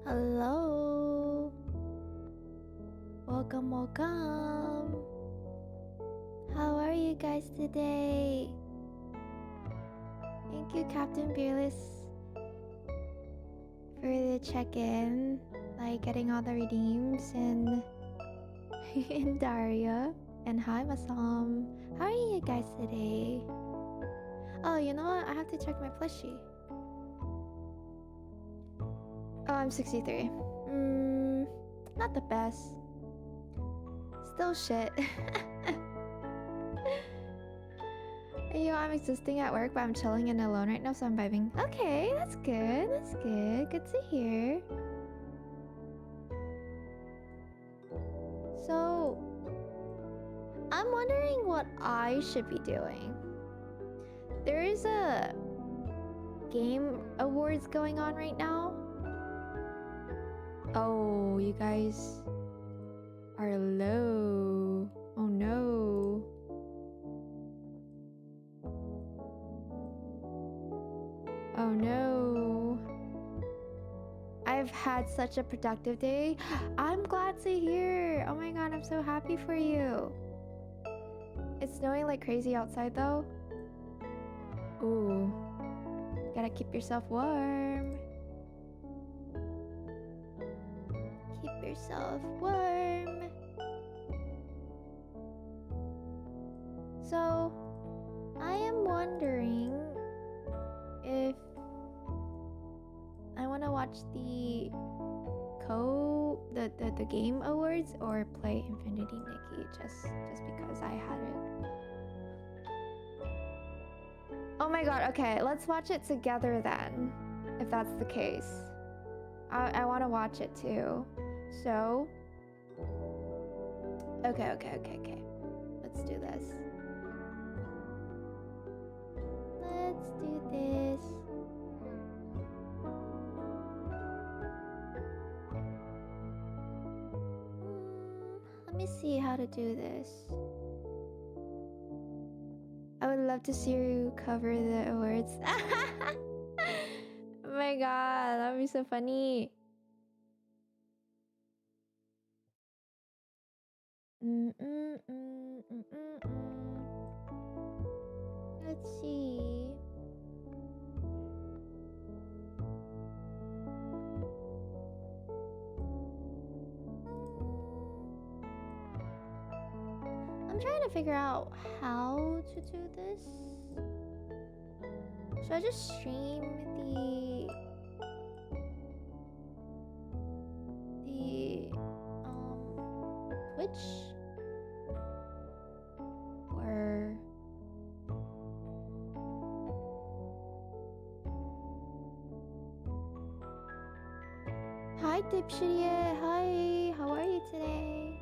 Hello. Welcome, welcome. How are you guys today? Thank you, Captain Fearless, for the check-in. Like getting all the redeems and and Daria. And hi, Masam. How are you guys today? Oh, you know what? I have to check my plushie. Oh, I'm 63. Not the best. Still shit. Yo, I'm existing at work, but I'm chilling and alone right now, so I'm vibing. Okay, that's good. That's good. Good to hear. So, I'm wondering what I should be doing. There is a game awards going on right now. Oh, you guys are low. Oh no. Oh no. I've had such a productive day. I'm glad to hear. Oh my god, I'm so happy for you. It's snowing like crazy outside though. Ooh. Gotta keep yourself warm. Keep yourself warm. So, I am wondering if I want to watch the the game awards or play Infinity Nikki just because I had it. Oh my god, okay, let's watch it together then, if that's the case. I want to watch it too. So, okay. Let's do this. Let's do this. Let me see how to do this. I would love to see you cover the awards. Oh my god, that would be so funny. Let's see. I'm trying to figure out how to do this. Should I just stream the Twitch? Or hi Dipshitty, hi, how are you today?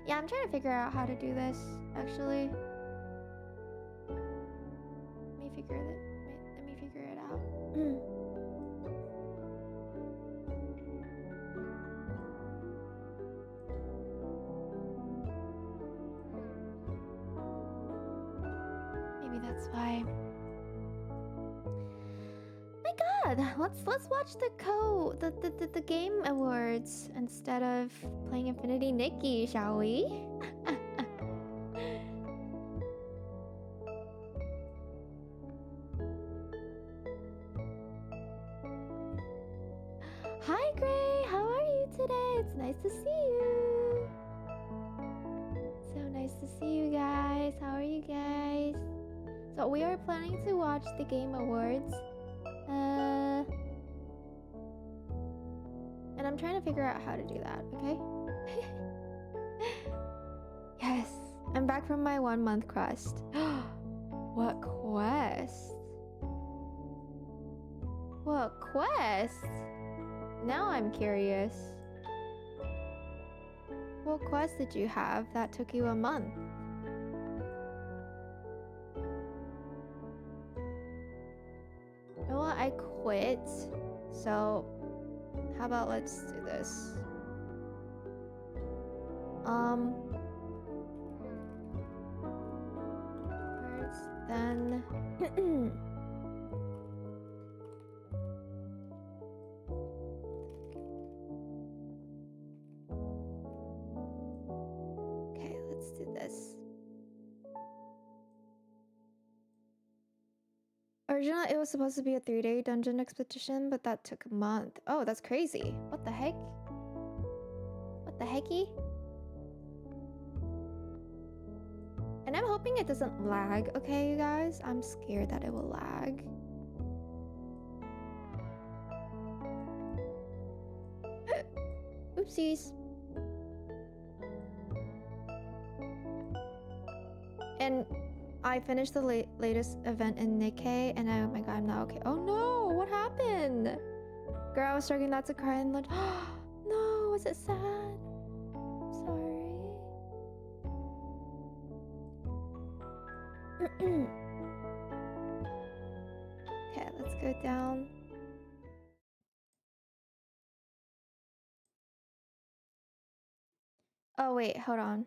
Yeah, I'm trying to figure out how to do this actually. Let me figure it out. Maybe that's why. My god, let's watch the game awards instead of playing Infinity Nikki, shall we? Hi Gray, how are you today? It's nice to see you. So nice to see you guys. How are you guys? So we are planning to watch the game awards. And I'm trying to figure out how to do that, okay? Yes, I'm back from my 1-month quest. What quest? What quest? Now I'm curious. What quest did you have that took you a month? You know what? I quit. So, how about let's do this? First, then Originally, it was supposed to be a 3-day dungeon expedition, but that took a month. Oh, that's crazy. What the heck? What the hecky? And I'm hoping it doesn't lag, okay, you guys? I'm scared that it will lag. Oopsies. And I finished the latest event in Nikki, and oh my god, I'm not okay. Oh no, what happened? Girl, I was starting not to cry and like, no, was it sad? Sorry. Okay, let's go down. Oh wait, hold on.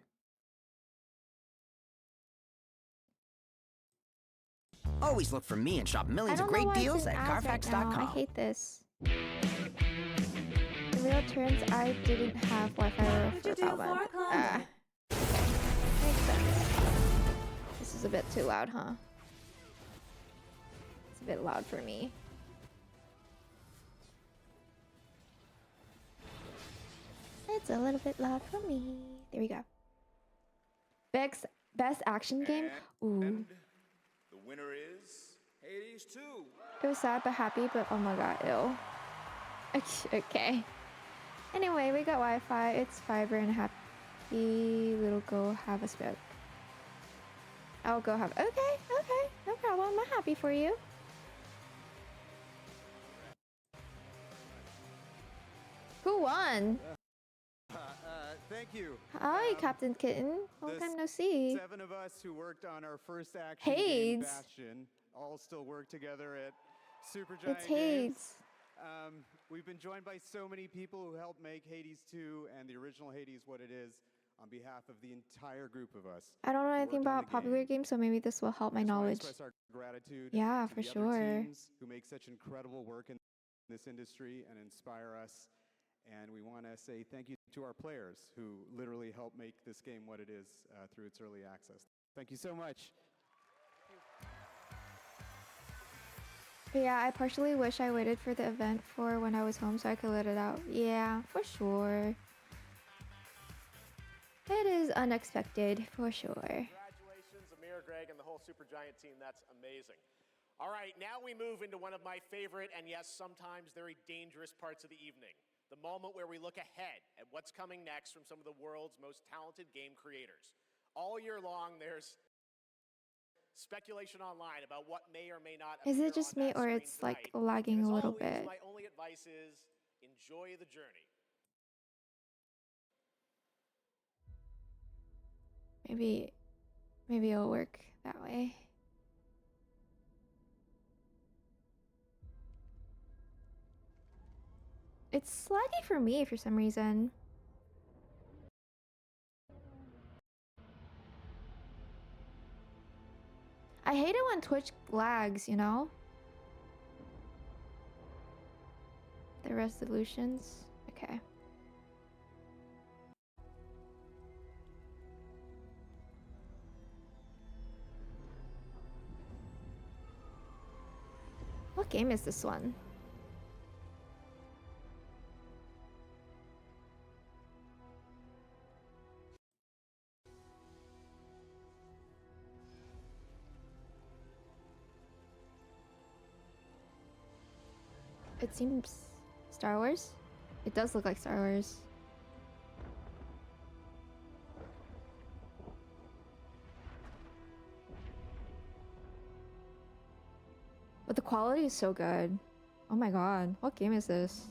Always look for me and shop millions of great deals at Carfax.com. I hate this. In real terms, I didn't have Wi-Fi for about a month. Makes sense. This is a bit too loud, huh? It's a bit loud for me. It's a little bit loud for me. There we go. Best action game? Ooh. The winner is Hades 2. It was sad but happy, but oh my god, ew. Okay. Anyway, we got Wi-Fi. It's fiber and happy. We'll go have a smoke. I'll go have. Okay, no problem. I'm happy for you. Who won? Thank you. Hi, Captain Kitten. Long time no see. 7 of us who worked on our first action game, Hades. Bastion, all still work together at Supergiant It's Games. Hades. We've been joined by so many people who helped make Hades 2 and the original Hades what it is on behalf of the entire group of us. I don't know anything about popular games, so maybe this will help my knowledge. Express our gratitude Yeah, to for the other sure. teams who make such incredible work in this industry and inspire us. And we want to say thank you to our players who literally helped make this game what it is through its early access. Thank you so much. But yeah, I partially wish I waited for the event for when I was home so I could let it out. Yeah, for sure. It is unexpected, for sure. Congratulations, Amir, Greg, and the whole Supergiant team. That's amazing. All right, now we move into one of my favorite and yes, sometimes very dangerous parts of the evening. The moment where we look ahead at what's coming next from some of the world's most talented game creators. All year long, there's speculation online about what may or may not Is appear it just on me that or screen it's like tonight. lagging And a as little always, bit? my only advice is enjoy the journey. Maybe it'll work that way. It's laggy for me for some reason. I hate it when Twitch lags, you know? The resolutions. Okay. What game is this one? It seems Star Wars? It does look like Star Wars. But the quality is so good. Oh my god, what game is this?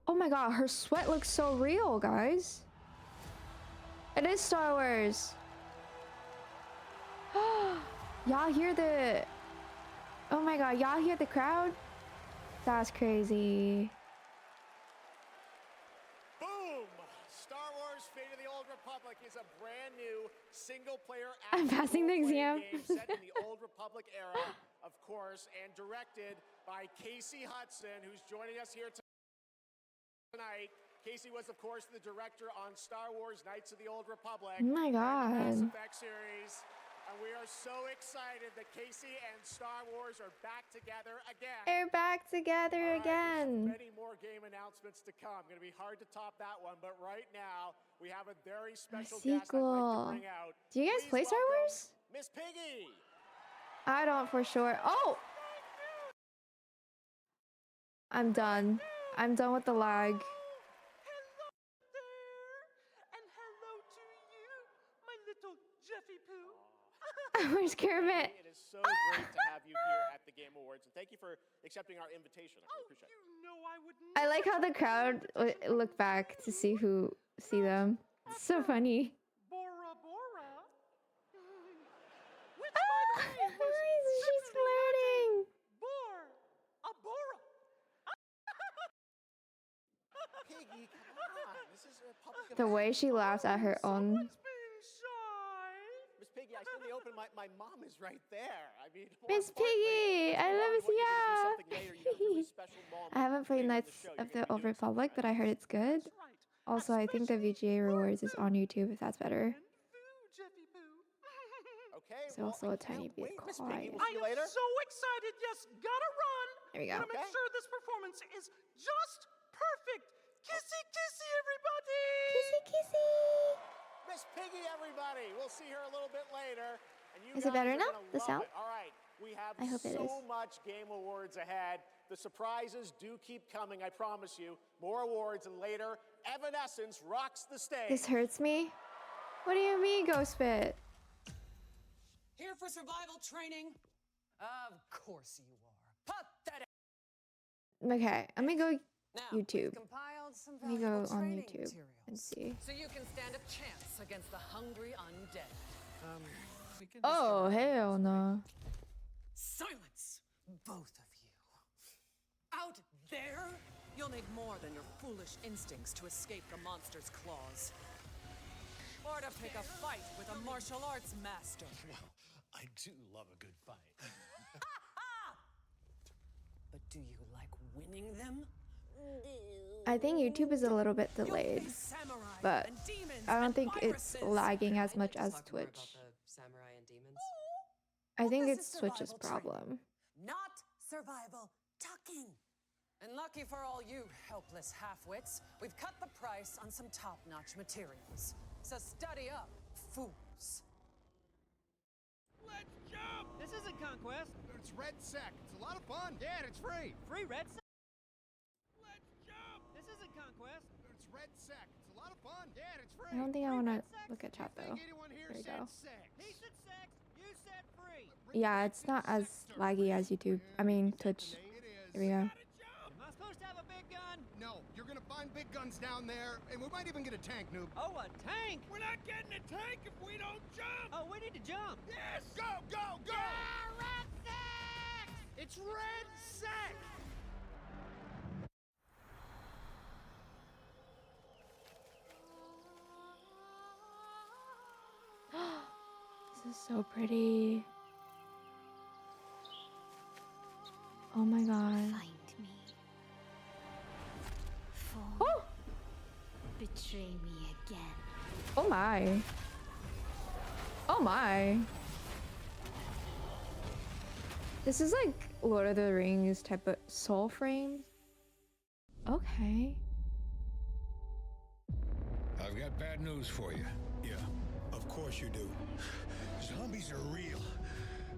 Oh my god, her sweat looks so real, guys. It is Star Wars. Y'all hear the... Oh my god, y'all hear the crowd? That's crazy. Boom! Star Wars Fate of the Old Republic is a brand new single-player I'm passing the exam. game set in the Old Republic era, of course, and directed by Casey Hudson, who's joining us here tonight. Casey was, of course, the director on Star Wars Knights of the Old Republic. Oh my and the Mass god. Effect series. And we are so excited that Casey and Star Wars are back together again. They're back together again. Many more game announcements to come. Going to be hard to top that one, but right now we have a very special guest I'd like to bring out. Do you guys play Star Wars? Miss Piggy. I don't for sure. Oh! I'm done. I'm done with the lag. Hello there, and hello to you, my little Jeffy Poo. Where's Kermit? It is so great to have you here at the Game Awards, and thank you for accepting our invitation. I really appreciate it. You know I would I like how the crowd look back to see them. It's so funny. Bora Bora. Which, by the way, was She's flirting. a Bora. Piggy, come on. This is a public The event. way she laughs at her own. Someone's being shy. Miss Piggy, I see in the open, my mom is right there. I mean, more Miss importantly, Piggy, I love what you're gonna do ya. something later. You got a really special moment I haven't played later in the Knights show. of You're the gonna be Old doing something Republic, but I heard it's good. That's right. Also, I think the VGA rewards is on YouTube if that's better. And Foo, Jeffy Poo. Okay, It's well, also I a tiny can't bit wait, Miss quiet. Piggy. We'll I see you am later. so excited. Yes, gotta run. There we go. Gotta make Okay. sure this performance is just perfect. Kissy, kissy, everybody. Kissy, kissy. Miss Piggy, everybody. We'll see her a little bit later. And you Is it guys better are now, gonna the love sound? it. All right, we have I hope it so is. much Game Awards ahead. The surprises do keep coming, I promise you. More awards, and later, Evanescence rocks the stage. This hurts me. What do you mean, Ghost Spit? Here for survival training? Of course you are. Pathetic. Okay, let me go Now, YouTube. we've compiled some Let me go valuable on training YouTube and materials, see. so you can stand a chance against the hungry undead. We can Oh, discuss- hell no. Silence, both of you. Out there, you'll need more than your foolish instincts to escape the monster's claws. Or to pick a fight with a martial arts master. Well, I do love a good fight. But do you like winning them? I think YouTube is a little bit You'll delayed, face samurai but and demons I don't and think it's viruses. lagging as much Just as talk more Twitch. about the samurai and demons. I think this it's is Twitch's survival training. problem. Not survival tucking. And lucky for all you helpless halfwits, we've cut the price on some top-notch materials. So study up, fools. Let's jump. This isn't Conquest. It's Red Sec. It's a lot of fun. Yeah, it's free. Free red sec. Let's jump. This isn't Conquest. It's Red Sec. It's a lot of fun. Yeah, it's free. I don't think I want to look at chat I though. think anyone here There we said go. sex. He said sex. You said free. Yeah, it's not as laggy as YouTube. I mean, Twitch. It is. Here we go. Gotta jump. Am I supposed to have a big gun? No, you're gonna find big guns down there, and we might even get a tank, noob. Oh, a tank. We're not getting a tank if we don't jump. Oh, we need to jump. Yes! Go, go, go! Red sex. It's Red Sec! This is so pretty. Oh my god. Find me. Fool. Oh! Betray me again. Oh my. Oh my. This is like Lord of the Rings type of soul frames. Okay. I've got bad news for you. Yeah, of course you do. Zombies are real.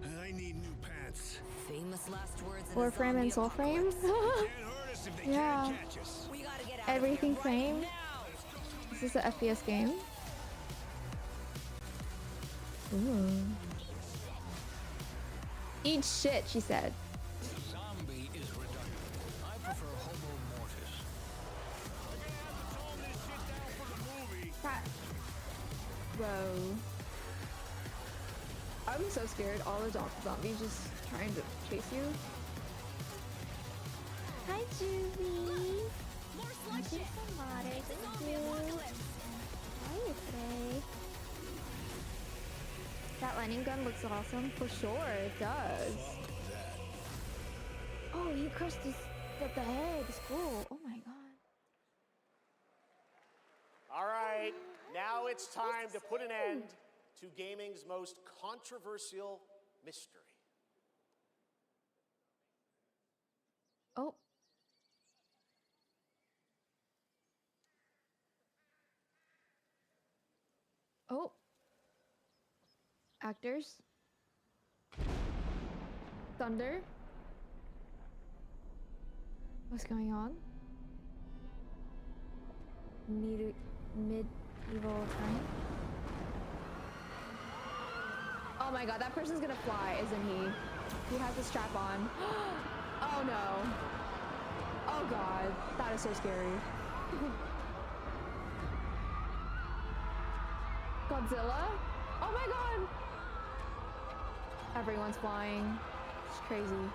And I need new pants. Famous last words in Warframe and soul frame. Can't hurt us if they Yeah. can't catch us. We gotta get out Everything of here right frame. now. Is this an FPS game? Ooh. Eat shit, she said. Zombie is redundant. I prefer Homo mortis. We're gonna have to tone this shit down for the movie. Whoa. I'm so scared. All the zombies just trying to chase you. Hi, Julie. More Thank you so much. Thank you. How are you today? That lightning gun looks awesome. For sure, it does. Oh, he crushed the head. It's cool. Oh my god. All right, now it's time to put an end to gaming's most controversial mystery. Oh. Oh. Actors. Thunder. What's going on? Medieval time. Oh my god, that person's gonna fly, isn't he? He has a strap on. Oh no. Oh god, that is so scary. Godzilla? Oh my god! Everyone's flying. It's crazy.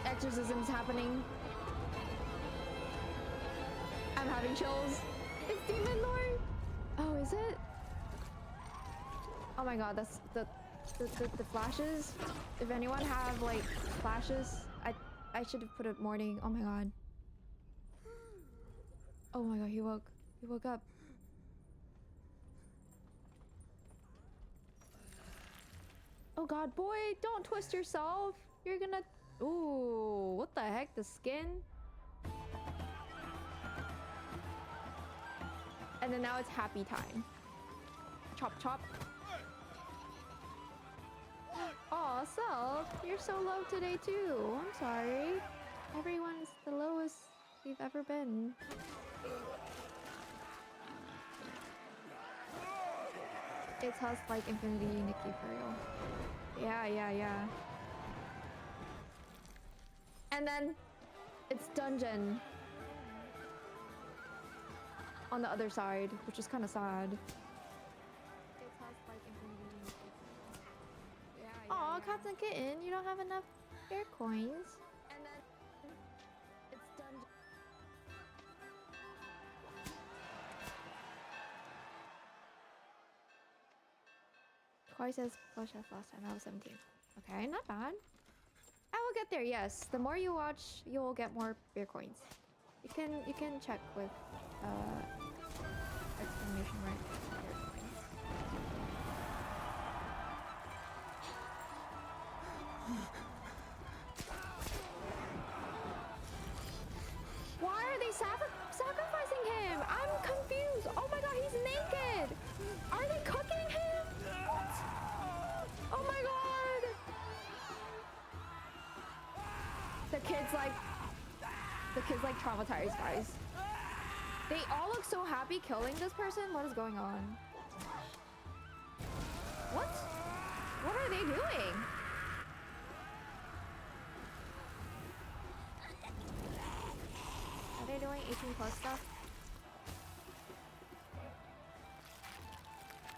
Exorcism's happening. I'm having chills. It's Demon Lord. Oh, is it? Oh my god, that's the flashes. If anyone have like flashes, I should have put it morning. Oh my god. Oh my god, he woke up. Oh god, boy, don't twist yourself. You're gonna... Ooh, what the heck? The skin? And then now it's happy time. Chop, chop. Aw, Self, you're so low today too. I'm sorry. Everyone's the lowest we've ever been. It's us like Infinity Nikki for real. Yeah. And then it's dungeon on the other side, which is kind of sad. It's us like Infinity Nikki. Aw, Captain Kitten, you don't have enough air coins. And then it's dungeon. Twice as plush as last time. I was 17. Okay, not bad. I will get there. Yes, the more you watch, you will get more beer coins. You can check with exclamation mark beer coins. Why are they sacrificing him? I'm confused. Oh my god, he's naked. Are they cooking him? Oh my god. The kid's like traumatized, guys. They all look so happy killing this person. What is going on? What are they doing? Are they doing 18+ stuff?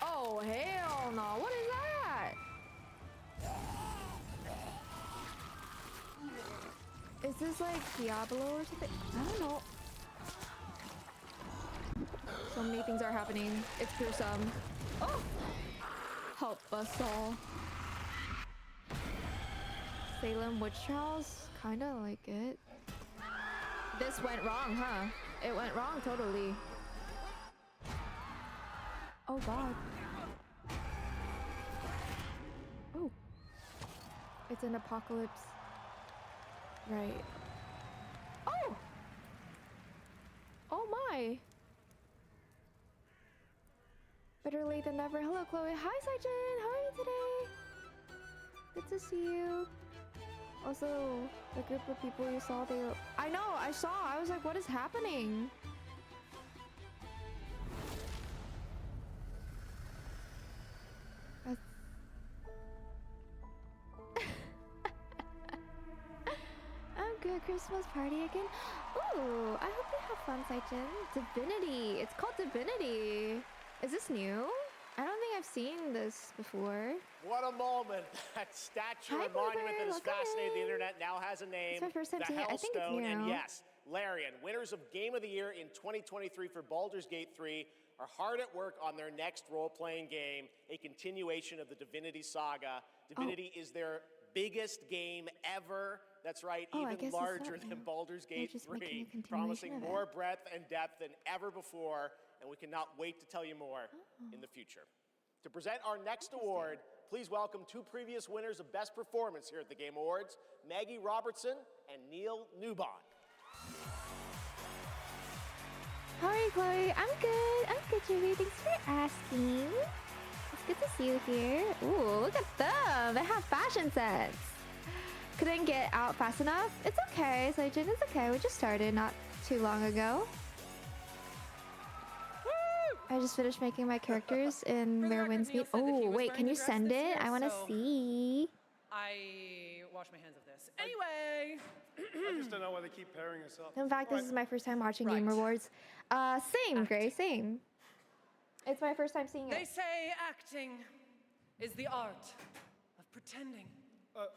Oh, hell no. What is that? Is this like Diablo or something? I don't know. So many things are happening. It's gruesome. Oh! Help us all. Salem Witch Trials? Kinda like it. This went wrong, huh? It went wrong totally. Oh god. Oh. It's an apocalypse. Right. Oh! Oh my! Better late than never. Hello, Chloe. Hi, Saijin. How are you today? Good to see you. Also, the group of people you saw, I know, I saw. I was like, what is happening? I'm good. Christmas party again? Ooh, I hope you have fun, Saijin. Divinity. It's called Divinity. Is this new? I don't think I've seen this before. What a moment. That statue Hi, and monument that has welcome fascinated the in. internet now has a name. It's my first time the seeing it. I think it's Hellstone. And new. yes, Larian, winners of Game of the Year in 2023 for Baldur's Gate 3, are hard at work on their next role-playing game, a continuation of the Divinity saga. Divinity is their biggest game ever. That's right, even larger than Baldur's Gate 3, promising more breadth and depth than ever before, and we cannot wait to tell you more in the future. To present our next award, please welcome two previous winners of Best Performance here at the Game Awards, Maggie Robertson and Neil Newbon. How are you, Chloe? I'm good, Jimmy. Thanks for asking. It's good to see you here. Ooh, look at them. They have fashion sense. Couldn't get out fast enough. It's okay, Sojin. It's okay. We just started not too long ago. I just finished making my characters in Where Winds Meet. Oh, wait, can you send it? I want to see. I wash my hands of this. Anyway. I just don't know why they keep pairing us up. In fact, this is my first time watching Game Awards. Same, Gray, same. It's my first time seeing it. They say acting is the art of pretending.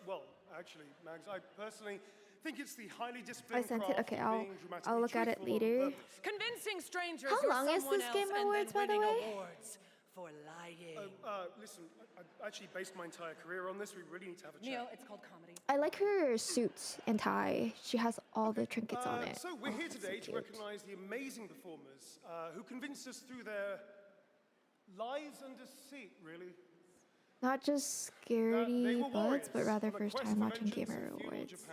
Well, actually, Mags, I personally think it's the highly disciplined I sent it. Okay, I'll look at it later. Convincing strangers. How long is this Game Awards, by the way? For lying. Listen, I actually based my entire career on this. We really need to have a chat. Neil, it's called comedy. I like her suit and tie. She has all the trinkets on it. So we're here today to recognize the amazing performers who convinced us through their lies and deceit, really. Not just scaredy buds, but rather first time watching Gamer Awards.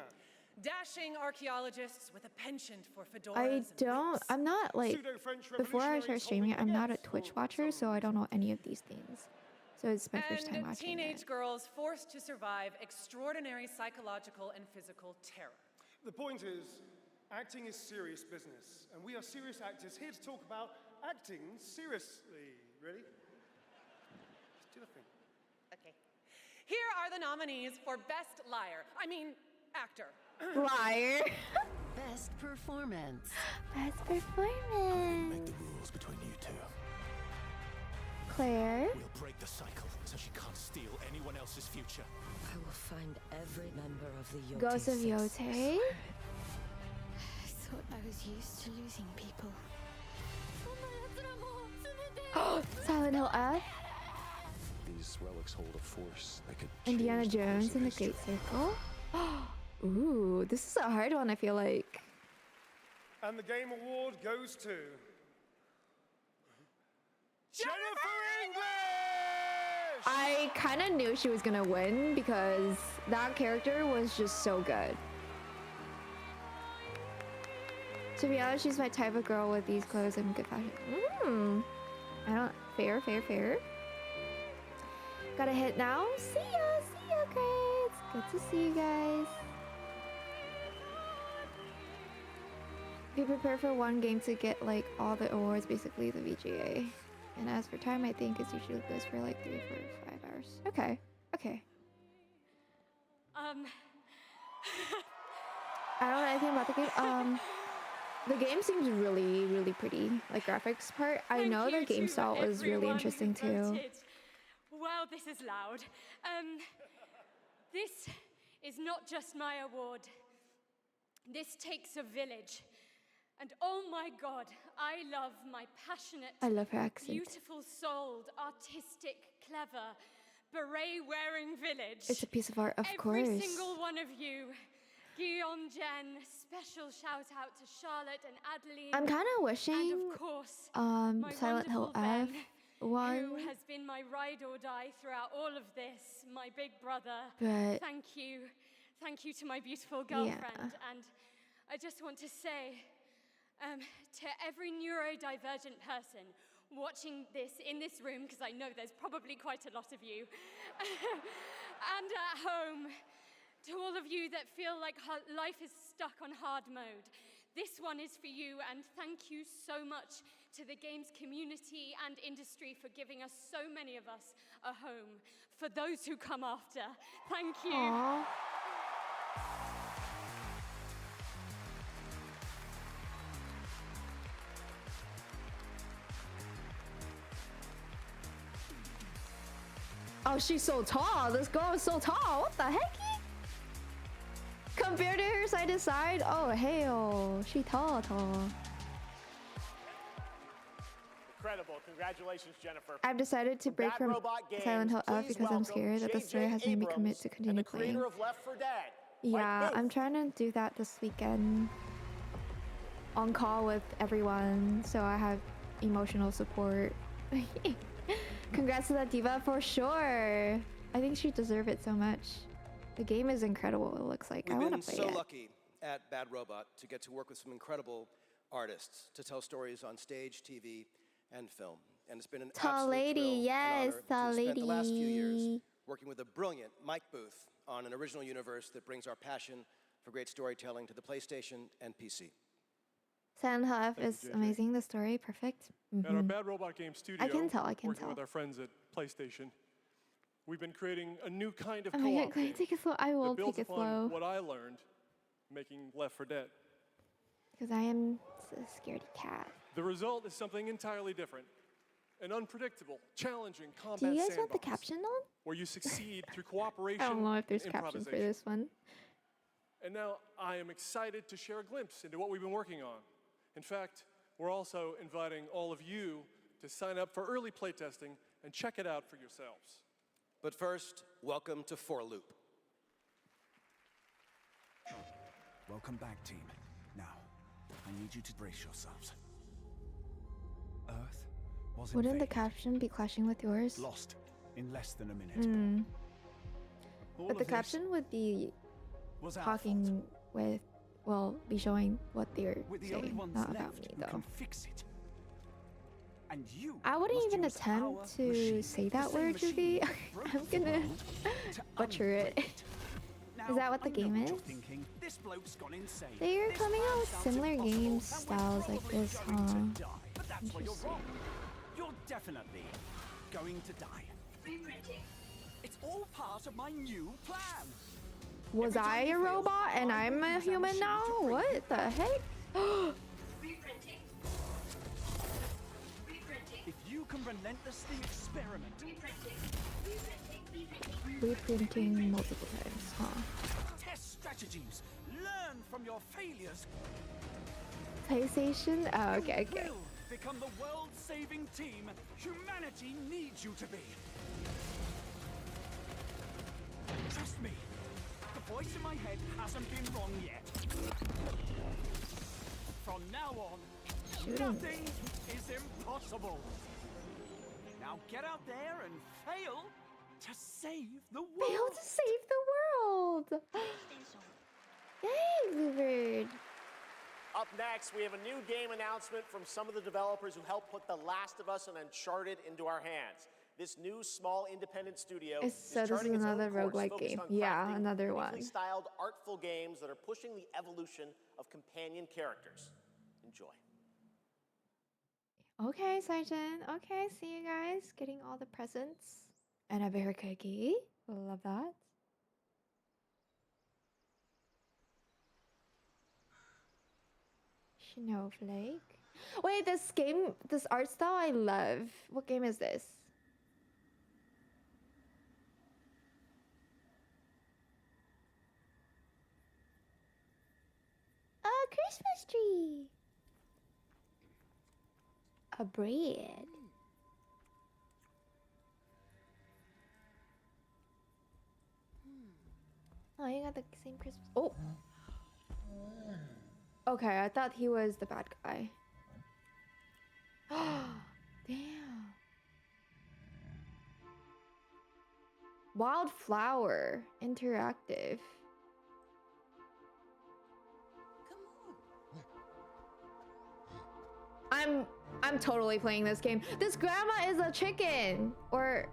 Dashing archaeologists with a penchant for fedoras. I'm not like, before I started streaming, I'm not a Twitch watcher, so I don't know any of these things. So it's my first time watching teenage girls forced to survive extraordinary psychological and physical terror. The point is, acting is serious business, and we are serious actors here to talk about acting seriously. Ready? Let's do the thing. Okay. Here are the nominees for Best Liar. I mean, actor. Liar. Best Performance. Best Performance. Make the rules between you two. Claire. We'll break the cycle so she can't steal anyone else's future. I will find every member of the Yote. Ghost of Yote. I thought I was used to losing people. Oh, Silent Hill F. These relics hold a force that could Indiana Jones in the Great Circle. Ooh, this is a hard one, I feel like. And the Game Award goes to Jennifer English! I kind of knew she was gonna win because that character was just so good. To be honest, she's my type of girl with these clothes and good fashion. Fair. Got a hit now. See ya, Gray. It's good to see you guys. Be prepared for one game to get like all the awards, basically the VGA. And as for time, I think it usually goes for like 3, 4, 5 hours. Okay. I don't know anything about the game. The game seems really, really pretty. Like graphics part. I know the game style is really interesting too. Wow, this is loud. This is not just my award. This takes a village. And oh my God, I love my passionate, I love her accent. beautiful-souled, artistic, clever, beret-wearing village. It's a piece of art, of course. Every single one of you. Guillaume, Jen, special shout out to Charlotte and Adeline. I'm kind of wishing, and of course, my Silent Hill F won. who has been my ride or die throughout all of this, my big brother. But thank you to my beautiful girlfriend. And I just want to say to every neurodivergent person watching this in this room, because I know there's probably quite a lot of you, and at home, to all of you that feel like life is stuck on hard mode, this one is for you, and thank you so much to the games community and industry for giving us, so many of us, a home. For those who come after, thank you. Aww. Oh, she's so tall. This girl is so tall. What the heck? Compared to her side to side, oh hell, she tall. The incredible. Congratulations, Jennifer. I've decided to break from Silent Hill F because I'm scared that the story has made me commit to continue playing. Of Left 4 Dead. Yeah, I'm trying to do that this weekend. On call with everyone, so I have emotional support. Congrats to that diva for sure. I think she deserves it so much. The game is incredible, it looks like. I want to play it. We've been so lucky at Bad Robot to get to work with some incredible artists to tell stories on stage, TV, and film. And it's been an absolute thrill and honor to have spent the last few years working with a brilliant Mike Booth on an original universe that brings our passion for great storytelling to the PlayStation and PC. Silent Hill F is amazing, the story, perfect. At our Bad Robot Game studio, I can tell. working with our friends at PlayStation, we've been creating a new kind of oh co-op my god, game take it slow. I will that builds take it upon slow. what I learned making Left 4 Dead. Because I am a scaredy cat. The result is something entirely different. An unpredictable, challenging combat Do you guys want the sandbox caption on? where you succeed through cooperation I don't know if there's and captions for improvisation. this one. And now I am excited to share a glimpse into what we've been working on. In fact, we're also inviting all of you to sign up for early playtesting and check it out for yourselves. But first, welcome to 4 Loop. Welcome back, team. Now, I need you to brace yourselves. Earth was Wouldn't the invaded, caption be clashing with yours? lost in less than a minute. All But the of this caption would be was our talking with, well, be showing what they're We're the only saying, ones not about left me who though. can fix it. And you I wouldn't must even use our attempt to machine, say the that same word, machine Juvi. that broke I'm the gonna world to butcher it. unbreak it. Is that what the Now, I know game what you're is? thinking. This bloke's gone insane. They're This coming plan out with sounds similar impossible, game and we're styles like probably this, going huh? to die. But that's where you're wrong. You're definitely going to die. It's all part of my new plan. Was I a robot and I'm a human now? What the heck? If you can relentlessly experiment, Reprinting multiple times, huh? test strategies, learn from your failures, PlayStation? Oh, okay, you okay. will become the world-saving team humanity needs you to be. Trust me, the voice in my head hasn't been wrong yet. From now on, nothing is impossible. Now get out there and fail to save the world. Fail to save the world! Yay, Bluebird! Up next, we have a new game announcement from some of the developers who helped put The Last of Us and Uncharted into our hands. This new small independent studio So this is another roguelike game. Yeah, another one. uniquely styled, artful games that are pushing the evolution of companion characters. Enjoy. Okay, Sergeant. Okay, see you guys. Getting all the presents. And a bear cookie. Love that. Snowflake. Wait, this game, this art style I love. What game is this? A Christmas tree. A bread. Oh, you got the same Christmas. Oh. Okay, I thought he was the bad guy. Damn. Wildflower. Interactive. I'm totally playing this game. This grandma is a chicken. Or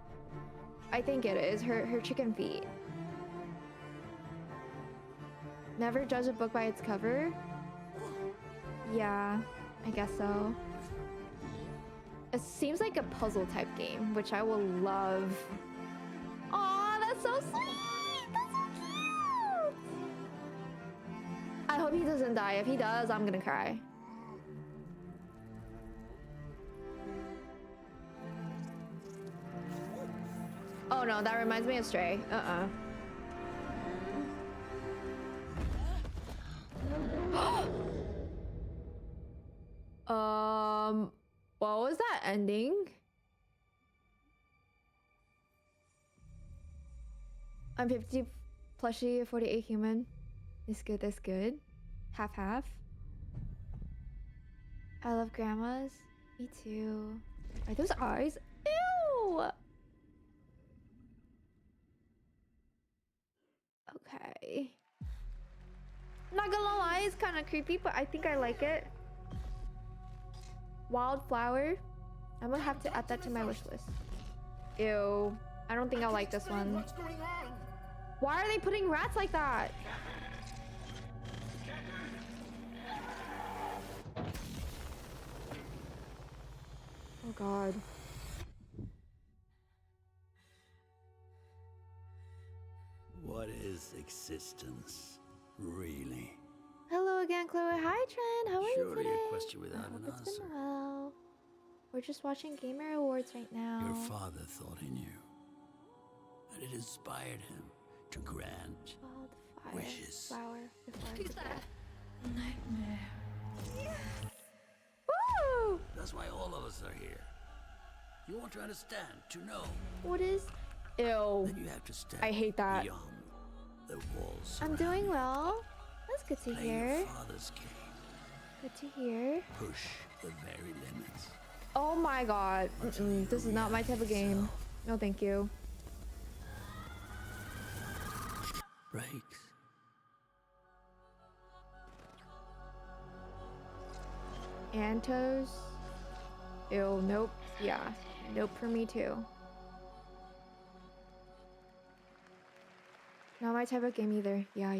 I think it is. Her chicken feet. Never judge a book by its cover? Yeah, I guess so. It seems like a puzzle type game, which I will love. Aw, that's so sweet! That's so cute! I hope he doesn't die. If he does, I'm gonna cry. Oh no, that reminds me of Stray. What was that ending? I'm 50 plushie, 48 human. That's good, that's good. Half. I love grandmas. Me too. Are those eyes? Ew! Okay. Not gonna lie, it's kind of creepy, but I think I like it. Wildflower. I'm gonna have to add that to my wish list. Ew. I don't think I'll like this one. Why are they putting rats like that? Oh god. What is existence, really? Hello again, Chloe. Hi, Trent. How are you today? Surely a question without an It's answer. been well. We're just watching Gamer Awards right now. Your father thought he knew, and it inspired him to grant wishes. Flower. Who's that? Nightmare. Woo! That's why all of us are here. You want to understand, to know. What is? Ew. Then you have to step I hate that. beyond the walls. I'm doing well. That's good to Play hear. your father's game. Good to hear. Push the very limits. Oh my god. This is not my type of game. No, thank you. Breaks. Antos. Ew, nope. Yeah. Nope for me too. Not my type of game either. Yeah.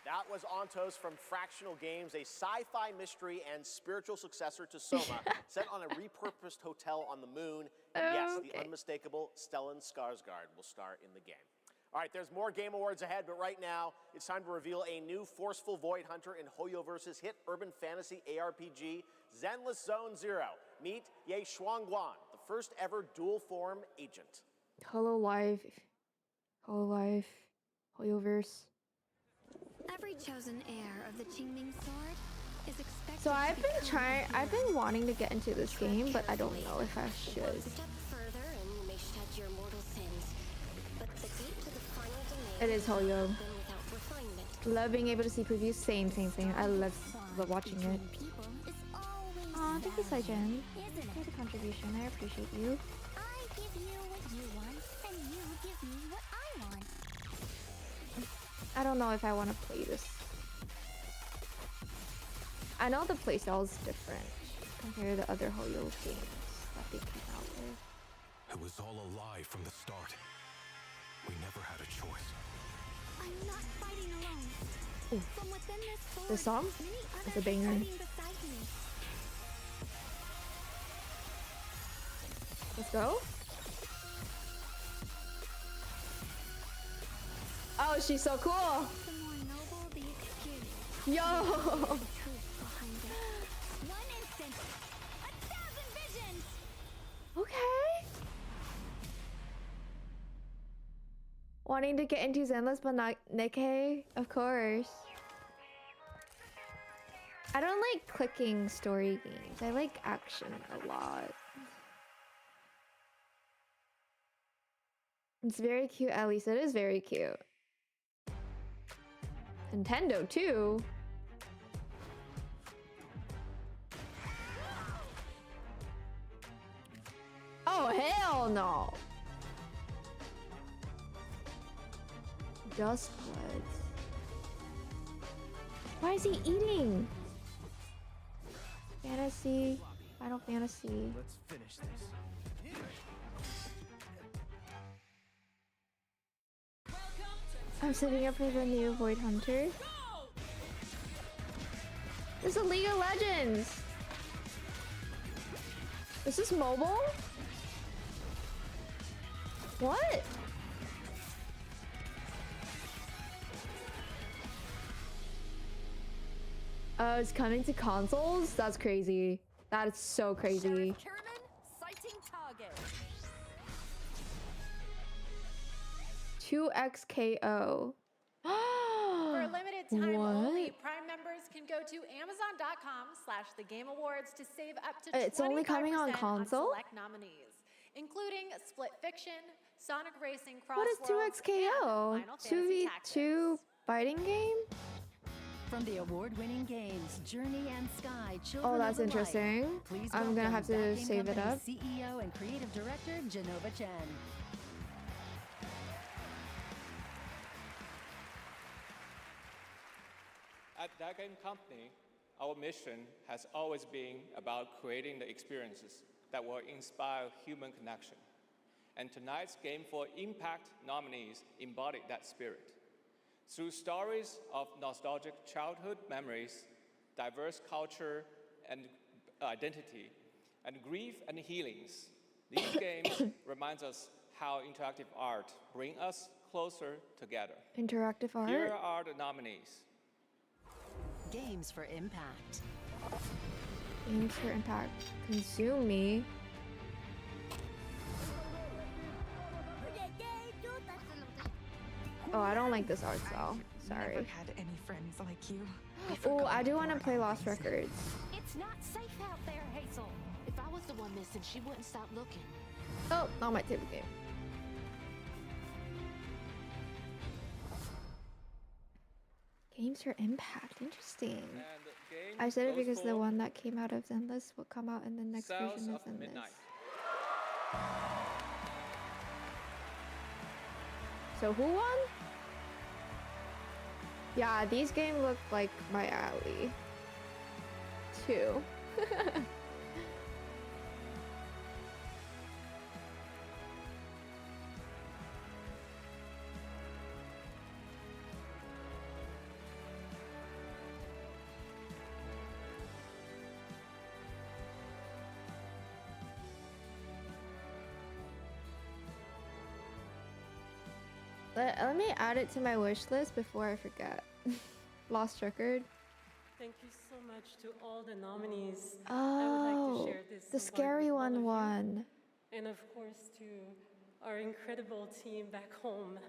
That was Ontos from Fractional Games, a sci-fi mystery and spiritual successor to Soma, set on a repurposed hotel on the moon. And yes, the unmistakable Stellan Skarsgård will star in the game. All right, there's more Game Awards ahead, but right now, it's time to reveal a new forceful Void Hunter in Hoyoverse's hit urban fantasy ARPG, Zenless Zone Zero. Meet Ye Shuangguan, the first ever dual-form agent. Hololive, Hoyoverse. Every chosen heir of the Qingming sword is expected. So I've been wanting to get into this game, but I don't know if I should. Step further and you may shed your mortal sins. But the gate to the final domain It is Hoyo. without refinement. Love being able to see previews. Same. I love watching it. Aw, thank you, Saijen. For the contribution, I appreciate you. I give you what you want, and you give me what I want. I don't know if I want to play this. I know the playstyle is different compared to other Hoyo games that they came out with. It was all a lie from the start. We never had a choice. I'm not fighting alone. Ooh. From within this sword, This song many is others a banger. are fighting beside me. Let's go. Oh, she's so cool. The more noble the experience. Yo. The truth behind it. One instant, 1,000 visions. Okay. Wanting to get into Zenless but not Nikkei? Of course. I don't like clicking story games. I like action a lot. It's very cute, at least it is very cute. Nintendo too. Oh hell no. Dust Bloods. Why is he eating? Fantasy. Final Fantasy. Let's finish this. I'm setting up for the new Void Hunter. This is League of Legends. Is this mobile? What? Oh, it's coming to consoles? That's crazy. That is so crazy. Sighting target. 2xKO. For a limited time What? only, Prime members can go to Amazon.com/thegameawards to save up to 25% It's only coming on console? select nominees, including Split Fiction, Sonic Racing Crossworlds, What is 2XKO? and Final Fantasy 2v2 fighting game? From the award-winning games Journey and Sky, Children Oh, that's of the Light. interesting. Please I'm gonna have to welcome That Game save it up. Company's CEO and creative director Genova Chen. At That Game Company, our mission has always been about creating the experiences that will inspire human connection. And tonight's Game for Impact nominees embody that spirit. Through stories of nostalgic childhood memories, diverse culture and identity, and grief and healings, these games remind us how interactive art brings us closer together. Interactive art? Here are the nominees. Games for Impact. Games for Impact. Consume me. Oh, I don't like this art style. Sorry. Never had any friends like you. Oh, I do want to play Lost Records. It's not safe out there, Hazel. If I was the one missing, she wouldn't stop looking. Oh, not my table game. Games for Impact. Interesting. I said it because the one that came out of Zenless will come out in the next version of Zenless. So who won? Yeah, these games look like my alley. Too. Let me add it to my wish list before I forget. Lost Record. Thank you so much to all the nominees. Oh, I would like to share this the award scary with all one of you. won. And of course to our incredible team back home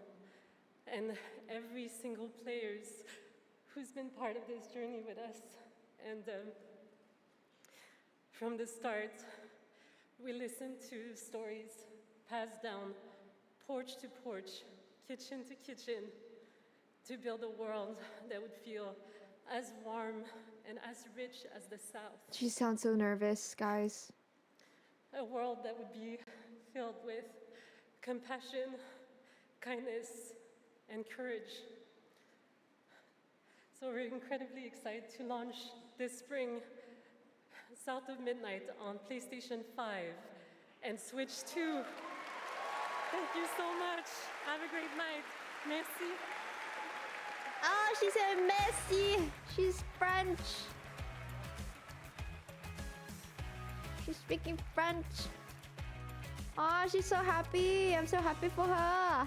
and every single players who's been part of this journey with us. And from the start, we listened to stories passed down porch to porch, kitchen to kitchen, to build a world that would feel as warm and as rich as the South. She sounds so nervous, guys. A world that would be filled with compassion, kindness, and courage. So we're incredibly excited to launch this spring South of Midnight on PlayStation 5 and Switch 2. Thank you so much. Have a great night. Merci. Oh, she said Messi. She's French. She's speaking French. Oh, she's so happy. I'm so happy for her.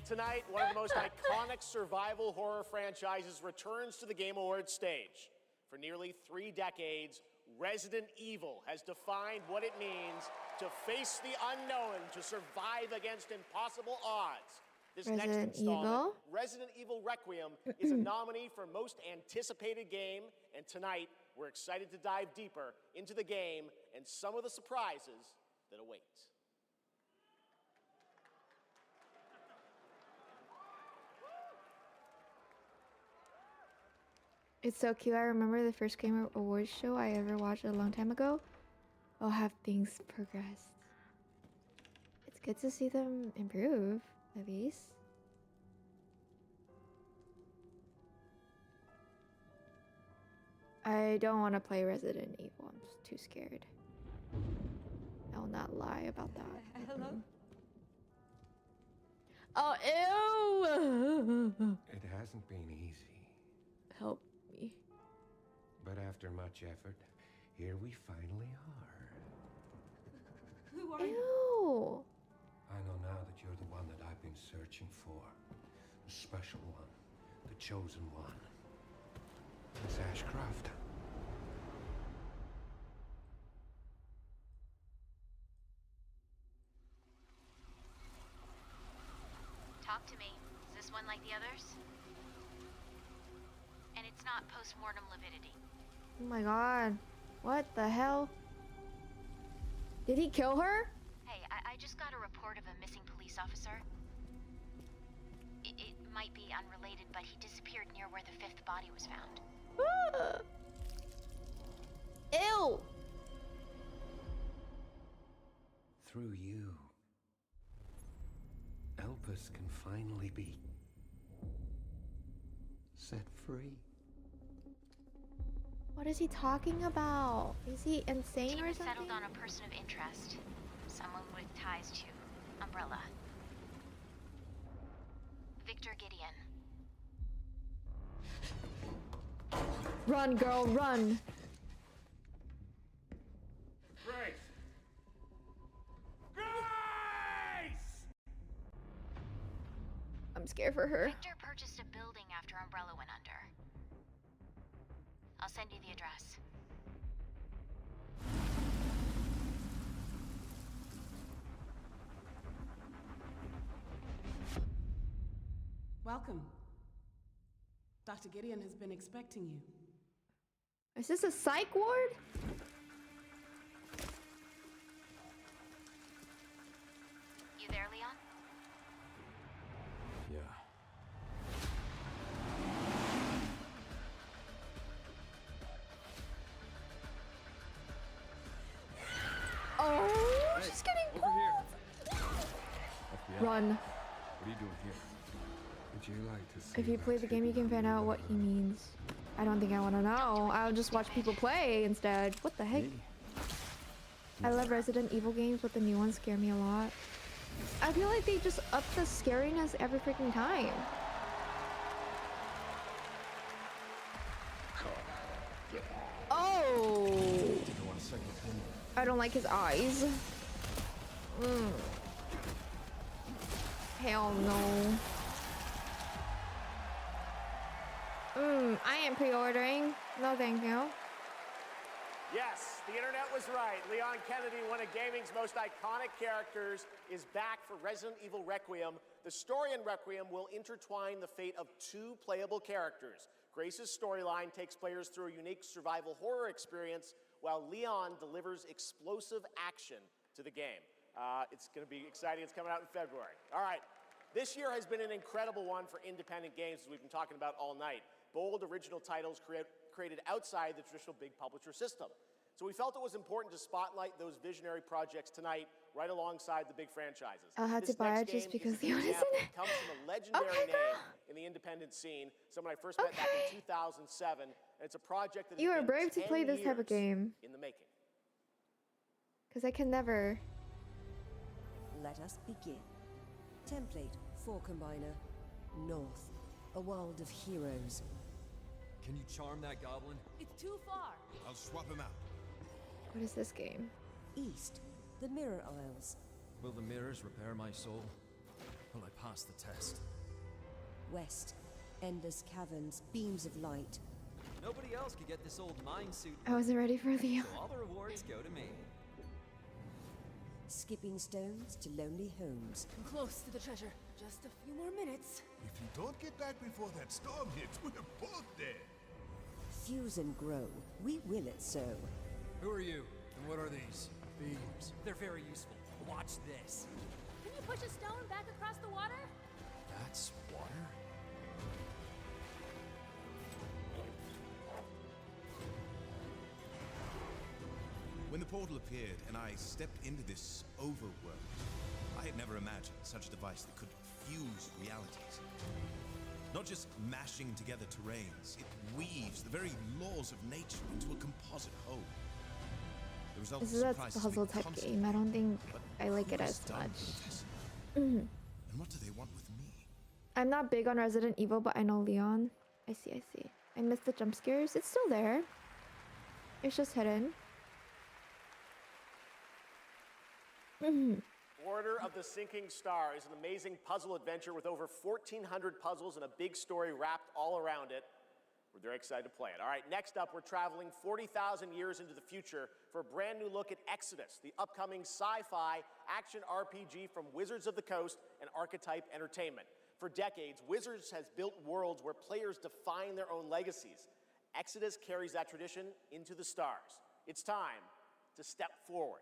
Tonight, one of the most iconic survival horror franchises returns to the Game Awards stage. For nearly 3 decades, Resident Evil has defined what it means to face the unknown, to survive against impossible odds. This next installment, Resident Evil Requiem, is a nominee for Most Anticipated Game, and tonight we're excited to dive deeper into the game and some of the surprises that await. It's so cute. I remember the first Game Awards show I ever watched a long time ago. Oh, have things progressed? It's good to see them improve, at least. I don't want to play Resident Evil. I'm just too scared. I'll not lie about that. Hello? Oh, ew! It hasn't been easy. Help me. But after much effort, here we finally are. Who are you? Ew! I know now that you're the one that I've been searching for. The special one. The chosen one. Miss Ashcroft. Talk to me. Is this one like the others? and it's not post-mortem lividity. Oh my god. What the hell? Did he kill her? Hey, I just got a report of a missing police officer. It might be unrelated, but he disappeared near where the 5th body was found. Ew! Through you, Elpis can finally be set free. What is he talking about? Is he insane Team or has something? settled on a person of interest. Someone with ties to Umbrella. Victor Gideon. Run, girl, run! Grace! Grace! I'm scared for her. Victor purchased a building after Umbrella went under. I'll send you the address. Welcome. Dr. Gideon has been expecting you. Is this a psych ward? You there, Leon? Yeah. Oh, she's getting pulled! Run. What are you doing here? Would you like to see? If you play the game, you can find out what he means. I don't think I want to know. I'll just watch people play instead. What the heck? I love Resident Evil games, but the new ones scare me a lot. I feel like they just up the scariness every freaking time. Oh! I don't like his eyes. Hell no. I am pre-ordering. No, thank you. Yes, the internet was right. Leon Kennedy, one of gaming's most iconic characters, is back for Resident Evil Requiem. The story in Requiem will intertwine the fate of 2 playable characters. Grace's storyline takes players through a unique survival horror experience, while Leon delivers explosive action to the game. It's going to be exciting. It's coming out in February. All right. This year has been an incredible one for independent games, as we've been talking about all night. Bold, original titles created outside the traditional big publisher system. So we felt it was important to spotlight those visionary projects tonight, right alongside the big franchises. I'll have to buy it just because Leon is in it. Comes from a legendary name in the independent scene, someone I first met back in 2007, and it's a project that You has are been brave to play 10 this type of years game. in the making. Because I can never. Let us begin. Template for Combiner. North. A world of heroes. Can you charm that goblin? It's too far. I'll swap him out. What is this game? East. The Mirror Isles. Will the mirrors repair my soul? Will I pass the test? West. Endless caverns. Beams of light. Nobody else could get this old mine suit. I wasn't ready for Leon. So all the rewards go to me. Skipping stones to lonely homes. I'm close to the treasure. Just a few more minutes. If you don't get back before that storm hits, we're both dead. Fuse and grow. We will it so. Who are you? And what are these? Beams. They're very useful. Watch this. Can you push a stone back across the water? That's water? When the portal appeared and I stepped into this overworld, I had never imagined such a device that could fuse realities. Not just mashing together terrains, it weaves the very laws of nature into a composite whole. The result This is a surprises me puzzle type constantly. game. I don't think I like it Who as has done much. this? Mhm. And what do they want with me? I'm not big on Resident Evil, but I know Leon. I see, I see. I missed the jump scares. It's still there. It's just hidden. Order of the Sinking Star is an amazing puzzle adventure with over 1,400 puzzles and a big story wrapped all around it. We're very excited to play it. All right, next up, we're traveling 40,000 years into the future for a brand new look at Exodus, the upcoming sci-fi action RPG from Wizards of the Coast and Archetype Entertainment. For decades, Wizards has built worlds where players define their own legacies. Exodus carries that tradition into the stars. It's time to step forward.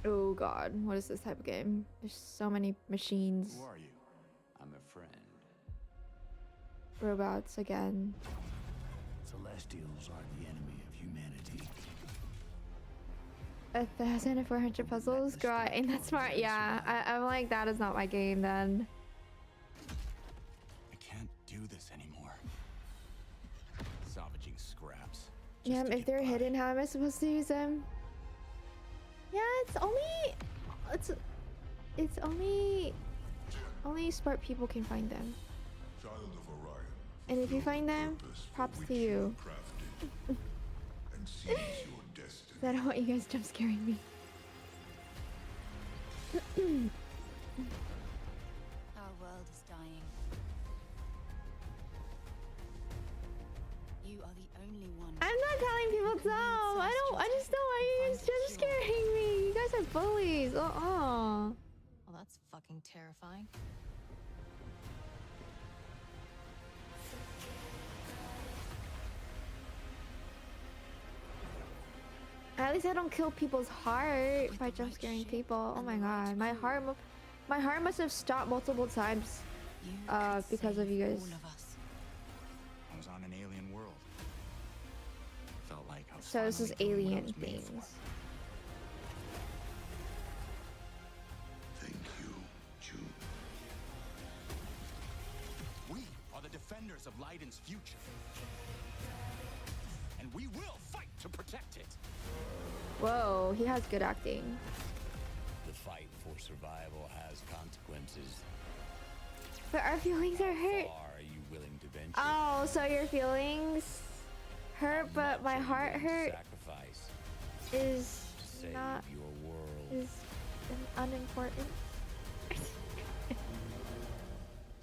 Oh god, what is this type of game? There's so many machines. Who are you? I'm a friend. Robots again. Celestials are the enemy of humanity. 1,400 puzzles? Girl, ain't that smart? Yeah, I'm like, that is not my game then. I can't do this anymore. Salvaging scraps. Yeah, if they're hidden, how am I supposed to use them? Yeah, it's only smart people can find them. Child of Orion, And if you find them, props to you. and seize your destiny. I don't want you guys jump scaring me. Our world is dying. You are the only one. I'm not telling people so. I just don't want you guys jump scaring me. You guys are bullies. Well, that's fucking terrifying. At least I don't kill people's heart by jump scaring people. Oh my god, my heart must have stopped multiple times because of you guys. I was on an alien world. Felt like I was So this is finally doing what I alien was made things. for. Thank you, June. We are the defenders of Leiden's future. And we will fight to protect it. Whoa, he has good acting. The fight for survival has consequences. But our feelings are hurt. Are you willing to venture? Oh, so your feelings hurt, but my heart hurt Sacrifice is to save not your world. is unimportant.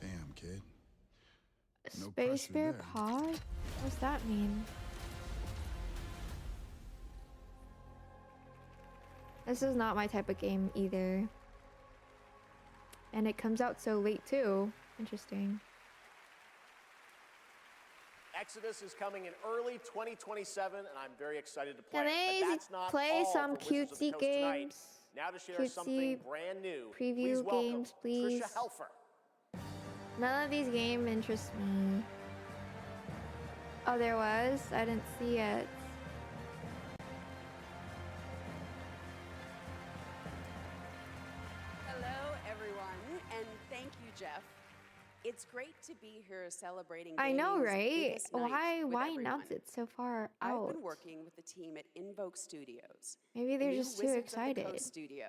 Damn, kid. No Space pressure Bear there. Pod? What's that mean? This is not my type of game either. And it comes out so late too. Interesting. Exodus is coming in early 2027, and I'm very excited to play Can it. I But that's not play all some for Wizards of the cutesy Coast tonight. games? Now to share Cutesy something brand new. preview Please welcome games, please. Trisha Helfer. None of these games interest me. Oh, there was? I didn't see it. Hello, everyone, and thank you, Jeff. It's great to be here celebrating. I know, gaming's right? biggest night with Why everyone. announce it so far I've out? been working with the team at Invoke Studios. Maybe they're new just too Wizards of the excited. Coast studio,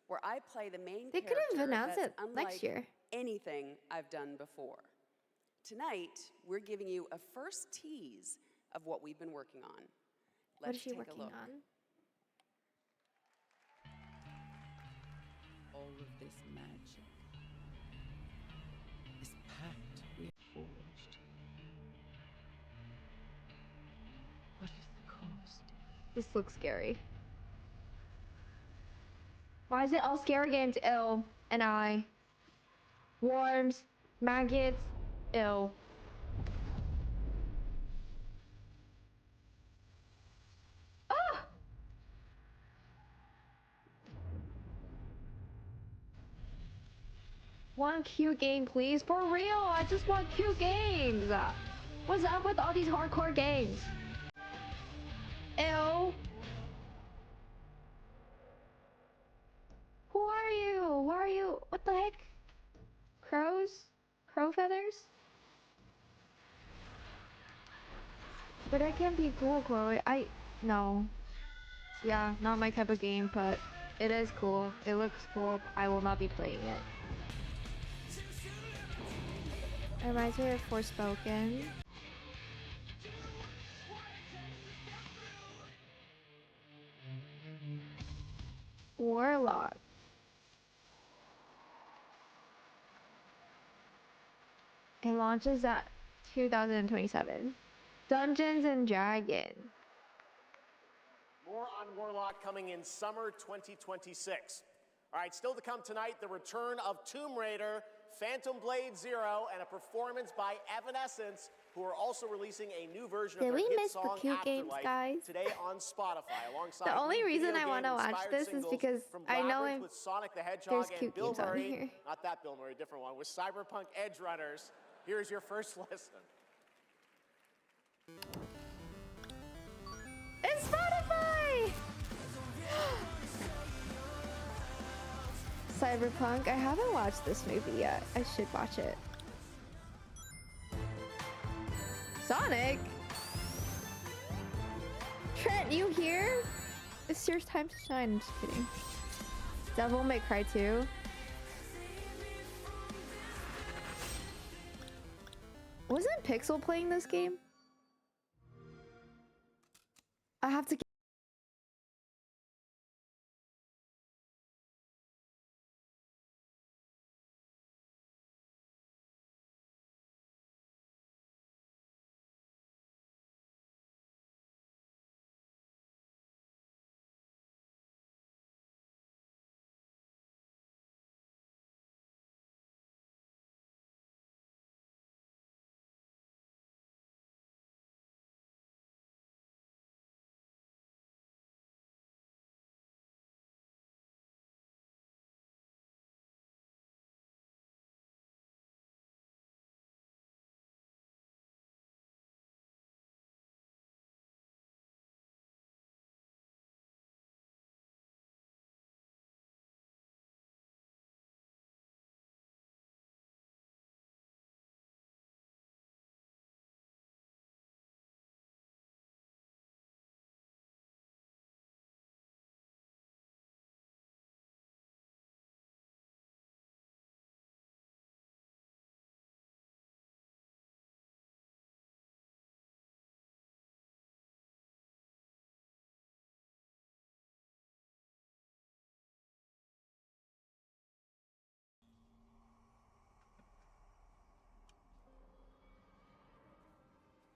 where I play the main They could have character announced that's it unlike next year. anything I've done before. Tonight, we're giving you a first tease of what we've been working on. What Let's is she take a working look. on? All of this magic, this pact we have forged. What is the cost? This looks scary. Why is it all scary games? Ill and I. Worms, maggots, ill. Ah! One cute game, please. For real, I just want cute games. What's up with all these hardcore games? Ew. Who are you? Who are you? What the heck? Crows? Crow feathers? But that can't be cool, Chloe. No. Yeah, not my type of game, but it is cool. It looks cool. I will not be playing it. It reminds me of Forspoken. Warlock. It launches at 2027. Dungeons and Dragons. More on Warlock coming in summer 2026. All right, still to come tonight, the return of Tomb Raider, Phantom Blade Zero, and a performance by Evanescence, who are also releasing a new version of Did their we hit miss the song cute games, Afterlife guys? today on Spotify, alongside The only new reason video I want to watch game-inspired this is singles because from I know Labyrinth with Sonic the Hedgehog there's and cute Bill games on Murray. here. Not that Bill Murray, a different one, with Cyberpunk Edge Runners. Here's your first listen. It's Spotify! Cyberpunk. I haven't watched this movie yet. I should watch it. Sonic? Trent, you here? It's your time to shine. I'm just kidding. Devil May Cry 2. Wasn't Pixel playing this game? I have to.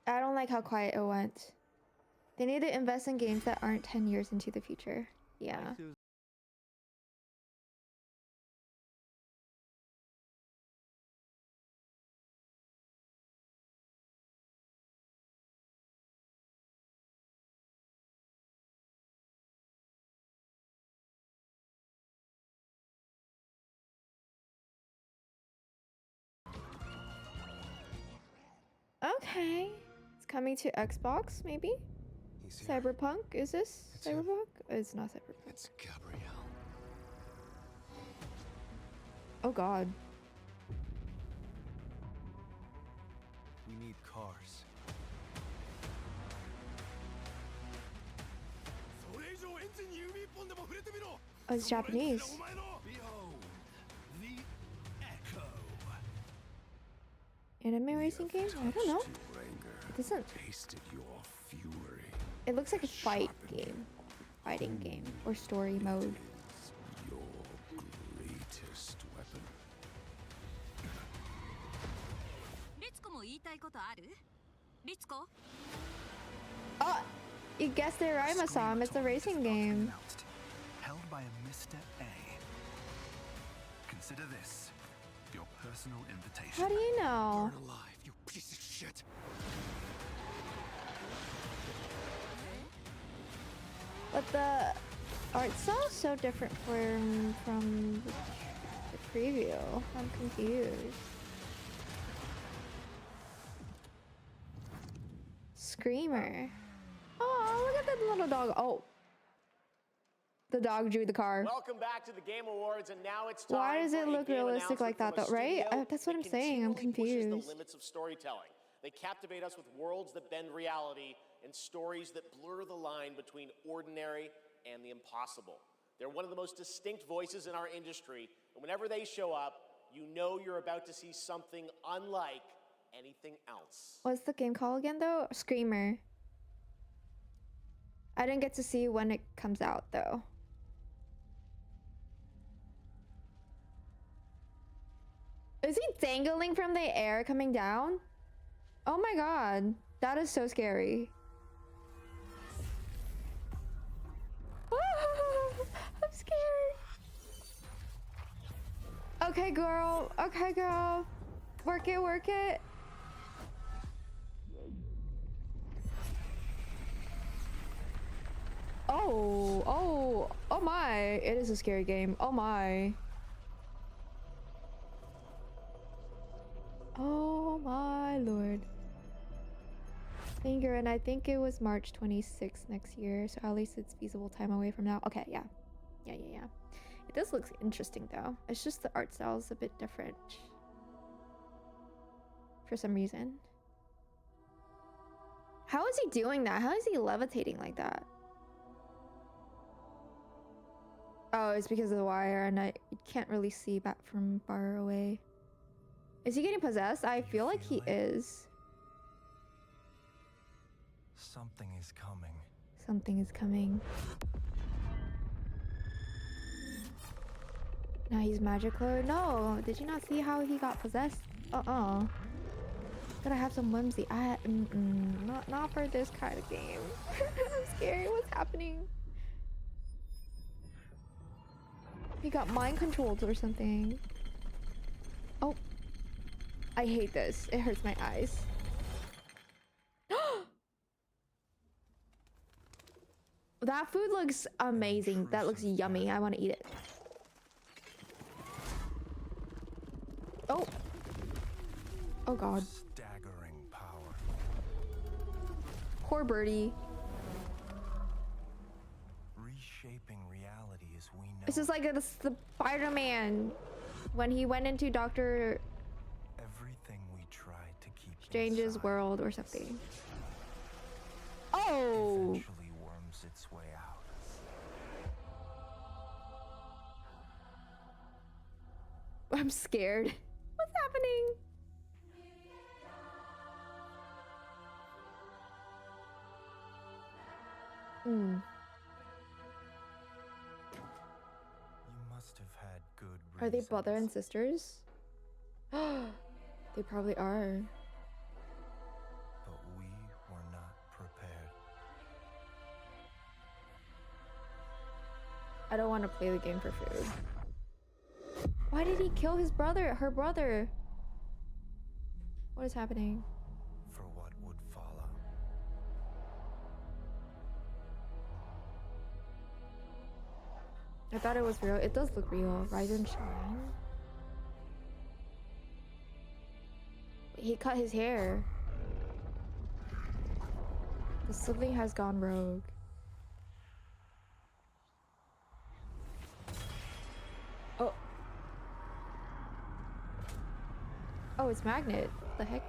I don't like how quiet it went. They need to invest in games that aren't 10 years into the future. Yeah. Okay. It's coming to Xbox, maybe? Cyberpunk? Is this Cyberpunk? It's not Cyberpunk. It's Gabrielle. Oh god. We need cars. Oh, it's Japanese. Behold, the echo. Anime racing game? I don't know. It doesn't. Tasted your fury. It looks like a fight game. Fighting game. Or story mode. Your greatest weapon. Oh! You guessed it right, Masam. It's a racing game. Held by a Mr. A. Consider this your personal invitation. How do you know? Burn alive, you piece of shit. But the art style is so different from the preview. I'm confused. Screamer. Oh, look at that little dog. Oh. The dog drew the car. Welcome back to the Game Awards, and now it's time. Why does it for a look game realistic like that, announcement though, from a right? studio That's what I'm that saying. I'm continually pushes confused. the limits of storytelling. They captivate us with worlds that bend reality and stories that blur the line between ordinary and the impossible. They're one of the most distinct voices in our industry, and whenever they show up, you know you're about to see something unlike anything else. What's the game called again, though? Screamer. I didn't get to see when it comes out, though. Is he dangling from the air coming down? Oh my god. That is so scary. I'm scared. Okay, girl. Okay, girl. Work it, work it. Oh my. It is a scary game. Oh my. Oh my lord. Finger, and I think it was March 26th next year, so at least it's feasible time away from now. Okay, yeah. Yeah. It does look interesting though. It's just the art style is a bit different. For some reason. How is he doing that? How is he levitating like that? Oh, it's because of the wire and I can't really see back from far away. Is he getting possessed? I feel like he is. Something is coming. Something is coming. Now he's magical. No, did you not see how he got possessed? Gotta have some whimsy. Not for this kind of game. I'm scared. What's happening? He got mind controlled or something. Oh, I hate this. It hurts my eyes. That food looks amazing. That looks yummy. I want to eat it. Oh god. Staggering power. Poor birdie. Reshaping reality as we know. This is like the Spider-Man when he went into Doctor Everything we tried to keep Strange's world or something. Oh. Eventually worms its way out. I'm scared. What's happening? You must have had good reasons. Are they brother and sisters? They probably are. But we were not prepared. I don't want to play the game for food. Why did he kill his brother? Her brother? What is happening? For what would follow. I thought it was real. It does look real. Rise and shine. He cut his hair. The sibling has gone rogue. Oh. Oh, it's magnet. What the heck?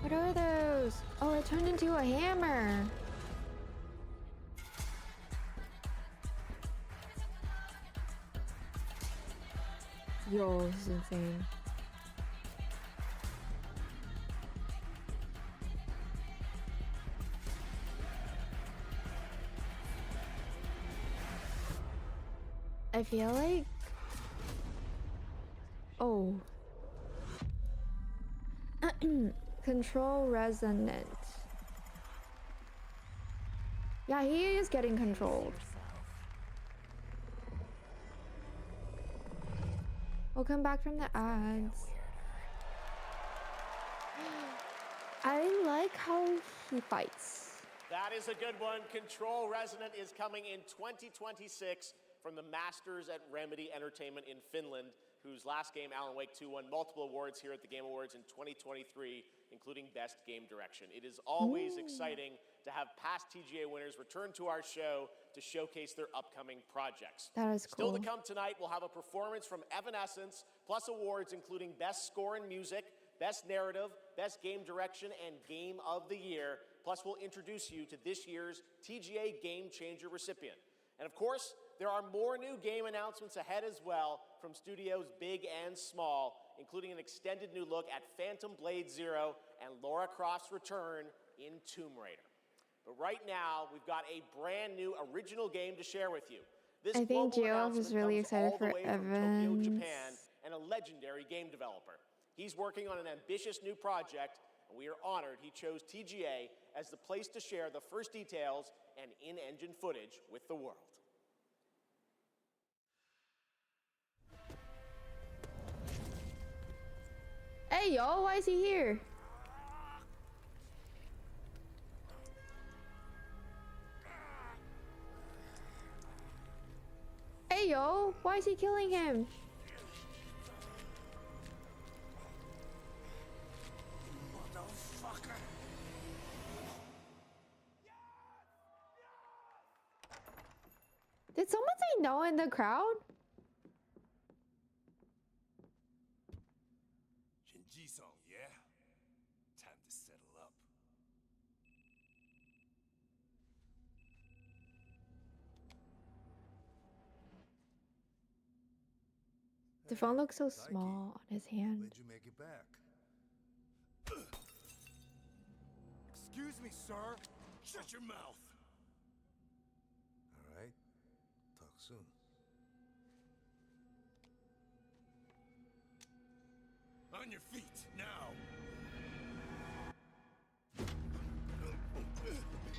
What are those? Oh, it turned into a hammer. Yo, this is insane. I feel like... Oh. Control resonant. Yeah, he is getting controlled. We'll come back from the ads. I like how he fights. That is a good one. Control Resonant is coming in 2026 from the Masters at Remedy Entertainment in Finland, whose last game, Alan Wake 2, won multiple awards here at the Game Awards in 2023, including Best Game Direction. It is always exciting to have past TGA winners return to our show to showcase their upcoming projects. That is cool. Still to come tonight, we'll have a performance from Evanescence, plus awards including Best Score in Music, Best Narrative, Best Game Direction, and Game of the Year. Plus, we'll introduce you to this year's TGA Game Changer recipient. And of course, there are more new game announcements ahead as well from studios big and small, including an extended new look at Phantom Blade Zero and Lara Croft's return in Tomb Raider. But right now, we've got a brand new original game to share with you. This I think global Gio was really announcement excited comes all the for way from Tokyo, Evans. Japan, and a legendary game developer. He's working on an ambitious new project, and we are honored he chose TGA as the place to share the first details and in-engine footage with the world. Hey, yo, why is he here? Hey, yo, why is he killing him? Did someone say no in the crowd? Shinji-san, yeah? Time to settle up. The phone looks so small on his hand. When'd you make it back? Excuse me, sir. Shut your mouth. All right. Talk soon. On your feet, now.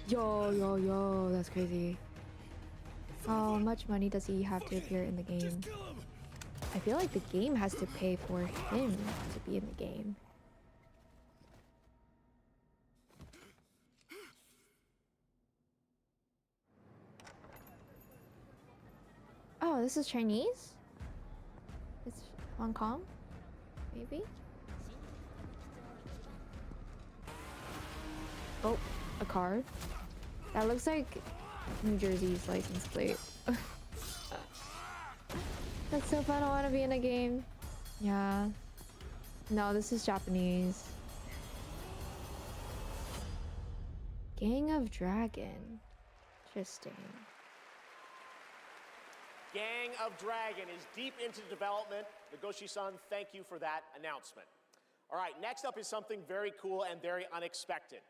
Yo, that's crazy. How much money does he have to appear in the game? I feel like the game has to pay for him to be in the game. Oh, this is Chinese? It's Hong Kong? Maybe? Oh, a card. That looks like New Jersey's license plate. That's so fun. I want to be in a game. Yeah. No, this is Japanese. Gang of Dragon. Interesting. Gang of Dragon is deep into development. Nagoshi-san, thank you for that announcement. All right, next up is something very cool and very unexpected.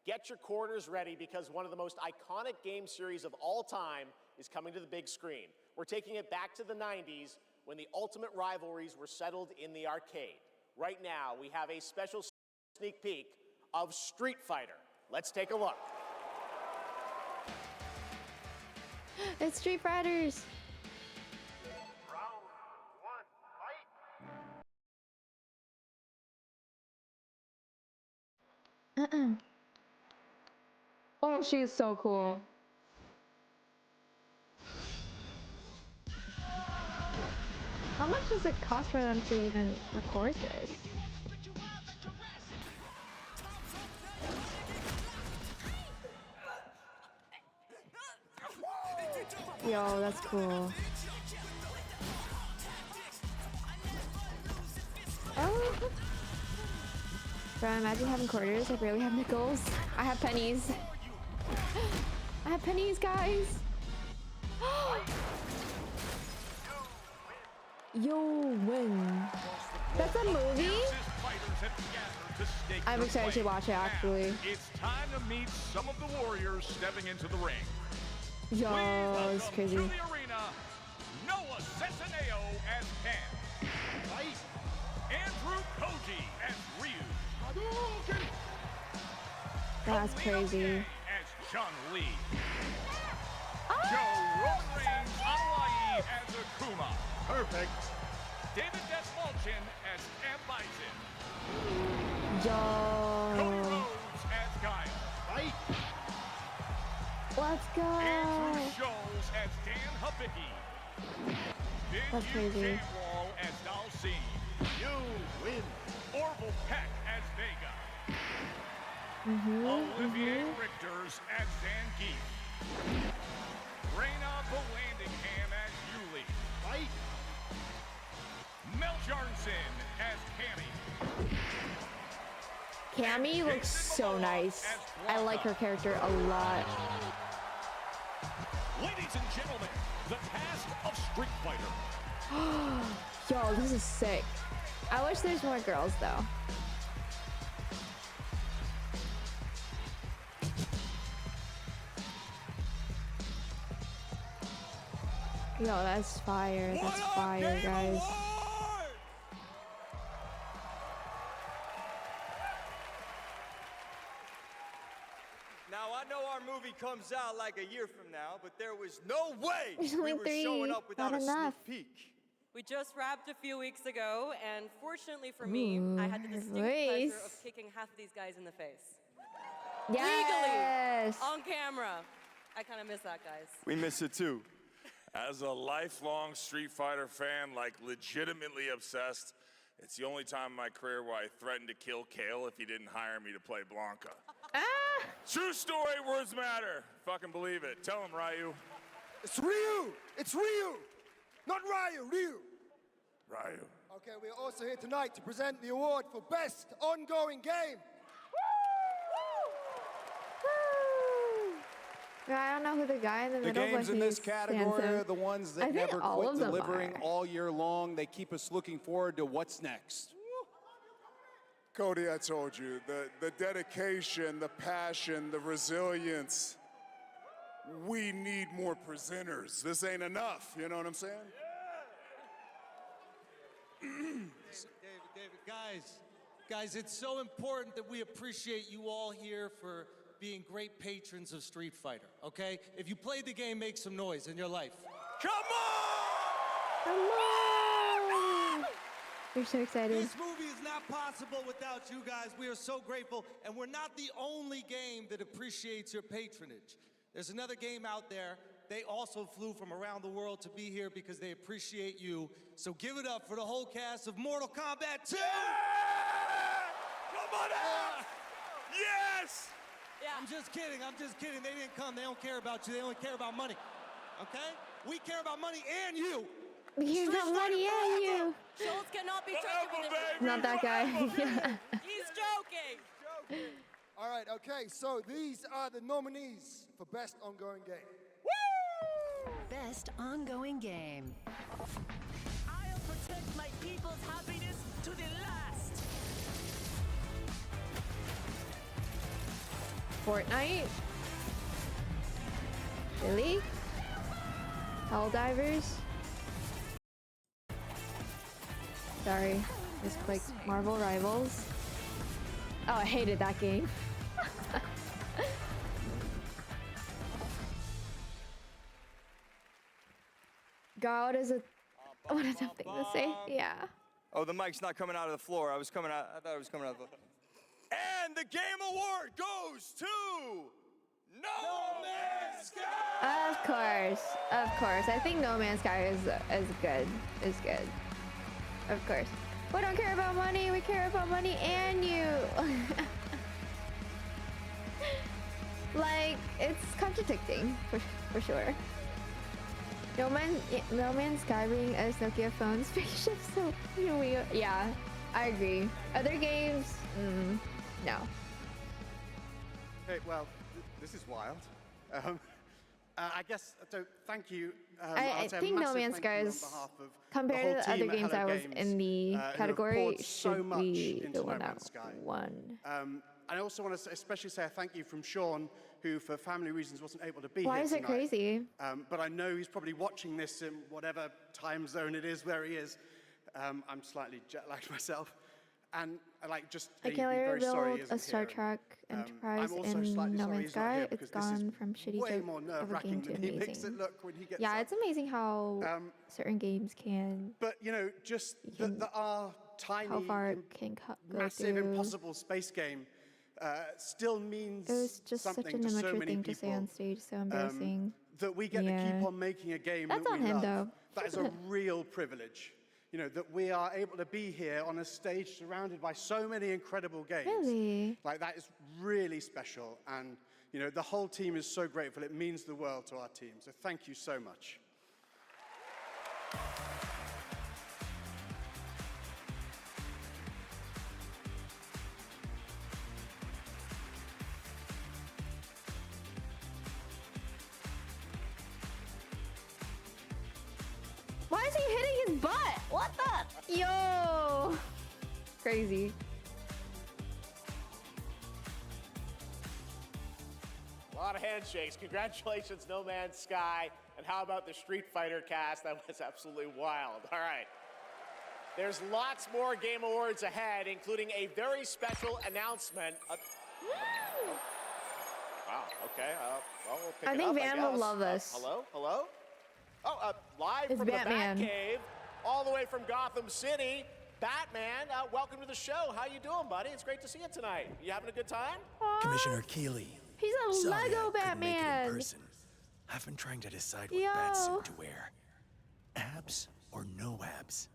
Get your quarters ready because one of the most iconic game series of all time is coming to the big screen. We're taking it back to the 90s when the ultimate rivalries were settled in the arcade. Right now, we have a special sneak peek of Street Fighter. Let's take a look. It's Street Fighters. Oh, she's so cool. How much does it cost for them to even record this? Yo, that's cool. Oh. Bro, imagine having quarters. I barely have nickels. I have pennies. I have pennies, guys. Yo, win. That's a movie? I'm excited to watch it, actually. It's time to meet some of the warriors stepping into the ring. Yo, it's crazy. To the arena, Noah Centineo as Ken. Right? Andrew Koji as Ryu. That's crazy. As Chun-Li. Joe Reigns Hawaii as Akuma. Perfect. David Desmalchin as M. Bison. Yo. Cody Rhodes as Guile. Right? Let's go. Andrew Scholes as Dan Habicki. That's crazy. Wall as Dalcine. You win. Orville Peck as Vega. Olivier Richters as Zangief. Reyna Vallandigham as Yuli. Right? Mel Jarnson as Cammy. Cammy looks so nice. I like her character a lot. Ladies and gentlemen, the cast of Street Fighter. Yo, this is sick. I wish there's more girls though. Yo, that's fire. That's fire, guys. Now, I know our movie comes out like a year from now, but there was no way There's we only were 3. showing up without Not a enough. sneak peek. We just wrapped a few weeks ago, and fortunately for me, I had the distinct pleasure of kicking half of these guys in the face. Yes. Legally, on camera. I kind of miss that, guys. We miss it too. As a lifelong Street Fighter fan, like legitimately obsessed, it's the only time in my career where I threatened to kill Kale if he didn't hire me to play Blanca. True story, words matter. Fucking believe it. Tell him, Ryu. It's Ryu! It's Ryu! Not Ryu, Ryu! Ryu. Okay, we're also here tonight to present the award for Best Ongoing Game. I don't know who the guy in the middle The games but in this he's category handsome. are the ones I that think never all quit of them delivering are. all year long. They keep us looking forward to what's next. Cody, I told you, the dedication, the passion, the resilience. We need more presenters. This ain't enough, you know what I'm saying? David, guys, it's so important that we appreciate you all here for being great patrons of Street Fighter, okay? If you played the game, make some noise in your life. Come on! Come on! You're so excited. This movie is not possible without you guys. We are so grateful, and we're not the only game that appreciates your patronage. There's another game out there. They also flew from around the world to be here because they appreciate you. So give it up for the whole cast of Mortal Kombat 2! Yeah! Come on out! Yes! Yeah. I'm just kidding. They didn't come. They don't care about you. They only care about money. Okay? We care about money and you. We care about money and you. Schultz cannot be joking with him. Not that guy. Yeah. He's joking. All right, okay, so these are the nominees for Best Ongoing Game. Best Ongoing Game. I'll protect my people's happiness to the last. Fortnite? Really? Helldivers? Sorry, just clicked Marvel Rivals. Oh, I hated that game. God is a... What is something to say? Yeah. Oh, the mic's not coming out of the floor. I thought it was coming out of the... And the game award goes to... No Man's Sky! Of course. I think No Man's Sky is good. Of course. We don't care about money. We care about money and you. Like, it's contradicting for sure. No Man's Sky being a Nokia phone spaceship, so yeah, I agree. Other games, no. Okay, well, this is wild. I guess, so thank you. I think No Man's Sky is, compared to the other games I was in the category, should be the one that won. And I also want to especially say a thank you from Sean, who for family reasons wasn't able to be Why here is it tonight. crazy? But I know he's probably watching this in whatever time zone it is where he is. I'm slightly jet-lagged myself. And I can't ever build a Star Trek Enterprise in No Man's Sky. It's gone from shitty to of a game to amazing. Yeah, it's amazing how certain games can. But just that our tiny, how far it can go massive, through. impossible space game still means It was just such something an to so immature many thing people. to say on stage. So embarrassing. That we get to keep on making a game That's that on we him, love. though. That is a real privilege. That we are able to be here on a stage surrounded by so many incredible games. Really? Like, that is really special. And, the whole team is so grateful. It means the world to our team. So thank you so much. Why is he hitting his butt? What the? Yo! Crazy. A lot of handshakes. Congratulations, No Man's Sky. And how about the Street Fighter cast? That was absolutely wild. All right. There's lots more Game Awards ahead, including a very special announcement. Wow, okay. Well, we'll pick I it think up, Van I will guess. love us. Hello? Hello? Oh, live It's from Batman. the Batcave, all the way from Gotham City. Batman, welcome to the show. How you doing, buddy? It's great to see you tonight. You having a good time? Commissioner Keeley. He's a Sorry Lego I couldn't make it in Batman. person. I've been trying to decide what Yo. batsuit to wear. Abs or no abs?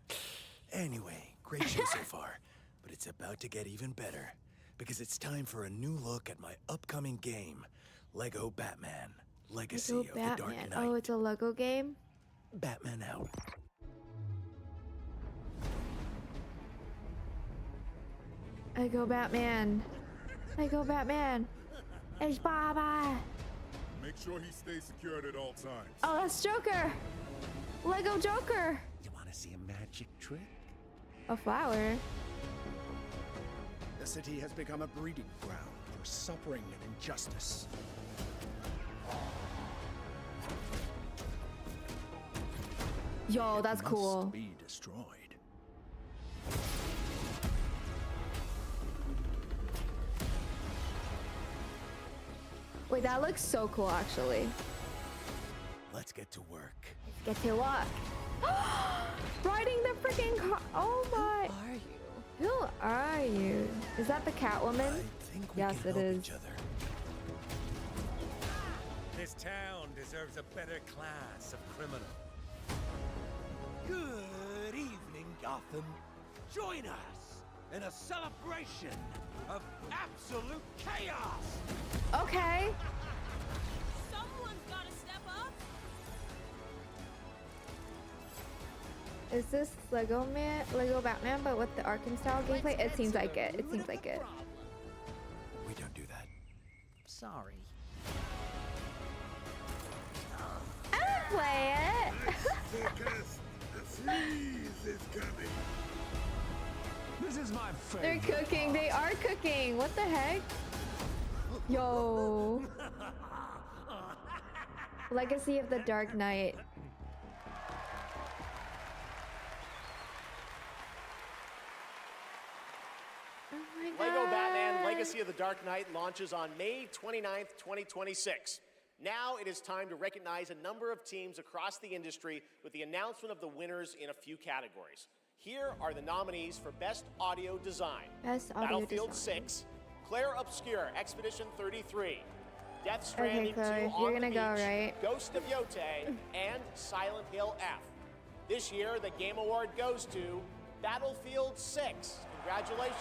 Anyway, great show so far, but it's about to get even better because it's time for a new look at my upcoming game, Lego Batman: Legacy Lego of the Dark Batman. Knight. Oh, it's a Lego game? Batman out. Lego Batman. Lego Batman. It's Baba. Make sure he stays secured at all times. Oh, that's Joker. Lego Joker. You want to see a magic trick? A flower. The city has become a breeding ground for suffering and injustice. Yo, that's It cool. must be destroyed. Wait, that looks so cool, actually. Let's get to work. Get to work. Riding the freaking car. Oh my. Who are you? Is that the Catwoman? Yes, it is. This town deserves a better class of criminal. Good evening, Gotham. Join us in a celebration of absolute chaos. Okay. Someone's gotta step up. Is this Lego Batman, but with the Arkham style gameplay? It seems like it. It seems like it. We don't do that. Sorry. I would play it. Because the freeze is coming. This is my They're favorite. cooking. They are cooking. What the heck? Yo. Legacy of the Dark Knight. Oh my Lego God. Batman Legacy of the Dark Knight launches on May 29th, 2026. Now it is time to recognize a number of teams across the industry with the announcement of the winners in a few categories. Here are the nominees for Best Audio Design. Best audio Battlefield design. 6, Claire Obscure, Expedition 33, Death Okay, Stranding 2 Chloe, on you're the gonna Beach, go, right? Ghost of Yote, and Silent Hill F. This year, the Game Award goes to Battlefield 6. Congratulations.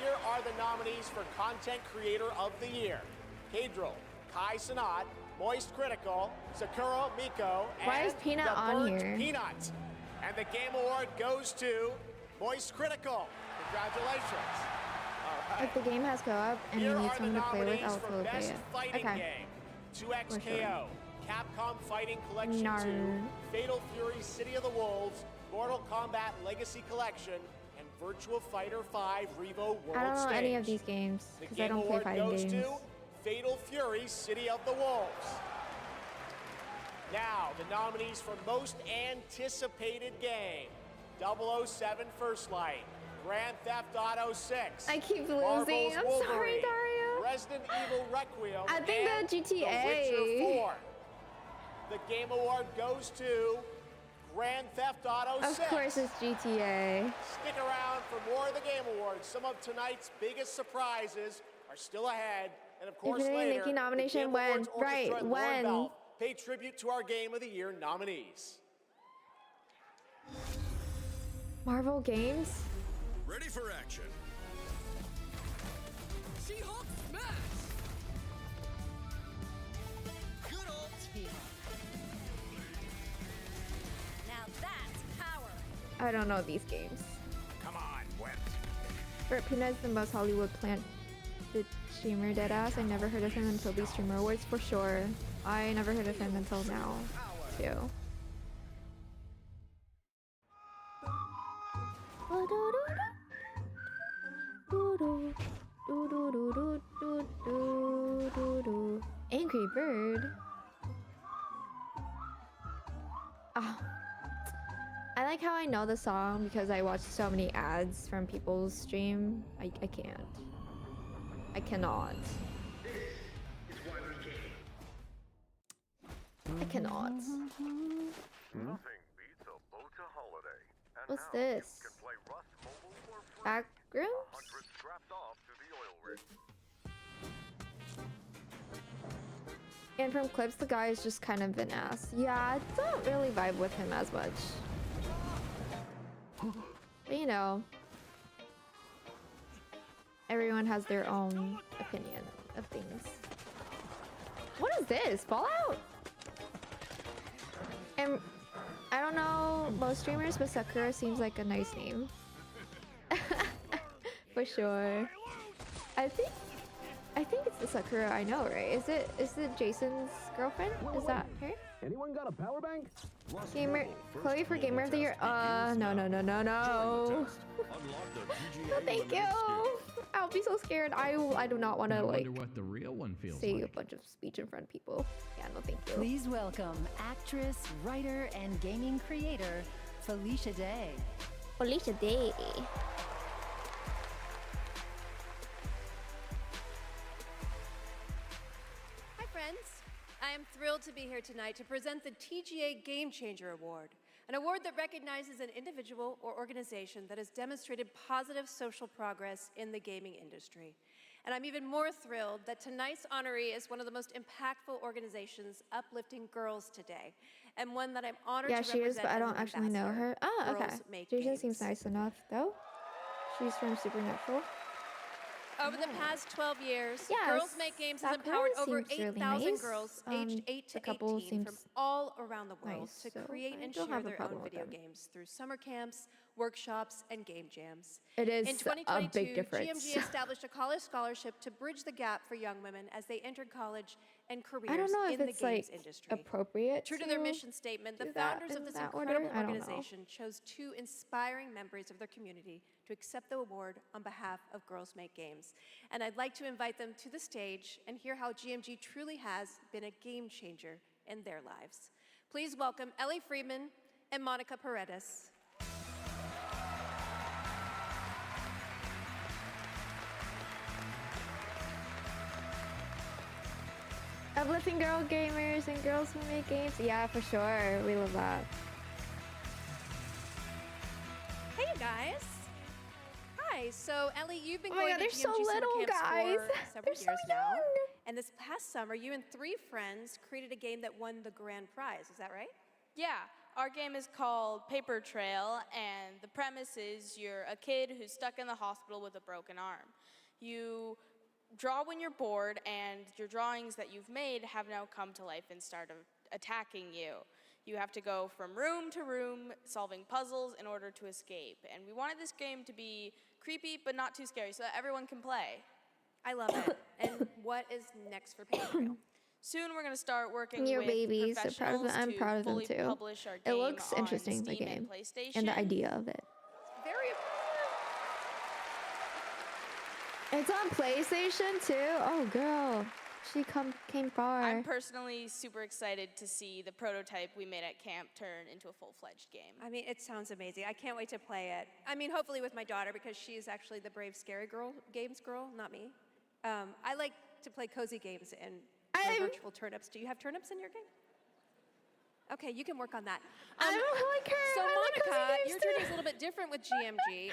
Here are the nominees for Content Creator of the Year. Cadril, Kai Sanat, Moist Critical, Sakura Miko, Why and is Peanut The on Burnt here? Peanut. And the Game Award goes to Moist Critical. Congratulations. All right. If the game has co-op and you Here need are the someone to play with, nominees I'll for totally play Best it. Fighting Okay. Game. For 2XKO, sure. Capcom Fighting Collection Nar. 2, Fatal Fury City of the Wolves, Mortal Kombat Legacy Collection, and Virtua Fighter 5 Revo World I don't know Stage. any of these games The because I Game don't play Award fighting goes games. to Fatal Fury City of the Wolves. Now, the nominees for Most Anticipated Game. 007 First Light, Grand Theft Auto 6. I keep Marvel's losing. I'm Wolverine, sorry, Dario. Resident Evil Requiem, I think and the GTA. The Witcher 4. The Game Award goes to Grand Theft Auto 6. Of course, it's GTA. Stick around for more of the Game Awards. Some of tonight's biggest surprises are still ahead. And of course, Infinity later, Nikki nomination the Game when? Awards Right, Orchestra and Lauren when? Bell pay tribute to our Game of the Year nominees. Marvel games? Ready for action. She-Hulk smash! Good old team. Now that's power. I don't know these games. Come on, Wimp. Bert Peanut is the most Hollywood plant. The streamer deadass. I never heard of him until these streamer awards for sure. I never heard of him until now, too. Do do do do do do do do. Angry Bird. Oh. I like how I know the song because I watch so many ads from people's stream. I can't. I cannot. I cannot. What's this? Backrooms? And from clips, the guy is just kind of an ass. Yeah, I don't really vibe with him as much. But you know, everyone has their own opinion of things. What is this? Fallout? And I don't know most streamers, but Sakura seems like a nice name. For sure. I think it's the Sakura I know, right? Is it Jason's girlfriend? Is that her? Anyone got a power bank? Gamer Chloe for Gamer of the Year. No. No, thank you. I'll be so scared. I do not want to like what the real one feels say like. a bunch of speech in front of people. Yeah, no thank you. Please welcome actress, writer, and gaming creator, Felicia Day. Felicia Day. Hi friends, I am thrilled to be here tonight to present the TGA Game Changer Award, an award that recognizes an individual or organization that has demonstrated positive social progress in the gaming industry. And I'm even more thrilled that tonight's honoree is one of the most impactful organizations uplifting girls today, and one that I'm honored to represent. Yeah, she is, but I don't actually know her. Oh, okay. Girls Make Jason Games. seems nice enough, though. She's from Supernatural. Over the past 12 years, Yes, Girls Make Games has that empowered girl over seems really 8,000 nice. girls aged 8 to the couple 18 from seems all around the world nice, to so create I and don't share have a their problem own with video them. games through summer camps, workshops, and game jams. It is In a 2022, big difference. GMG established a college scholarship to bridge the gap for young women as they entered college and careers I don't know in if the it's games like industry. appropriate. True to their mission statement, the do that founders of in this that incredible order. I don't know. organization chose 2 inspiring members of their community to accept the award on behalf of Girls Make Games. And I'd like to invite them to the stage and hear how GMG truly has been a game changer in their lives. Please welcome Ellie Friedman and Monica Paredes. Uplifting girl gamers and girls who make games. Yeah, for sure. We love that. Hey, you guys. Hi. So, Ellie, you've been Oh my going God, to they're so GMG summer little, camps guys. for several They're so years now. young. And this past summer, you and 3 friends created a game that won the grand prize. Is that right? Yeah, our game is called Paper Trail, and the premise is you're a kid who's stuck in the hospital with a broken arm. You draw when you're bored, and your drawings that you've made have now come to life and start attacking you. You have to go from room to room, solving puzzles in order to escape. And we wanted this game to be creepy, but not too scary, so that everyone can play. I love it. And what is next for Paper Trail? Soon we're going to start working Your with babies. So proud of them. professionals I'm to proud of them fully too. publish our It game looks on interesting, the Steam game, and PlayStation. and the idea of it. Very. It's on PlayStation too. Oh, girl, she came far. I'm personally super excited to see the prototype we made at camp turn into a full-fledged game. I mean, it sounds amazing. I can't wait to play it. I mean, hopefully with my daughter, because she's actually the brave, scary games girl, not me. I like to play cozy games and virtual turnips. Do you have turnips in your game? Okay, you can work on that. I don't like her. So I like Monica, cozy games your too. journey is a little bit different with GMG.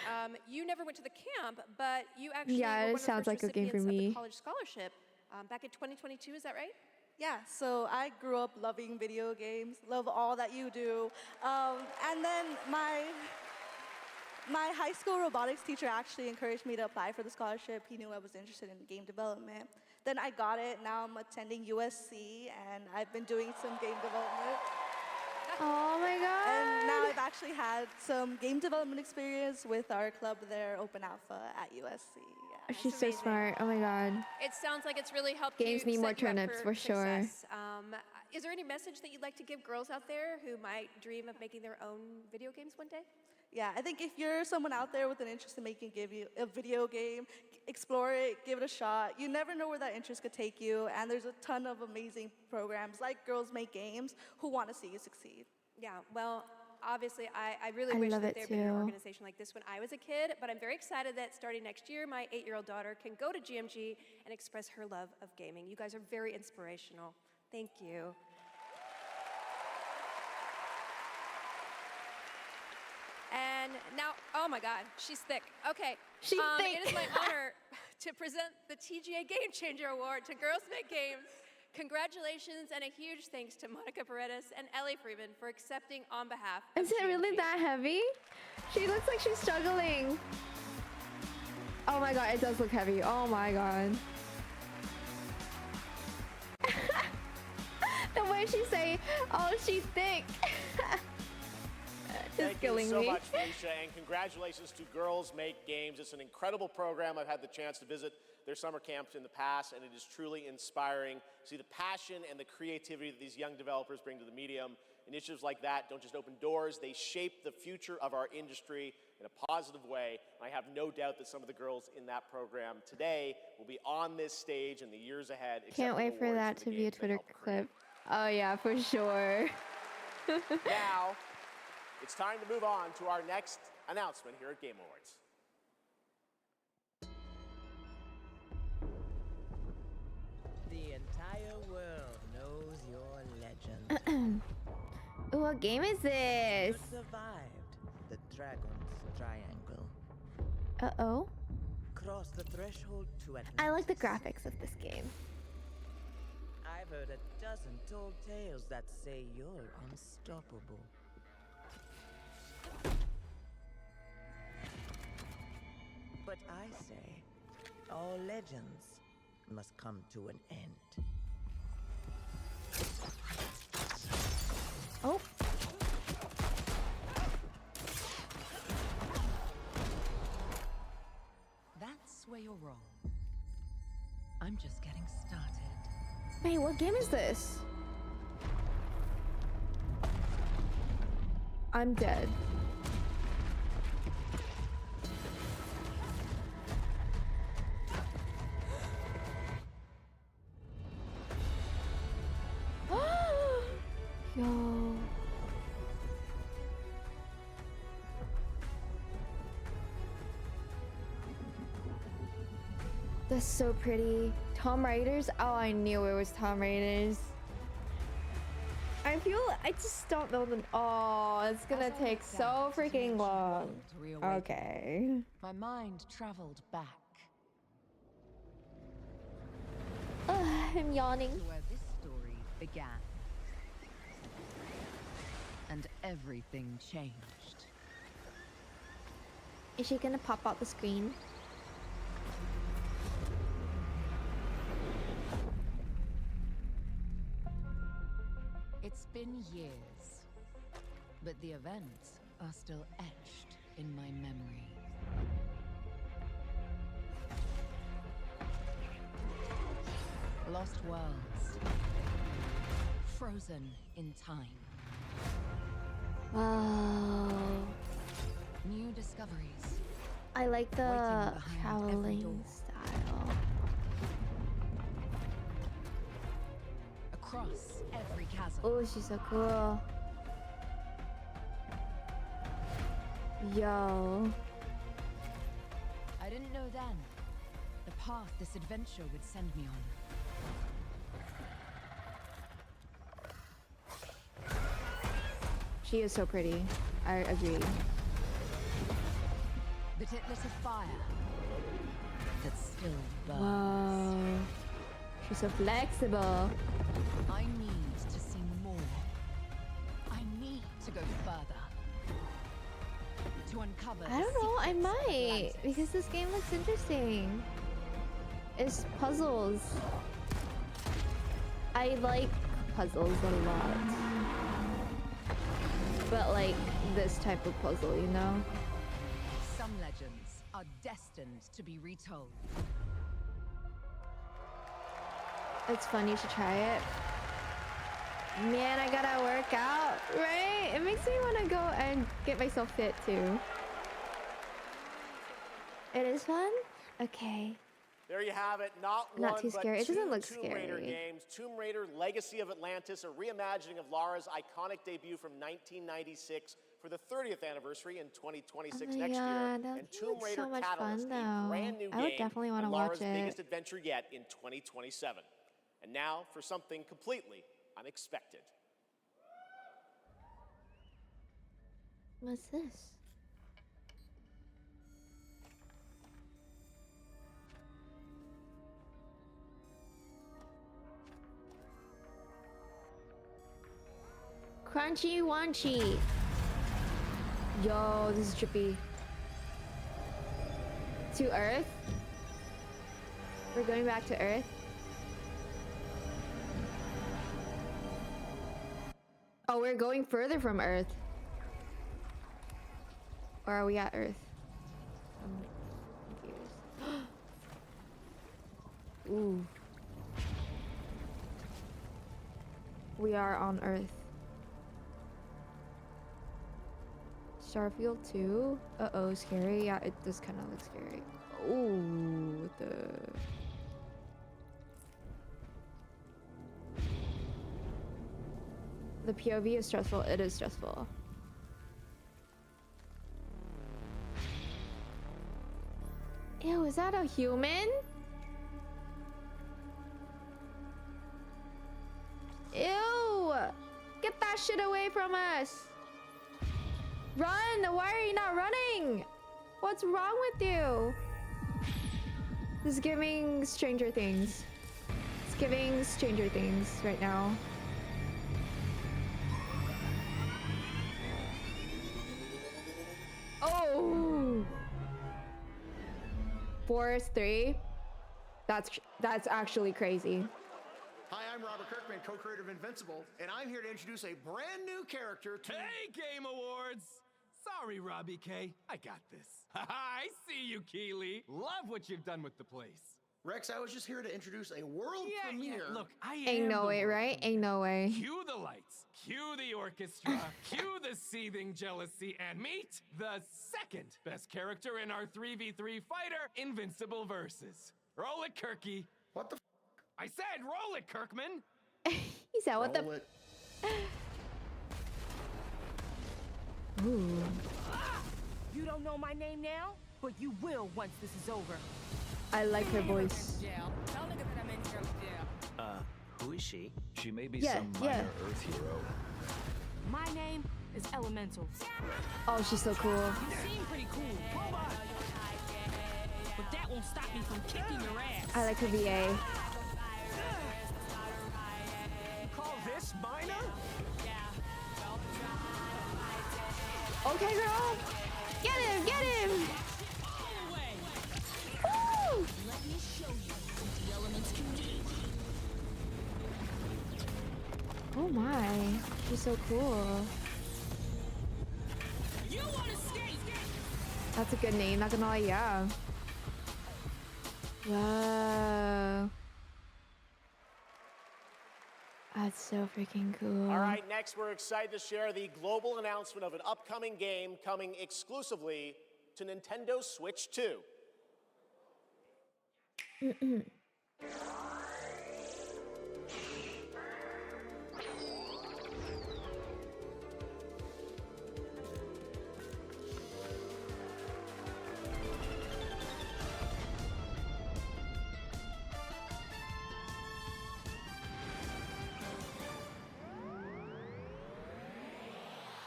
You never went to the camp, but you actually Yeah, were it one sounds of the like first a game for recipients of me. the college scholarship back in 2022. Is that right? Yeah, so I grew up loving video games, love all that you do. And then my high school robotics teacher actually encouraged me to apply for the scholarship. He knew I was interested in game development. Then I got it. Now I'm attending USC, and I've been doing some game development. Oh my God. And now I've actually had some game development experience with our club there, Open Alpha at USC. Yeah. She's so smart. Oh my God. It sounds like it's really helped Games you need more set you up turnips, for sure. success. Is there any message that you'd like to give girls out there who might dream of making their own video games one day? Yeah, I think if you're someone out there with an interest in making a video game, explore it, give it a shot. You never know where that interest could take you, and there's a ton of amazing programs like Girls Make Games who want to see you succeed. Yeah, well, obviously, I really I wish love that it there had been an too. organization like this when I was a kid, but I'm very excited that starting next year, my 8-year-old daughter can go to GMG and express her love of gaming. You guys are very inspirational. Thank you. And now, oh my God, she's thick. Okay, She's thick. It is my honor to present the TGA Game Changer Award to Girls Make Games. Congratulations and a huge thanks to Monica Paredes and Ellie Freeman for accepting on behalf of Is it really GMG. that heavy? She looks like she's struggling. Oh my God, it does look heavy. Oh my God. The way she say, oh, she's thick. Thank killing you so me. much, Felicia, and congratulations to Girls Make Games. It's an incredible program. I've had the chance to visit their summer camps in the past, and it is truly inspiring to see the passion and the creativity that these young developers bring to the medium. Initiatives like that don't just open doors, they shape the future of our industry in a positive way. I have no doubt that some of the girls in that program today will be on this stage in the years ahead. Can't wait for that to be a Twitter clip. Oh yeah, for sure. Now, it's time to move on to our next announcement here at Game Awards. The entire world knows your legend. Ooh, what game is this? You survived the Dragon's Triangle. Uh-oh. Cross the threshold to Atlantis. I like the graphics of this game. I've heard a dozen tall tales that say you're unstoppable. But I say, all legends must come to an end. Oh. That's where you're wrong. I'm just getting started. Wait, what game is this? I'm dead. Yo. That's so pretty. Tomb Raiders? Oh, I knew it was Tomb Raiders. I just don't know the. Oh, it's gonna take so freaking long. Okay. My mind traveled back. I'm yawning. To where this story began. And everything changed. Is she gonna pop out the screen? It's been years, but the events are still etched in my memory. Lost worlds, frozen in time. Wow. New discoveries. I like the Waiting behind every traveling door. style. Across every chasm. Oh, she's so cool. Yo. I didn't know then the path this adventure would send me on. She is so pretty. I agree. But it lit a fire that still burns. Wow. She's so flexible. I need to see more. I need to go further. To uncover I don't know, I might. Because this game looks interesting. It's puzzles. I like puzzles a lot. But like this type of puzzle, you know? Some legends are destined to be retold. It's fun, you should try it. Man, I gotta work out, right? It makes me want to go and get myself fit too. It is fun? Okay. There you have it. Not Not one, too but scary. It two doesn't look Tomb Raider scary. games. Tomb Raider Legacy of Atlantis, a reimagining of Lara's iconic debut from 1996 for the 30th anniversary in 2026 Oh my next God, year. that And looks Tomb Raider so much Catalyst, fun, a though. brand new I would game definitely want to and watch Lara's it. biggest adventure yet in 2027. And now for something completely unexpected. What's this? Crunchy Wanchy. Yo, this is trippy. To Earth? We're going back to Earth? Oh, we're going further from Earth. Or are we at Earth? I'm confused. Ooh. We are on Earth. Starfield 2? Uh-oh, scary. Yeah, it does kind of look scary. Ooh, what the... The POV is stressful. It is stressful. Ew, is that a human? Ew! Get that shit away from us! Run! Why are you not running? What's wrong with you? This is giving Stranger Things. It's giving Stranger Things right now. Oh! Forest 3? That's actually crazy. Hi, I'm Robert Kirkman, co-creator of Invincible, and I'm here to introduce a brand new character to... Hey, Game Awards! Sorry, Robbie K. I got this. I see you, Keeley. Love what you've done with the place. Rex, I was just here to introduce a world premiere. Yeah, look, I am Ain't no the way, world right? premiere. Ain't no way. Cue the lights, cue the orchestra, cue the seething jealousy, and meet the second best character in our 3v3 fighter Invincible Versus. Roll it, Kirky. What the f? I said roll it, Kirkman. He said, what Roll the... it. Ooh. You don't know my name now, but you will once this is over. I like her voice. Who is she? She may be Yeah, some minor Earth hero. My name is Elemental. Oh, she's so cool. You seem pretty cool, but that won't stop me from kicking your ass. I like her VA. You call this minor? Okay, girl. Get him, get him. Woo! Let me show you what the elements can do. Oh my, she's so cool. You want to skate? That's a good name, not gonna lie, yeah. Wow. That's so freaking cool. All right, next we're excited to share the global announcement of an upcoming game coming exclusively to Nintendo Switch 2.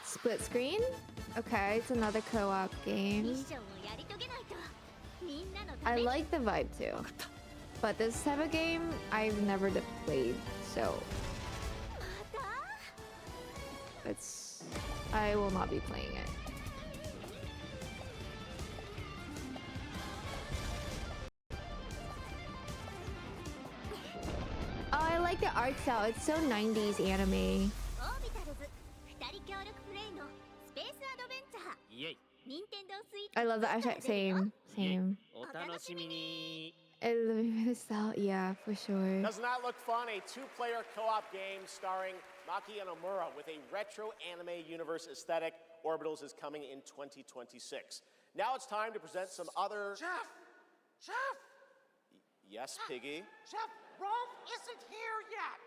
Split screen? Okay, it's another co-op game. I like the vibe too. But this type of game, I've never played, so... I will not be playing it. Oh, I like the art style. It's so 90s anime. I love the art style. Same. I love the style. Yeah, for sure. Doesn't that look fun? A two-player co-op game starring Maki and Omura with a retro anime universe aesthetic. Orbitals is coming in 2026. Now it's time to present some other... Chef! Yes, Piggy? Chef, Rolf isn't here yet.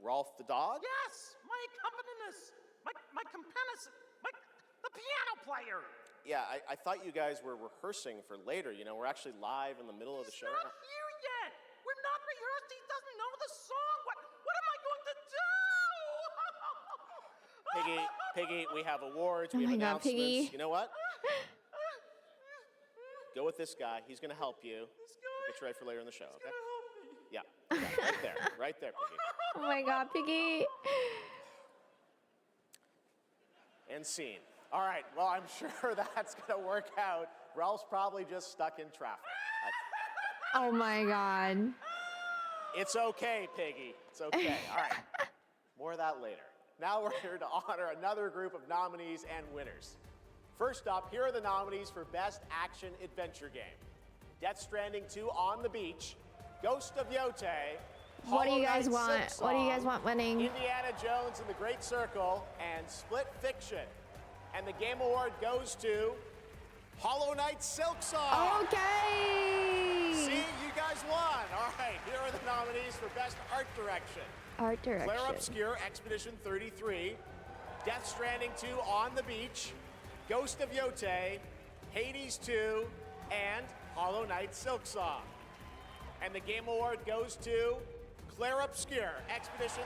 Rolf the dog? Yes, my accompanist, the piano player. Yeah, I thought you guys were rehearsing for later. You know, we're actually live in the middle of the show. He's not here yet. We're not rehearsed. He doesn't know the song. What am I going to do? Piggy, we have awards, Oh we have my God, announcements. Piggy. You know what? Go with this guy. He's going to help you. Get you ready for later in the show, okay? Yeah, right there, Piggy. Oh my God, Piggy. And scene. All right, well, I'm sure that's going to work out. Ralph's probably just stuck in traffic. Oh my God. It's okay, Piggy. It's okay. All right. More of that later. Now we're here to honor another group of nominees and winners. First up, here are the nominees for Best Action Adventure Game. Death Stranding 2 On the Beach, Ghost of Yote, What do you guys Hollow Knight want? Silk What do you Song, guys want winning? Indiana Jones and the Great Circle, and Split Fiction. And the Game Award goes to Hollow Knight Silk Song. Okay. See, you guys won. All right, here are the nominees for Best Art Direction. Art direction. Claire Obscure, Expedition 33, Death Stranding 2 On the Beach, Ghost of Yote, Hades 2, and Hollow Knight Silk Song. And the Game Award goes to Claire Obscure, Expedition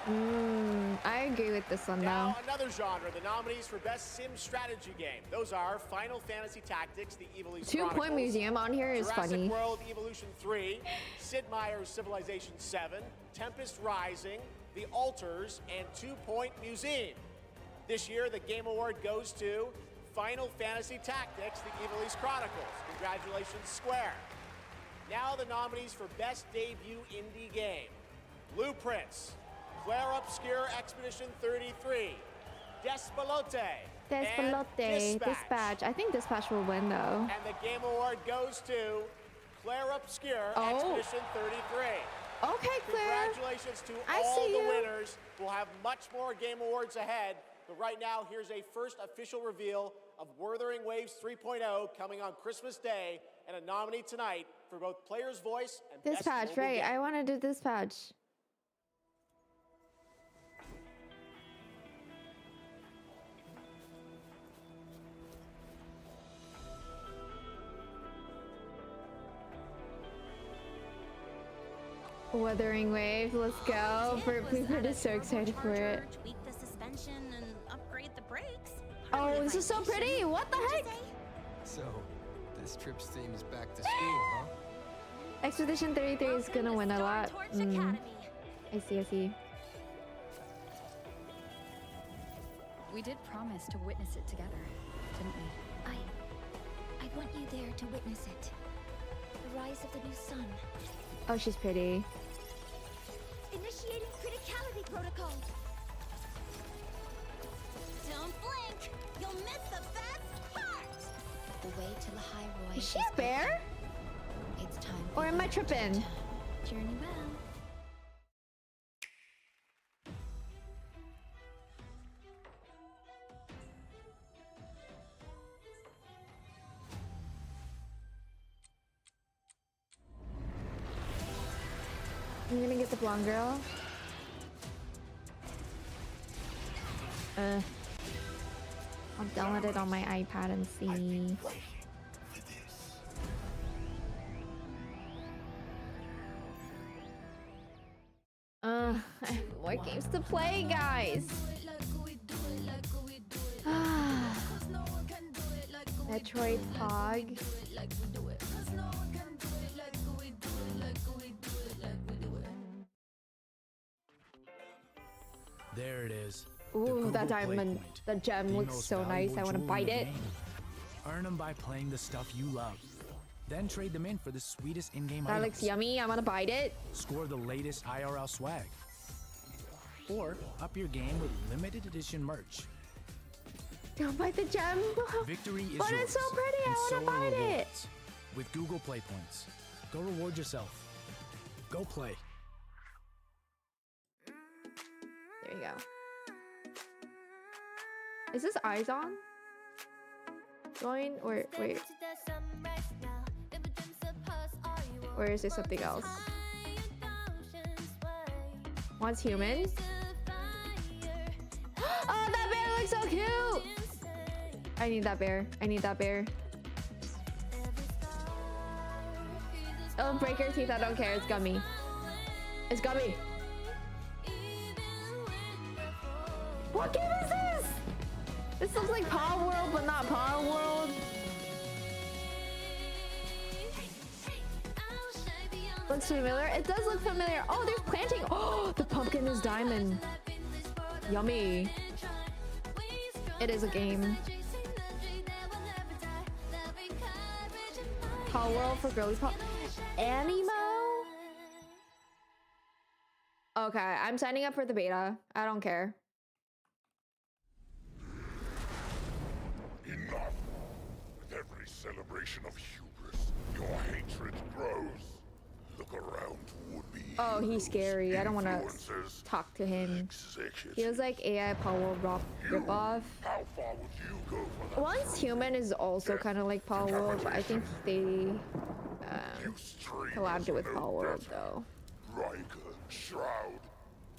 33. I agree with this one Now, though. another genre, the nominees for Best Sim Strategy Game. Those are Final Fantasy Tactics, The Evil East 2 Point Chronicles, Museum on here is Jurassic funny. World Evolution 3, Sid Meier's Civilization 7, Tempest Rising, The Alters, and 2 Point Museum. This year, the Game Award goes to Final Fantasy Tactics, The Evil East Chronicles. Congratulations, Square. Now the nominees for Best Debut Indie Game. Blueprints, Claire Obscure Expedition 33, Despelote, and Despelote. Dispatch. I think Dispatch will win though. And the Game Award goes to Claire Obscure Expedition 33. Okay, Claire. Congratulations to I all see the you. winners. We'll have much more Game Awards ahead, but right now, here's a first official reveal of Wuthering Waves 3.0 coming on Christmas Day, and a nominee tonight for both Player's Voice and Best Dispatch, Mobile right? Game. I want to do Dispatch. Wuthering Waves, let's go. We're just so excited for it. Tweak the suspension and upgrade the brakes. Oh, this is so pretty. What the heck? So, this trip's theme is back to school, huh? Expedition 33 is gonna win a lot. I see. We did promise to witness it together, didn't we? I want you there to witness it. The rise of the new sun. Oh, she's pretty. Initiating criticality protocol. Don't blink. You'll miss the best part. The way to the high Roy. Is she a bear? It's time. Or am I tripping? Journey well. I'm gonna get the blonde girl. I'll download it on my iPad and see. I have more games to play, guys. Metroid Pog. There it is. Ooh, that diamond, the gem looks so nice. I want to bite it. Earn them by playing the stuff you love. Then trade them in for the sweetest in-game That items. looks yummy. I want to bite it. Score the latest IRL swag. Or up your game with limited edition merch. Don't bite the gem. Victory is But yours. it's so pretty. I and want so to are bite it. rewards. With Google Play points. Go reward yourself. Go play. you go. Is this eyes on? Join or wait. Or is this something else? Wants human? Oh, that bear looks so cute! I need that bear. I need that bear. Oh, break your teeth. I don't care. It's gummy. It's gummy. What game is this? This looks like Power World, but not Power World. Looks familiar. It does look familiar. Oh, there's planting. Oh, the pumpkin is diamond. Yummy. It is a game. Power World for girly pop. Animo? Okay, I'm signing up for the beta. I don't care. Enough! With every celebration of hubris, your hatred grows. Look around would-be Oh, he's scary. I don't want to influencers, talk to him. executives. Feels like AI Power World ripoff. How far would you go for that? Once Human is also kind of like Power World, but I think they collabed it with Power World though. Riker, Shroud,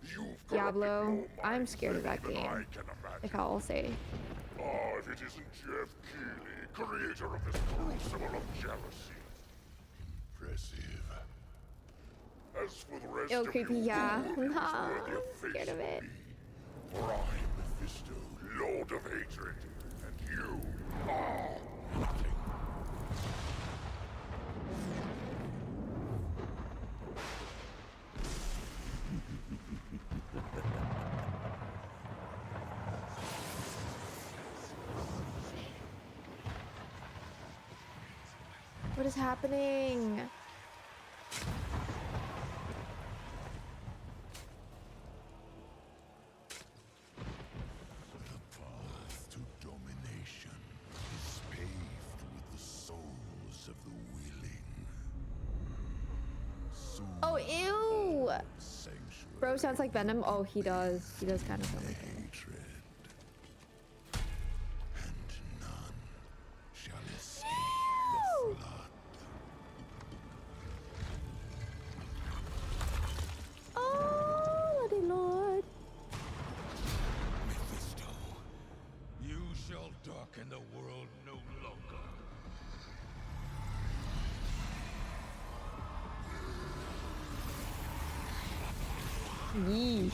you've Diablo, I'm scared of that game. Like I'll say. Oh, if it isn't Jeff Keighley, creator of this crucible of jealousy. Impressive. As for the rest Yo, of creepy, you, yeah. who is Nah, worthy of scared of it. For I am Mephisto, Lord of Hatred, and you are nothing. What is happening? The path to domination is paved with the souls of the willing. Soon, Oh, ew! sanctuary Bro sounds like Venom. Oh, he does. He does kind of sound like him. hatred, and none shall escape the flood. Oh, Lordy Lord. Mephisto, You shall darken the world no longer. Yee.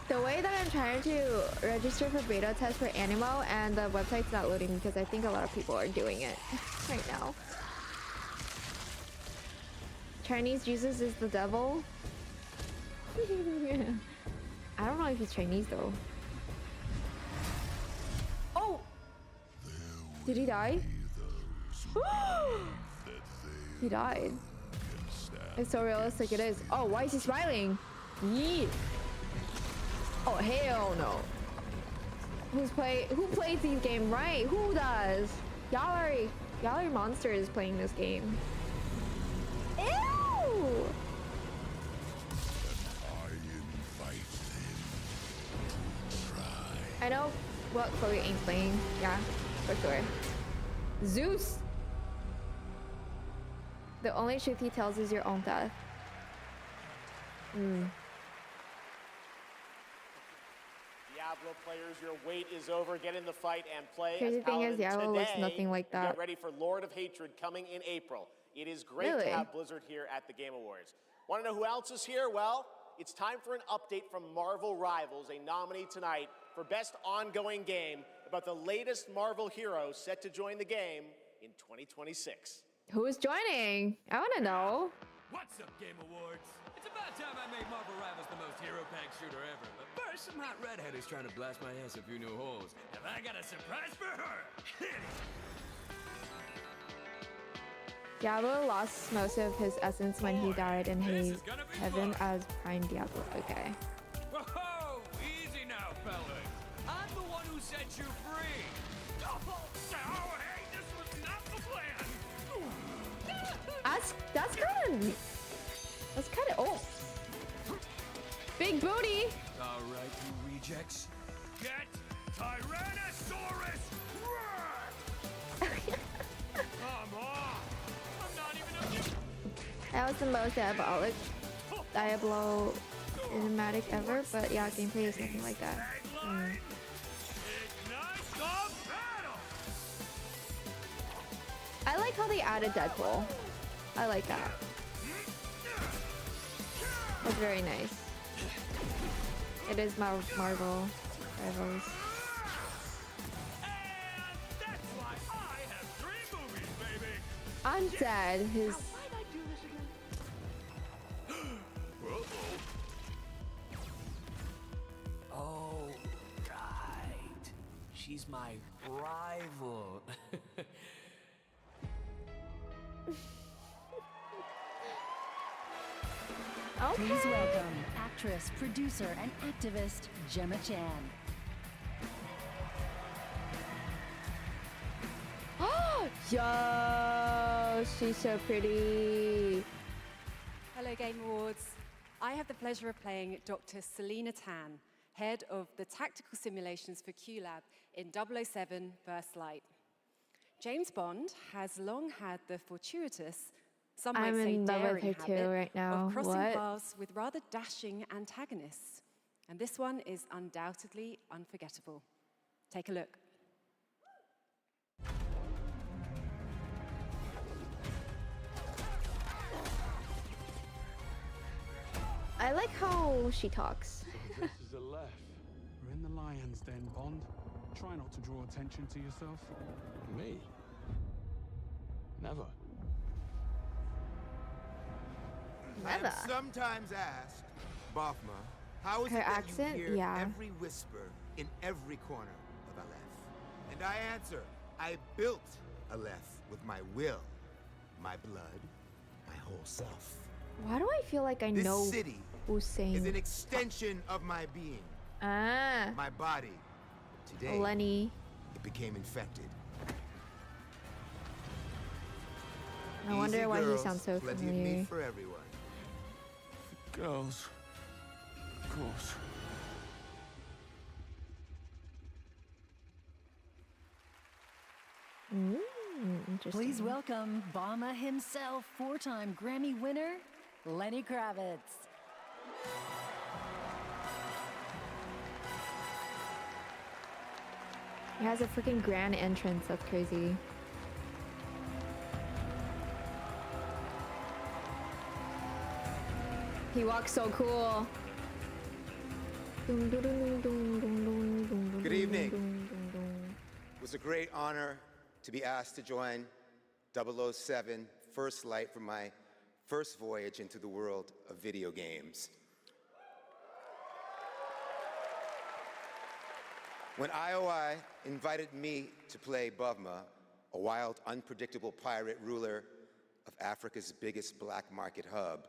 The way that I'm trying to register for beta test for Animo and the website's not loading because I think a lot of people are doing it right now. Chinese Jesus is the devil. I don't know if he's Chinese though. Oh! Did he die? He died. It's so realistic it is. Oh, why is he smiling? Yee. Oh, hell no. Who plays these games, right? Who does? Y'all are monsters playing this game. Ew! I know what Chloe ain't playing. Yeah, for sure. Zeus! The only truth he tells is your own death. Diablo players, your wait is over. Get in the fight and play. Crazy as thing is, Paladin Diablo looks today. nothing like that. Get ready for Lord of Hatred coming in April. It is great Really? to have Blizzard here at the Game Awards. Want to know who else is here? Well, it's time for an update from Marvel Rivals, a nominee tonight for Best Ongoing Game about the latest Marvel hero set to join the game in 2026. Who is joining? I want to know. What's up, Game Awards? It's about time I made Marvel Rivals the most hero-packed shooter ever. But first, some hot redhead is trying to blast my ass a few new holes. And I got a surprise for her! Diablo lost most of his essence when he died in his heaven as Prime Diablo. Okay. Whoa! Easy now, fellas. I'm the one who said set you free. Oh, hey, this was not the plan. That's kind of oh, big booty. All right, you rejects. Get Tyrannosaurus Rex! Come on! I'm not even a... That was the most Diablo cinematic ever, but yeah, gameplay is nothing like that. I like how they added Deadpool. I like that. That's very nice. It is Marvel Rivals. Undead, his... Oh, right. She's my rival. Okay. Please welcome actress, producer, and activist Gemma Chan. Oh, yo, she's so pretty. Hello, Game Awards. I have the pleasure of playing Dr. Selena Tan, head of the tactical simulations for QLab in 007 First Light. James Bond has long had the fortuitous, some might say daring habit right now. of crossing What? paths with rather dashing antagonists. And this one is undoubtedly unforgettable. Take a look. I like how she talks. This is a left. We're in the lion's den, Bond. Try not to draw attention to yourself. Me? Never. I am Never. sometimes asked, Bafma, how is Her it that accent? you hear Yeah. every whisper in every corner of Aleph? And I answer, I built Aleph with my will, my blood, my whole self. Why do I feel like I This know city who's saying? is an extension of my being, Ah, my body. Today, Lenny. it became infected. I wonder Easy why he girls, sounds so plenty of familiar. meat for everyone. Girls. Of course. Interesting. Please welcome Obama himself, four-time Grammy winner, Lenny Kravitz. He has a freaking grand entrance. That's crazy. He walks so cool. Good evening. It was a great honor to be asked to join 007 First Light for my first voyage into the world of video games. When IOI invited me to play Bavma, a wild, unpredictable pirate ruler of Africa's biggest black market hub,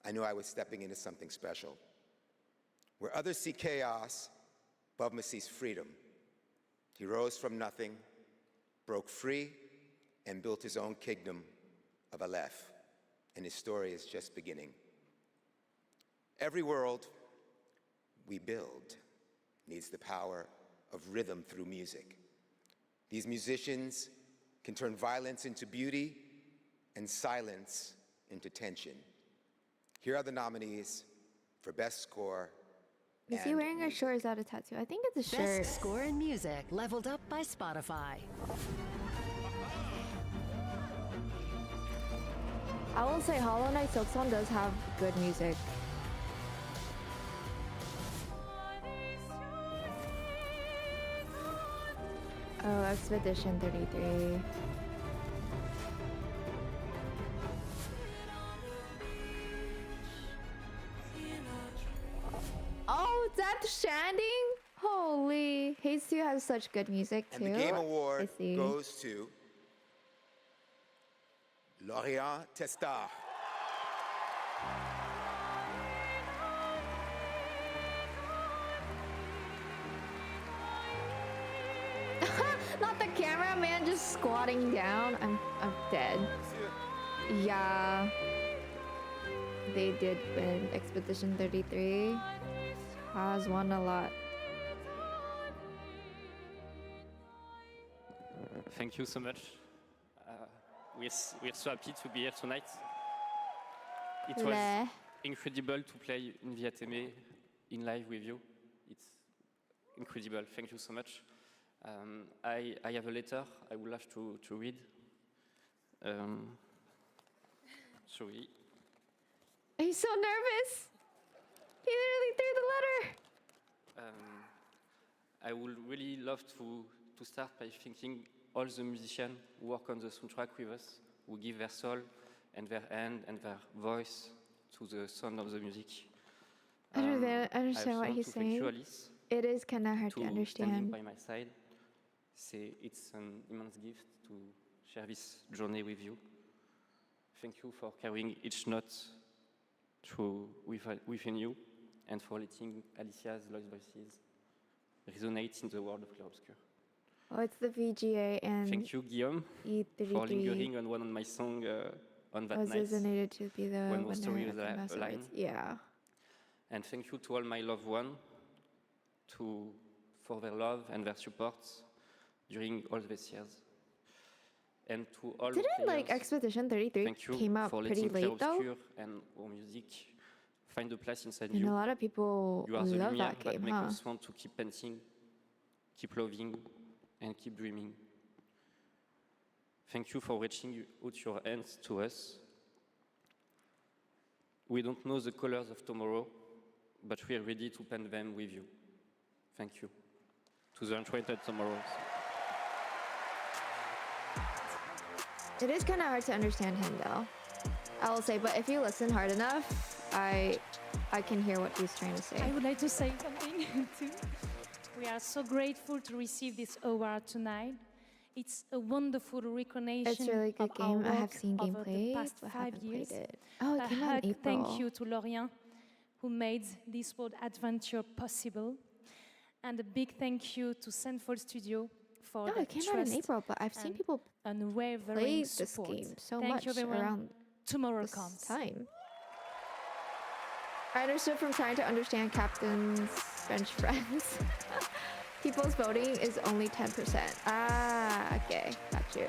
I knew I was stepping into something special. Where others see chaos, Bavma sees freedom. He rose from nothing, broke free, and built his own kingdom of Aleph, and his story is just beginning. Every world we build needs the power of rhythm through music. These musicians can turn violence into beauty and silence into tension. Here are the nominees for Best Score. Is he wearing a shirt or is that a tattoo? I think it's a shirt. Best score in music, leveled up by Spotify. I will say Hollow Knight Silksong does have good music. Oh, Expedition 33. Oh, Death Stranding? Holy. Haze 2 has such good music too. And the Game Award I see. goes to Lorient Testa. squatting down. I'm dead. Yeah. They did win. Expedition 33 has won a lot. Thank you so much. We're so happy to be here tonight. It was incredible to play in VATM in live with you. It's incredible. Thank you so much. I have a letter I would love to read. Sorry. He's so nervous. He literally threw the letter. I would really love to start by thanking all the musicians who work on the soundtrack with us, who give their soul and their hand and their voice to the sound of the music. I don't understand what he's saying. Alice, it is kind of hard to understand. Standing by my side. It's an immense gift to share this journey with you. Thank you for carrying each note through within you and for letting Alicia's lost voices resonate in the world of Clarobscur. Oh, it's the VGA and thank you, Guillaume, E33 for lingering on one of my songs on that was night. designated to be the when winner story of was the aligned. Yeah. And thank you to all my loved ones for their love and their support during all these years. And to all Didn't players, like Expedition 33 came out pretty late though? And our music find a place inside And you. a lot of people You are the love lumiere that game, make huh? us want to keep painting, keep loving, and keep dreaming. Thank you for reaching out your hands to us. We don't know the colors of tomorrow, but we are ready to paint them with you. Thank you. To the enchanted tomorrows. It is kind of hard to understand him though, I will say, but if you listen hard enough, I can hear what he's trying to say. I would like to say something too. We are so grateful to receive this award tonight. It's a wonderful recognition. It's a really good of our game. I have work seen over gameplay, the past but 5 haven't years. played it. Oh, it A came out in hug April. thank you to Lorient, who made this world adventure possible. And a big thank you to Sandfall Studio for No, it came out in April, but I've seen people play this game so Thank much you everyone. around Tomorrow this comes. time. I understood from trying to understand Captain's French friends. People's voting is only 10%. Ah, okay, got you.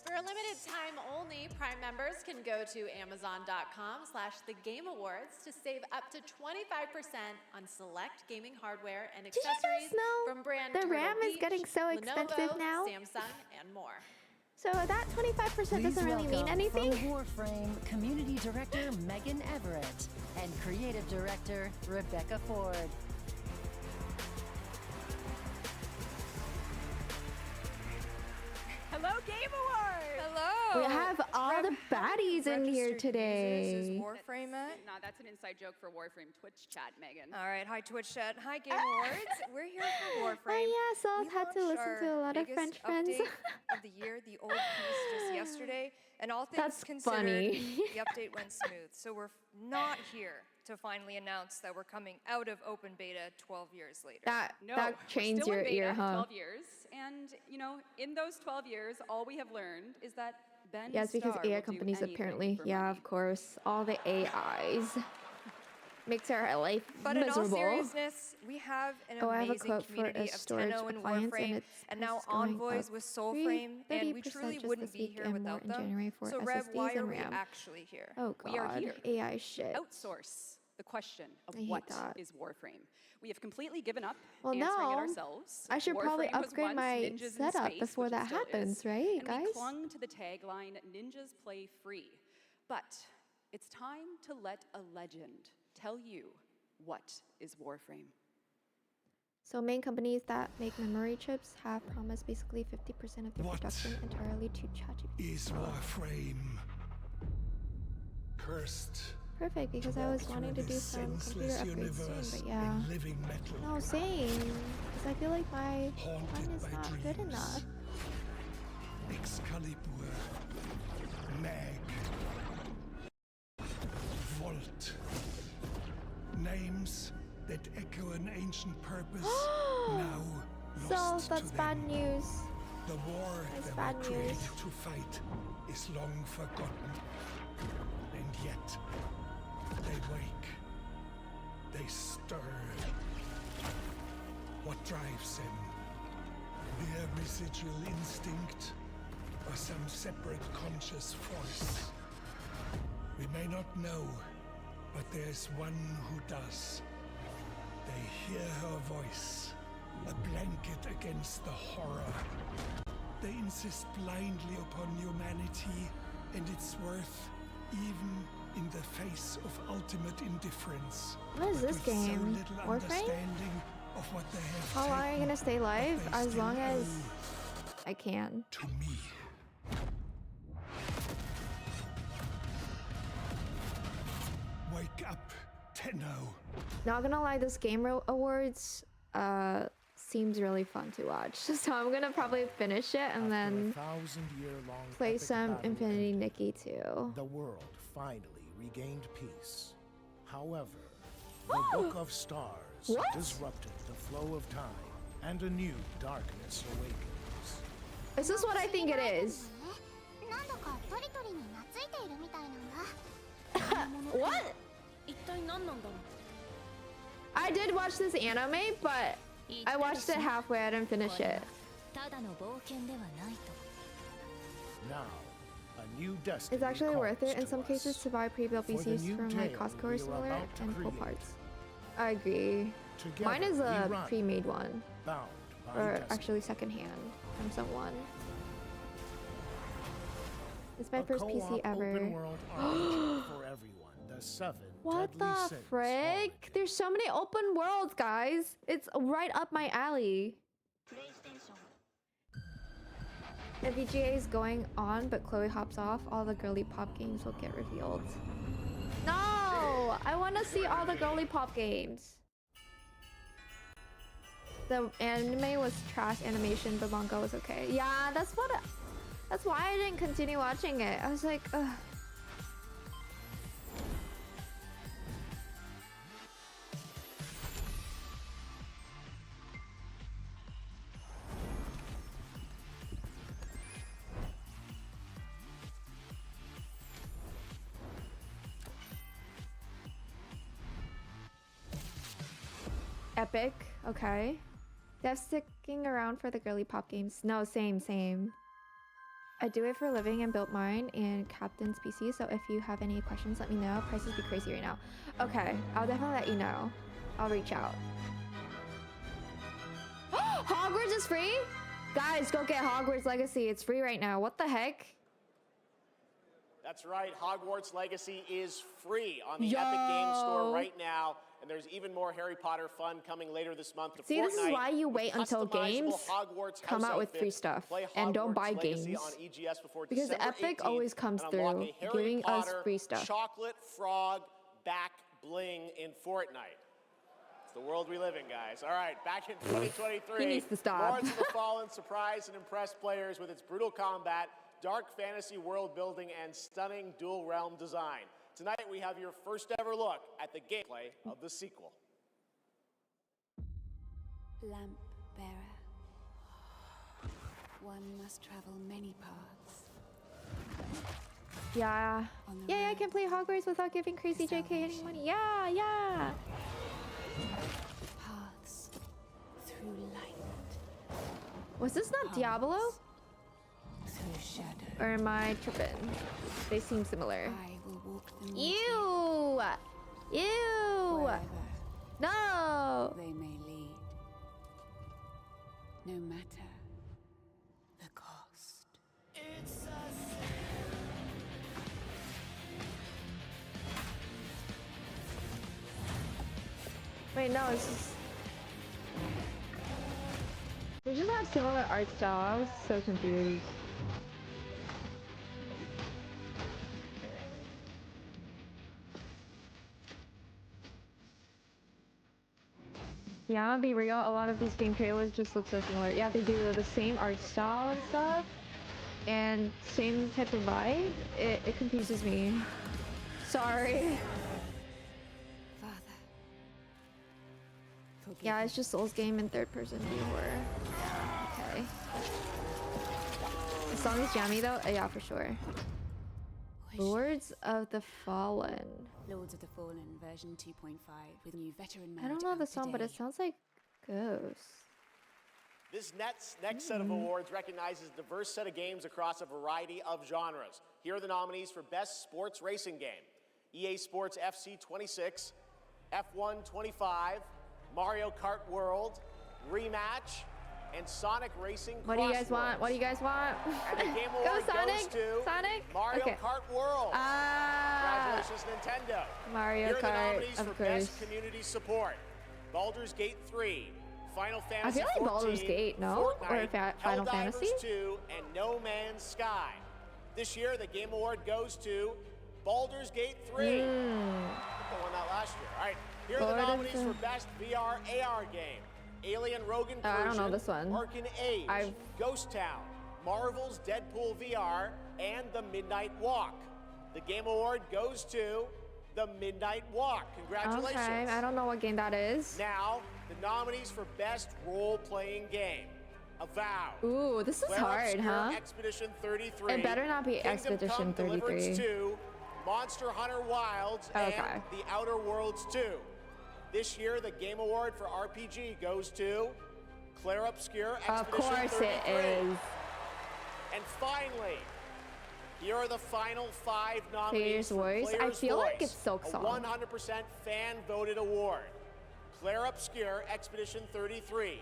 For a limited time only, Prime members can go to Amazon.com/thegameawards to save up to 25% on select gaming hardware and Did you accessories guys know from brand the Turtle RAM is Beach, getting so expensive Lenovo, now? Samsung, and more. So that 25% doesn't really mean anything? From Warframe, Community Director Megan Everett and Creative Director Rebecca Ford. Hello, Game Awards! Hello! We have all the baddies in here today. Warframe it? Nah, that's an inside joke for Warframe Twitch chat, Megan. All right, hi Twitch chat. Hi Game Awards. We're here for Warframe. Oh yeah, so I've had to listen to a lot of French friends. Of the year, the old piece just yesterday, and all things That's considered, funny. the update went smooth. So we're not here to finally announce that we're coming out of open beta 12 years later. That we're trains still in your beta, ear, huh? 12 years, and you know, in those 12 years, all we have learned is that Ben Yes, because Starr AI will do companies anything apparently, for yeah, money. of course, all the AIs makes our life But miserable. in all seriousness, we have an Oh, I have a amazing quote for community a of storage Tenno and appliance, and Warframe, it's and now going Envoys up with Soulframe, and we 30% truly just wouldn't this be week here and more without in them. January for So Rev, why SSDs are and we RAM. actually here? Oh We are god, here AI to shit. outsource the question of I hate what that. is Warframe. We have completely given up Well, answering it no. ourselves. I should probably Warframe was upgrade once my Ninjas in setup Space, before which it that still happens, is, right, and guys? we clung to the tagline, Ninjas play free. But it's time to let a legend tell you what is Warframe. So main companies that make memory chips have promised basically 50% of their production entirely to ChatGPT. Is Warframe cursed? Perfect, because I was wanting to do some computer upgrades soon, but yeah. Living metal. No, same. Because I feel like my one is not good enough. Excalibur, Mag, Volt. Names that echo an ancient purpose now So lost that's to bad them. news. The war That's they bad were news. created to fight is long forgotten. And yet, they wake. They stir. What drives them? Their residual instinct or some separate conscious force? We may not know, but there's one who does. They hear her voice, a blanket against the horror. They insist blindly upon humanity and its worth, even in the face of ultimate indifference. What is But this with so game? little Warframe? understanding of what they have How long are you taken, gonna stay live? what they As still long as owe I can. to me. Wake up, Tenno. Not gonna lie, this Game Awards seems really fun to watch. So I'm gonna probably finish it and then play some Infinity Nikki too. The world finally regained peace. However, the Book of Stars What? disrupted the flow of time, and a new darkness awakens. Is this what I think it is? What? I did watch this anime, but I watched it halfway. I didn't finish it. Now, a new destiny It's actually worth it in calls some to cases us. to buy pre-built For the PCs new from like tale Costco we or are similar about to and pull create. parts. I agree. Together Mine is we a run, pre-made one, bound by or destiny. actually secondhand from someone. It's my A first PC co-op ever. open world RPG for everyone. The 7 What deadly the sins frick? There's so many open worlds, guys. It's right up my alley. If VGA is going on, but Chloe hops off, all the girly pop games will get revealed. No! I want to see all the girly pop games. The anime was trash animation, the manga was okay. Yeah, that's why I didn't continue watching it. I was like, ugh. Epic, okay. They're sticking around for the girly pop games. No, same. I do it for a living and built mine and Captain's PC, so if you have any questions, let me know. Prices be crazy right now. Okay, I'll definitely let you know. I'll reach out. Hogwarts is free? Guys, go get Hogwarts Legacy. It's free right now. What the heck? That's right, Hogwarts Legacy is free on the Epic Games Store right now, and there's even more Harry Potter fun coming later this month to See, Fortnite. this is why you wait with until customizable games Hogwarts come house out with outfits. free stuff Play and don't Hogwarts buy Legacy games. on EGS before Because December Epic 18th, always comes and unlock through a Harry giving us Potter free stuff. Chocolate Frog back bling in Fortnite. It's the world we live in, guys. All right, back in 2023. He needs to stop. Lords of the Fallen surprised and impressed players with its brutal combat, dark fantasy world building, and stunning dual realm design. Tonight we have your first ever look at the gameplay of the sequel. Lamp bearer. One must travel many paths. Yeah. Yeah, I can play Hogwarts without giving Crazy JK any money. Yeah. Paths through light. Was this not Diablo? Through shadow. Or am I tripping? They seem similar. I will walk them with Ew! Ew! wherever No! they may lead. No matter the cost. Wait, no, it's just... They just have similar art style. I was so confused. Yeah, I'm gonna be real, a lot of these game trailers just look so similar. Yeah, they do the same art style and stuff, and same type of vibe. It confuses me. Sorry. Father, Yeah, it's just Souls game in third-person viewer. Okay. The song is jammy though. Yeah, for sure. Lords of the Fallen. Lords of the Fallen version 2.5 with new veteran mode. I don't know the out song, but today. it sounds like Ghost. This next set of awards recognizes a diverse set of games across a variety of genres. Here are the nominees for Best Sports Racing Game. EA Sports FC 26, F1 25, Mario Kart World, Rematch, and Sonic Racing What do you guys want? What do you guys want? And the Game Go Award Sonic! goes to Sonic! Mario Okay. Kart World. Congratulations, Nintendo. Mario Here are the Kart, nominees of for course. Best Community Support. Baldur's Gate 3, Final I Fantasy feel like 14, Baldur's Gate, no? Or Fortnite, Final Helldivers Fantasy? 2, and No Man's Sky. This year, the Game Award goes to Baldur's Gate 3. I think they won that last year. All right, here are the Lord of nominees the- for Best VR AR Game. Alien Rogue Incursion, I don't know this one. Arkham Age, Ghost Town, Marvel's Deadpool VR, and The Midnight Walk. The Game Award goes to The Midnight Walk. Congratulations. Okay, I don't know what game that is. Now, the nominees for Best Role-Playing Game. Avowed. Ooh, this is Flare hard, Obscure huh? Expedition 33. It better not be Kingdom Expedition Come 33. Deliverance 2, Monster Hunter Wilds, Okay. and The Outer Worlds 2. This year, the Game Award for RPG goes to Claire Obscure Expedition Of course 33. it is. And finally, here are the final 5 nominees Player's for Voice. I Player's feel like Voice, it's Silk a Song. 100% fan-voted award. Claire Obscure Expedition 33,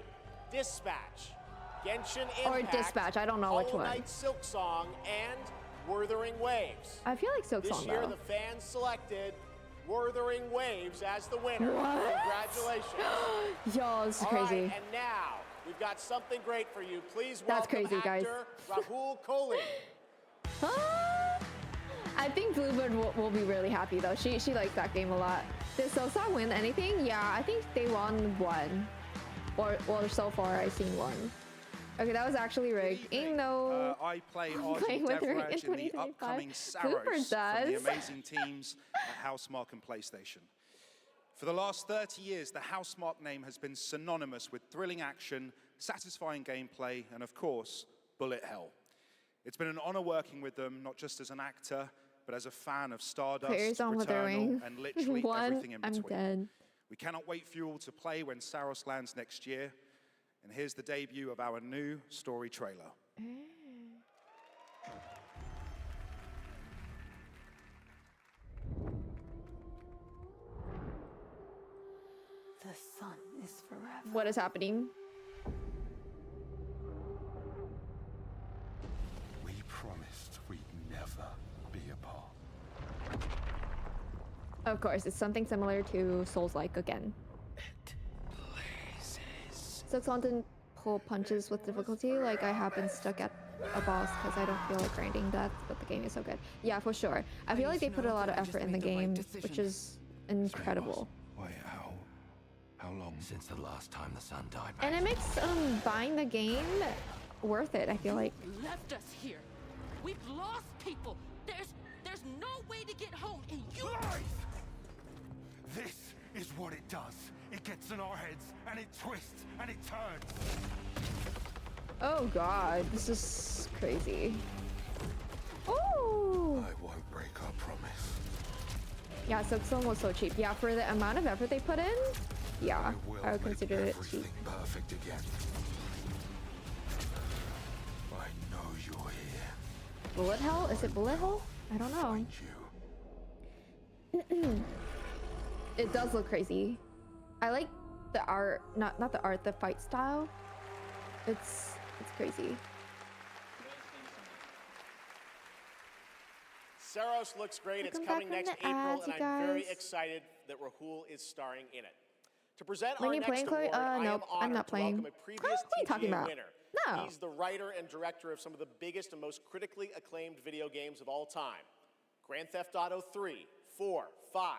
Dispatch, Genshin Impact, Or Dispatch, I don't know which Hollow one. Knight Silk Song, and Wuthering Waves. I feel like Silk This Song year, though. the fans selected Wuthering Waves as the winner. What? Congratulations. Yo, this is All crazy. right, and now, we've got something great for you. Please That's welcome crazy, guys. actor Rahul Kohli. I think Bluebird will be really happy though. She likes that game a lot. Did Sosa win anything? Yeah, I think they won one. Or so far I've seen one. Okay, that was actually rigged. Ain't no I play playing Arjun with her in Devraj in the 2025. upcoming Cooper Saros from the does. amazing teams at Housemarque and PlayStation. For the last 30 years, the Housemarque name has been synonymous with thrilling action, satisfying gameplay, and of course, bullet hell. It's been an honor working with them, not just as an actor, but as a fan of Stardust, Players on Withering. Returnal, and literally One, everything in I'm between. dead. We cannot wait for you all to play when Saros lands next year. And here's the debut of our new story trailer. The sun is forever. What is happening? We promised we'd never be apart. Of course, it's something similar to Souls-like again. Silksong didn't pull punches with difficulty. Like I have been stuck at a boss because I don't feel like grinding death, but the game is so good. Yeah, for sure. I feel like they put a lot of effort in the game, which is incredible. Wait, how long? Since the last time the sun died. And it makes buying the game worth it, I feel like. Left us here. We've lost people. There's no way to get home, and you. This is what it does. It gets in our heads, and it twists, and it turns. Oh god, this is crazy. Oh! I won't break our promise. Yeah, Silksong was so cheap. Yeah, for the amount of effort they put in, yeah, I would consider it cheap. Everything perfect again. I know you're here. Bullet hell? Is it bullet hell? I don't know. It does look crazy. I like the art, not the art, the fight style. It's crazy. Saros looks great. Welcome It's coming back next from the April, ads, and you I'm very guys. excited that Rahul is starring in it. To present When our you next playing, Chloe? award, I am Nope, I'm honored not to welcome playing. a previous What are you talking TGA about? winner. No. He's the writer and director of some of the biggest and most critically acclaimed video games of all time. Grand Theft Auto 3, 4, 5,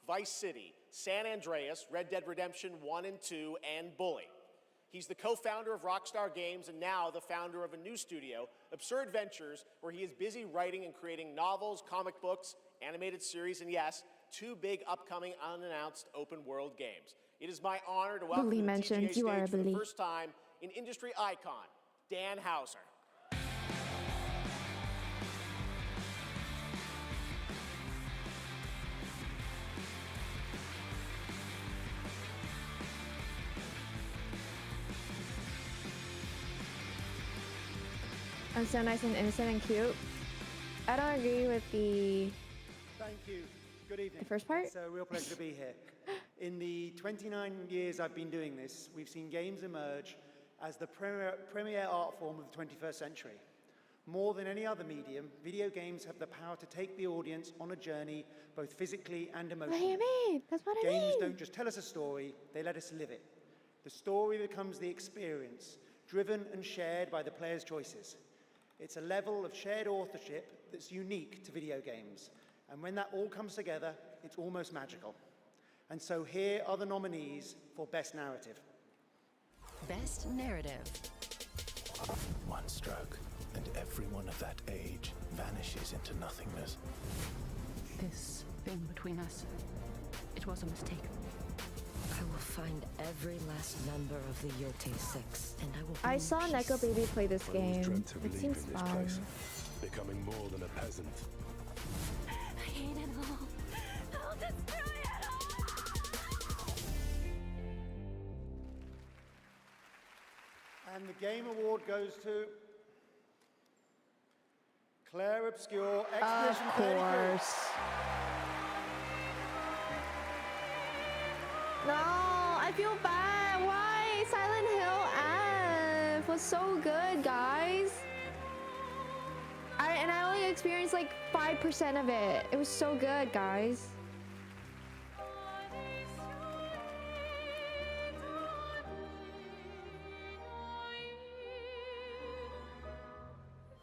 Vice City, San Andreas, Red Dead Redemption 1 and 2, and Bully. He's the co-founder of Rockstar Games and now the founder of a new studio, Absurd Ventures, where he is busy writing and creating novels, comic books, animated series, and yes, 2 big upcoming unannounced open world games. It is my honor to welcome Bully to the mentioned, TGA you are a stage for the bully. first time an industry icon, Dan Houser. I'm so nice and innocent and cute. I don't agree with the Thank you. Good evening. The first part? It's a real pleasure to be here. In the 29 years I've been doing this, we've seen games emerge as the premier art form of the 21st century. More than any other medium, video games have the power to take the audience on a journey, both physically and emotionally. What do you mean? That's what I mean. Games don't just tell us a story, they let us live it. The story becomes the experience, driven and shared by the player's choices. It's a level of shared authorship that's unique to video games. And when that all comes together, it's almost magical. And so here are the nominees for Best Narrative. Best Narrative. One stroke, and everyone of that age vanishes into nothingness. This thing between us, it was a mistake. I will find every last member of the Yote Six, and I will. I saw Neko Baby play this game. To It believe seems in this fun. place, becoming more than a peasant. I hate it all. I'll destroy it And the Game Award goes to Claire Obscure Expedition Of 33. course. No, I feel bad. Why? Silent Hill F was so good, guys. And I only experienced like 5% of it. It was so good, guys.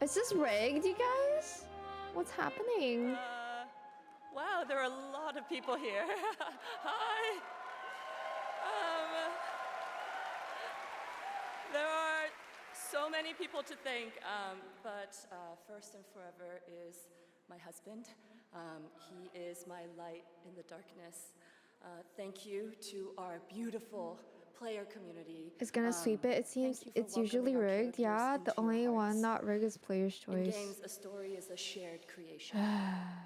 Is this rigged, you guys? What's happening? Wow, there are a lot of people here. Hi. There are so many people to thank, but first and forever is my husband. He is my light in the darkness. Thank you to our beautiful player community. It's gonna sweep it. It seems it's usually rigged. Yeah, the only one not rigged is player's In choice. games, a story is a shared creation.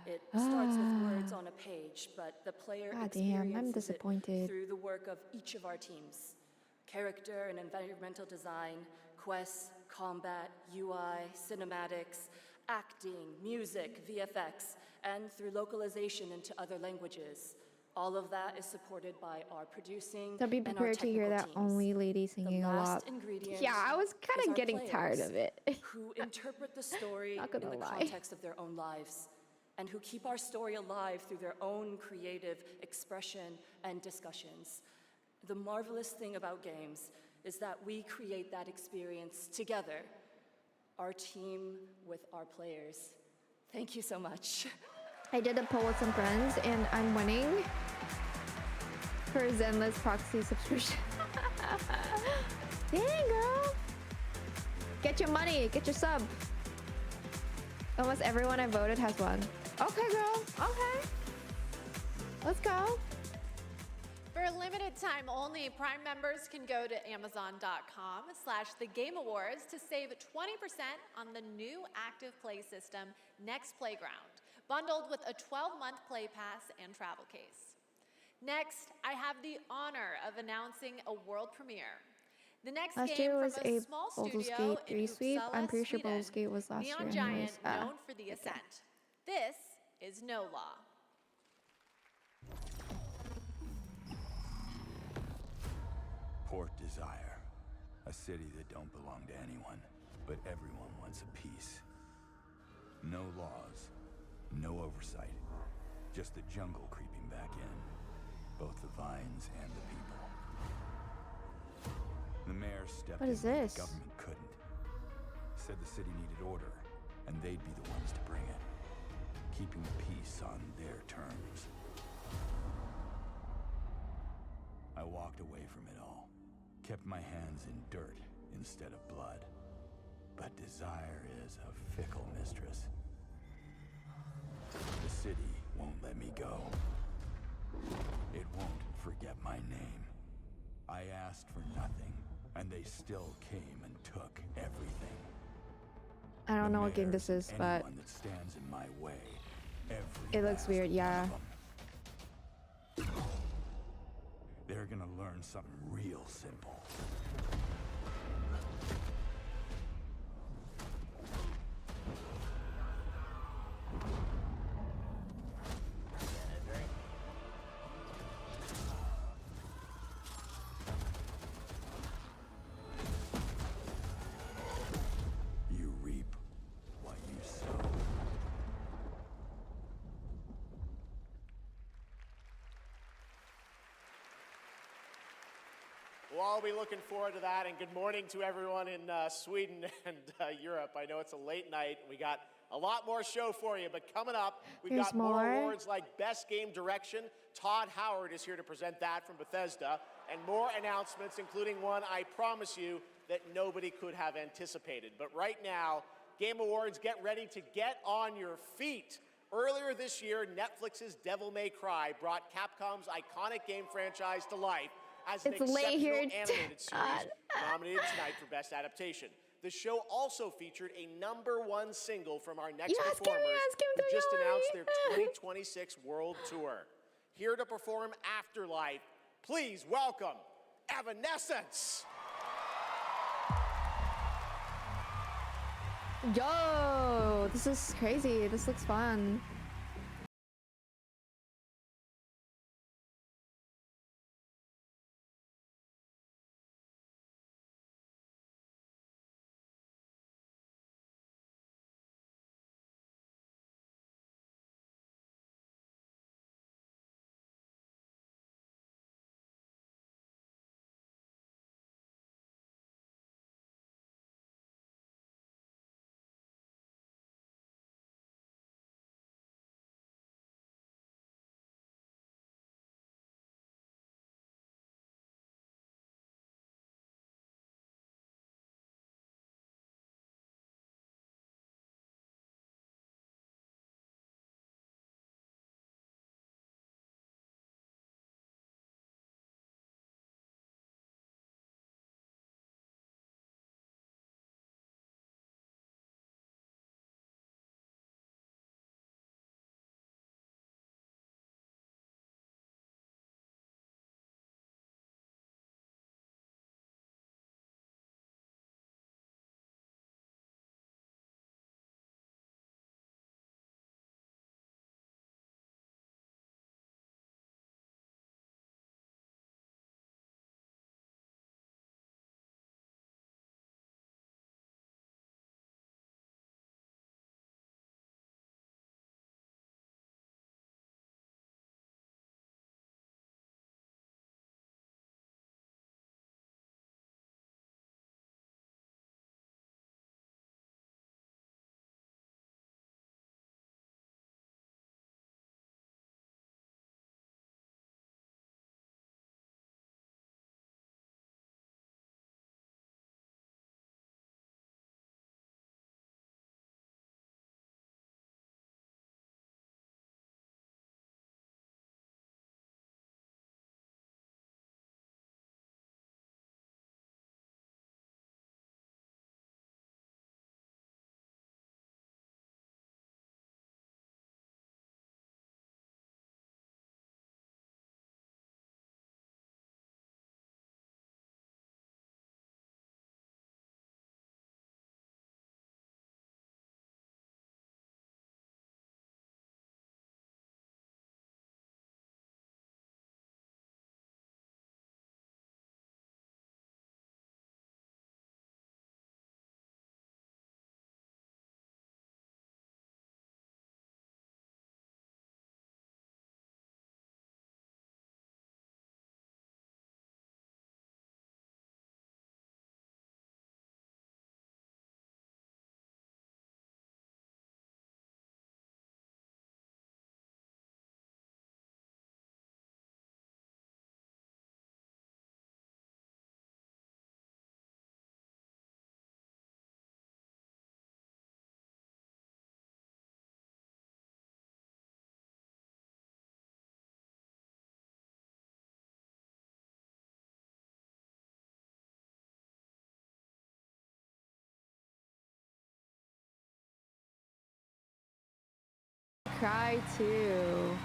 It starts with words on a page, but the player God damn, I'm experiences disappointed. it through the work of each of our teams. Character and environmental design, quests, combat, UI, cinematics, acting, music, VFX, and through localization into other languages. All of that is supported by our producing So be and our prepared to hear that technical teams. only lady singing a lot. last ingredient Yeah, I was kind is of our getting tired players, of it. who interpret the story Not in gonna the lie. context of their own lives, and who keep our story alive through their own creative expression and discussions. The marvelous thing about games is that we create that experience together, our team with our players. Thank you so much. I did a poll with some friends and I'm winning for Zenless proxy subscription. Dang, girl. Get your money, get your sub. Almost everyone I voted has won. Okay, girl, okay. Let's go. For a limited time only, Prime members can go to Amazon.com/thegameawards to save 20% on the new active play system, Next Playground, bundled with a 12-month play pass and travel case. Next, I have the honor of announcing a world premiere. The next Last game year was from a a small Baldur's studio Gate in 3 sweep. Uppsala, I'm pretty sure Sweden, Baldur's Gate was last Neon year Giant, anyways. known for the Ascent. This is No Law. Port Desire, a city that don't belong to anyone, but everyone wants a piece. No laws, no oversight, just the jungle creeping back in, both the vines and the people. The mayor stepped What is in when this? the government couldn't. Said the city needed order, and they'd be the ones to bring it, keeping the peace on their terms. I walked away from it all. Kept my hands in dirt instead of blood. But desire is a fickle mistress. The city won't let me go. It won't forget my name. I asked for nothing, and they still came and took everything. I don't know what game this is, but Anyone that stands in my way, it looks weird, yeah. they're gonna learn something real simple. You reap what you sow. We'll all be looking forward to that, and good morning to everyone in Sweden and Europe. I know it's a late night. We got a lot more show for you, but coming up, we've There's got more more? awards like Best Game Direction. Todd Howard is here to present that from Bethesda, and more announcements, including one I promise you that nobody could have anticipated. But right now, Game Awards, get ready to get on your feet. Earlier this year, Netflix's Devil May Cry brought Capcom's iconic game franchise to life as an It's late exceptional here, animated series Todd. nominated tonight for Best Adaptation. The show also featured a #1 single from our next Ask him, performers who don't just announced worry. their 2026 World Tour. Here to perform Afterlife, please welcome Evanescence. Yo, this is crazy. This looks fun. cry too.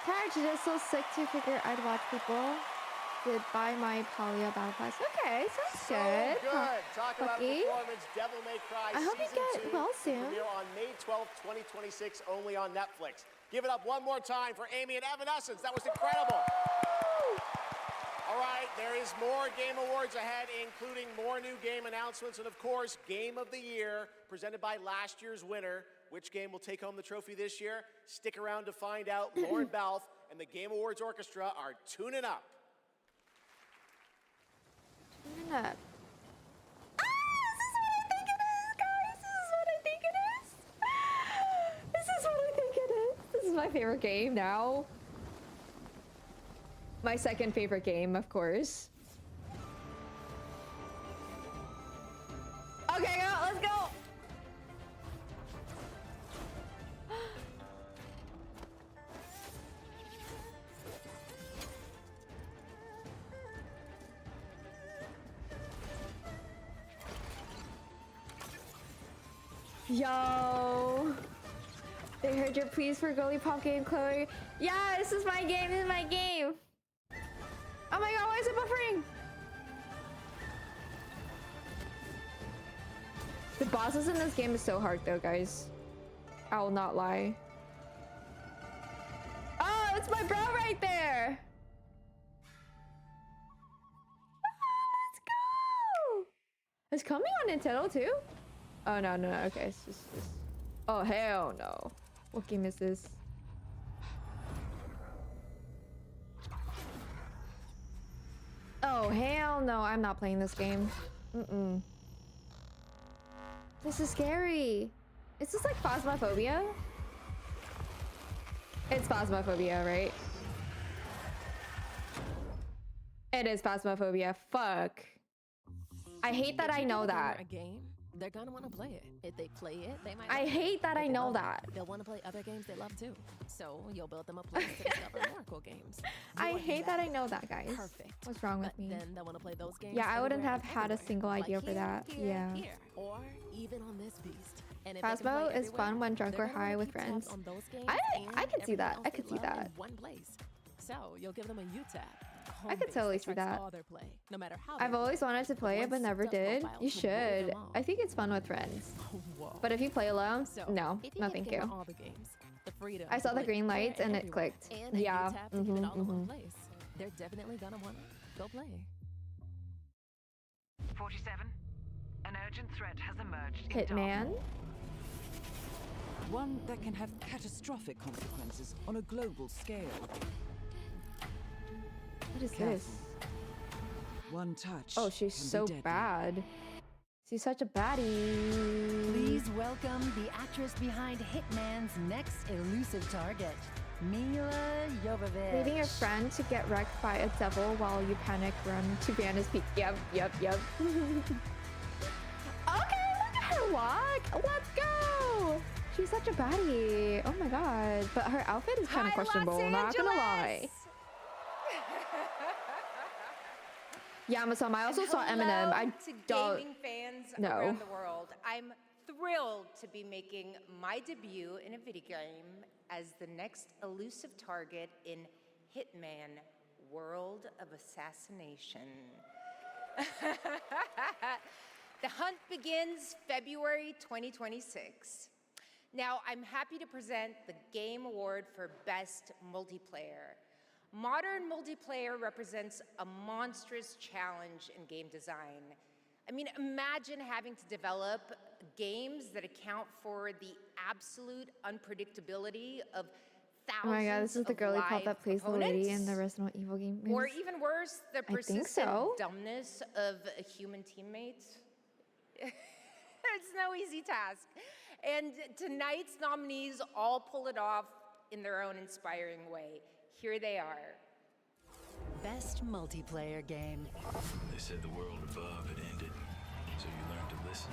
Tired, you're just so sick to figure I'd watch people. Did buy my Polio Battle Pass. Okay, sounds good. Talk about performance. Devil May Cry I hope you Season get 2 well soon. Premiere on May 12th, 2026, only on Netflix. Give it up one more time for Amy and Evanescence. That was incredible. All right, there is more Game Awards ahead, including more new game announcements and, of course, Game of the Year, presented by last year's winner. Which game will take home the trophy this year? Stick around to find out. Lauren Balfe and the Game Awards Orchestra are tuning up. Tuning up. Ah, this is what I think it is, guys. This is what I think it is. This is my favorite game now. My second favorite game, of course. Okay, girl, let's go. Yo. They heard your pleas for Gully Pop game, Chloe. Yeah, this is my game. This is my game. Oh my god, why is it buffering? The bosses in this game is so hard though, guys. I will not lie. Oh, it's my bro right there. Let's go. It's coming on Nintendo too? Oh, no. Okay, it's just... Oh, hell no. What game is this? Oh, hell no. I'm not playing this game. This is scary. Is this like Phasmophobia? It's Phasmophobia, right? It is Phasmophobia. Fuck. I hate that I know that. A game, they're gonna want to play it. If they play it, they might. I hate that I know that. They'll want to play other games they love too. So you'll build them a place to discover more cool games. I hate that I know that, guys. Perfect. What's wrong with me? Then they'll want to play those games. Yeah, I wouldn't anywhere have had a everywhere. single idea Like for that. Yeah. here, or even on this beast. And if they can Phasmo play is fun everywhere, when drunk they're or gonna high wanna with keep tabs friends. on those games I and could see everything that. else I could they see love that. in one place. So you'll give them a U tab. I could totally see that. No matter how I've always wanted to play it, but never did. You should. I think it's fun with friends. But if you play alone, no, no thank you. I saw the green lights and it clicked. Yeah. They're definitely gonna want to go play. 47. An urgent threat has emerged. Hitman. One that can have catastrophic consequences on a global scale. What is this? One touch. Oh, she's can be so deadly. bad. She's such a baddie. Please welcome the actress behind Hitman's next elusive target, Mila Jovovich. Leaving your friend to get wrecked by a devil while you panic run to Banner's Peak. Yep. Okay, look at her walk. Let's go. She's such a baddie. Oh my god. But her outfit is kind of questionable, not gonna lie. Yeah, Masama, I also saw Eminem. I to don't gaming fans know. around the world. I'm thrilled to be making my debut in a video game as the next elusive target in Hitman World of Assassination. The hunt begins February 2026. Now, I'm happy to present the Game Award for Best Multiplayer. Modern multiplayer represents a monstrous challenge in game design. I mean, imagine having to develop games that account for the absolute unpredictability of thousands Oh my god, this is the of girly pop live that plays the lady in the opponents. Resident Evil game. Or even worse, the think persistent so. dumbness of a human teammate. It's no easy task. And tonight's nominees all pull it off in their own inspiring way. Here they are. Best multiplayer game. They said the world above had ended, so you learned to listen.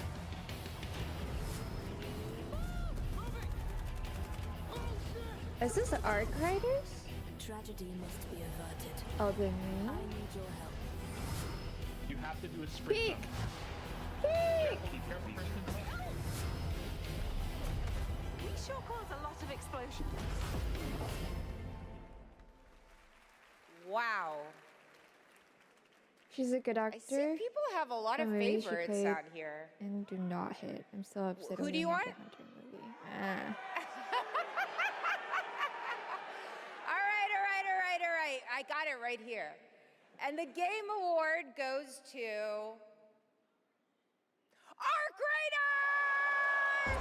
Is this Arc Riders? Tragedy must be averted. Oh, the I need your help. You have to do a sprint. Peek! Keep careful, Kristen. These sure cause a lot of explosions. Wow. She's a good I actor. see people have a lot of Maybe she favorites played out here. and do not hit. I'm still upset. Who over do you the want? Hunter movie. All right. I got it right here. And the game award goes to Arc Raiders!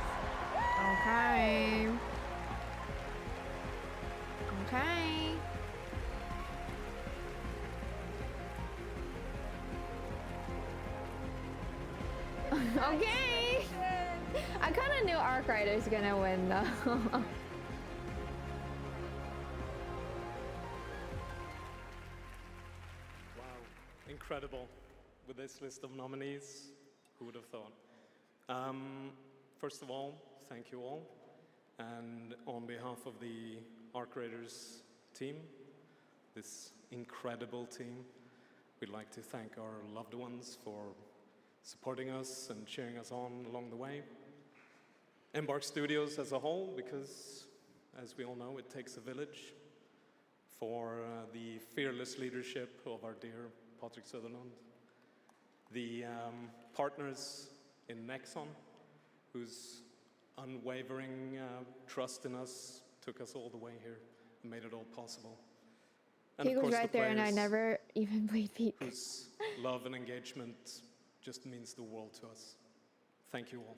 Okay. Okay. Okay. I kind of knew Arc Rider's gonna win though. Wow, incredible. With this list of nominees, who would have thought? First of all, thank you all. And on behalf of the Arc Raiders team, this incredible team, we'd like to thank our loved ones for supporting us and cheering us on along the way. Embark Studios as a whole, because as we all know, it takes a village, for the fearless leadership of our dear Patrick Sutherland. The partners in Nexon, whose unwavering trust in us took us all the way here and made it all possible. And Peak of was course, right the there, and I players never even played Peak. whose love and engagement just means the world to us. Thank you all.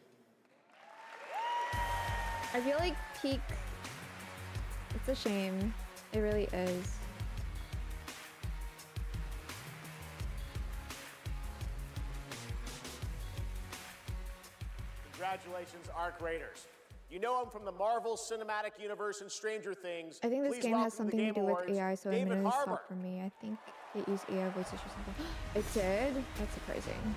I feel like Peak, it's a shame. It really is. Congratulations, Arc Raiders. You know him from the Marvel Cinematic Universe and Stranger Things. I think this Please game has welcome to the something to Game do with Awards, AI, so David it Harbour. stopped for me. I think it used AI voices or something. It did? That's surprising.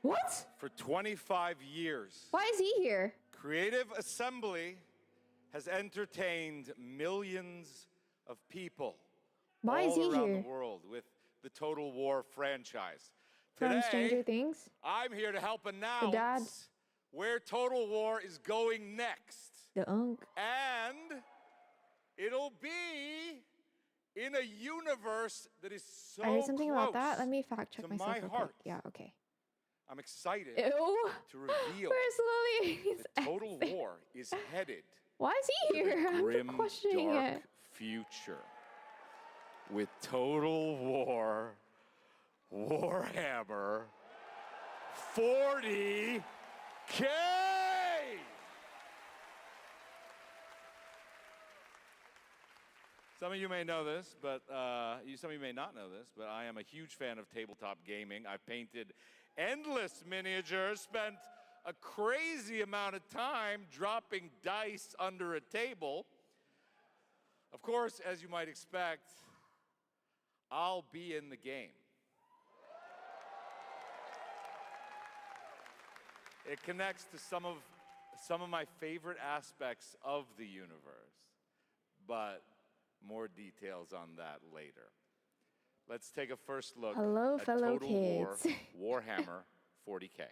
What? For 25 years, Why is he here? Creative Assembly has entertained millions of people Why all is he around here? the world with the Total War franchise. From Today, Stranger Things? I'm here to help dad? announce where Total War is going next. The Unk. And it'll be in a universe that is so I heard something about close that. Let me fact check to myself my real heart. quick. Yeah, okay. I'm excited Ew. to reveal Personally, that Total War is headed why is he to here? the I'm grim, questioning dark it. future with Total War Warhammer 40K. Some of you may know this, but some of you may not know this, but I am a huge fan of tabletop gaming. I've painted endless miniatures, spent a crazy amount of time dropping dice under a table. Of course, as you might expect, I'll be in the game. It connects to some of my favorite aspects of the universe, but more details on that later. Let's take a first look Hello, at fellow Total War kids. Warhammer 40K.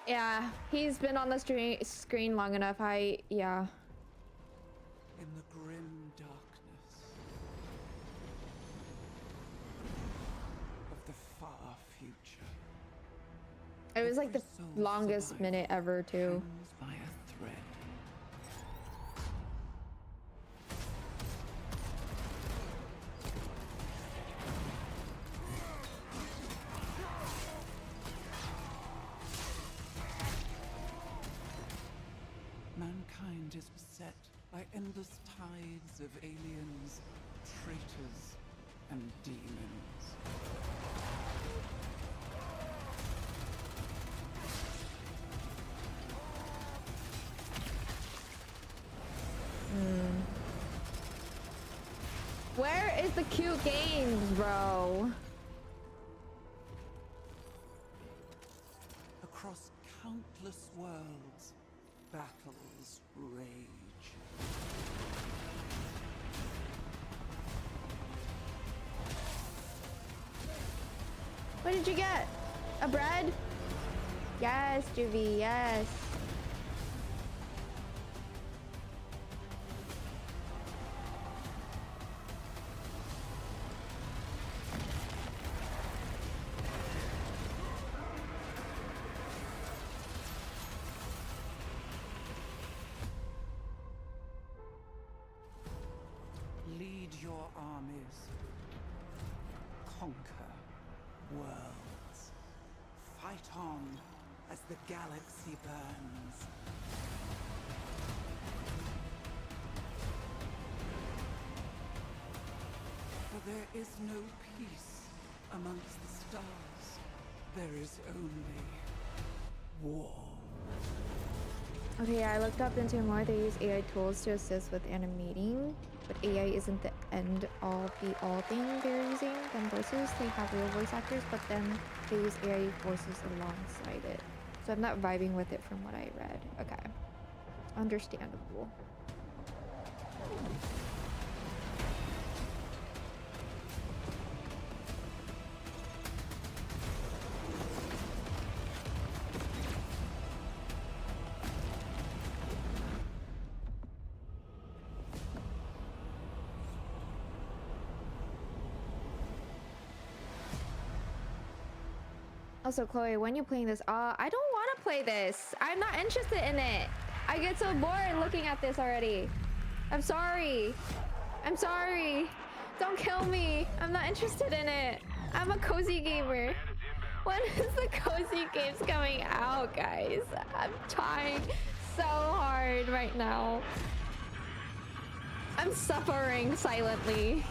Yeah, he's been on the screen long enough. Yeah. In the grim darkness of the far future, It was like the longest minute ever, too. by a thread. Mankind is beset by endless tides of aliens, traitors, and demons. Where is the cute games, bro? Across countless worlds, battles rage. What did you get? A bread? Yes, Juvie, yes. Lead your armies. Conquer worlds. Fight on as the galaxy burns. For there is no peace amongst the stars. There is only war. Okay, I looked up into more. They use AI tools to assist with animating, but AI isn't the end all be all thing they're using. Then voices, they have real voice actors, but then they use AI voices alongside it. So I'm not vibing with it from what I read. Okay, understandable. Also, Chloe, when you're playing this, I don't want to play this. I'm not interested in it. I get so bored looking at this already. I'm sorry. I'm sorry. Don't kill me. I'm not interested in it. I'm a cozy gamer. When is the cozy games coming out, guys? I'm trying so hard right now. I'm suffering silently.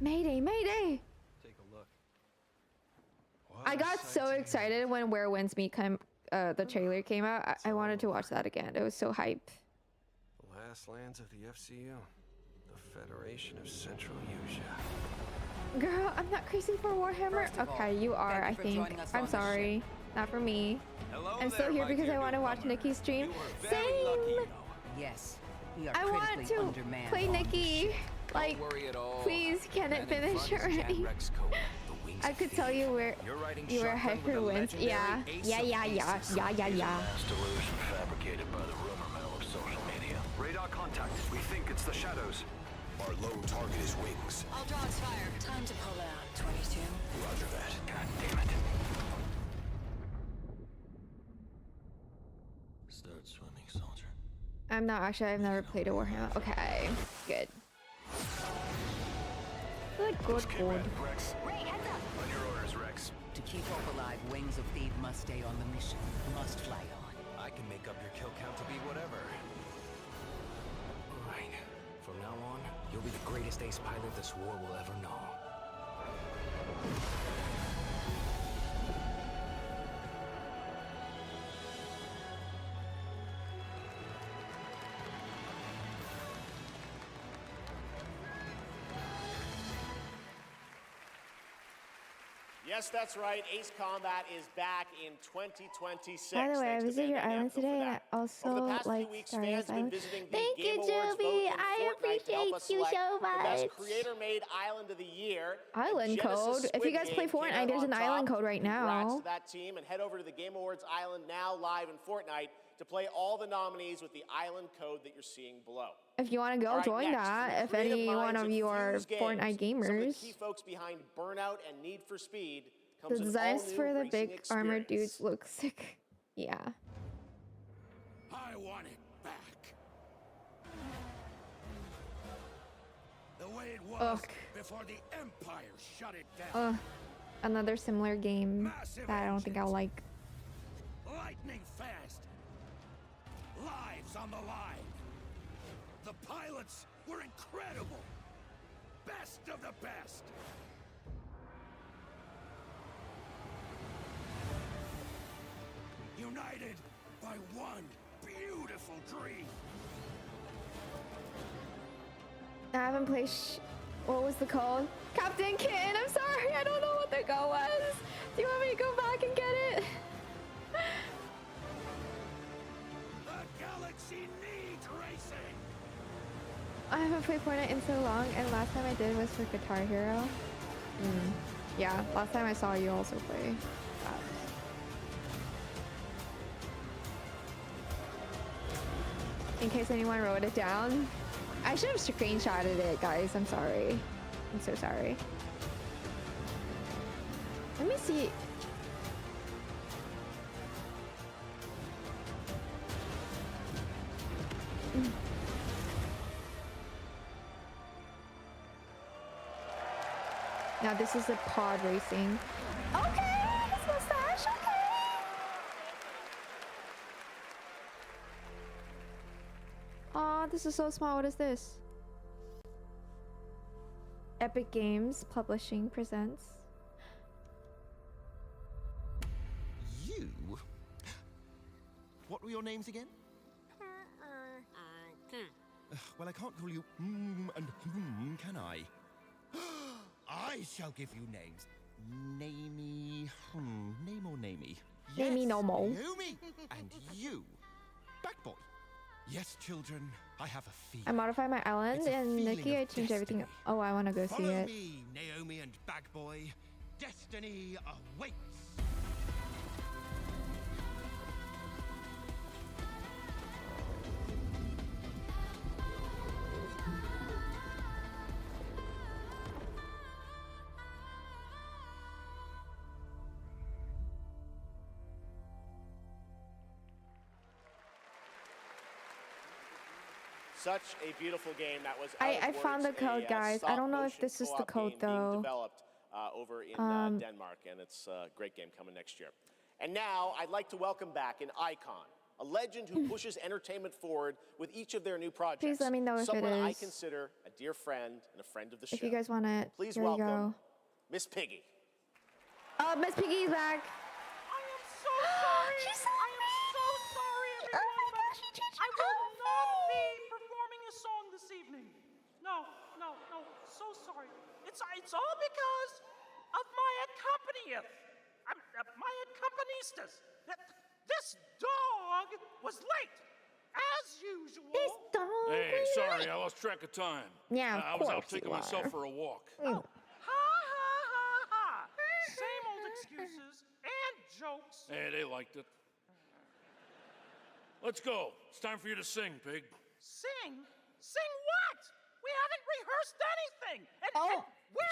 Mayday, mayday! Take a look. I got so excited when Where Winds Meet the trailer came out. I wanted to watch that again. It was so hype. The last lands of the FCU. The Federation of Central Usia. Girl, I'm not crazy for Warhammer. Okay, you are, I think. I'm sorry. Not for me. I'm still here because I want to watch Nikki's stream. Same! Yes, we are I want to play Nikki. Like, please, can it finish already? I could tell you where you were hyper wins. Yeah. Delusion fabricated by the rumor mill of social media. Radar contact. We think it's the shadows. Our lone target is wings. I'll draw its fire. Time to pull out, 22. Roger that. God damn it. Start swimming, soldier. I'm not actually, I've never played a Warhammer. Okay, good. Good. Rex. Ray, heads up. On your orders, Rex. To keep hope alive, Wings of Thieves must stay on the mission. Must fly on. I can make up your kill count to be whatever. Right. From now on, you'll be the greatest ace pilot this war will ever know. Yes, that's right. Ace Combat is back in 2026. By the way, I visited your island today, and I also like Star Wars Island. Thank you, Joby. I appreciate you so much. The best creator-made island of the year. Island code. If you guys play Fortnite, there's an island code right Congrats now. to that team, and head over to the Game Awards Island now live in Fortnite to play all the nominees with the island code that you're seeing below. If you want to go, All right, join next, that. If creative any one minds of at you are Fuse Games. Fortnite Some of the gamers, key folks behind Burnout and Need for Speed the comes an designs all-new for the racing big armored experience. dudes look sick. Yeah. I want it back. The way it was Ugh. before the Empire shut it down. Another similar game Massive that I don't think I'll like. Lightning fast. Lives on the line. The pilots were incredible. Best of the best. United by one beautiful dream. I haven't played. What was the code? Captain Kin. I'm sorry, I don't know what the code was. Do you want me to go back and get it? The galaxy needs racing. I haven't played Fortnite in so long, and last time I did was for Guitar Hero. Yeah, last time I saw you also play that. In case anyone wrote it down. I should have screenshotted it, guys. I'm sorry. I'm so sorry. Let me see. Now this is a pod racing. Okay, his mustache, okay. Aw, this is so small. What is this? Epic Games Publishing presents. You? What were your names again? Well, I can't call you and can I? I shall give you names. Namey, name or namey? Namey no mo. Naomi, and you, Backboy. Yes, children, I have a feeling. I modified my island, and Nikki, I changed everything. Oh, I want to go see Follow it. me, Naomi and Backboy. Destiny awaits. Such a beautiful game that was. I found the code, guys. I don't know if this is the code though. Developed over in Denmark, and it's a great game coming next year. And now I'd like to welcome back an icon, a legend who pushes entertainment forward with each of their new projects. Please let me know if it Someone I is. consider a dear friend and a friend of the show. If you guys want it, Please here welcome you go. Miss Piggy. Oh, Miss Piggy's back. So sorry. She's so I am so sorry, everyone. Oh my gosh, she changed I her will whole not be face. performing a song this evening. No. So sorry. It's all because of my accompanist. My accompanist. This dog was late, as usual. This dog. Hey, sorry, I lost track of time. Yeah, I of was out course you taking myself are. for a walk. Ha. Same old excuses and jokes. Hey, they liked it. Let's go. It's time for you to sing, pig. Sing? Sing what? We haven't rehearsed anything. And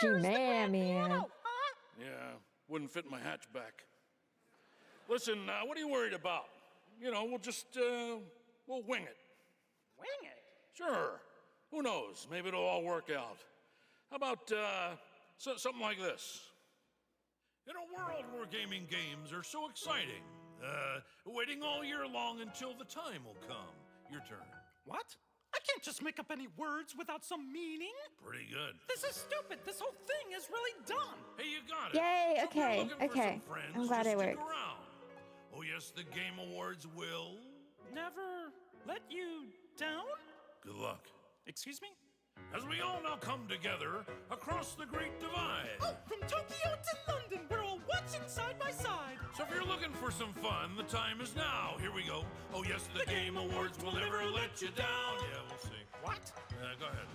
She where's the mad, grand Oh, man. piano, huh? Yeah, wouldn't fit in my hatchback. Listen, what are you worried about? You know, we'll just, we'll wing it. Wing it? Sure. Who knows? Maybe it'll all work out. How about, something like this? In a world where gaming games are so exciting, waiting all year long until the time will come. Your turn. What? I can't just make up any words without some meaning. Pretty good. This is stupid. This whole thing is really dumb. Hey, you got it. Yay, So if you're okay, looking for okay. some friends, I'm glad just it stick worked. around. Oh yes, the Game Awards will. Never let you down? Good luck. Excuse me? As we all now come together across the Great Divide. Oh, from Tokyo to London, we're all watching side by side. So if you're looking for some fun, the time is now. Here we go. Oh yes, the Game Awards will never let you down. Yeah, we'll see. What? Go ahead.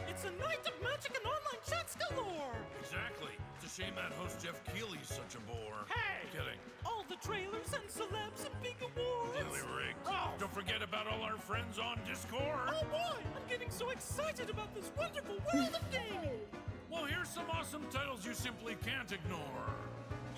It's a night of magic and online chats galore. Exactly. It's a shame that host Jeff Keighley's such a bore. Hey! Kidding. All the trailers and celebs and big awards. Really rigged. Oh. Don't forget about all our friends on Discord. Oh boy, I'm getting so excited about this wonderful world of gaming. Well, here's some awesome titles you simply can't ignore.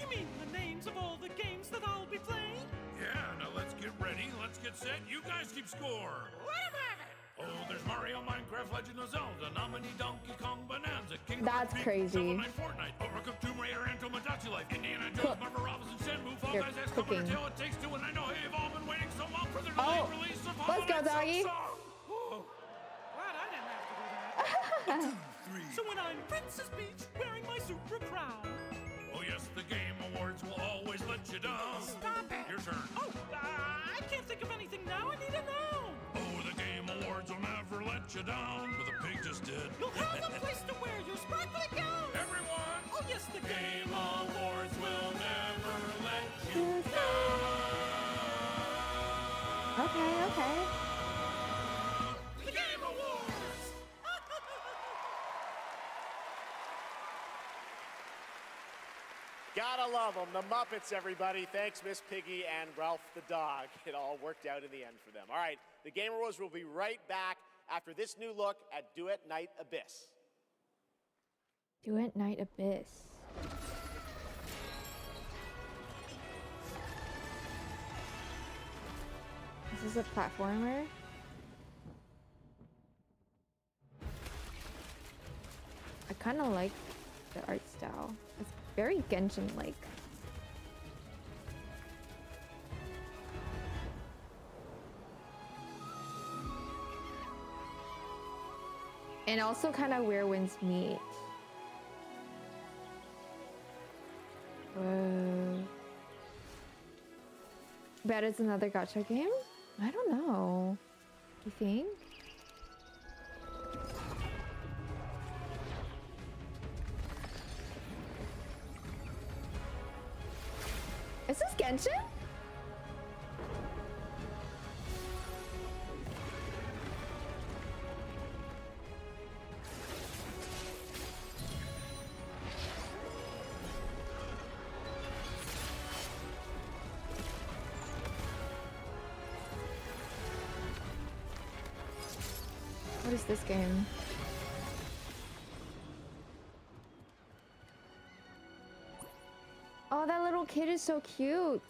You mean the names of all the games that I'll be playing? Yeah, now let's get ready, let's get set. You guys keep score. Let him have it. Oh, there's Mario, Minecraft, Legend of Zelda, Nominee, Donkey Kong, Bonanza, King That's Peak, crazy. Shovel Knight, Fortnite, Overcooked, Tomb Raider, and Tomodachi Life, Indiana Jones, Marvel Robinson, Shenmue, Fall You're Guys, X, cooking. Tale It Takes Two, and I know you've all been waiting so long for the Oh, delayed release of let's go, doggy. Glad I didn't have to do that. So when I'm Princess Peach wearing my super crown. Oh yes, the Game Awards will always let you down. Stop it. Your turn. Oh, I can't think of anything now. I need a noun. Oh, the Game Awards will never let you down. But the pig just did. You'll have a place to wear your sparkly gown. Everyone, Oh yes, the Game Awards will never let you down. Okay, okay. The Game Awards! Gotta love them. The Muppets, everybody. Thanks, Miss Piggy and Ralph the dog. It all worked out in the end for them. All right, the Game Awards will be right back after this new look at Duet Night Abyss. Duet Night Abyss. This is a platformer. I kind of like the art style. It's very Genshin-like. And also kind of where winds meet. Whoa. Bet it's another gacha game? I don't know. Do you think? Is this Genshin? What is this game? Oh, that little kid is so cute.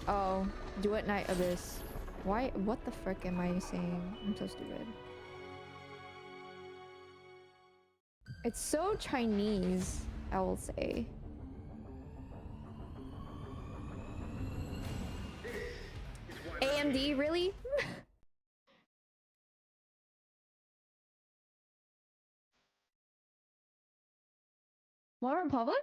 Oh, Duet Night Abyss. Why? What the frick am I saying? I'm so stupid. It's so Chinese, I will say. AMD, really? More Republic?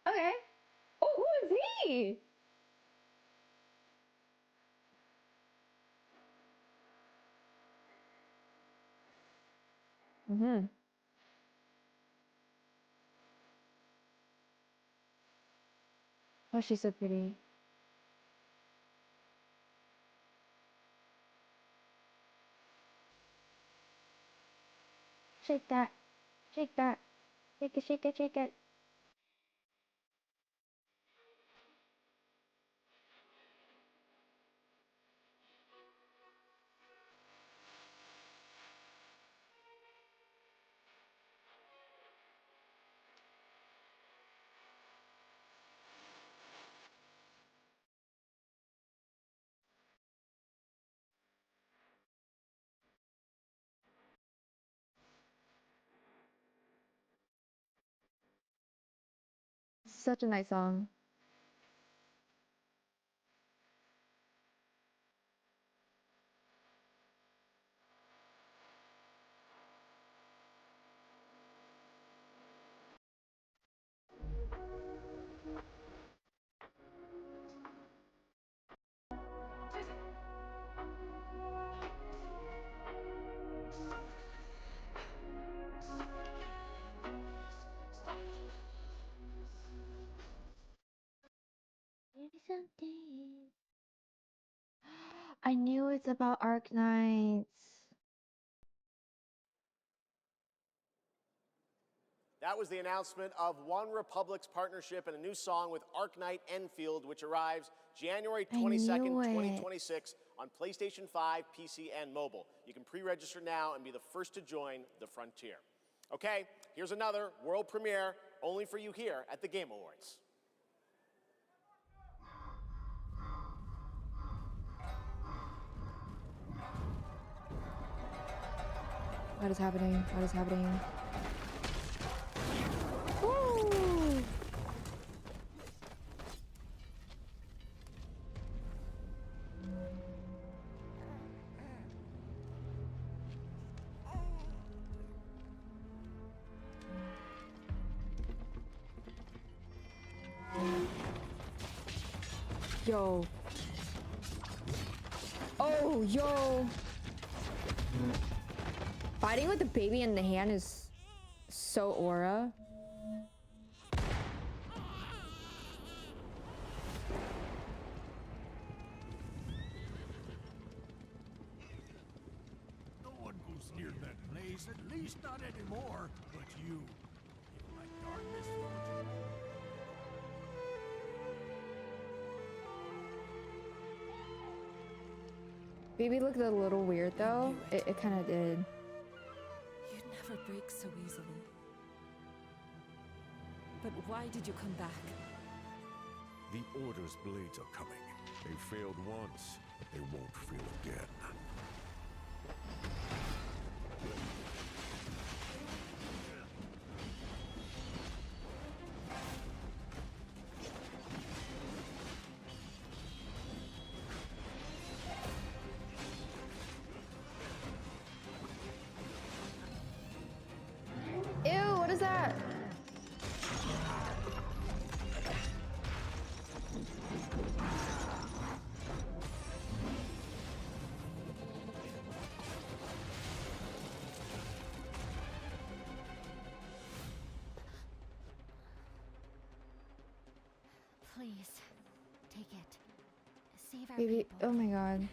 Okay. Oh, who is he? Mm-hmm. Oh, she's so pretty. Shake that. Shake that. Shake it, shake it, shake it. Such a nice song. I knew it's about Arknights. That was the announcement of One Republic's partnership and a new song with Arknight Enfield, which arrives January 22nd, 2026 on PlayStation 5, PC, and mobile. You can pre-register now and be the first to join the frontier. Okay, here's another world premiere only for you here at the Game Awards. What is happening? What is happening? Woo! Yo. Oh, yo. Fighting with the baby in the hand is so aura. No one goes near that place, at least not anymore. But you, my dark misfortune. Baby looked a little weird though. It kind of did. You'd never break so easily. But why did you come back? The Order's blades are coming. They failed once. They won't fail again. Ew, what is that? Please, take it. Save our Baby, people. oh my god.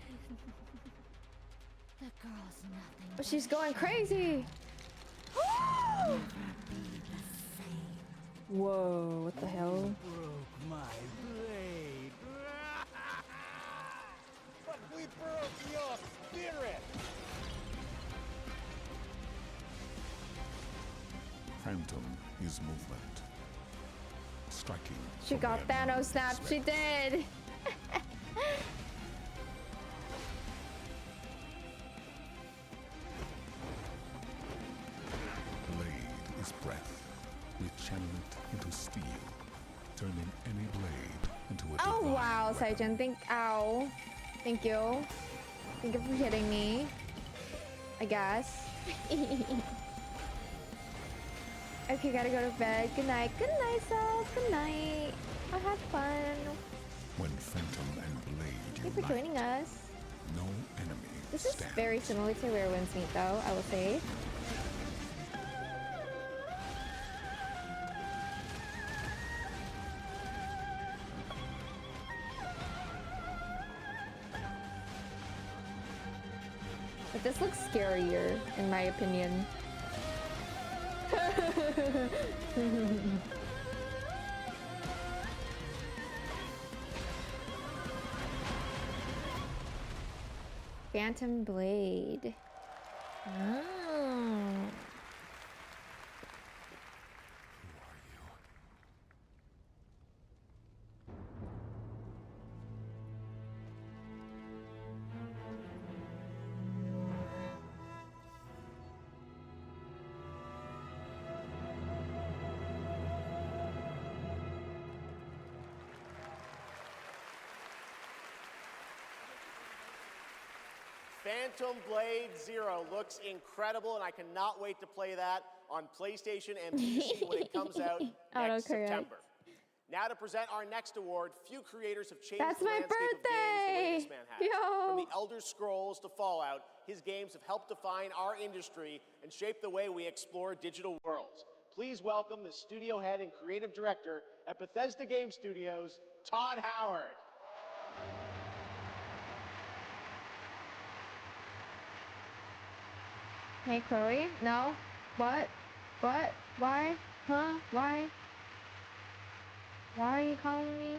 The girl's nothing. Oh, she's going crazy. Whoa, what the hell? Broke my blade. But we broke your spirit. Phantom is movement. Striking. She got Thanos snapped. She did. Blade is breath. We channel it into steel, turning any blade into a Oh divine wow, weapon. Saijan. Ow. Thank you. Thank you for hitting me. I guess. Okay, gotta go to bed. Good night. Good night, self. Good night. I had fun. When Phantom and Blade Thank you for unite, joining us. no enemy This is stands. very similar to Rare Winds Meet, though, I will say. But this looks scarier, in my opinion. Phantom Blade. Oh. Phantom Blade Zero looks incredible, and I cannot wait to play that on PlayStation and PC when it comes out next Autocorrect. September. Now to present our next award, few creators have changed That's the my landscape of games the way this birthday! man has. Yo! From the Elder Scrolls to Fallout, his games have helped define our industry and shape the way we explore digital worlds. Please welcome the studio head and creative director at Bethesda Game Studios, Todd Howard. Hey, Chloe? No? What? What? Why? Huh? Why? Why are you calling me?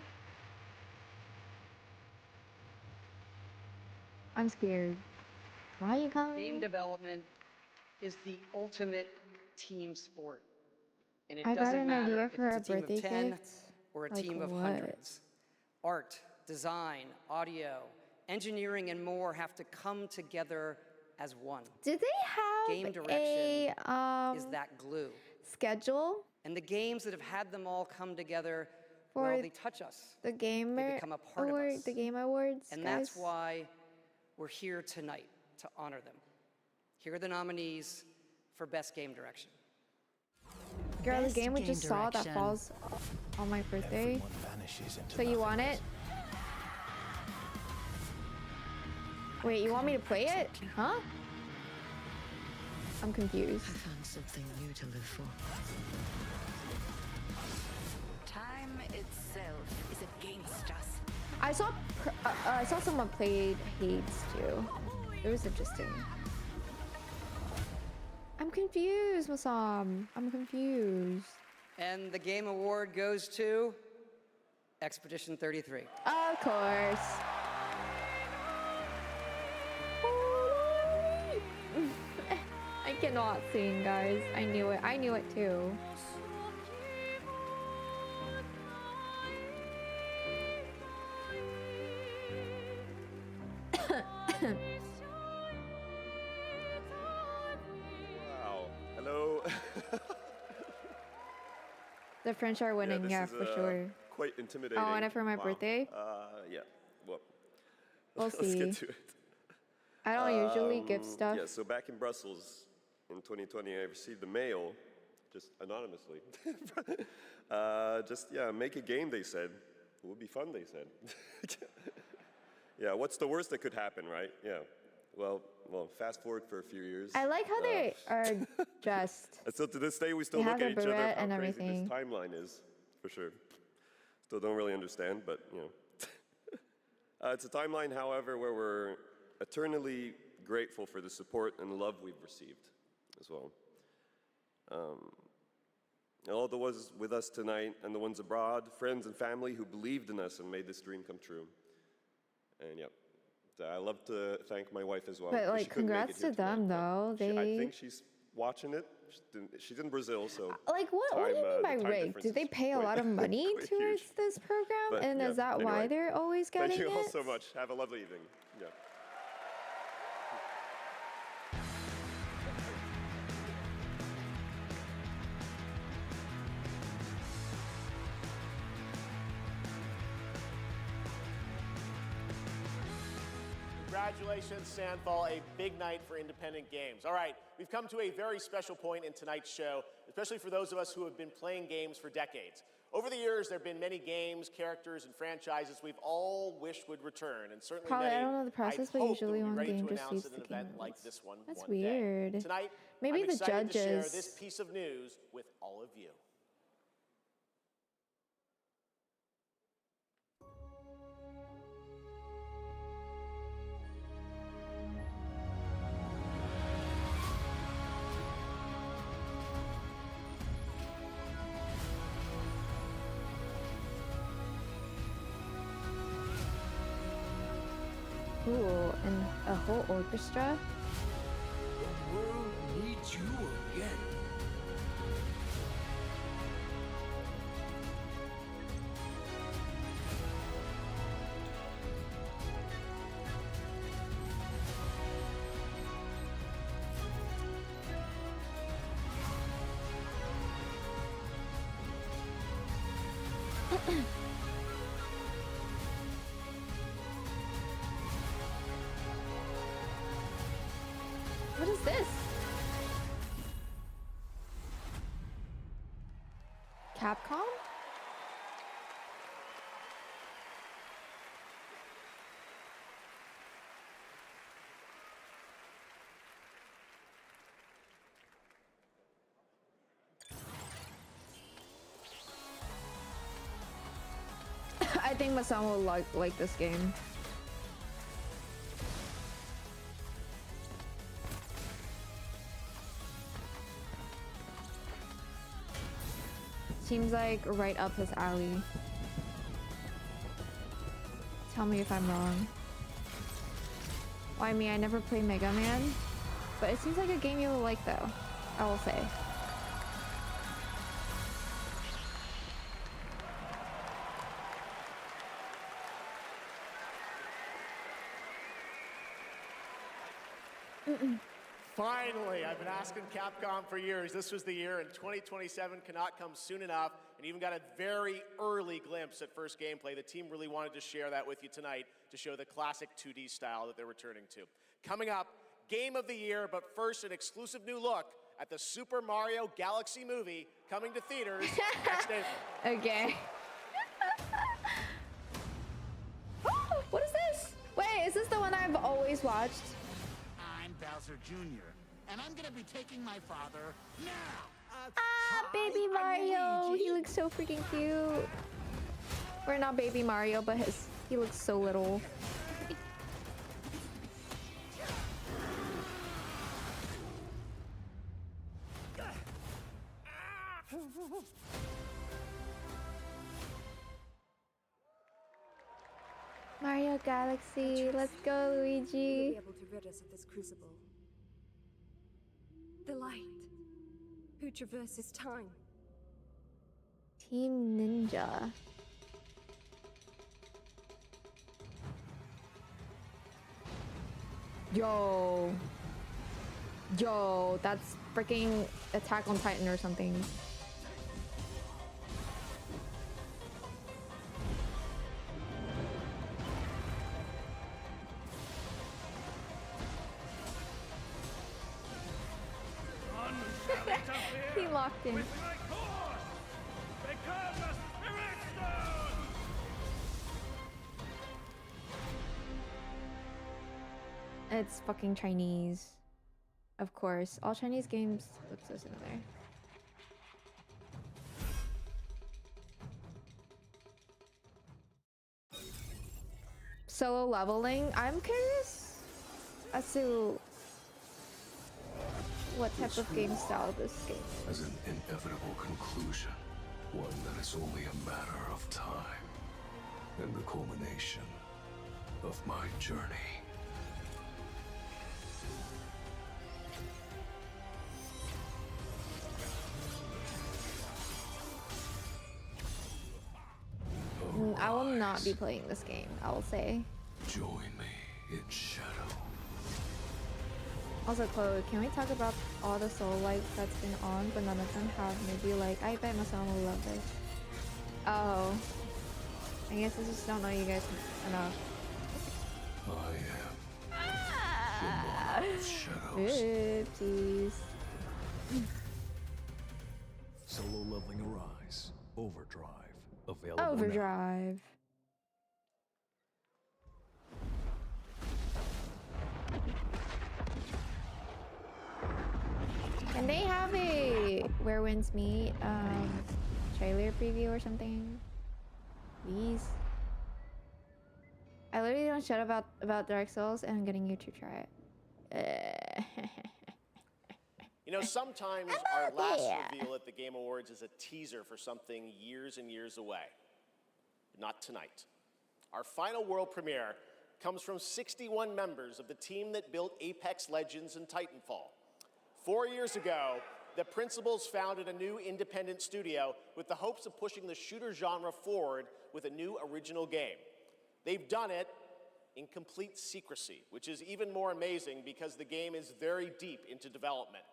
I'm scared. Why are you calling me? Game development is the ultimate team sport. And it I got doesn't an matter idea if for a it's a team birthday of 10 gift. or a Like team of what? hundreds. Art, design, audio, engineering, and more have to come together as one. Did they have Game direction a is that glue. schedule And the games that have had them all come together, for well, they touch us. the Gamer become a part of Award, us. the Game Awards? And guys? that's why we're here tonight, to honor them. Here are the nominees for Best Game Direction. Girl, the Best game we game just saw that direction. falls on my birthday. Everyone vanishes into So you want nothingness. it? Wait, you want me to play it? Huh? I'm confused. I found something new to live for. Time itself is against us. I saw someone played Hades too. It was interesting. I'm confused, Masam. I'm confused. And the game award goes to Expedition 33. Of course. I cannot sing, guys. I knew it. I knew it too. Wow. Hello. The French are winning, yeah, for sure. Quite intimidating. Oh, and for my birthday? Yeah. Well, We'll let's see. get to it. I don't usually give stuff. Yeah, so back in Brussels in 2020, I received a mail, just anonymously. Make a game, they said. It would be fun, they said. Yeah, what's the worst that could happen, right? Yeah. Well, fast forward for a few years. I like how they are dressed. And so to this day, we still They look have at the each other, beret how and crazy everything. this timeline is, for sure. Still don't really understand, but, you know. It's a timeline, however, where we're eternally grateful for the support and love we've received as well. All the ones with us tonight and the ones abroad, friends and family who believed in us and made this dream come true. And yeah, I love to thank my wife as well. But She like, couldn't make it congrats here to them, tonight, but though. I think she's watching it. She's in Brazil, so. Like, what do you mean by the time rigged? difference Do they is pay a quite- lot of money quite towards huge. this program? But, And is that why anyway, they're always getting Thank you all it? so much. Have a lovely evening. Yeah. Congratulations, Sandfall, a big night for independent games. All right, we've come to a very special point in tonight's show, especially for those of us who have been playing games for decades. Over the years, there have been many games, characters, and franchises we've all wished would return, and certainly Probably, many I don't know the process, I'd but hoped usually that we'd one be ready game to just announce uses at an the event game like modes. this one That's one day. weird. Tonight, Maybe I'm the excited to share judges. this piece of news with all of you. Cool, and a whole orchestra. The world needs you again. What is this? Capcom? I think Masam will like this game. Seems like right up his alley. Tell me if I'm wrong. Well, I mean, I never played Mega Man, but it seems like a game you will like though, I will say. Finally, I've been asking Capcom for years. This was the year, and 2027 cannot come soon enough. And even got a very early glimpse at first gameplay. The team really wanted to share that with you tonight to show the classic 2D style that they're returning to. Coming up, Game of the Year, but first an exclusive new look at the Super Mario Galaxy movie coming to theaters next April. Okay. What is this? Wait, Wait, is this the one I've always watched? I'm Bowser Jr., and I'm gonna be taking my father now. Baby Mario. He looks so freaking cute. Or not Baby Mario, but he looks so little. Mario Galaxy, let's go, Luigi. You'll be able to rid us of this crucible. The light, who traverses time. Team Ninja. Yo, that's freaking Attack on Titan or something. He locked in. It's fucking Chinese. Of course. All Chinese games look so similar. Solo leveling? I'm curious as to what type of game style this game is. As an inevitable conclusion, one that is only a matter of time, and the culmination of my journey. I will not be playing this game, I will say. Join me in shadow. Also, Chloe, can we talk about all the soul lights that's been on, but none of them have maybe like, I bet my son will love this. Oh. I guess I just don't know you guys enough. I am the monarch of shadows. Oopsies. Solo leveling arise. Overdrive. Available now. Overdrive. Can they have a Where Winds Meet trailer preview or something? Please. I literally don't shut about Dark Souls and I'm getting you to try it. You know, sometimes our last reveal at the Game Awards is a teaser for something years and years away. Not tonight. Our final world premiere comes from 61 members of the team that built Apex Legends and Titanfall. 4 years ago, the principals founded a new independent studio with the hopes of pushing the shooter genre forward with a new original game. They've done it in complete secrecy, which is even more amazing because the game is very deep into development.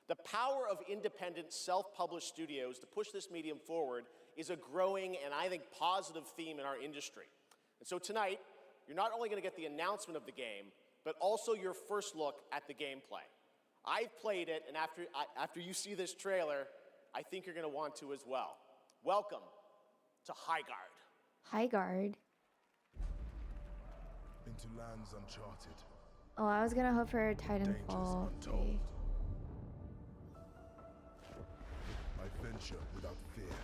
The power of independent, self-published studios to push this medium forward is a growing and I think positive theme in our industry. And so tonight, you're not only going to get the announcement of the game, but also your first look at the gameplay. I've played it, and after you see this trailer, I think you're going to want to as well. Welcome to Highguard. Highguard. Into lands uncharted. Oh, I was gonna hope for a Titanfall. Untold. I venture without fear.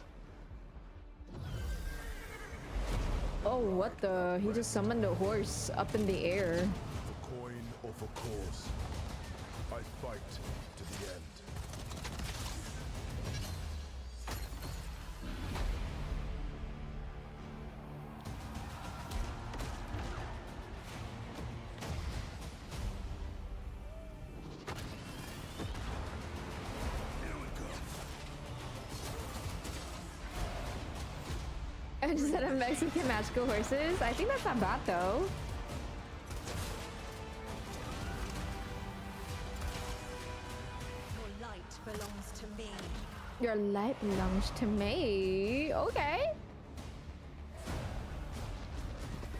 Oh, what the? He just summoned a horse up in the air. For coin or for cause, I fight to the end. I just said I'm Mexican magical horses. I think that's not bad though. Your light belongs to me. Your light belongs to me. Okay.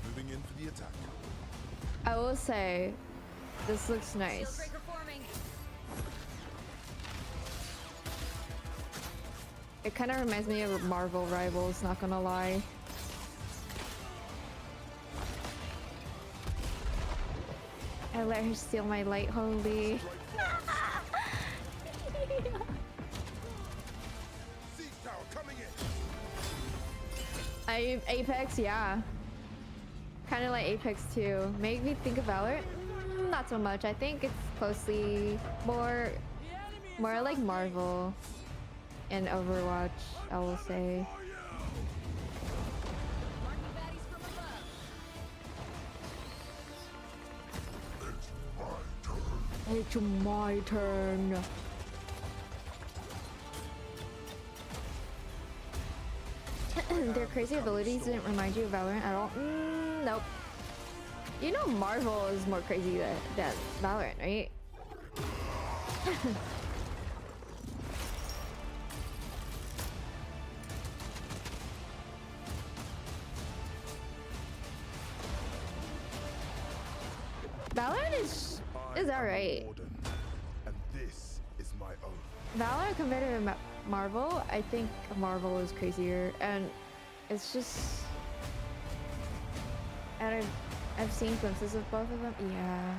Moving in for the attack. I will say, this looks nice. It kind of reminds me of Marvel Rivals, not gonna lie. I let her steal my light, holy. Apex, yeah. Kind of like Apex too. Make me think of Valorant? Not so much. I think it's closely more like Marvel and Overwatch, I will say. It's my turn. Their crazy abilities didn't remind you of Valorant at all? Nope. You know Marvel is more crazy than Valorant, right? Valorant is alright. And this is my own. Valorant compared to Marvel, I think Marvel is crazier, and it's just. And I've seen glimpses of both of them. Yeah.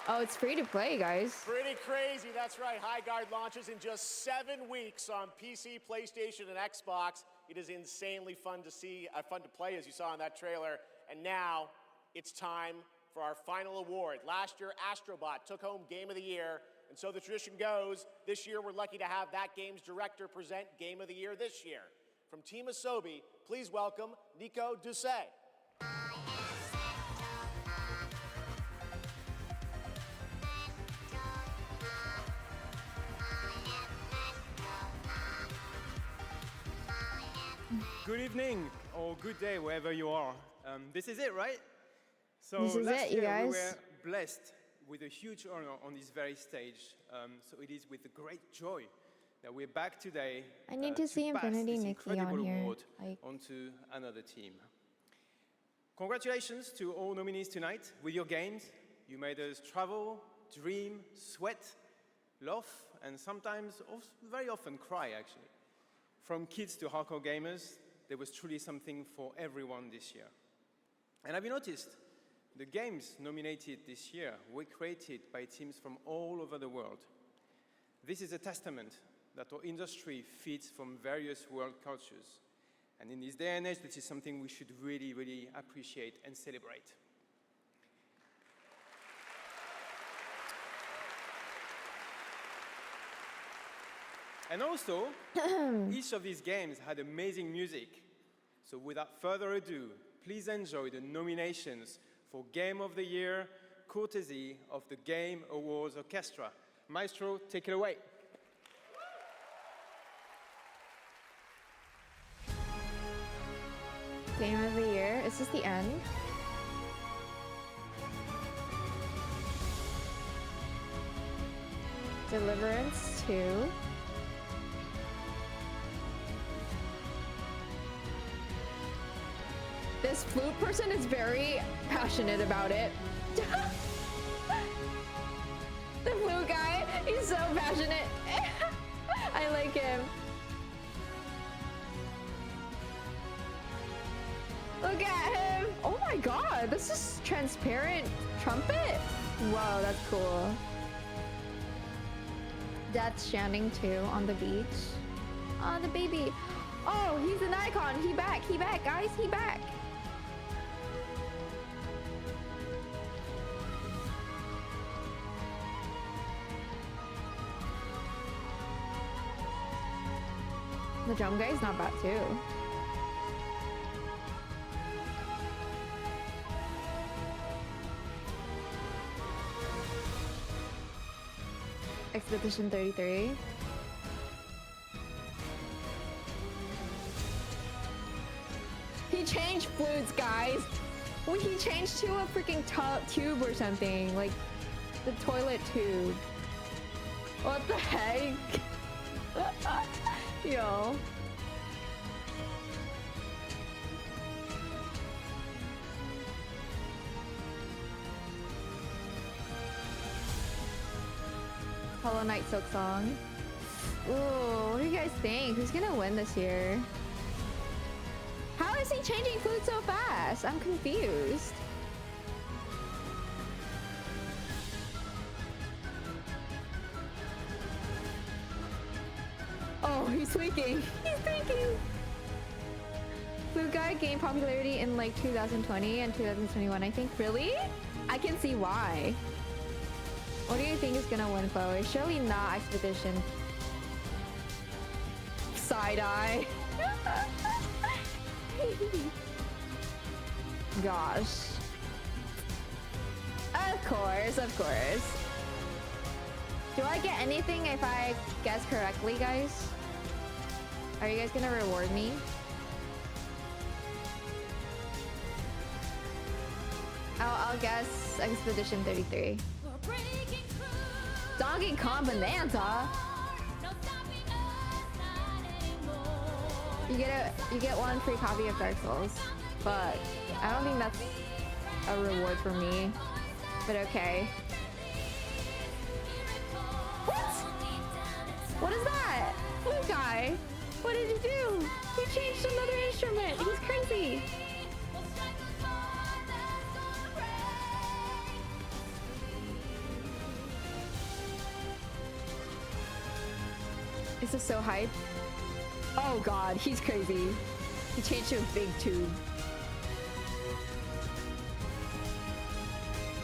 Oh, it's free to play, guys. Pretty crazy, that's right. High Guard launches in just 7 weeks on PC, PlayStation, and Xbox. It is insanely fun to see, fun to play, as you saw in that trailer. And now it's time for our final award. Last year, Astrobot took home Game of the Year, and so the tradition goes, this year we're lucky to have that game's director present Game of the Year this year. From Team Asobi, please welcome Nico Doucet. Good evening or good day wherever you are. This is it, right? So this is last it, you year guys. we were blessed with a huge honor on this very stage. So it is with great joy that we're back today. I need to see pass Infinity this Nikki incredible on here. award Like, onto another team. Congratulations to all nominees tonight. With your games, you made us travel, dream, sweat, laugh, and sometimes, very often, cry, actually. From kids to hardcore gamers, there was truly something for everyone this year. And have you noticed? The games nominated this year were created by teams from all over the world. This is a testament that our industry feeds from various world cultures. And in this day and age, this is something we should really, really appreciate and celebrate. And also, each of these games had amazing music. So without further ado, please enjoy the nominations for Game of the Year, courtesy of the Game Awards Orchestra. Maestro, take it away. Game of the Year. Is this the end? Deliverance 2. This flute person is very passionate about it. The flute guy, he's so passionate. I like him. Look at him. Oh my god, this is transparent trumpet? Whoa, that's cool. Death Stranding 2 on the beach. Oh, the baby. Oh, he's an icon. He back, guys, he back. The drum guy's not bad too. Expedition 33. He changed flutes, guys. Well, he changed to a freaking tube or something, like the toilet tube. What the heck? Yo. Hollow Knight Silk Song. Ooh, what do you guys think? Who's gonna win this year? How is he changing food so fast? I'm confused. Oh, he's tweaking. He's tweaking. Blue Guy gained popularity in like 2020 and 2021, I think. Really? I can see why. What do you think is gonna win, Chloe? Surely not Expedition. Side-eye. Gosh. Of course, of course. Do I get anything if I guess correctly, guys? Are you guys gonna reward me? I'll guess Expedition 33. Donkey Kong Bonanza? You get one free copy of Dark Souls, but I don't think that's a reward for me. But okay. What? What is that? Blue Guy? What did he do? He changed another instrument. He's crazy. This is so hype. Oh god, he's crazy. He changed to a big tube.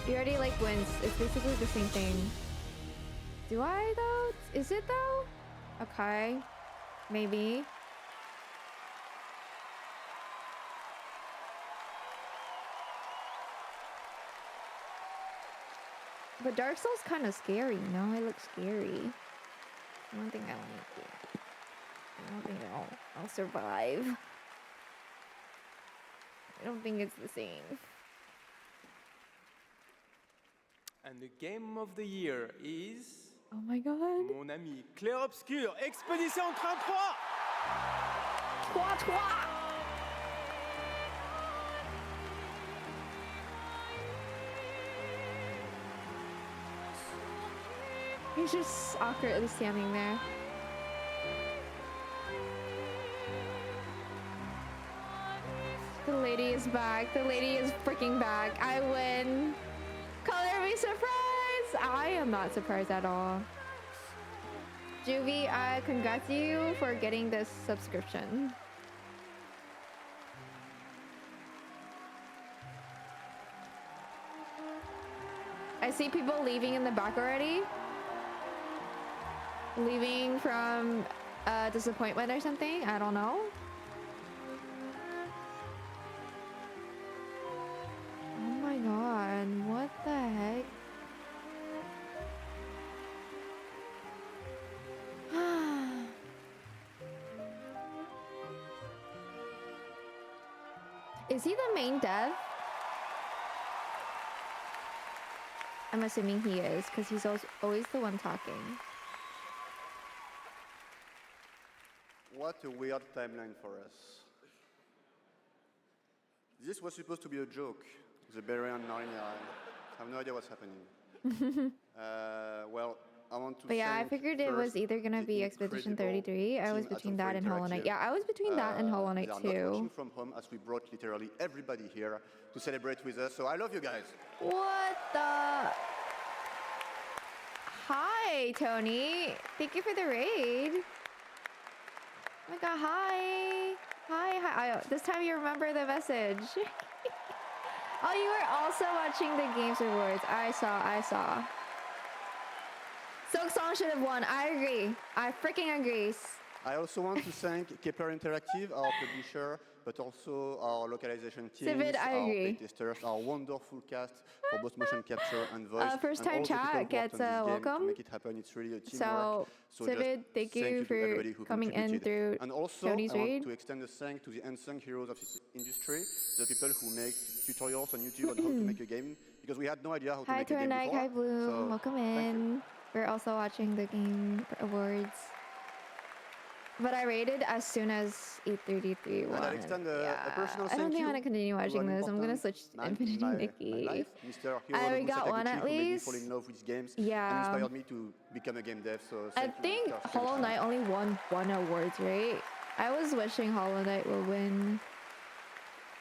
You already like wins. It's basically the same thing. Do I though? Is it though? Okay. Maybe. But Dark Souls kind of scary, no? It looks scary. I don't think I like it. I don't think I'll survive. I don't think it's the same. And the game of the year is... Oh my god. Mon ami Clair Obscur, Expédition 33! 33! He's just awkwardly standing there. The lady is back. The lady is freaking back. I win. Color me surprised. I am not surprised at all. Juvie, I congrats you for getting this subscription. I see people leaving in the back already. Leaving from disappointment or something. I don't know. Oh my god, what the heck? Is he the main dev? I'm assuming he is, because he's always the one talking. What a weird timeline for us. This was supposed to be a joke. The Berian Narnia. I have no idea what's happening. Well, I want to. But yeah, I figured it was either gonna be Expedition 33. I was between that and Hollow Knight. Yeah, I was between that and Hollow Knight too. Not watching from home, as we brought literally everybody here to celebrate with us. So I love you guys. What the? Hi, Tony. Thank you for the raid. Oh my god, hi. Hi. This time you remember the message. Oh, you were also watching the Games Rewards. I saw. Silk Song should have won. I agree. I freaking agree. I also want to thank Kepler Interactive, our publisher, but also our localization teams, Civid, I our agree. playtesters, our wonderful cast for both motion capture and voice. First time chat gets a welcome. To make it happen, it's really a teamwork. So Civid, thank you for coming in through and also, Tony's I raid. want to extend a thank to the unsung heroes of this industry, the people who make tutorials on YouTube on how to make a game, because we had no idea how to make a game before. Hi Bloom, So, welcome in. We're also watching the Game Awards. But I rated as soon as E33 won. And I'll extend a personal I don't thank think you I want to continue to watching an this. I'm gonna switch to man in Infinity my Nikki. life, Mr. We Hironobu got one Sakaguchi, at who made me least. fall in love with games Yeah. and inspired me to become a game dev. So I thank you, think Mr. Hollow Sakaguchi. Knight only won 1 award, right? I was wishing Hollow Knight would win.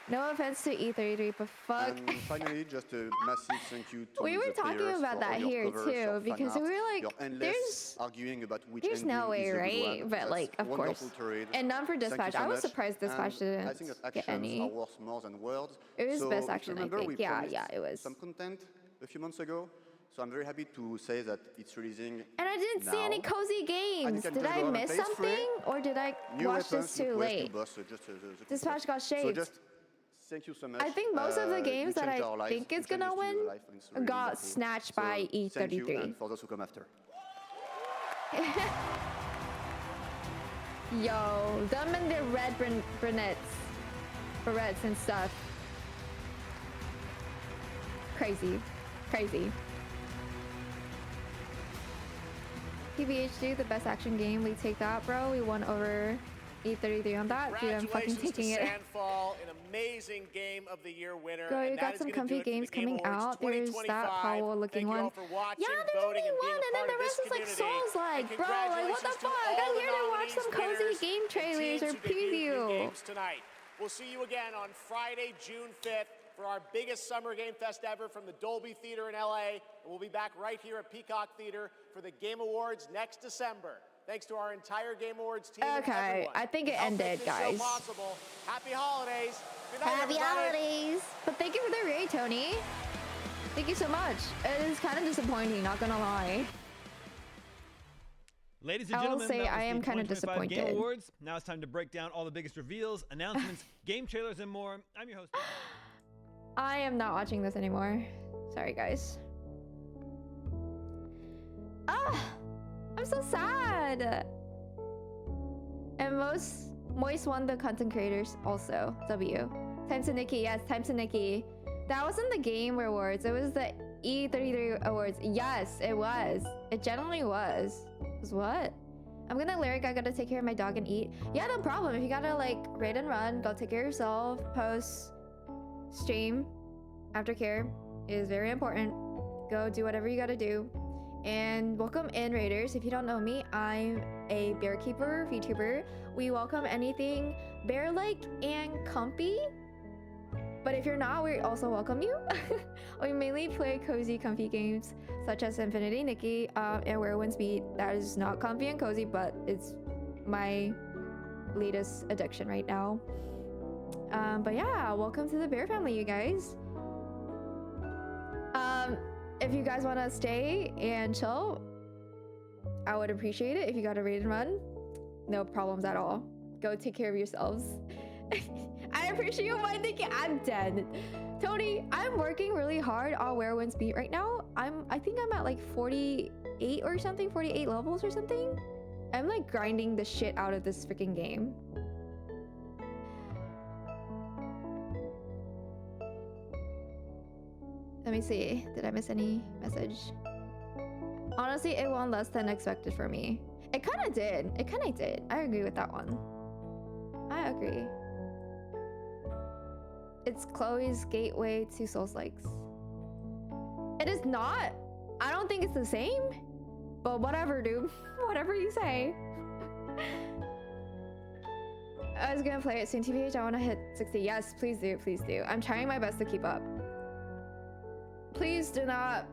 No offense to E33, but fuck. And finally, just a massive thank you to We were the talking players about for that all your here covers, too, your fan because art, we were like, your endless arguing about which there's ending no way, is the good right? one. But That's like, of course. wonderful to read. And none for Thank you Dispatch. so I was much. surprised Dispatch And I didn't think that get actions any. are worth more than words. It was so best if you action, I remember, think. we Yeah, promised yeah, it was. some content a few months ago. So I'm very happy to say that it's releasing. And I didn't see any now. cozy games. Did I miss something, or did I New watch weapons, this new too quests, new late? boss, so just, Dispatch got So shaved. just thank you so much. I think most of the games you that changed I our lives. think is You changed gonna the studio win life, and it's really got wonderful. snatched So by thank you, E33. and for those who come after. Yo, them and their red barrettes and stuff. Crazy, crazy. PVH2, the best action game. We take that, bro. We won over E33 on that. Dude, I'm fucking taking it. Sandfall, an amazing game of the year winner. Girl, you got some comfy games coming out. There's that Powell looking one. Yeah, there's only one, and then the rest is like Souls-like, bro. Like, what the fuck? I'm here to watch some cozy game trailers or preview. Tonight. We'll see you again on Friday, June 5th for our biggest summer game fest ever from the Dolby Theater in LA. And we'll be back right here at Peacock Theater for the Game Awards next December. Thanks to our entire Game Awards team. Okay, and everyone. I think it Help make ended, this show guys. possible. Happy holidays. Good night, Happy everybody. holidays. But thank you for the raid, Tony. Thank you so much. It is kind of disappointing, not gonna lie. Ladies and I will gentlemen, say that was I am the kind of 2025 Game disappointed. Awards. Now it's time to break down all the biggest reveals, announcements, game trailers, and more. I'm your host. I am not watching this anymore. Sorry, guys. Ah, I'm so sad. And Moist won the content creators also. W. Time to Nikki. Yes, Time to Nikki. That wasn't the game awards. It was the E33 awards. Yes, it was. It generally was. What? I'm gonna lyric. I gotta take care of my dog and eat. Yeah, no problem. If you gotta like raid and run, go take care of yourself. Post, stream, aftercare is very important. Go do whatever you gotta do. And welcome in, raiders. If you don't know me, I'm a Bearkeeper Vtuber. We welcome anything bear-like and comfy. But if you're not, we also welcome you. We mainly play cozy, comfy games such as Infinity Nikki and Where Winds Beat. That is not comfy and cozy, but it's my latest addiction right now. But yeah, welcome to the Bear family, you guys. If you guys want to stay and chill, I would appreciate it. If you got a raid and run, no problems at all. Go take care of yourselves. I appreciate you, my thinking. I'm dead. Tony, I'm working really hard on Where Winds Beat right now. I think I'm at like 48 or something, 48 levels or something. I'm like grinding the shit out of this freaking game. Let me see. Did I miss any message? Honestly, it won less than expected for me. It kind of did. It kind of did. I agree with that one. I agree. It's Chloe's gateway to Souls-likes. It is not. I don't think it's the same. But whatever, dude. Whatever you say. I was gonna play it soon. TVH, I want to hit 60. Yes, please do. Please do. I'm trying my best to keep up. Please do not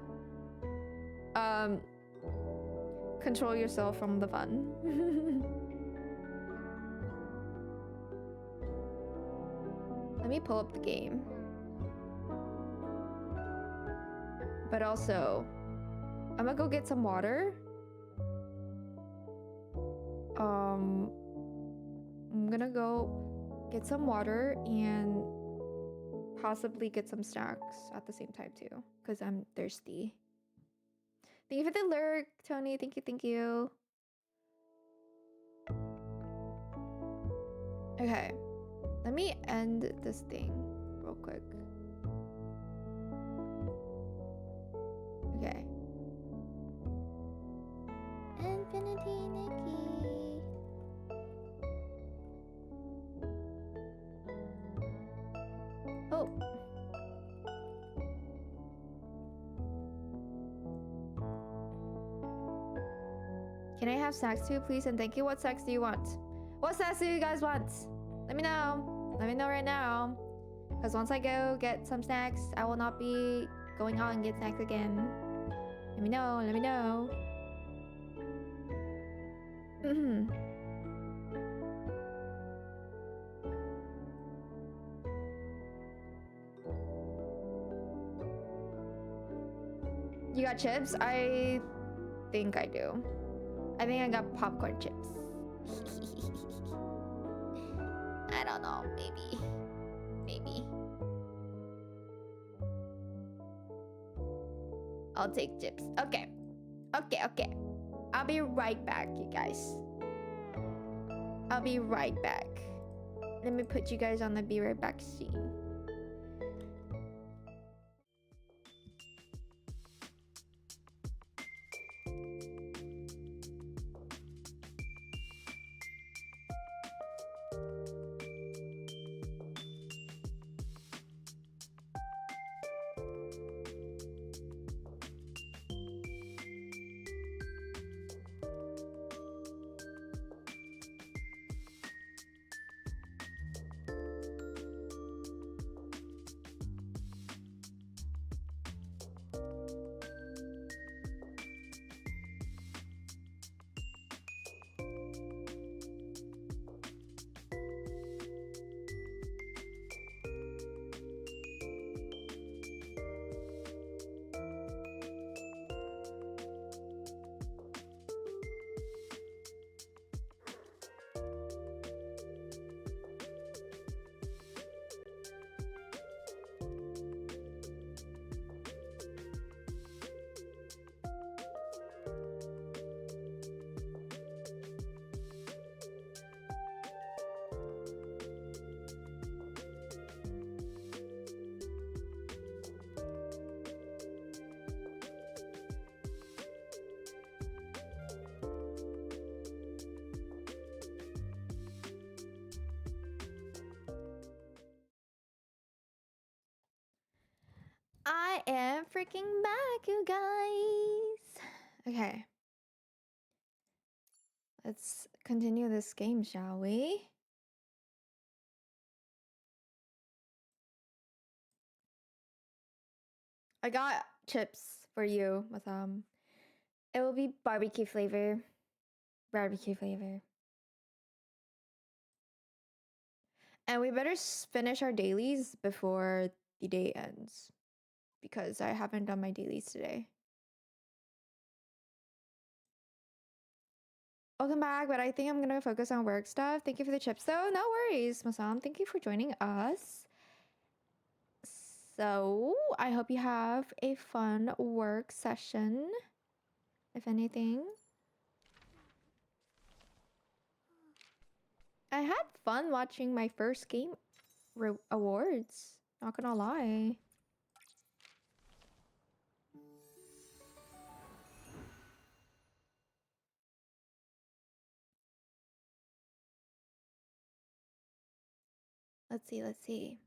control yourself from the fun. Let me pull up the game. But also, I'm gonna go get some water. I'm gonna go get some water and possibly get some snacks at the same time too, because I'm thirsty. Thank you for the lurk, Tony. Thank you, thank you. Okay, let me end this thing real quick. Okay. Infinity Nikki. Oh. Can I have snacks too, please? And thank you. What snacks do you want? What snacks do you guys want? Let me know. Let me know right now. Because once I go get some snacks, I will not be going out and get snacks again. Let me know, let me know. You got chips? I think I do. I think I got popcorn chips. I don't know, maybe. Maybe. I'll take chips. Okay. Okay, okay. I'll be right back, you guys. I'll be right back. Let me put you guys on the be right back scene. I am freaking back, you guys. Okay. Let's continue this game, shall we? I got chips for you with it will be barbecue flavor. Barbecue flavor. And we better finish our dailies before the day ends, because I haven't done my dailies today. Welcome back, but I think I'm gonna focus on work stuff. Thank you for the chips though. No worries, Masam. Thank you for joining us. So I hope you have a fun work session, if anything. I had fun watching my first game awards, not gonna lie. Let's see, let's see.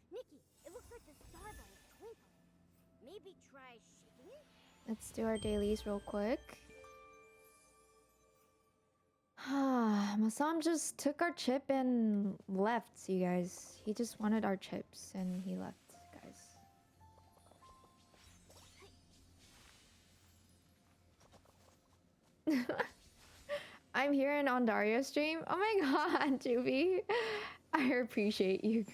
Nikki, it looks like the star ball is twinkling. Maybe try shaking it? Let's do our dailies real quick. Masam just took our chip and left, you guys. He just wanted our chips and he left, guys. I'm here in Ondario's stream. Oh my god, Juby. I appreciate you.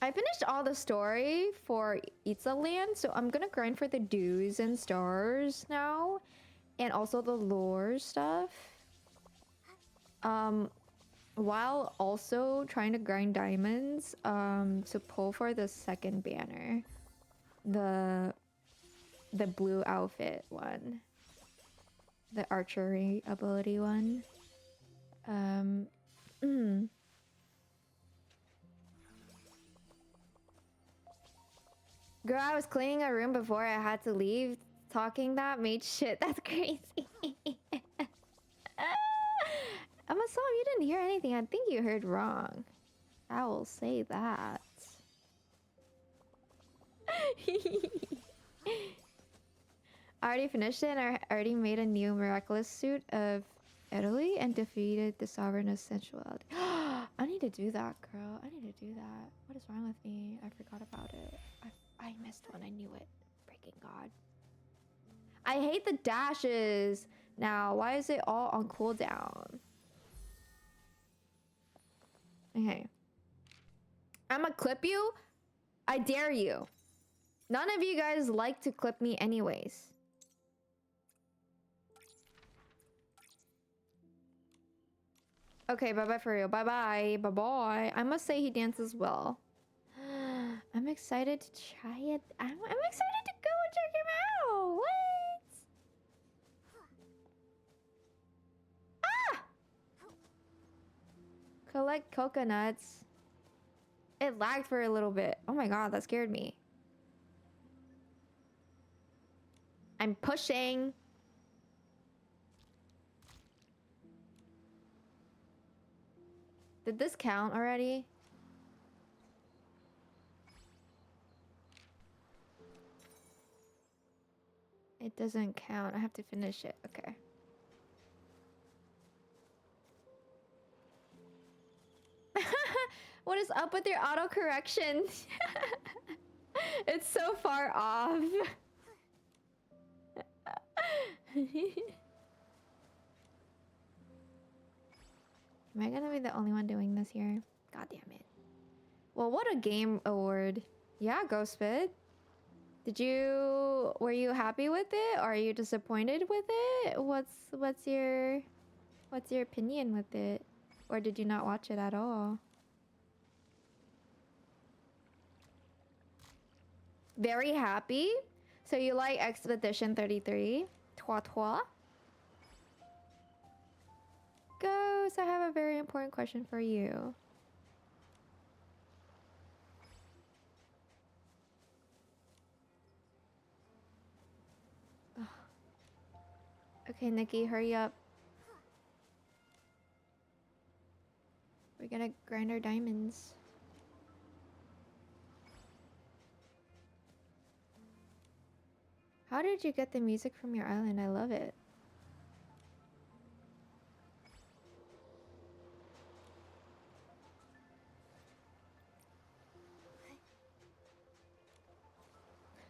I finished all the story for Itza Land, so I'm gonna grind for the do's and stars now, and also the lore stuff. While also trying to grind diamonds, to pull for the second banner, the blue outfit one, the archery ability one. Girl, I was cleaning a room before I had to leave. Talking that made shit. That's crazy. Masam, you didn't hear anything. I think you heard wrong. I will say that. I already finished it and I already made a new miraculous suit of Italy and defeated the sovereign of sensuality. I need to do that, girl. I need to do that. What is wrong with me? I forgot about it. I missed one. I knew it. Freaking God. I hate the dashes now. Why is it all on cooldown? Okay. I'ma clip you. I dare you. None of you guys like to clip me anyways. Okay, bye-bye for real. Bye-bye. Bye-bye. I must say he dances well. I'm excited to try it. I'm excited to go and check him out. What? Ah! Collect coconuts. It lagged for a little bit. Oh my god, that scared me. I'm pushing. Did this count already? It doesn't count. I have to finish it. Okay. What is up with your autocorrection? It's so far off. Am I gonna be the only one doing this here? God damn it. Well, what a game award. Yeah, GhostFit. Were you happy with it? Or are you disappointed with it? What's your opinion with it? Or did you not watch it at all? Very happy? So you like Expedition 33? Toi toi? Ghost, I have a very important question for you. Ugh. Okay, Nikki, hurry up. We're gonna grind our diamonds. How did you get the music from your island? I love it.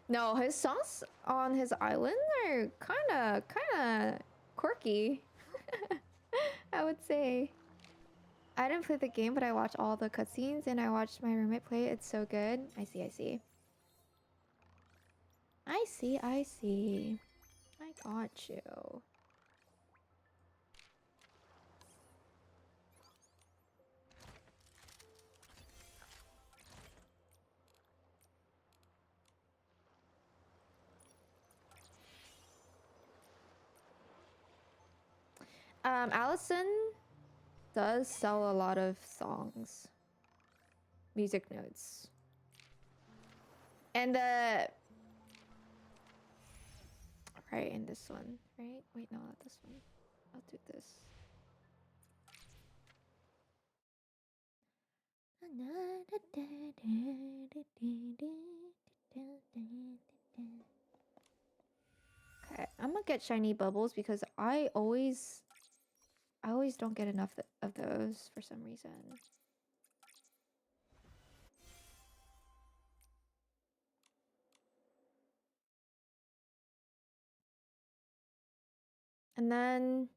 No, his songs on his island are kinda quirky. I would say. I didn't play the game, but I watched all the cutscenes and I watched my roommate play it. It's so good. I see. I see. I got you. Allison does sell a lot of songs. Music notes. And right, in this one, right? Wait, no, not this one. I'll do this. Okay, I'm gonna get shiny bubbles because I always don't get enough of those for some reason. And then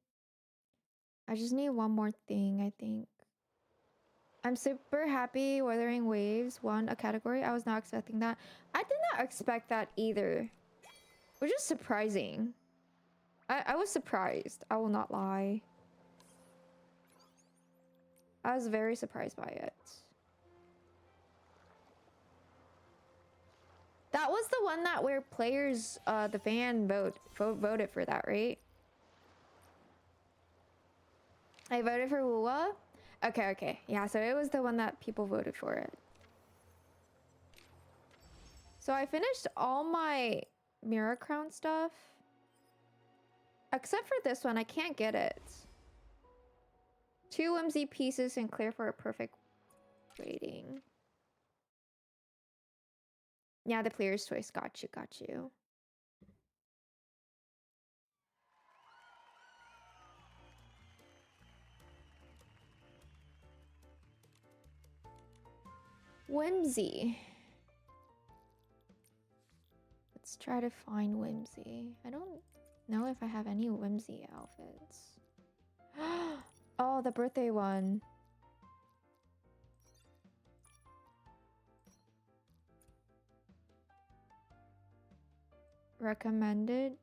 I just need one more thing, I think. I'm super happy Weathering Waves won a category. I was not expecting that. I did not expect that either. Which is surprising. I was surprised. I will not lie. I was very surprised by it. That was the one that where players, the fan voted for that, right? I voted for Wuwa. Okay. Yeah, so it was the one that people voted for it. So I finished all my Mirror Crown stuff. Except for this one, I can't get it. 2 whimsy pieces and clear for a perfect rating. Yeah, the player's choice. Got you. Whimsy. Let's try to find Whimsy. I don't know if I have any Whimsy outfits. Oh, the birthday one. Recommended.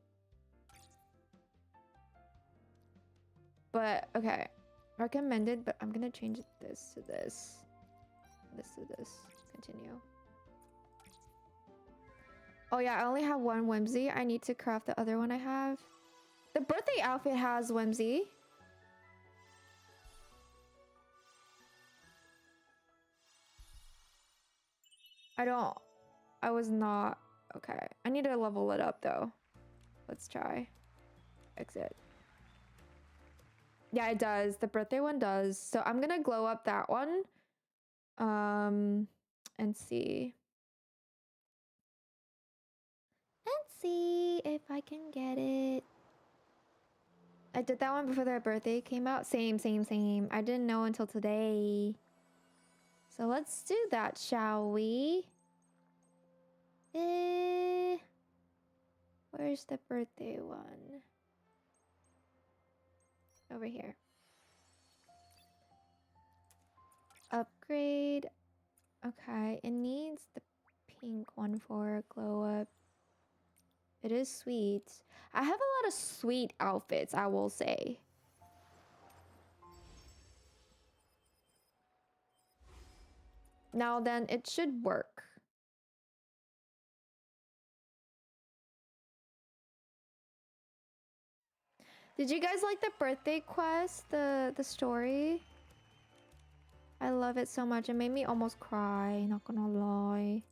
But okay, recommended, but I'm gonna change this to this. This to this. Continue. Oh yeah, I only have one Whimsy. I need to craft the other one I have. The birthday outfit has Whimsy. I was not. Okay, I need to level it up though. Let's try. Exit. Yeah, it does. The birthday one does. So I'm gonna glow up that one. And see. Let's see if I can get it. I did that one before their birthday came out. Same. I didn't know until today. So let's do that, shall we? Where's the birthday one? Over here. Upgrade. Okay, it needs the pink one for glow up. It is sweet. I have a lot of sweet outfits, I will say. Now then, it should work. Did you guys like the birthday quest, the story? I love it so much. It made me almost cry, not gonna lie.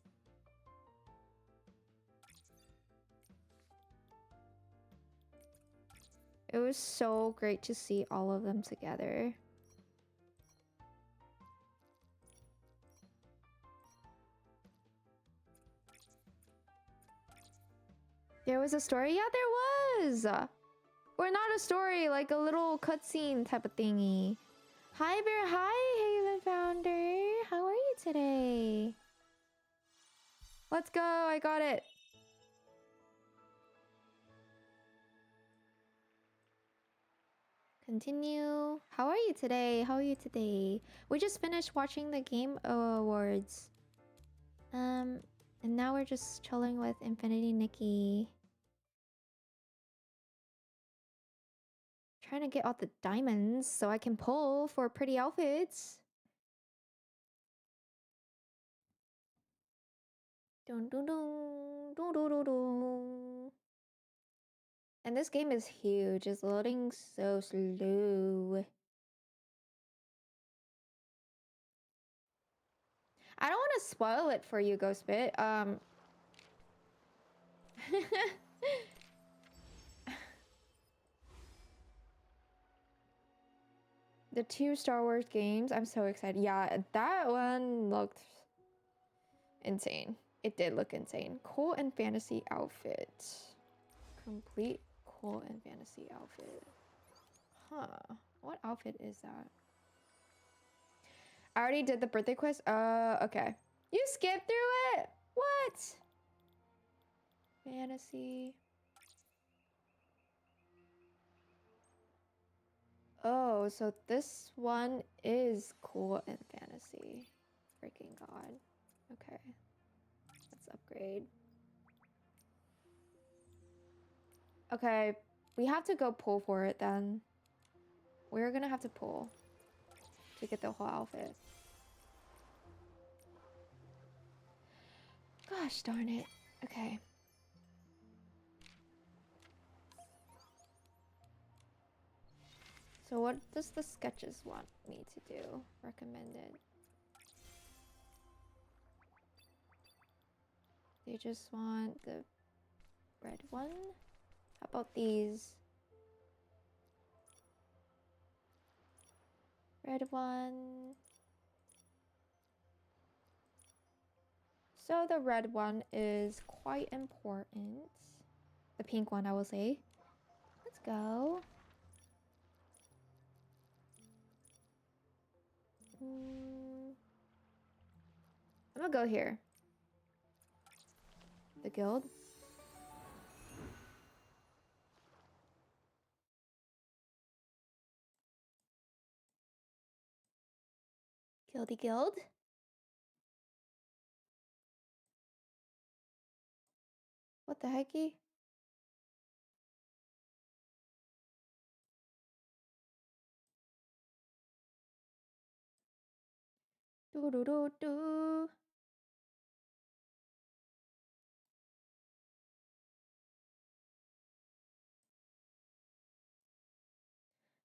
It was so great to see all of them together. There was a story? Yeah, there was! Or not a story, like a little cutscene type of thingy. Hi, Bear. Hi, Haven Founder. How are you today? Let's go. I got it. Continue. How are you today? How are you today? We just finished watching the Game Awards. And now we're just chilling with Infinity Nikki. Trying to get all the diamonds so I can pull for pretty outfits. Dun dun dun dun dun dun dun. And this game is huge. It's loading so slow. I don't want to spoil it for you, Ghostbit. The 2 Star Wars games. I'm so excited. Yeah, that one looked insane. It did look insane. Cool and fantasy outfit. Complete cool and fantasy outfit. Huh. What outfit is that? I already did the birthday quest. Okay. You skipped through it? What? Fantasy. Oh, so this one is cool and fantasy. Freaking god. Okay. Let's upgrade. Okay, we have to go pull for it then. We're gonna have to pull to get the whole outfit. Gosh darn it. Okay. So what does the sketches want me to do? Recommended. They just want the red one? How about these? Red one. So the red one is quite important. The pink one, I will say. Let's go. I'm gonna go here. The guild. Guildy guild. What the hecky? Do do do do.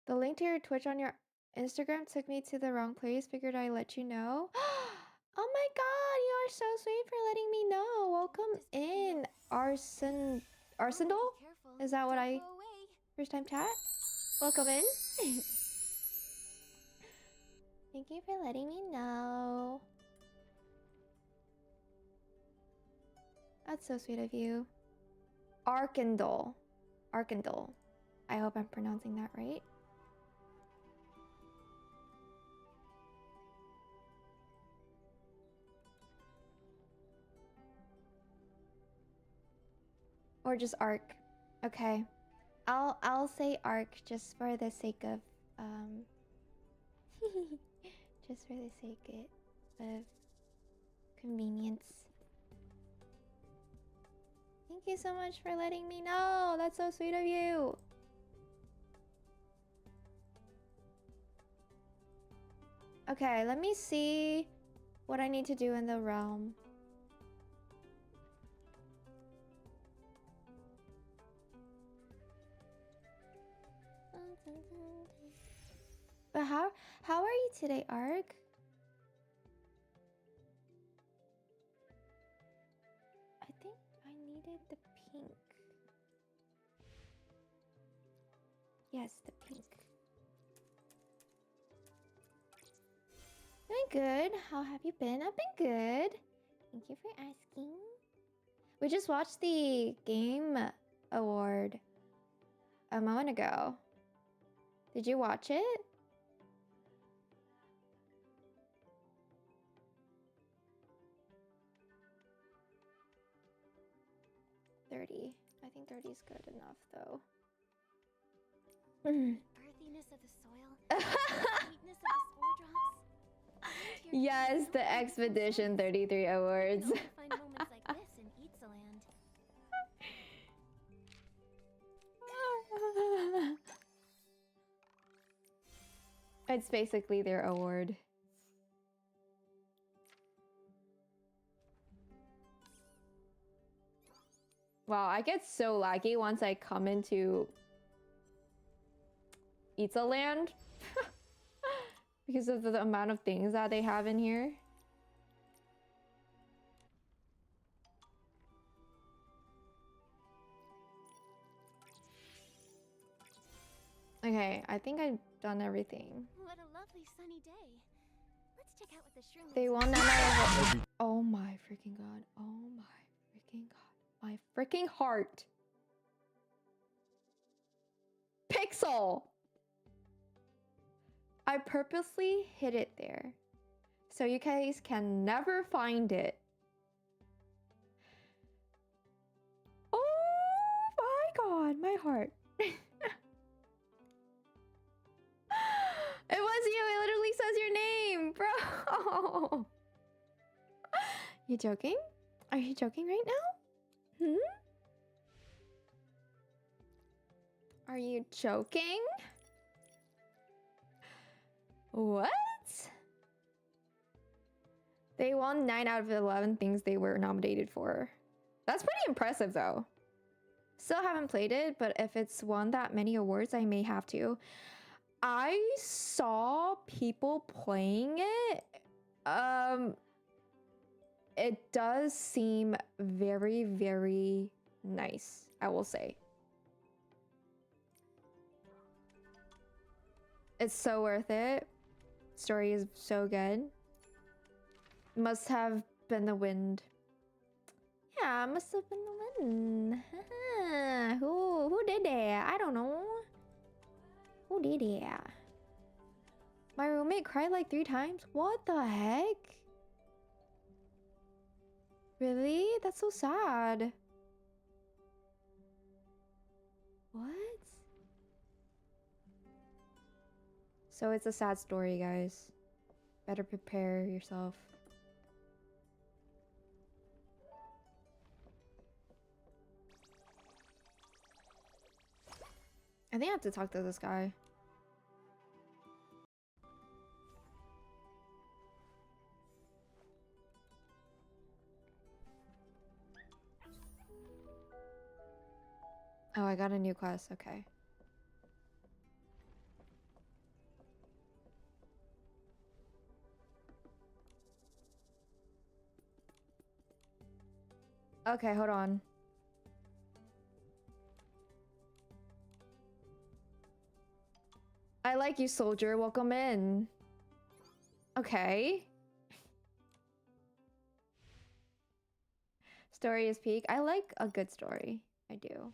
The link to your Twitch on your Instagram took me to the wrong place. Figured I'd let you know. Oh my god, you are so sweet for letting me know. Welcome in, Arsendal? Is that what I first time chat? Welcome in. Thank you for letting me know. That's so sweet of you. Arkandal. Arkandal. I hope I'm pronouncing that right. Or just Ark. Okay. I'll say Ark just for the sake of just for the sake of convenience. Thank you so much for letting me know. That's so sweet of you. Okay, let me see what I need to do in the realm. But how are you today, Ark? I think I needed the pink. Yes, the pink. Doing good. How have you been? I've been good. Thank you for asking. We just watched the game award a moment ago. Did you watch it? $30. I think 30 is good enough, though. Earthiness of the soil, sweetness of the spore drops. Yes, the Expedition 33 awards. You can only find moments like this in Eatsaland. It's basically their award. Wow, I get so laggy once I come into Eatsaland because of the amount of things that they have in here. Okay, I think I've done everything. What a lovely sunny day. Let's check out what the shroom They won that. Oh my freaking god. Oh my freaking god. My freaking heart. Pixel! I purposely hid it there, so you guys can never find it. Oh my god, my heart. It was you, it literally says your name, bro. You joking? Are you joking right now? Are you joking? What? They won 9 out of 11 things they were nominated for. That's pretty impressive, though. Still haven't played it, but if it's won that many awards, I may have to. I saw people playing it. It does seem very, very nice, I will say. It's so worth it. Story is so good. Must have been the wind. Yeah, must have been the wind. Who did that? I don't know. Who did that? My roommate cried like 3 times. What the heck? Really? That's so sad. What? So it's a sad story, guys. Better prepare yourself. I think I have to talk to this guy. Oh, I got a new quest. Okay. Okay, hold on. I like you, soldier. Welcome in. Okay. Story is peak. I like a good story. I do.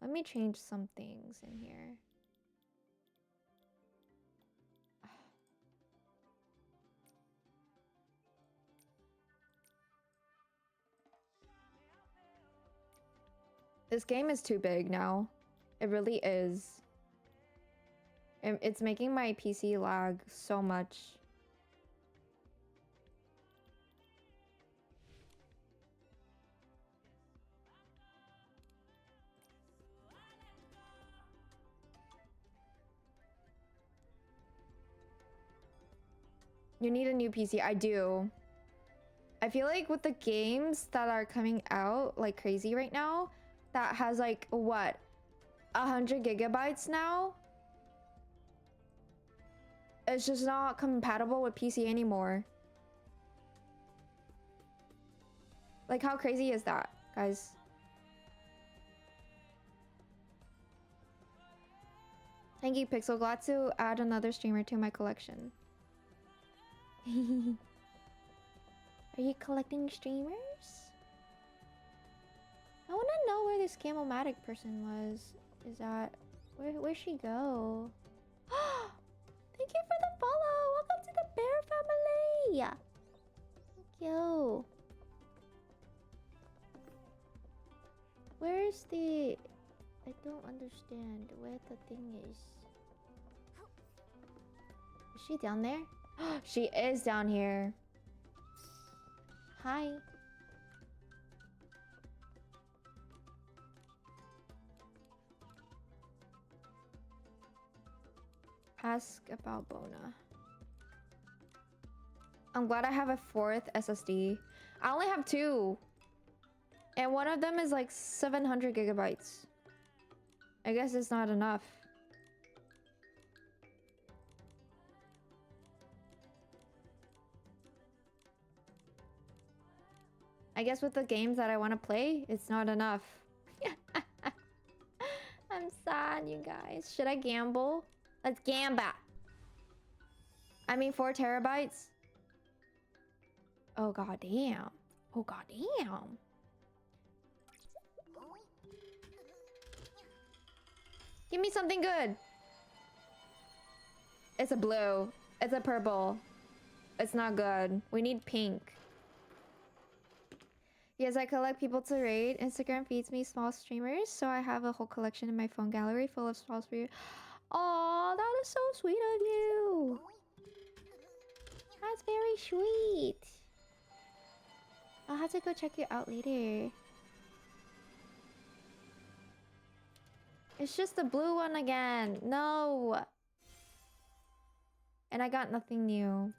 Let me change some things in here. This game is too big now. It really is. It's making my PC lag so much. You need a new PC. I do. I feel like with the games that are coming out like crazy right now, that has like, what, 100 gigabytes now? It's just not compatible with PC anymore. Like, how crazy is that, guys? Thank you, Pixel. Glad to add another streamer to my collection. Are you collecting streamers? I want to know where this Camelmatic person was. Is that... Where'd she go? Thank you for the follow! Welcome to the bear family! Thank you. Where's the... I don't understand where the thing is. Is she down there? She is down here. Hi. Ask about Bona. I'm glad I have a 4th SSD. I only have 2. And one of them is like 700 gigabytes. I guess it's not enough. I guess with the games that I want to play, it's not enough. I'm sad, you guys. Should I gamble? Let's gamble. I mean, 4 terabytes. Oh, goddamn. Oh, goddamn. Give me something good. It's a blue. It's a purple. It's not good. We need pink. Yes, I collect people to raid. Instagram feeds me small streamers, so I have a whole collection in my phone gallery full of small streamers. Oh, that is so sweet of you. That's very sweet. I'll have to go check you out later. It's just the blue one again. No. And I got nothing new.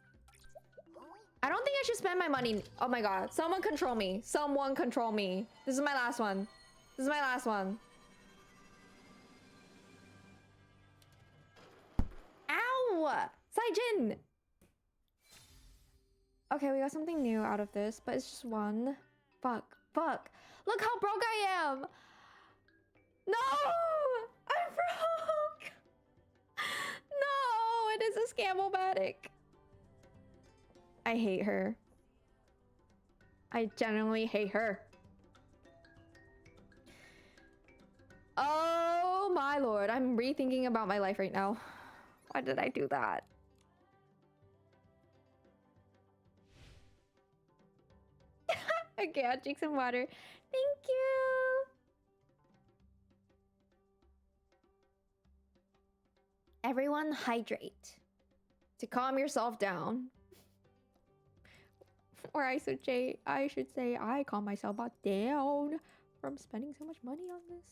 I don't think I should spend my money. Oh my god. Someone control me. Someone control me. This is my last one. This is my last one. Ow! Saijin! Okay, we got something new out of this, but it's just one. Fuck. Fuck. Look how broke I am! No! I'm broke! No! It is a Scam-O-Matic. I hate her. I genuinely hate her. Oh my lord. I'm rethinking about my life right now. Why did I do that? Okay, I'll drink some water. Thank you. Everyone hydrate to calm yourself down. Or I should say, I calm myself down from spending so much money on this.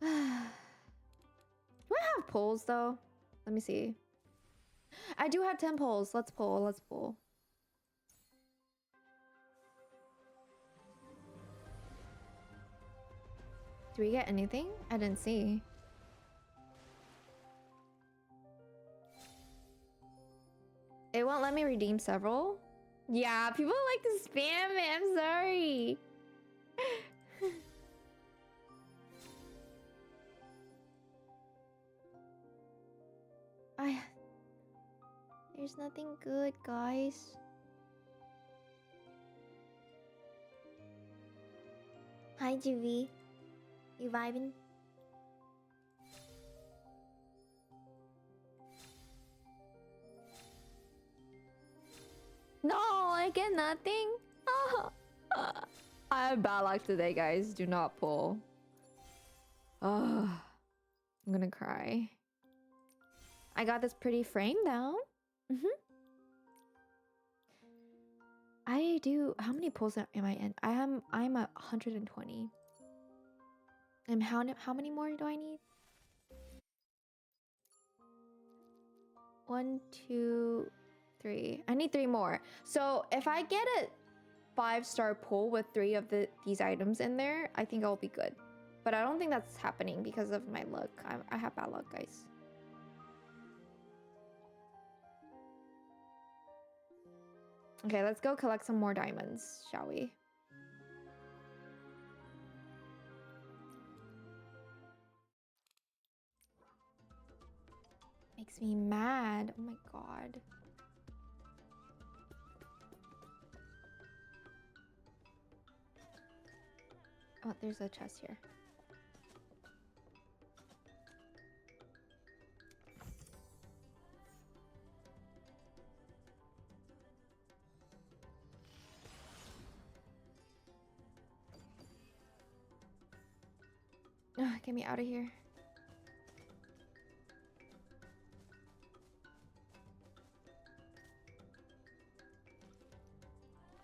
Do I have polls though? Let me see. I do have 10 polls. Let's poll. Let's poll. Do we get anything? I didn't see. It won't let me redeem several. Yeah, people like to spam it. I'm sorry. There's nothing good, guys. Hi, Juvie. You vibing? No, I get nothing. I have bad luck today, guys. Do not pull. I'm gonna cry. I got this pretty frame down. I do. How many pulls am I in? I'm at 120. And how many more do I need? 1, 2, 3. I need 3 more. So if I get a 5-star pull with 3 of these items in there, I think I'll be good. But I don't think that's happening because of my luck. I have bad luck, guys. Okay, let's go collect some more diamonds, shall we? Makes me mad. Oh my god. Oh, there's a chest here. Get me out of here.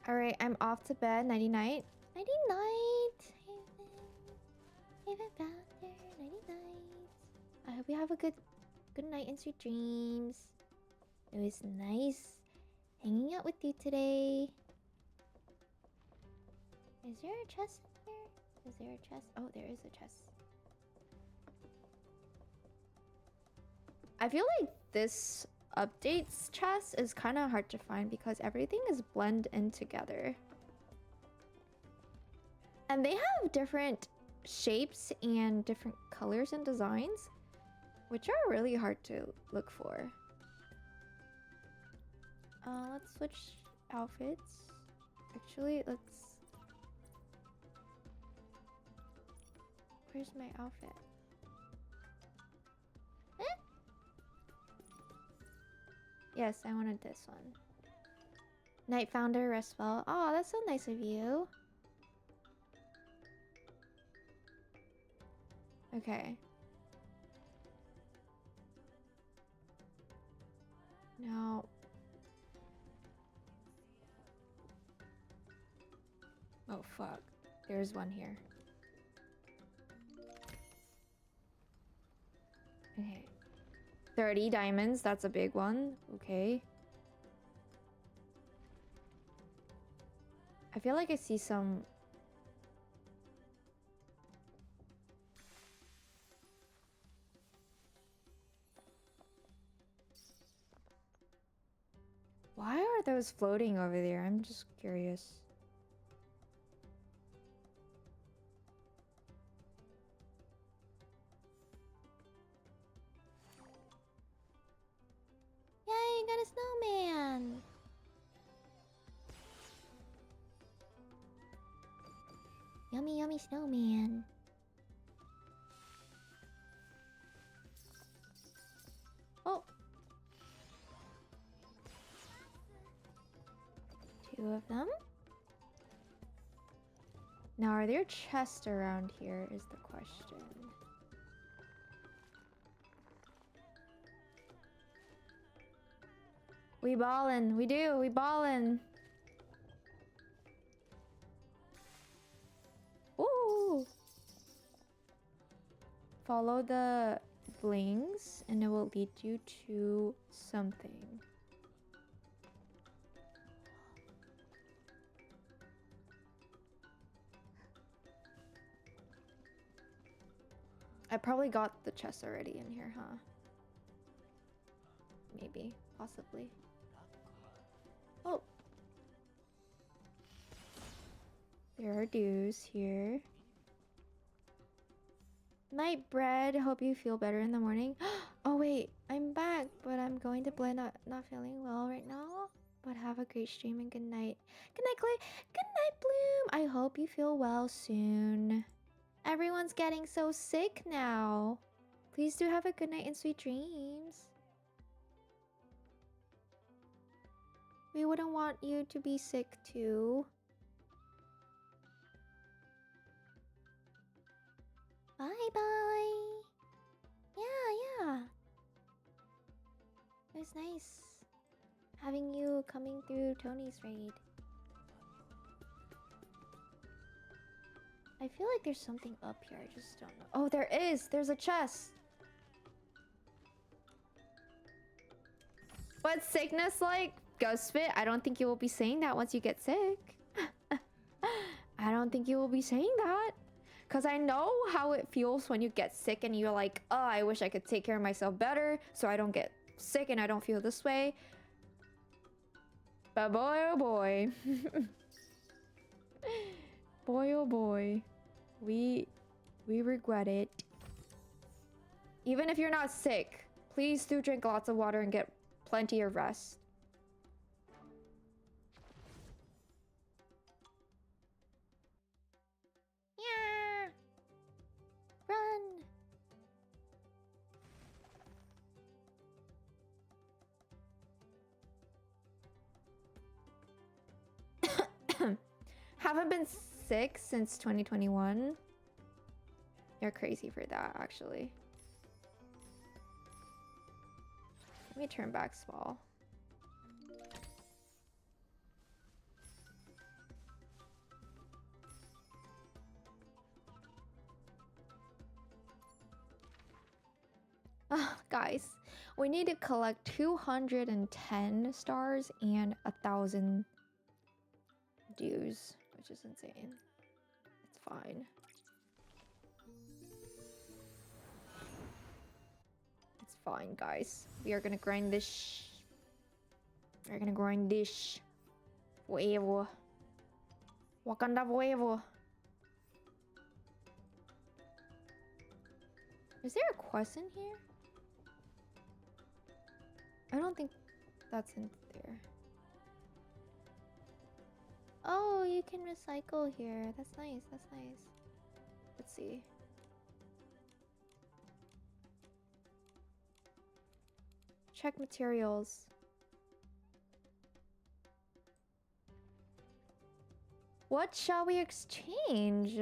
Alright, I'm off to bed. Nighty night. Nighty night. Nighty night. I hope you have a good night and sweet dreams. It was nice hanging out with you today. Is there a chest in here? Is there a chest? Oh, there is a chest. I feel like this updates chest is kind of hard to find because everything is blended in together. And they have different shapes and different colors and designs, which are really hard to look for. Let's switch outfits. Actually, let's... Where's my outfit? Yes, I wanted this one. Night Founder, rest well. Oh, that's so nice of you. Okay. Now... Oh, fuck. There's one here. Okay. 30 diamonds, that's a big one. Okay. I feel like I see some... Why are those floating over there? I'm just curious. Yay, got a snowman! Yummy, yummy snowman. Oh! them. Now, are there chests around here is the question. We ballin'. We do. We ballin'. Ooh. Follow the blings and it will lead you to something. I probably got the chest already in here, huh? Maybe. Possibly. Oh. There are dews here. Night bread. Hope you feel better in the morning. Oh wait, I'm back, but I'm going to bed. Not feeling well right now. But have a great stream and good night. Good night, Clay. Good night, Bloom. I hope you feel well soon. Everyone's getting so sick now. Please do have a good night and sweet dreams. We wouldn't want you to be sick too. Bye bye. Yeah. It was nice having you coming through Tony's raid. I feel like there's something up here. I just don't know. Oh, there is. There's a chest. What's sickness like? Ghost fit? I don't think you will be saying that once you get sick. I don't think you will be saying that. Because I know how it feels when you get sick and you're like, oh, I wish I could take care of myself better so I don't get sick and I don't feel this way. But boy, oh boy. Boy, oh boy. We regret it. Even if you're not sick, please do drink lots of water and get plenty of rest. Yeah. Run. Haven't been sick since 2021. You're crazy for that, actually. Let me turn back small. Guys, we need to collect 210 stars and 1,000 dues, which is insane. It's fine. It's fine, guys. We are gonna grind this. We're gonna grind this. Huevo. Wakanda huevo. Is there a quest in here? I don't think that's in there. Oh, you can recycle here. That's nice. That's nice. Let's see. Check materials. What shall we exchange?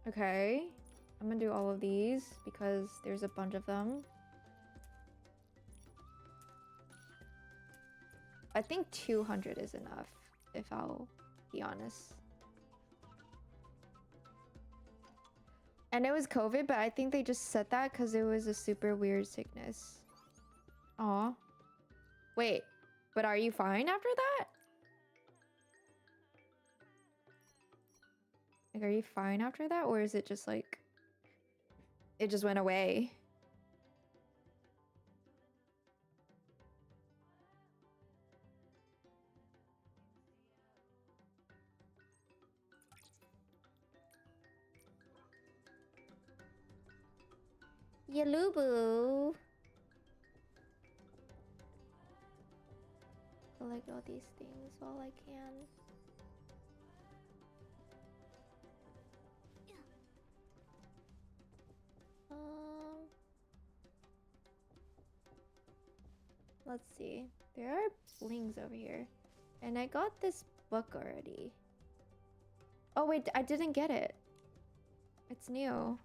Okay. I'm gonna do all of these because there's a bunch of them. I think 200 is enough, if I'll be honest. And it was COVID, but I think they just said that because it was a super weird sickness. Aw. Wait, but are you fine after that? Like, are you fine after that? Or is it just like, it just went away? Yalubu. Collect all these things while I can. let's see. There are blings over here. And I got this book already. Oh wait, I didn't get it. It's new.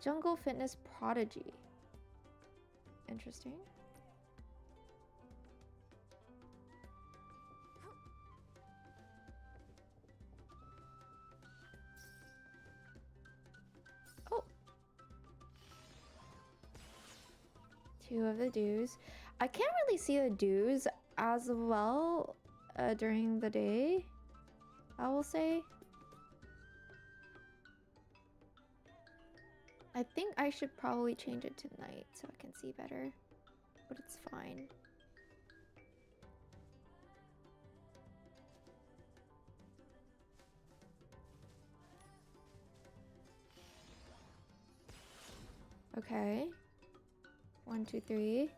Jungle Fitness Prodigy. Interesting. Oh. 2 of the dues. I can't really see the dues as well during the day, I will say. I think I should probably change it to night so I can see better, but it's fine. Okay. 1, 2, 3.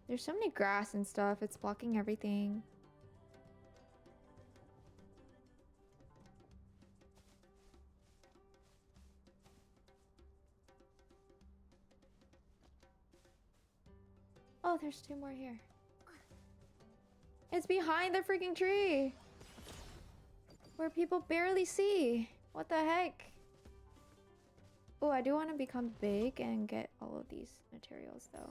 There's so many grass and stuff, it's blocking everything. Oh, there's 2 more here. It's behind the freaking tree! Where people barely see. What the heck? Oh, I do want to become big and get all of these materials though.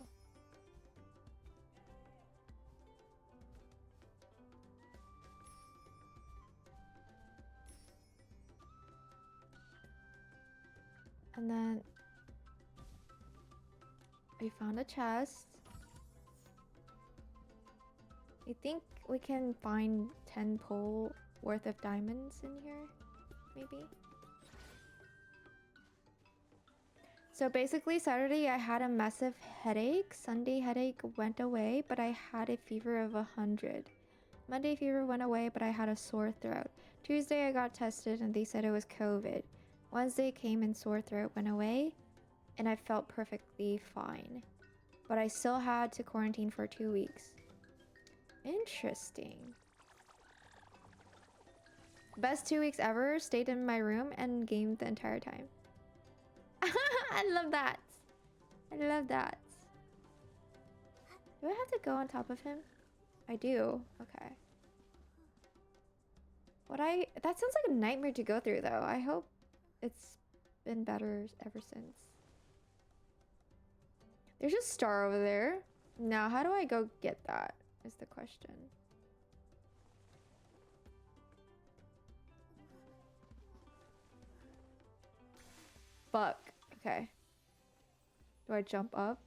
And then I found a chest. I think we can find 10 pull worth of diamonds in here, maybe. So basically Saturday I had a massive headache. Sunday headache went away, but I had a fever of 100. Monday fever went away, but I had a sore throat. Tuesday I got tested and they said it was COVID. Wednesday came and sore throat went away and I felt perfectly fine. But I still had to quarantine for 2 weeks. Interesting. Best 2 weeks ever, stayed in my room and gamed the entire time. I love that. I love that. Do I have to go on top of him? I do. Okay. That sounds like a nightmare to go through though. I hope it's been better ever since. There's a star over there. Now, how do I go get that is the question. Fuck. Okay. Do I jump up?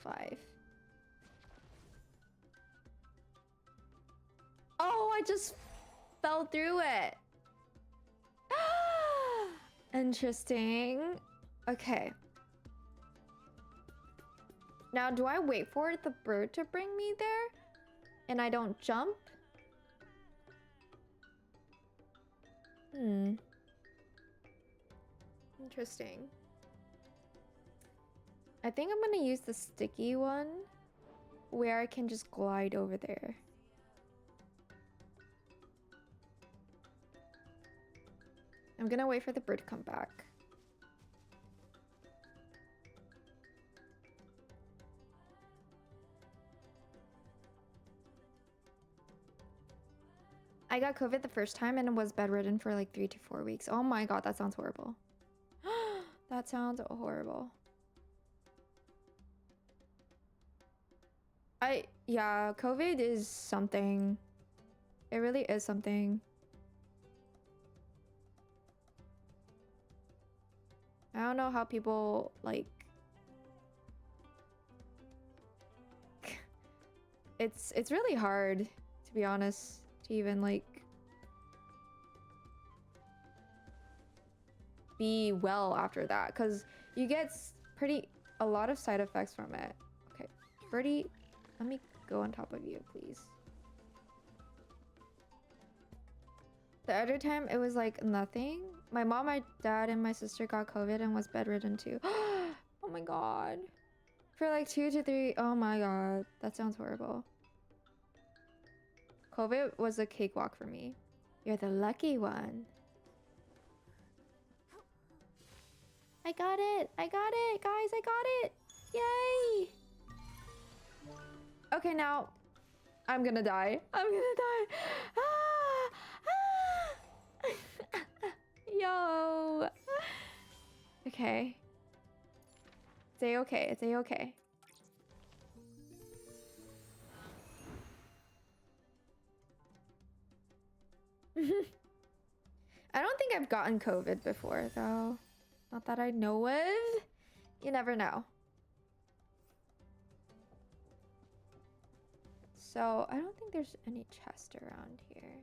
Five. Oh, I just fell through it. Interesting. Okay. Now, do I wait for the bird to bring me there? And I don't jump? Interesting. I think I'm gonna use the sticky one where I can just glide over there. I'm gonna wait for the bird to come back. I got COVID the first time and was bedridden for like 3 to 4 weeks. Oh my god, that sounds horrible. That sounds horrible. Yeah, COVID is something. It really is something. I don't know how people like it's really hard, to be honest, to even like be well after that, because you get a lot of side effects from it. Okay, Birdie, let me go on top of you, please. The other time it was like nothing. My mom, my dad, and my sister got COVID and was bedridden too. Oh my god. For like 2 to 3. Oh my god. That sounds horrible. COVID was a cakewalk for me. You're the lucky one. I got it. I got it, guys. I got it. Yay. Okay, now I'm gonna die. I'm gonna die. Ah! Ah! Yo. Okay. It's a-okay. It's a-okay. I don't think I've gotten COVID before, though. Not that I know of. You never know. So, I don't think there's any chest around here.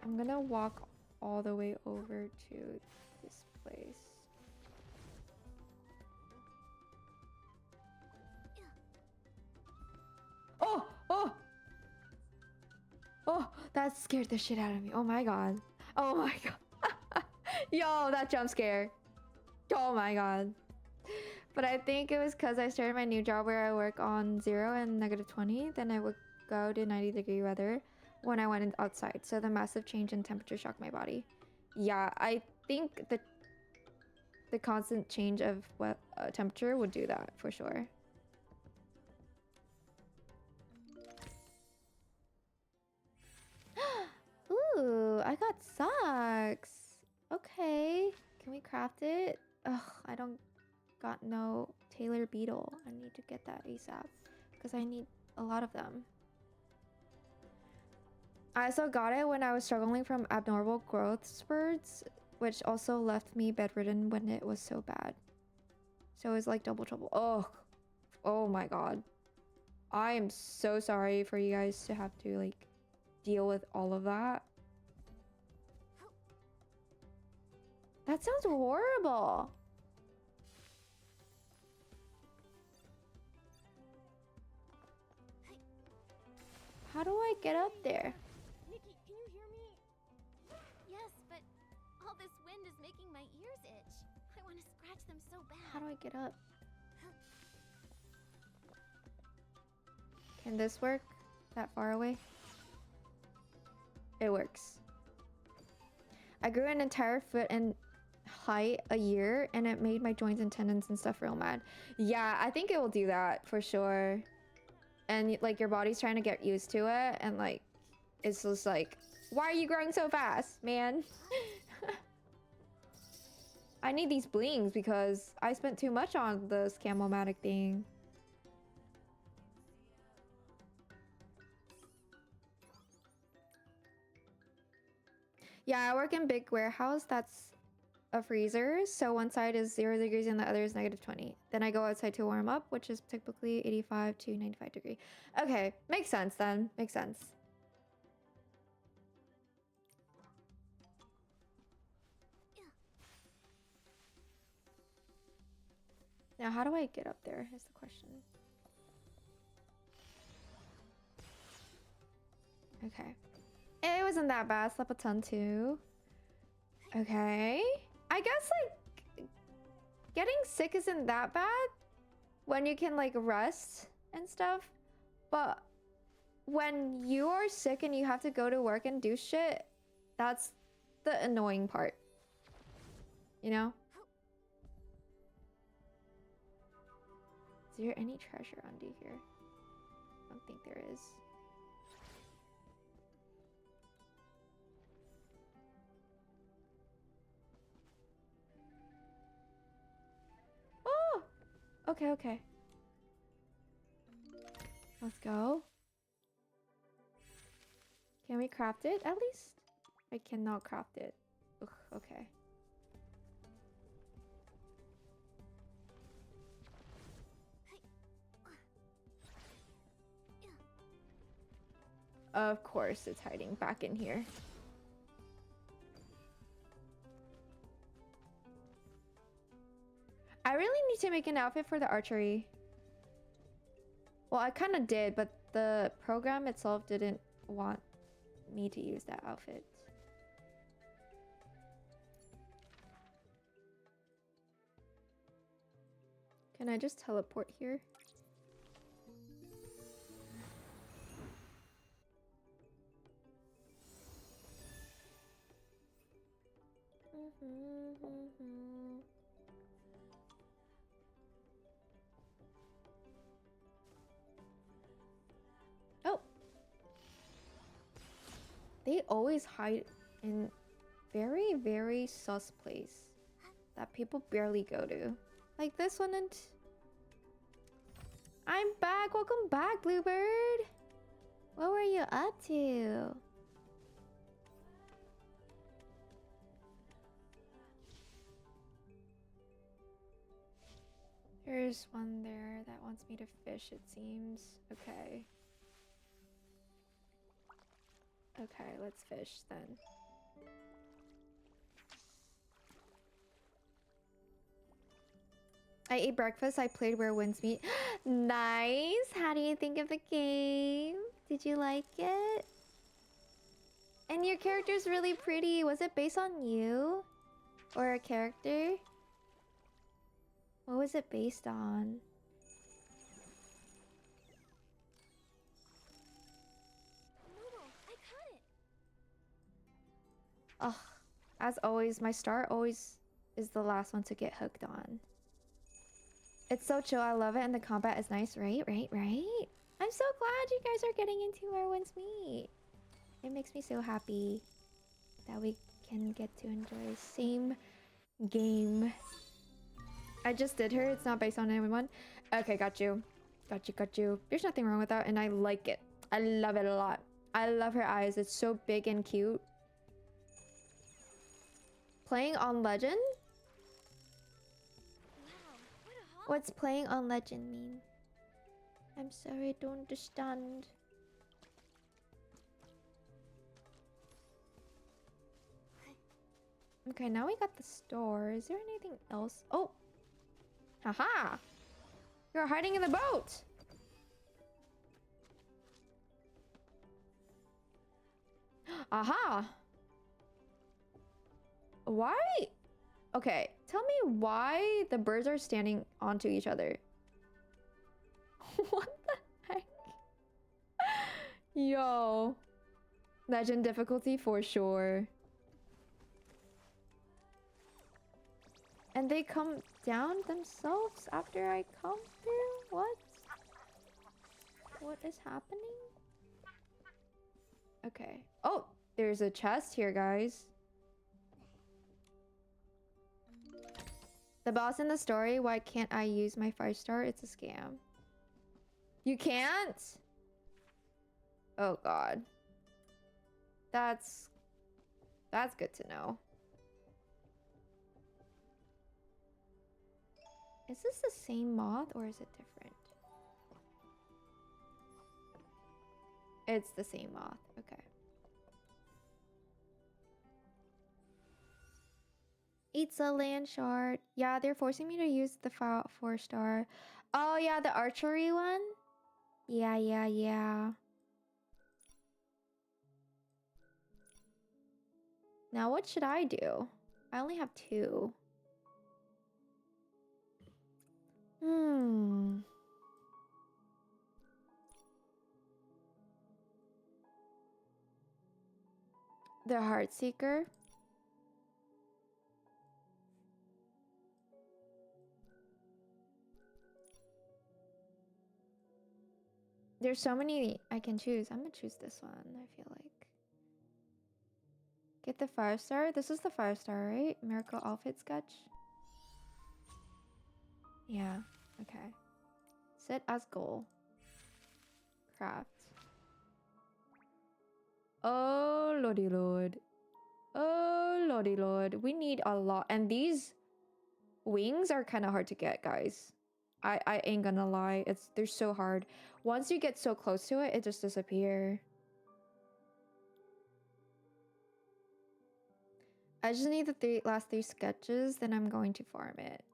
I'm gonna walk all the way over to this place. Oh! Oh! Oh! That scared the shit out of me. Oh my god. Oh my god. Yo, that jump scare. Oh my god. But I think it was because I started my new job where I work on 0 and -20. Then I would go to 90-degree weather when I went outside. So the massive change in temperature shocked my body. Yeah, I think the constant change of temperature would do that for sure. Ooh, I got socks. Okay, can we craft it? Ugh, I don't got no Taylor Beetle. I need to get that ASAP because I need a lot of them. I also got it when I was struggling from abnormal growth spurts, which also left me bedridden when it was so bad. So it was like double trouble. Oh my god. I am so sorry for you guys to have to like deal with all of that. That sounds horrible. How do I get up there? Nikki, can you hear me? Yes, but all this wind is making my ears itch. I want to scratch them so bad. How do I get up? Can this work? That far away? It works. I grew an entire foot in height a year and it made my joints and tendons and stuff real mad. Yeah, I think it will do that for sure. And like your body's trying to get used to it and like it's just like, why are you growing so fast, man? I need these blings because I spent too much on the Scam-O-Matic thing. Yeah, I work in big warehouse that's a freezer. So one side is 0 degrees and the other is -20. Then I go outside to warm up, which is typically 85 to 95 degree. Okay, makes sense then. Makes sense. Now, how do I get up there is the question. Okay. It wasn't that bad. Slept a ton too. Okay. I guess like getting sick isn't that bad when you can like rest and stuff. But when you are sick and you have to go to work and do shit, that's the annoying part. You know? Is there any treasure under here? I don't think there is. Oh! Okay, okay. Let's go. Can we craft it at least? I cannot craft it. Ugh, okay. Of course, it's hiding back in here. I really need to make an outfit for the archery. Well, I kind of did, but the program itself didn't want me to use that outfit. Can I just teleport here? Oh! They always hide in very, very sus place that people barely go to. Like this one and... I'm back! Welcome back, Bluebird! What were you up to? There's one there that wants me to fish, it seems. Okay. Okay, let's fish then. I ate breakfast, I played Where Winds Meet. Nice! How do you think of the game? Did you like it? And your character's really pretty. Was it based on you? Or a character? What was it based on? Ugh. As always, my star always is the last one to get hooked on. It's so chill, I love it, and the combat is nice, right? I'm so glad you guys are getting into Where Winds Meet. It makes me so happy that we can get to enjoy same game. I just did her, it's not based on anyone. Okay, got you. Got you. There's nothing wrong with that, and I like it. I love it a lot. I love her eyes, it's so big and cute. Playing on Legend? What's playing on Legend mean? I'm sorry, I don't understand. Okay, now we got the store. Is there anything else? Oh! Haha! You're hiding in the boat! Aha! Why? Okay, tell me why the birds are standing onto each other. What the heck? Yo. Legend difficulty for sure. And they come down themselves after I come through? What? What is happening? Okay. Oh, there's a chest here, guys. The boss in the story, why can't I use my 5-star? It's a scam. You can't? Oh god. That's good to know. Is this the same moth or is it different? It's the same moth. Okay. It's a land shard. Yeah, they're forcing me to use the 4-star. Oh yeah, the archery one? Yeah. Now what should I do? I only have 2. The Heartseeker. There's so many I can choose. I'm gonna choose this one, I feel like. Get the 5-star. This is the 5-star, right? Miracle outfit sketch. Yeah, okay. Set as goal. Craft. Oh lordy lord. Oh lordy lord. We need a lot. And these wings are kind of hard to get, guys. I ain't gonna lie. They're so hard. Once you get so close to it, it just disappears. I just need the last 3 sketches, then I'm going to farm it.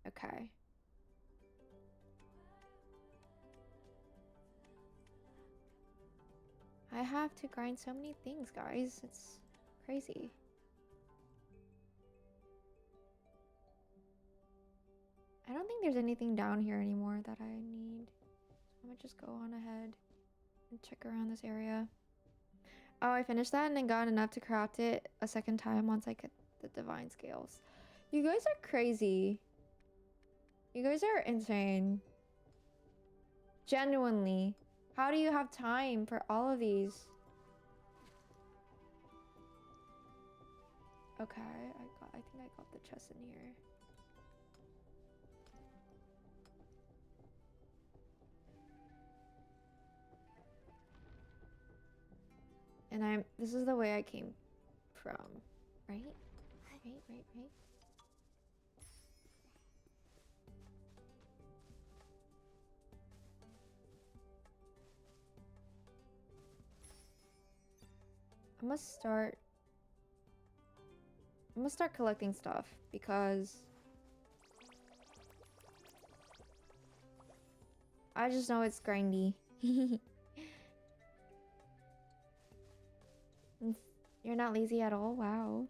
Okay. I have to grind so many things, guys. It's crazy. I don't think there's anything down here anymore that I need. I'm gonna just go on ahead and check around this area. Oh, I finished that and then got enough to craft it a second time once I get the divine scales. You guys are crazy. You guys are insane. Genuinely. How do you have time for all of these? Okay, I think I got the chest in here. And this is the way I came from, right? Right. I'm gonna start collecting stuff because I just know it's grindy. You're not lazy at all? Wow.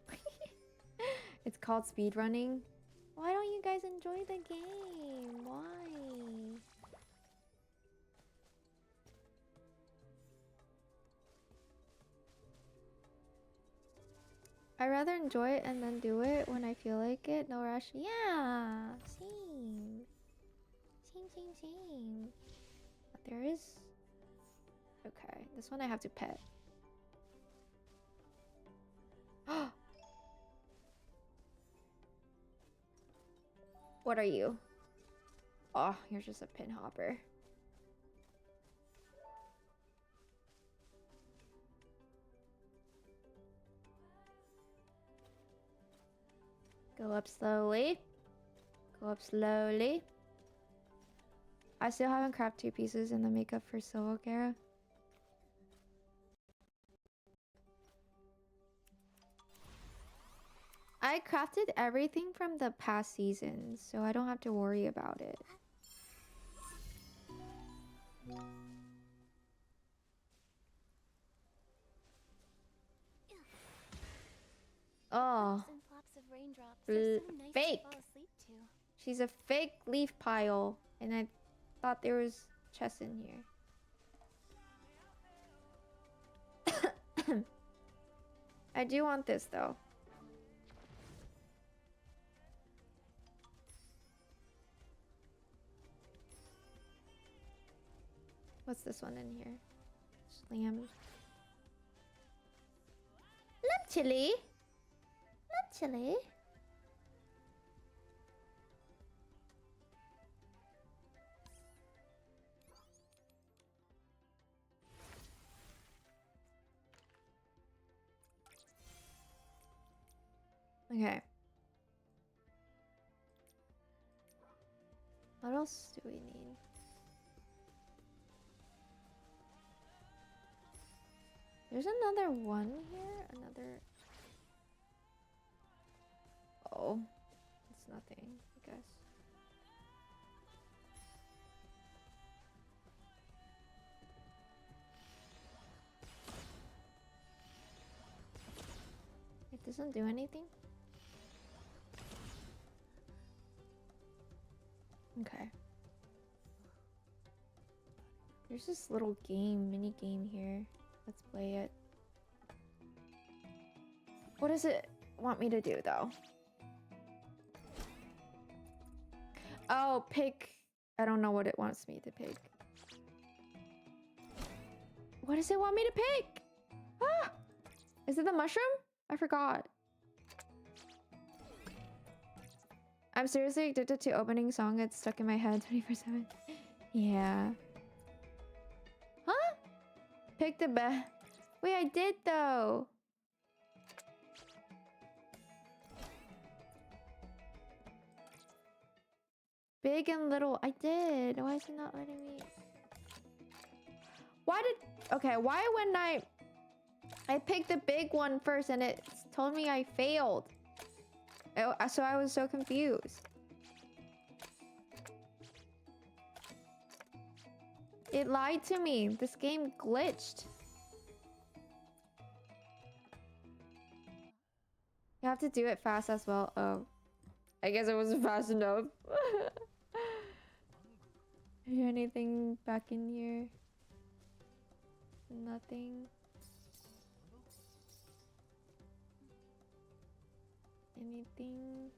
It's called speedrunning. Why don't you guys enjoy the game? Why? I'd rather enjoy it and then do it when I feel like it. No rush. Yeah, same. But there is... Okay, this one I have to pet. What are you? Oh, you're just a pin hopper. Go up slowly. Go up slowly. I still haven't crafted 2 pieces in the makeup for Solo Kara. I crafted everything from the past seasons, so I don't have to worry about it. Oh. Fake. She's a fake leaf pile, and I thought there was chests in here. I do want this though. What's this one in here? Slam. Not chili. Not chili. Okay. What else do we need? There's another one here. Another... Oh. It's nothing, I guess. It doesn't do anything? Okay. There's this little game, mini game here. Let's play it. What does it want me to do though? Oh, pick. I don't know what it wants me to pick. What does it want me to pick? Ah! Is it the mushroom? I forgot. I'm seriously addicted to opening song. It's stuck in my head 24/7. Yeah. Huh? Pick the best. Wait, I did though. Big and little. I did. Why is it not letting me? Why did... Okay, why when I picked the big one first and it told me I failed. So I was so confused. It lied to me. This game glitched. You have to do it fast as well. Oh, I guess it wasn't fast enough. Is there anything back in here? Nothing. Anything?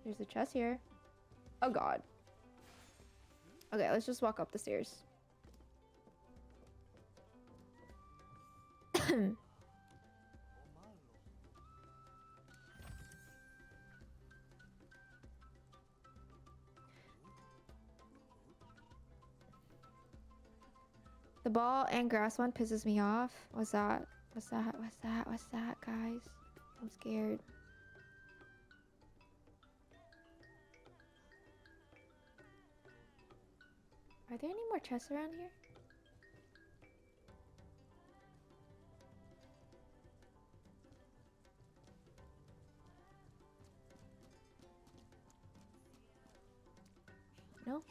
There's a chest here. Oh god. Okay, let's just walk up the stairs. The ball and grass one pisses me off. What's that? What's that? What's that? What's that, guys? I'm scared. Are there any more chests around here? No?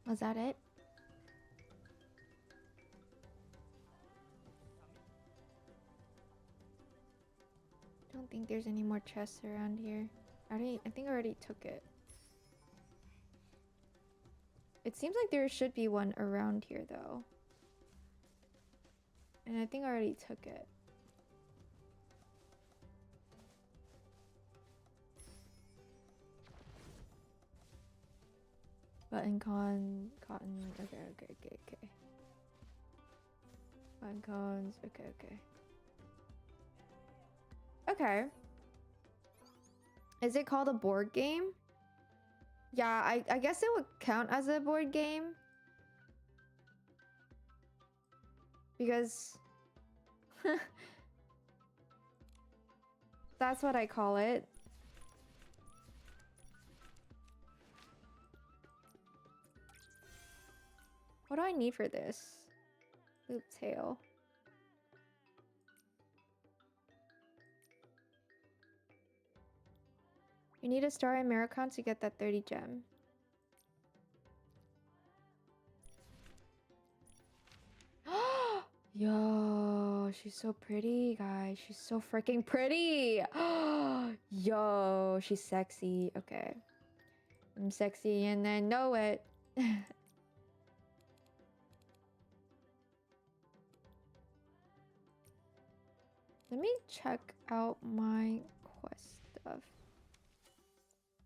Was that it? I don't think there's any more chests around here. I think I already took it. It seems like there should be one around here though. And I think I already took it. Button cotton. Okay. Button cons. Okay. Okay. Is it called a board game? Yeah, I guess it would count as a board game. Because that's what I call it. What do I need for this? Loop tail. You need a star in Miracon to get that 30 gem. Yo, she's so pretty, guys. She's so freaking pretty. Yo, she's sexy. Okay. I'm sexy and I know it. Let me check out my quest stuff.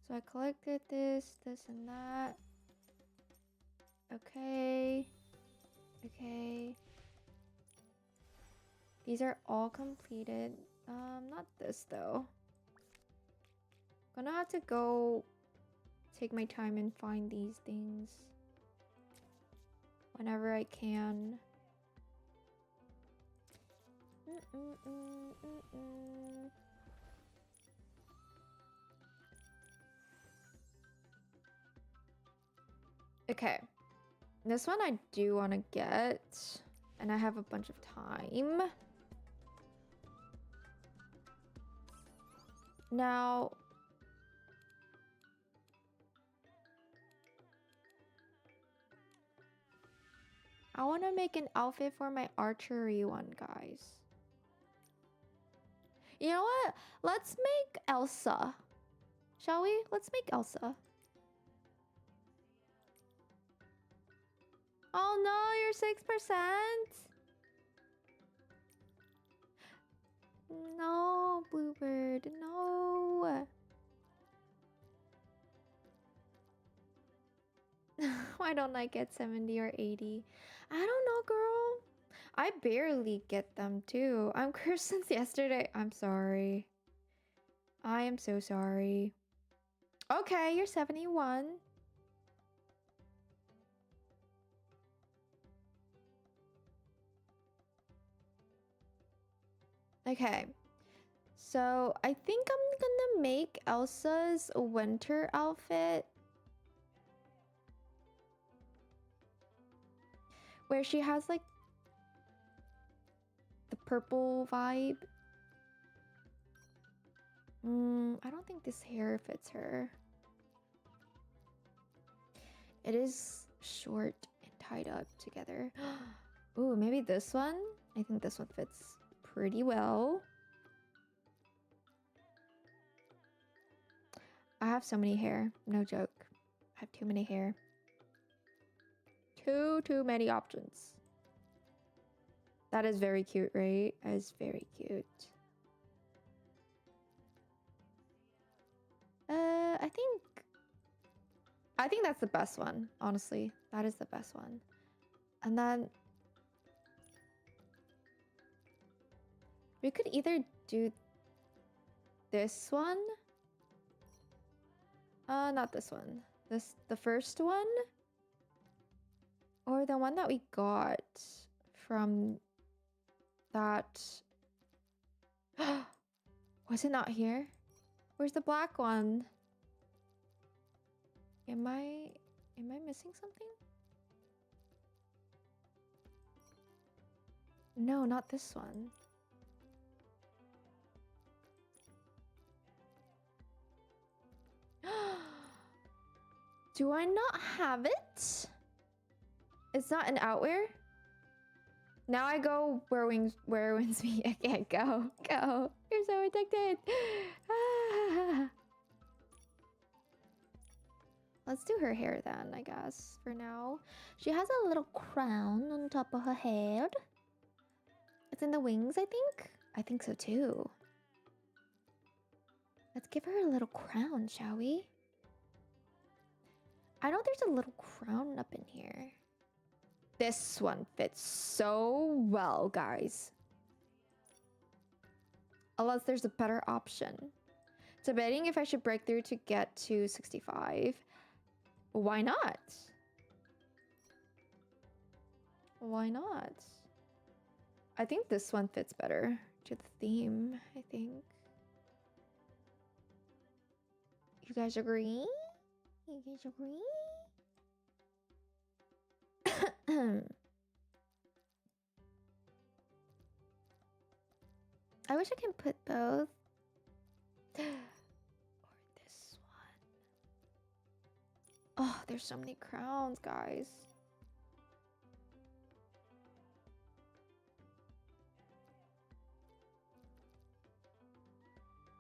So I collected this and that. Okay. These are all completed. Not this though. Gonna have to go take my time and find these things whenever I can. Okay, this one I do want to get, and I have a bunch of time. Now, I want to make an outfit for my archery one, guys. You know what? Let's make Elsa. Shall we? Let's make Elsa. Oh no, you're 6%. No, Bluebird, no. Why don't I get 70 or 80? I don't know, girl. I barely get them too. I'm cursed since yesterday. I'm sorry. I am so sorry. Okay, you're 71. Okay. So I think I'm gonna make Elsa's winter outfit, where she has like the purple vibe. I don't think this hair fits her. It is short and tied up together. Ooh, maybe this one? I think this one fits pretty well. have so many hair. No joke. I have too many hair. Too many options. That is very cute, right? That is very cute. I think that's the best one, honestly. That is the best one. And then we could either do this one. Not this one. The first one. Or the one that we got from that. Was it not here? Where's the black one? Am I missing something? No, not this one. Do I not have it? It's not an outwear? Now I go where winds meet. I can't go. Go. You're so addicted. Ah. Let's do her hair then, I guess, for now. She has a little crown on top of her head. It's in the wings, I think? I think so too. Let's give her a little crown, shall we? I know there's a little crown up in here. This one fits so well, guys. Unless there's a better option. Debating if I should break through to get to 65. Why not? Why not? I think this one fits better to the theme, I think. You guys agree? You guys agree? I wish I can put both. Or this one. Oh, there's so many crowns, guys.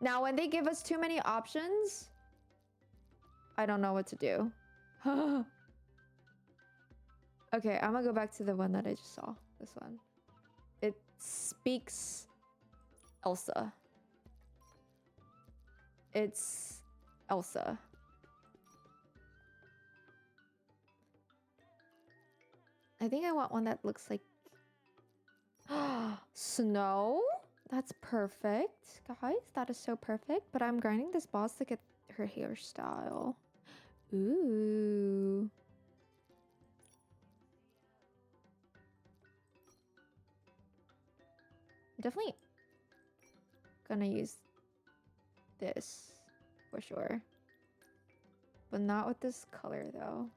Now, when they give us too many options, I don't know what to do. Okay, I'm gonna go back to the one that I just saw. This one. It speaks Elsa. It's Elsa. I think I want one that looks like snow. That's perfect, guys. That is so perfect. But I'm grinding this boss to get her hairstyle. Ooh. Definitely gonna use this for sure. But not with this color though.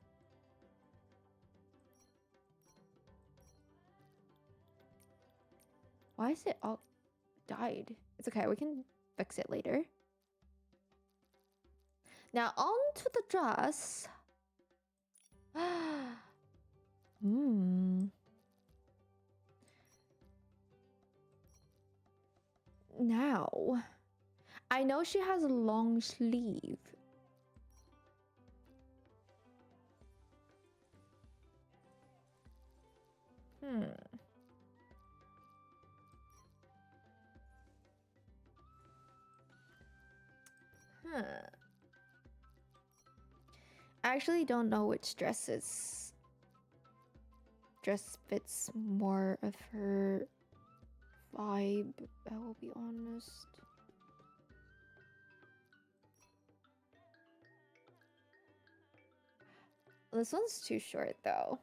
Why is it all dyed? It's okay, we can fix it later. Now on to the dress. Now, I know she has a long sleeve. I actually don't know which dress fits more of her vibe, I will be honest. This one's too short though.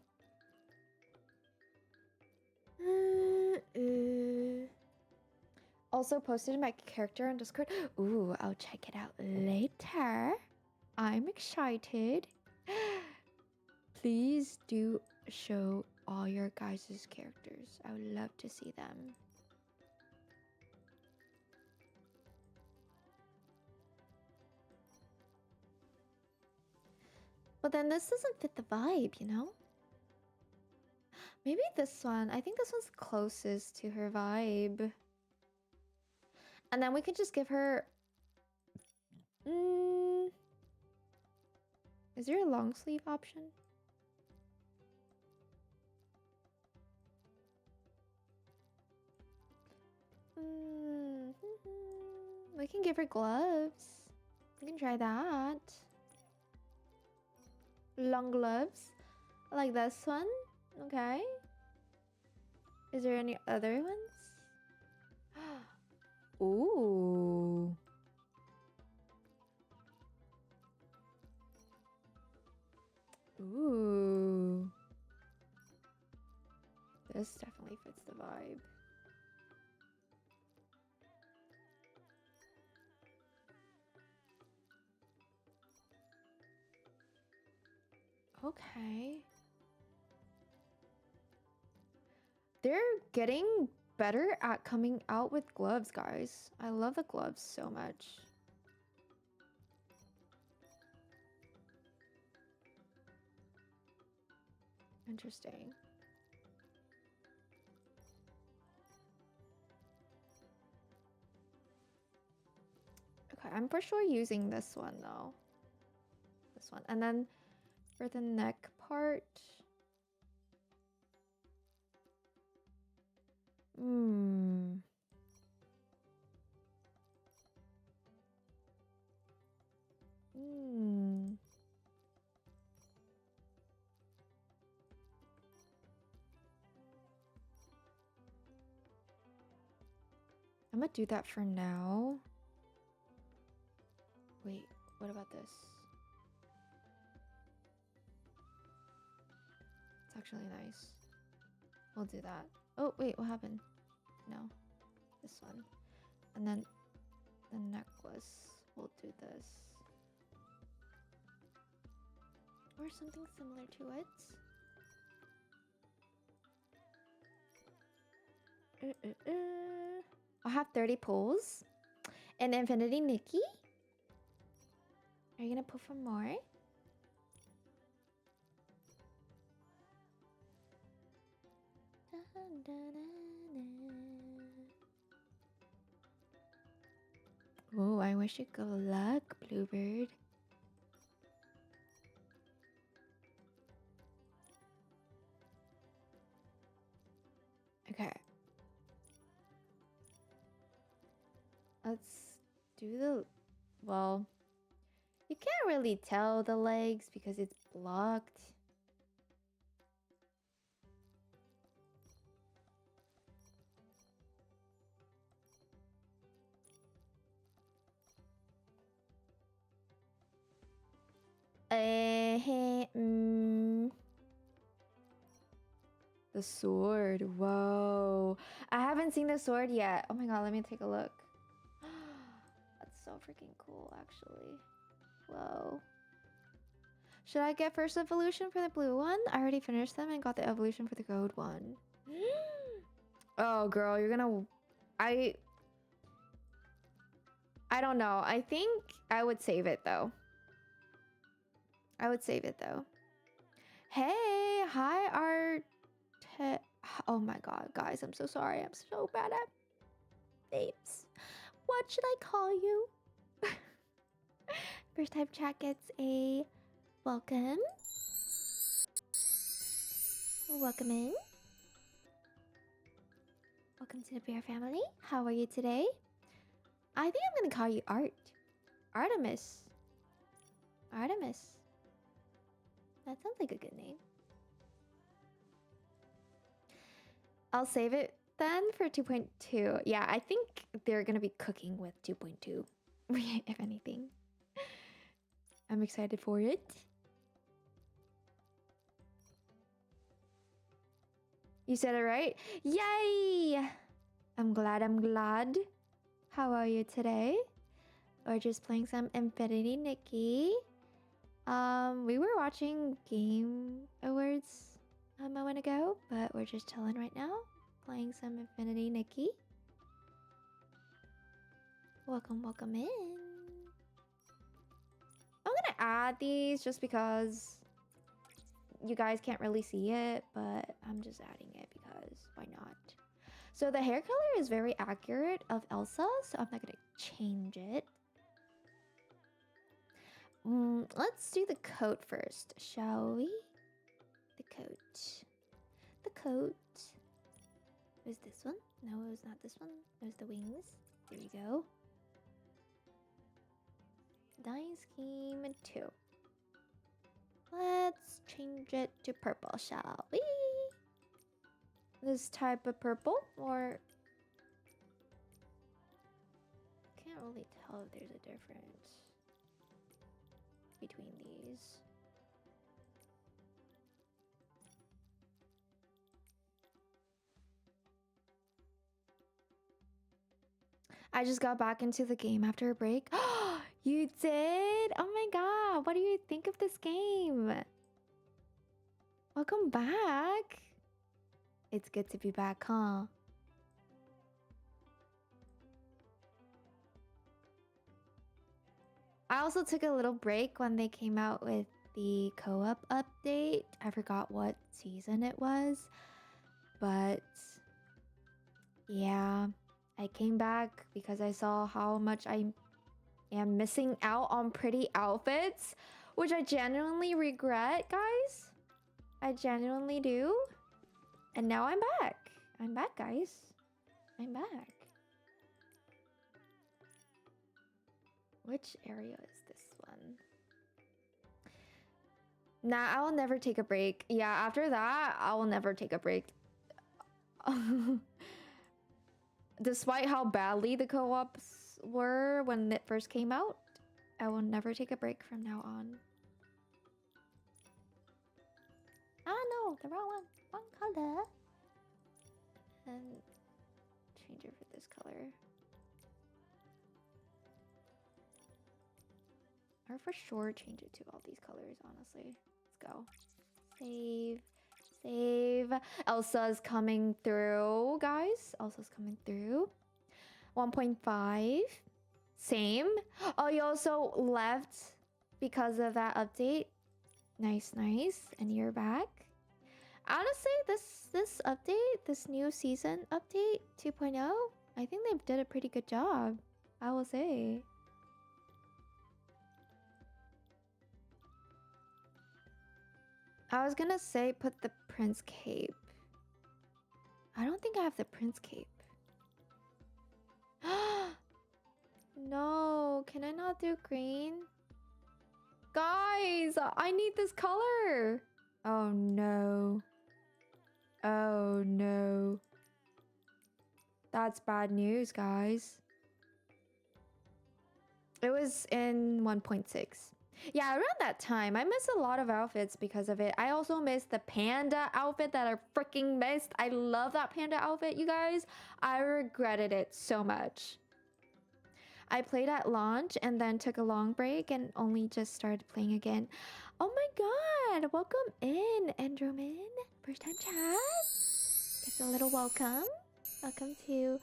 Also posted my character on Discord. Ooh, I'll check it out later. I'm excited. Please do show all your guys' characters. I would love to see them. But then this doesn't fit the vibe, you know? Maybe this one. I think this one's closest to her vibe. And then we could just give her... Is there a long sleeve option? We can give her gloves. We can try that. Long gloves. Like this one. Okay. Is there any other ones? Ooh. Ooh. This definitely fits the vibe. Okay. They're getting better at coming out with gloves, guys. I love the gloves so much. Interesting. Okay, I'm for sure using this one though. This one. And then for the neck part. I'm gonna do that for now. Wait, what about this? It's actually nice. We'll do that. Oh, wait, what happened? No. This one. And then the necklace. We'll do this. Or something similar to it. I'll have 30 pulls. And Infinity Nikki? Are you gonna pull for more? Oh, I wish you good luck, Bluebird. Okay. Let's do the... Well, you can't really tell the legs because it's blocked. The sword. Whoa. I haven't seen the sword yet. Oh my god, let me take a look. That's so freaking cool, actually. Whoa. Should I get first evolution for the blue one? I already finished them and got the evolution for the gold one. Oh, girl, you're gonna... I don't know. I think I would save it, though. I would save it, though. Hey, hi, Art. Oh my god, guys, I'm so sorry. I'm so bad at names. What should I call you? First time chat gets a welcome. Welcome in. Welcome to the Bear family. How are you today? I think I'm gonna call you Art. Artemis. Artemis. That sounds like a good name. I'll save it then for 2.2. Yeah, I think they're gonna be cooking with 2.2, if anything. I'm excited for it. You said it right. Yay! I'm glad. How are you today? We're just playing some Infinity Nikki. We were watching Game Awards a moment ago, but we're just chilling right now, playing some Infinity Nikki. Welcome in. I'm gonna add these just because you guys can't really see it, but I'm just adding it because why not? So the hair color is very accurate of Elsa, so I'm not gonna change it. Let's do the coat first, shall we? The coat. The coat. Was this one? No, it was not this one. It was the wings. There you go. Dye scheme 2. Let's change it to purple, shall we? This type of purple, or can't really tell if there's a difference between these. I just got back into the game after a break. You did? Oh my god, what do you think of this game? Welcome back. It's good to be back, huh? I also took a little break when they came out with the co-op update. I forgot what season it was, but yeah, I came back because I saw how much I am missing out on pretty outfits, which I genuinely regret, guys. I genuinely do. And now I'm back. I'm back, guys. I'm back. Which area is this one? Nah, I will never take a break. Yeah, after that, I will never take a break. Despite how badly the co-ops were when it first came out, I will never take a break from now on. Ah, no, the wrong one. Wrong color. And change it for this color. Or for sure change it to all these colors, honestly. Let's go. Save. Save. Elsa's coming through, guys. Elsa's coming through. 1.5. Same. Oh, you also left because of that update. Nice, nice. And you're back. Honestly, this update, this new season update 2.0, I think they did a pretty good job, I will say. I was gonna say put the Prince cape. I don't think I have the Prince cape. No, can I not do green? Guys, I need this color. Oh no. Oh no. That's bad news, guys. It was in 1.6. Yeah, around that time, I missed a lot of outfits because of it. I also missed the panda outfit that I freaking missed. I love that panda outfit, you guys. I regretted it so much. I played at launch and then took a long break and only just started playing again. Oh my god, welcome in, Androman. First time chat. It's a little welcome. Welcome to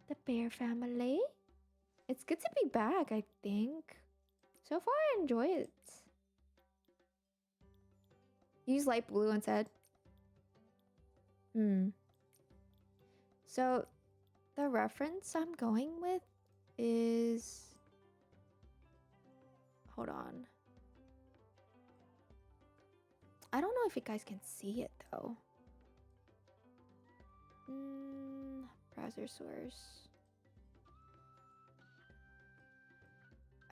the bear family. It's good to be back, I think. So far, I enjoy it. Use light blue instead. So, the reference I'm going with is... Hold on. I don't know if you guys can see it, though. Browser source.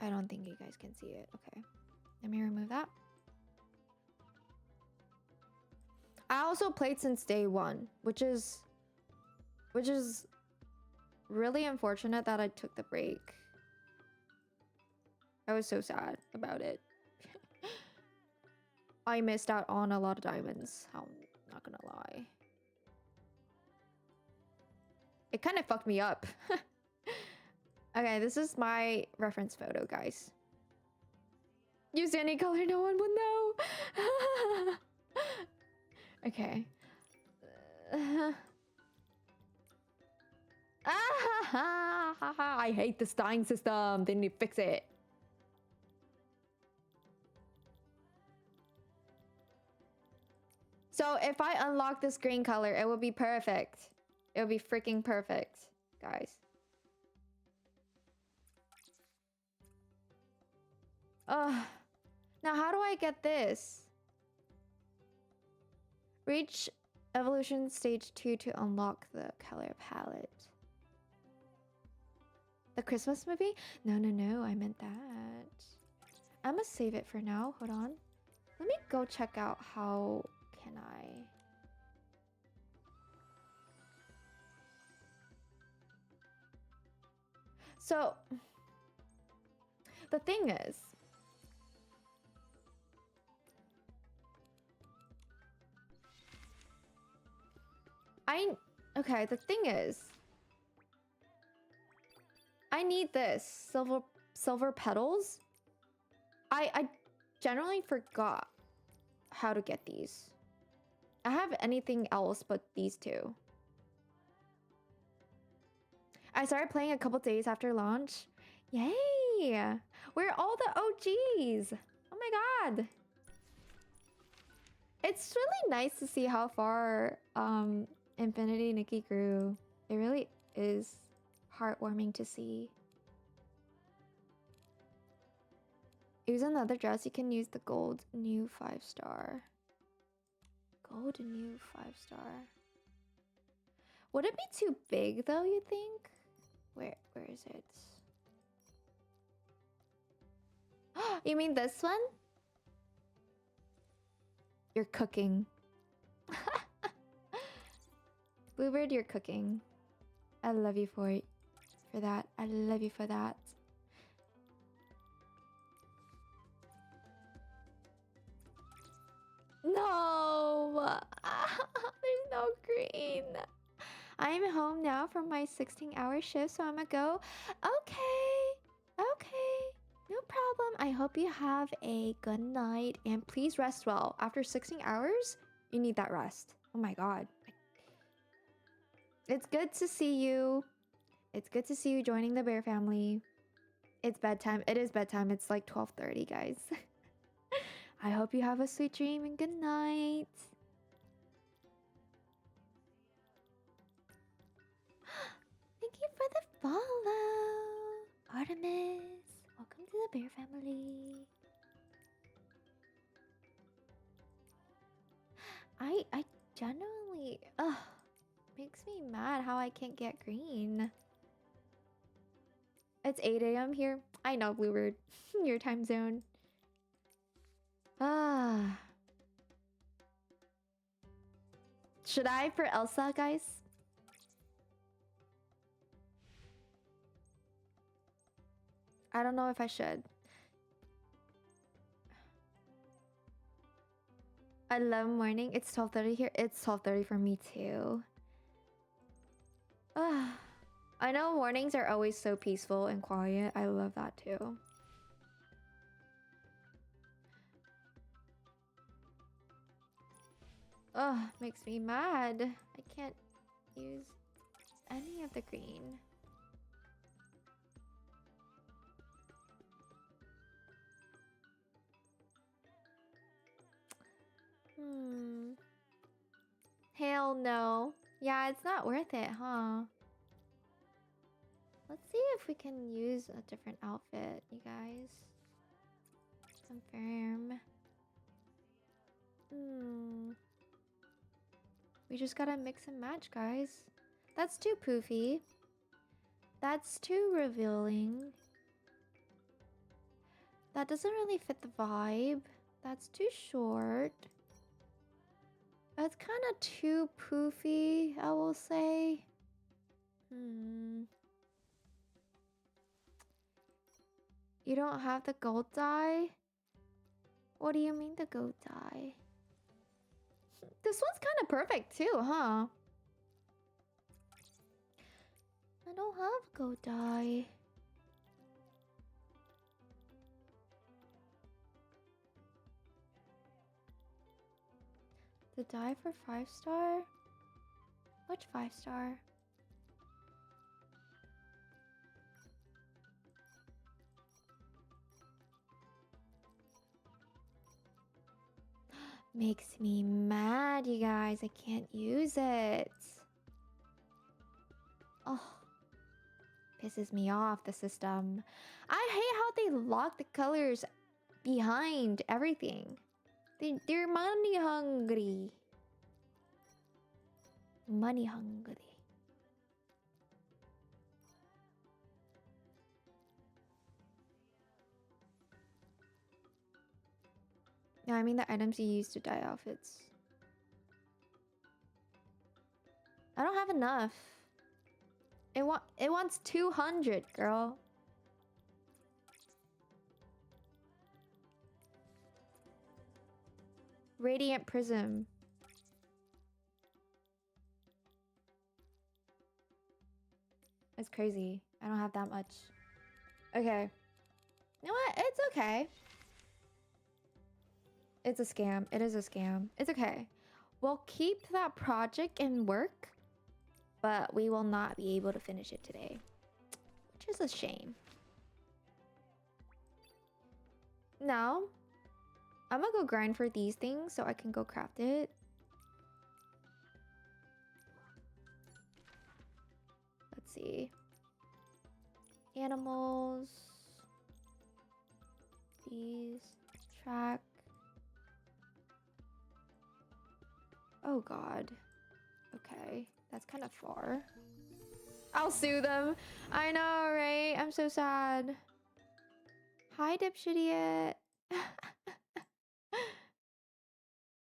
I don't think you guys can see it. Okay. Let me remove that. I also played since day one, which is really unfortunate that I took the break. I was so sad about it. I missed out on a lot of diamonds. I'm not gonna lie. It kind of fucked me up. Okay, this is my reference photo, guys. Use any color, no one would know. Okay. I hate this dyeing system. They need to fix it. So if I unlock this green color, it will be perfect. It will be freaking perfect, guys. Ugh. Now how do I get this? Reach evolution stage 2 to unlock the color palette. The Christmas movie? No, I meant that. I'm gonna save it for now. Hold on. Let me go check out how can I... So, the thing is, okay, the thing is, I need this silver petals. I generally forgot how to get these. I have anything else but these two. I started playing a couple days after launch. Yay! We're all the OGs. Oh my god. It's really nice to see how far Infinity Nikki grew. It really is heartwarming to see. Use another dress, you can use the gold new 5-star. Gold new 5-star. Would it be too big though, you think? Where is it? You mean this one? You're cooking. Bluebird, you're cooking. I love you for that. I love you for that. No! There's no green. I'm home now from my 16-hour shift, so I'm gonna go. Okay. No problem. I hope you have a good night and please rest well. After 16 hours, you need that rest. Oh my god. It's good to see you. It's good to see you joining the bear family. It's bedtime. It is bedtime. It's like 12:30, guys. I hope you have a sweet dream and good night. Thank you for the follow, Artemis. Welcome to the bear family. I genuinely, makes me mad how I can't get green. It's 8 AM here. I know, Bluebird. Your time zone. Should I for Elsa, guys? I don't know if I should. I love morning. It's 12:30 here. It's 12:30 for me too. I know mornings are always so peaceful and quiet. I love that too. Makes me mad. I can't use any of the green. Hell no. Yeah, it's not worth it, huh? Let's see if we can use a different outfit, you guys. Confirm. We just gotta mix and match, guys. That's too poofy. That's too revealing. That doesn't really fit the vibe. That's too short. That's kind of too poofy, I will say. You don't have the gold dye? What do you mean the gold dye? This one's kind of perfect too, huh? I don't have gold dye. The dye for 5-star? Which 5-star? Makes me mad, you guys. I can't use it. Oh, pisses me off, the system. I hate how they lock the colors behind everything. They're money hungry. Money hungry. No, I mean the items you use to dye outfits. I don't have enough. It wants 200, girl. Radiant Prism. It's crazy. I don't have that much. Okay. You know what? It's okay. It's a scam. It is a scam. It's okay. We'll keep that project in work, but we will not be able to finish it today, which is a shame. Now, I'm gonna go grind for these things so I can go craft it. Let's see. Animals. These. Track. Oh god. Okay. That's kind of far. I'll sue them. I know, right? I'm so sad. Hi, dipshitiot.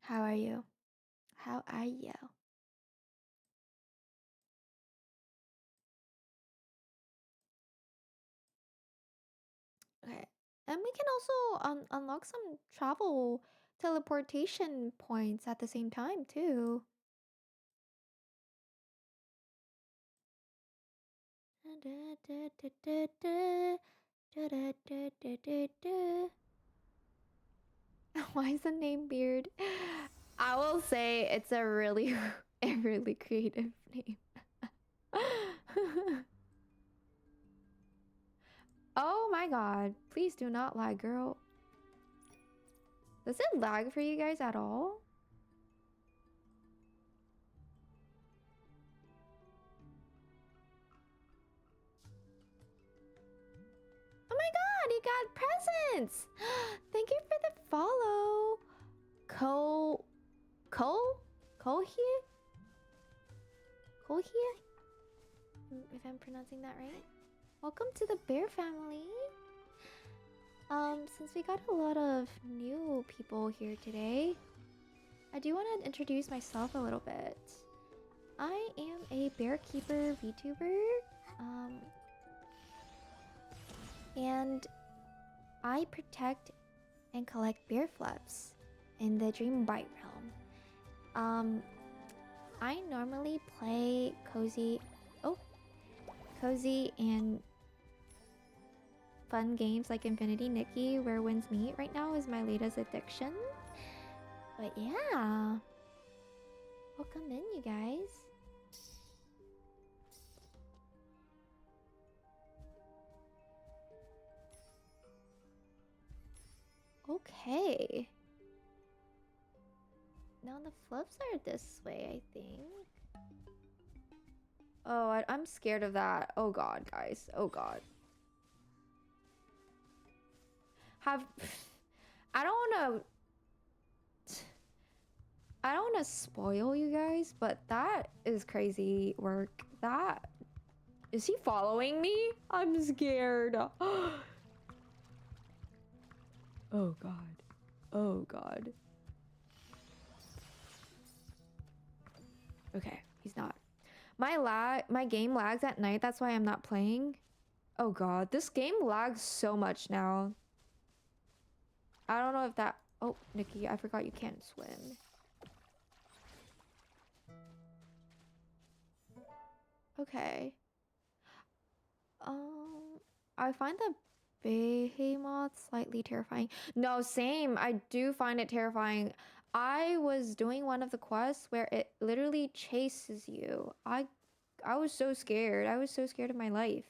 How are you? How are you? Okay. And we can also unlock some travel teleportation points at the same time, too. Why is the name Beard? I will say it's a really, a really creative name. Oh my god. Please do not lag, girl. Does it lag for you guys at all? Oh my god, you got presents! Thank you for the follow. Cole here? If I'm pronouncing that right. Welcome to the bear family. Since we got a lot of new people here today, I do want to introduce myself a little bit. I am a Bearkeeper Vtuber. And I protect and collect bear fluffs in the Dreambyte Realm. I normally play cozy and fun games like Infinity Nikki, where wins meet right now is my latest addiction. But yeah, welcome in, you guys. Okay. Now the fluffs are this way, I think. Oh, I'm scared of that. Oh god, guys. Oh god. I don't want to spoil you guys, but that is crazy work. That is he following me? I'm scared. Oh god. Oh god. Okay, he's not. My game lags at night, that's why I'm not playing. Oh god, this game lags so much now. I don't know if that... Oh, Nikki, I forgot you can't swim. Okay. I find the behemoth slightly terrifying. No, same. I do find it terrifying. I was doing one of the quests where it literally chases you. I was so scared. I was so scared of my life.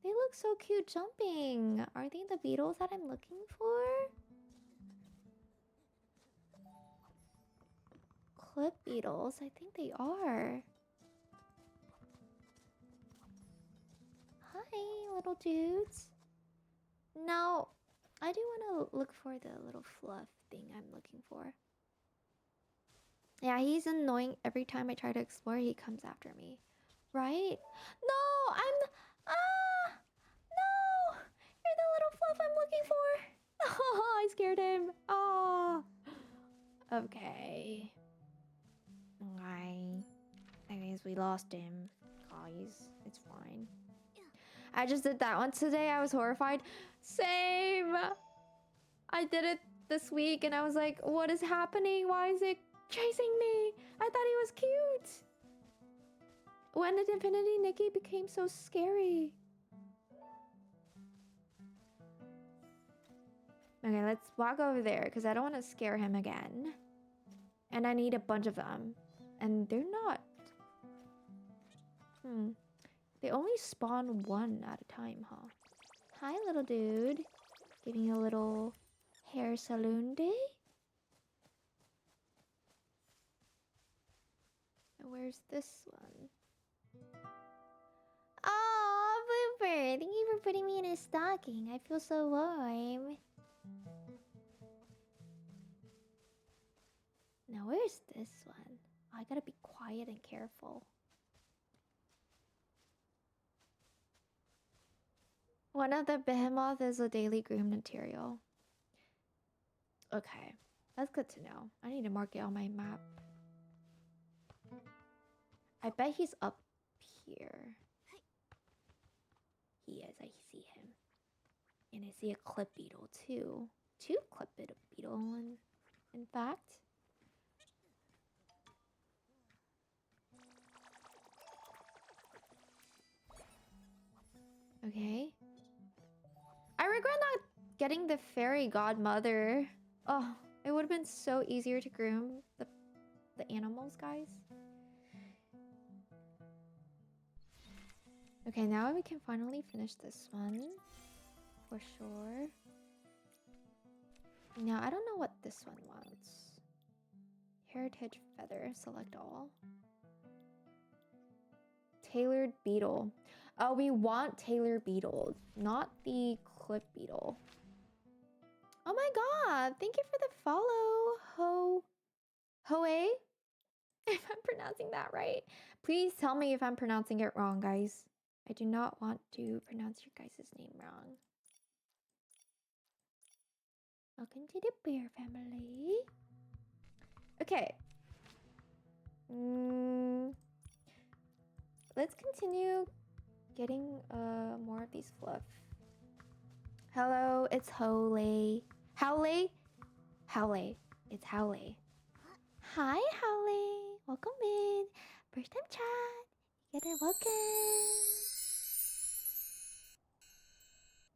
They look so cute jumping. Are they the beetles that I'm looking for? Clip beetles? I think they are. Hi, little dudes. Now, I do want to look for the little fluff thing I'm looking for. Yeah, he's annoying. Every time I try to explore, he comes after me. Right? No, no! You're the little fluff I'm looking for. Oh, I scared him. Oh. Okay. I guess we lost him. Guys, it's fine. I just did that one today. I was horrified. Same. I did it this week and I was like, what is happening? Why is it chasing me? I thought he was cute. When did Infinity Nikki became so scary? Okay, let's walk over there because I don't want to scare him again. And I need a bunch of them. And they're not. They only spawn one at a time, huh? Hi, little dude. Giving you a little hair salon day. And where's this one? Oh, Bluebird! Thank you for putting me in a stocking. I feel so warm. Now, where's this one? Oh, I gotta be quiet and careful. One of the behemoth is a daily groom material. Okay, that's good to know. I need to mark it on my map. I bet he's up here. He is, I see him. And I see a clip beetle too. Two clip beetle, in fact. Okay. I regret not getting the fairy godmother. Oh, it would have been so easier to groom the animals, guys. Okay, now we can finally finish this one. For sure. Now, I don't know what this one wants. Heritage feather, select all. Tailored beetle. Oh, we want tailored beetle, not the clip beetle. Oh my god, thank you for the follow, Hoe. If I'm pronouncing that right. Please tell me if I'm pronouncing it wrong, guys. I do not want to pronounce your guys' name wrong. Welcome to the bear family. Okay. Let's continue getting more of these fluff. Hello, it's Howley. Howley? Howley. It's Howley. Hi, Howley. Welcome in. First time chat. Get a welcome.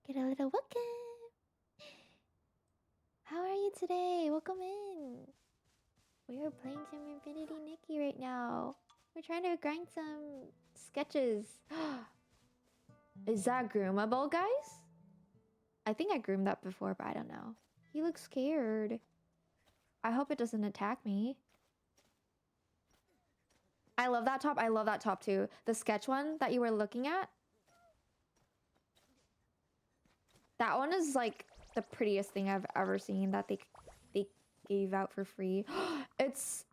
Get a little welcome. How are you today? Welcome in. We are playing some Infinity Nikki right now. We're trying to grind some sketches. Is that groomable, guys? I think I groomed that before, but I don't know. He looks scared. I hope it doesn't attack me. I love that top. I love that top too. The sketch one that you were looking at. That one is like the prettiest thing I've ever seen that they gave out for free. It's...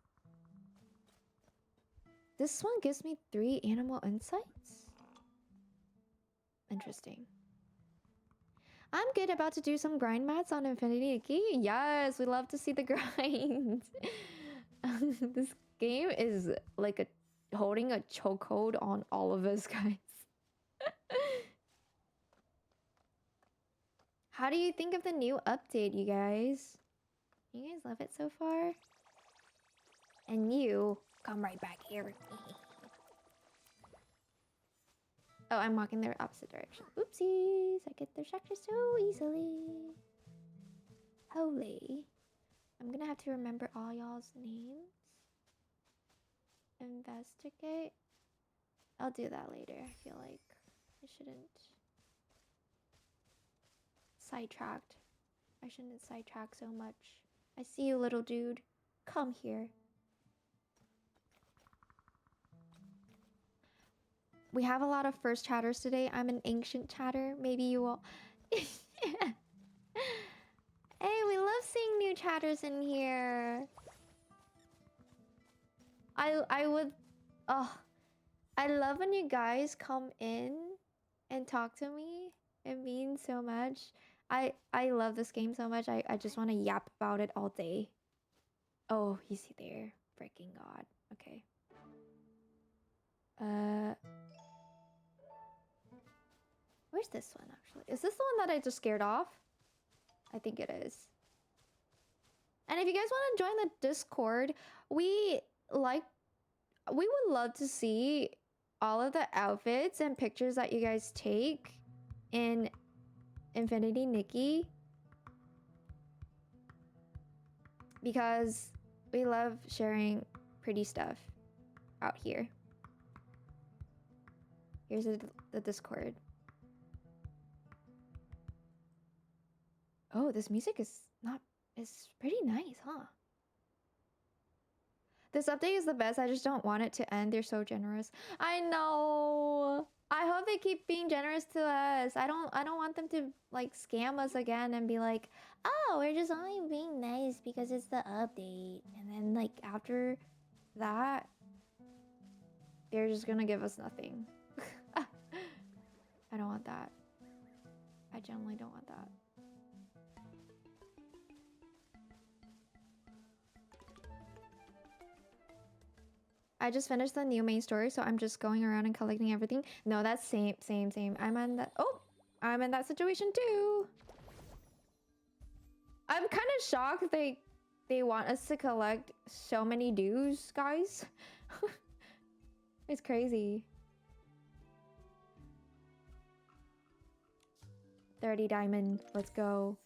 This one gives me 3 animal insights? Interesting. I'm good. About to do some grind mats on Infinity Nikki. Yes, we love to see the grind. This game is like holding a chokehold on all of us, guys. How do you think of the new update, you guys? You guys love it so far? And you, come right back here. Oh, I'm walking the opposite direction. Oopsies, I get distracted so easily. Holy. I'm gonna have to remember all y'all's names. Investigate. I'll do that later. I feel like I shouldn't. Sidetracked. I shouldn't sidetrack so much. I see you, little dude. Come here. We have a lot of first chatters today. I'm an ancient chatter. Maybe you will. seeing new chatters in here. I would, oh, I love when you guys come in and talk to me. It means so much. I love this game so much. I just want to yap about it all day. Oh, he's there. Freaking God. Okay. Where's this one actually? Is this the one that I just scared off? I think it is. And if you guys want to join the Discord, we would love to see all of the outfits and pictures that you guys take in Infinity Nikki, because we love sharing pretty stuff out here. Here's the Discord. Oh, this music is pretty nice, huh? This update is the best. I just don't want it to end. They're so generous. I know. I hope they keep being generous to us. I don't want them to like scam us again and be like, "Oh, we're just only being nice because it's the update." And then like after that, they're just gonna give us nothing. I don't want that. I generally don't want that. I just finished the new main story, so I'm just going around and collecting everything. No, that's same. I'm in that. Oh, I'm in that situation too. I'm kind of shocked they want us to collect so many dues, guys. It's crazy. 30 diamond. Let's go.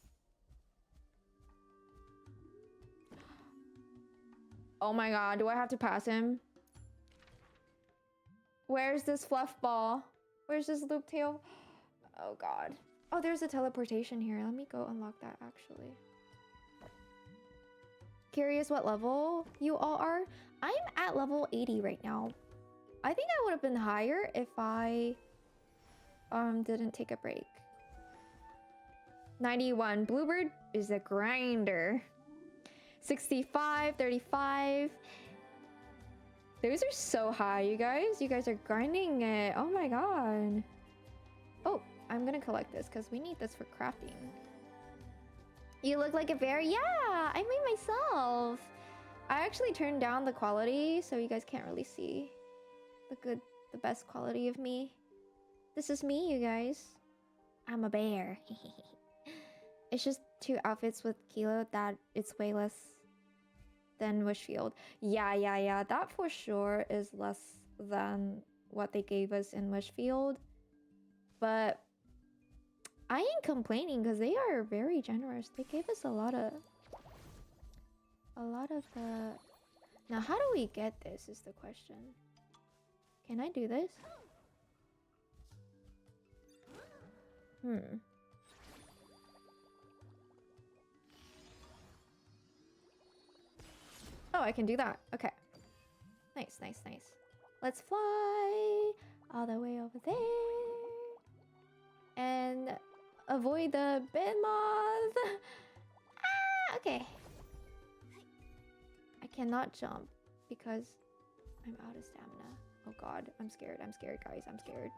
Oh my God, do I have to pass him? Where's this fluff ball? Where's this loop tail? Oh God. Oh, there's a teleportation here. Let me go unlock that actually. Curious what level you all are? I'm at level 80 right now. I think I would have been higher if I didn't take a break. 91. Bluebird is a grinder. 65, 35. Those are so high, you guys. You guys are grinding it. Oh my God. Oh, I'm gonna collect this because we need this for crafting. You look like a bear. Yeah, I made myself. I actually turned down the quality so you guys can't really see the best quality of me. This is me, you guys. I'm a bear. It's just 2 outfits with Kilo that it's way less than Wishfield. Yeah. That for sure is less than what they gave us in Wishfield. But I ain't complaining because they are very generous. They gave us a lot of the... Now, how do we get this is the question. Can I do this? Oh, I can do that. Okay. Nice. Let's fly all the way over there. And avoid the bed moth. Ah, okay. I cannot jump because I'm out of stamina. Oh God, I'm scared, guys. I'm scared.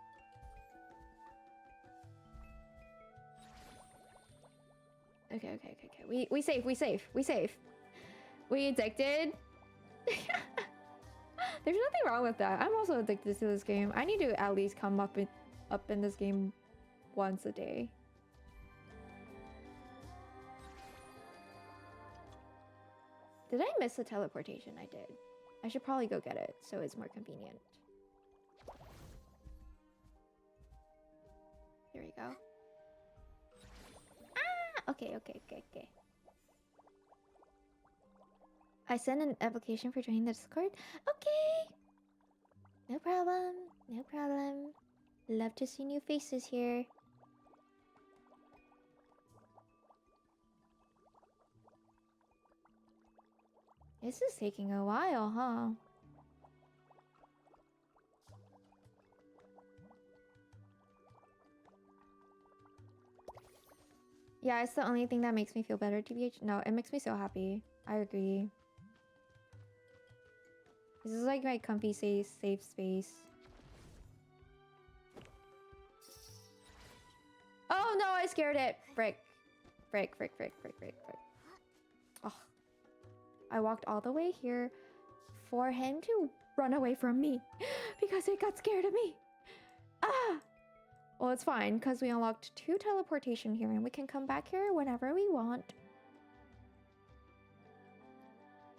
Okay. We save. We addicted? There's nothing wrong with that. I'm also addicted to this game. I need to at least come up in this game once a day. Did I miss the teleportation? I did. I should probably go get it so it's more convenient. There we go. Ah! Okay. I sent an application for joining the Discord. Okay. No problem. Love to see new faces here. This is taking a while, huh? Yeah, it's the only thing that makes me feel better, TBH. No, it makes me so happy. I agree. This is like my comfy safe space. Oh no, I scared it. Frick. Frick. Oh. I walked all the way here for him to run away from me because it got scared of me. Ah! Well, it's fine because we unlocked 2 teleportation here and we can come back here whenever we want.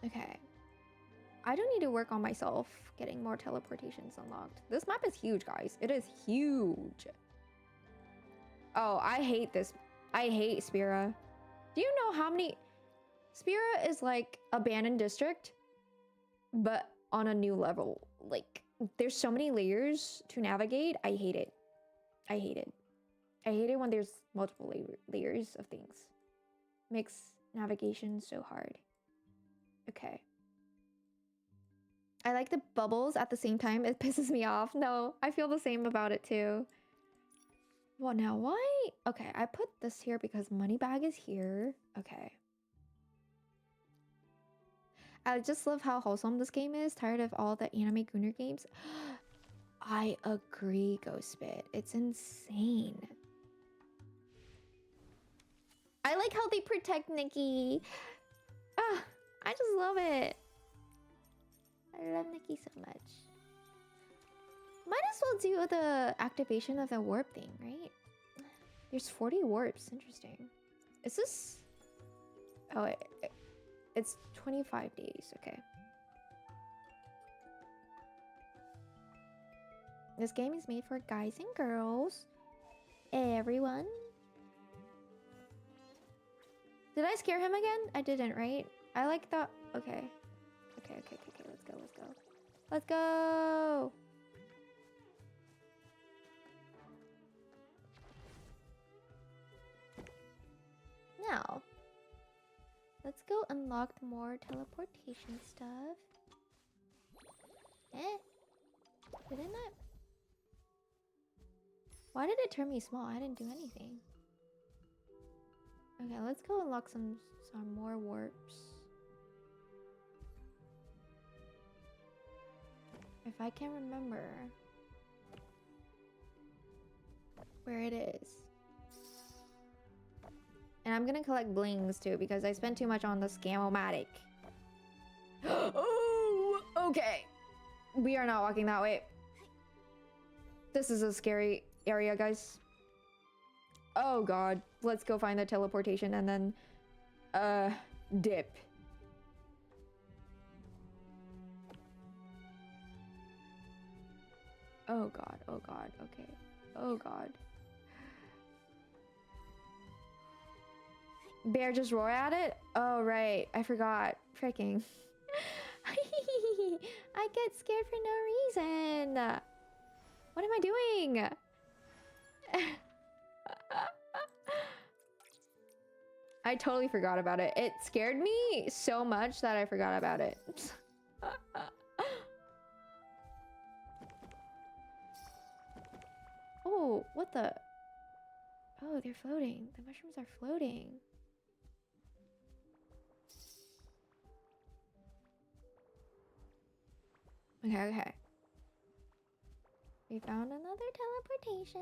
Okay. I do need to work on myself getting more teleportations unlocked. This map is huge, guys. It is huge. Oh, I hate this. I hate Spira. Do you know how many... Spira is like Abandoned District, but on a new level. Like, there's so many layers to navigate. I hate it. I hate it. I hate it when there's multiple layers of things. Makes navigation so hard. Okay. I like the bubbles at the same time. It pisses me off. No, I feel the same about it too. Well, now why? Okay, I put this here because money bag is here. Okay. I just love how wholesome this game is. Tired of all the anime Gunner games. I agree, Ghostbit. It's insane. I like how they protect Nikki. Ah, I just love it. I love Nikki so much. Might as well do the activation of the warp thing, right? There's 40 warps. Interesting. Is this... Oh, it's 25 days. Okay. This game is made for guys and girls. Everyone. Did I scare him again? I didn't, right? I like that. Okay. Okay. Let's go. Let's go. Now, let's go unlock more teleportation stuff. Did it not? Why did it turn me small? I didn't do anything. Okay, let's go unlock some more warps. If I can remember where it is. And I'm gonna collect blings too because I spent too much on the Scam-O-Matic. Oh, okay. We are not walking that way. This is a scary area, guys. Oh god. Let's go find the teleportation and then dip. Oh god. Okay. Oh god. Bear just roar at it? Oh right. I forgot. Freaking. I get scared for no reason. What am I doing? I totally forgot about it. It scared me so much that I forgot about it. Oh, what the? Oh, they're floating. The mushrooms are floating. Okay. We found another teleportation.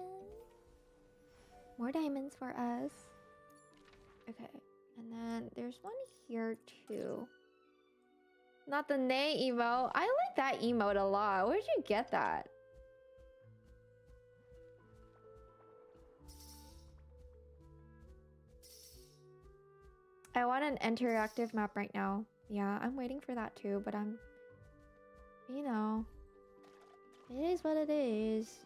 More diamonds for us. Okay. And then there's one here too. Not the Nay emote. I like that emote a lot. Where'd you get that? I want an interactive map right now. Yeah, I'm waiting for that too, but I'm... You know... It is what it is.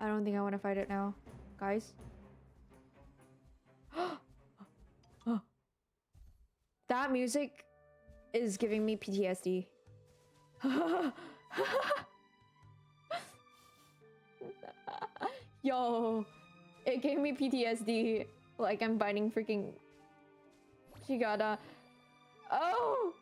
I don't think I want to fight it now. Guys. That music is giving me PTSD. Yo, it gave me PTSD. Like I'm biting freaking Shigata. Oh!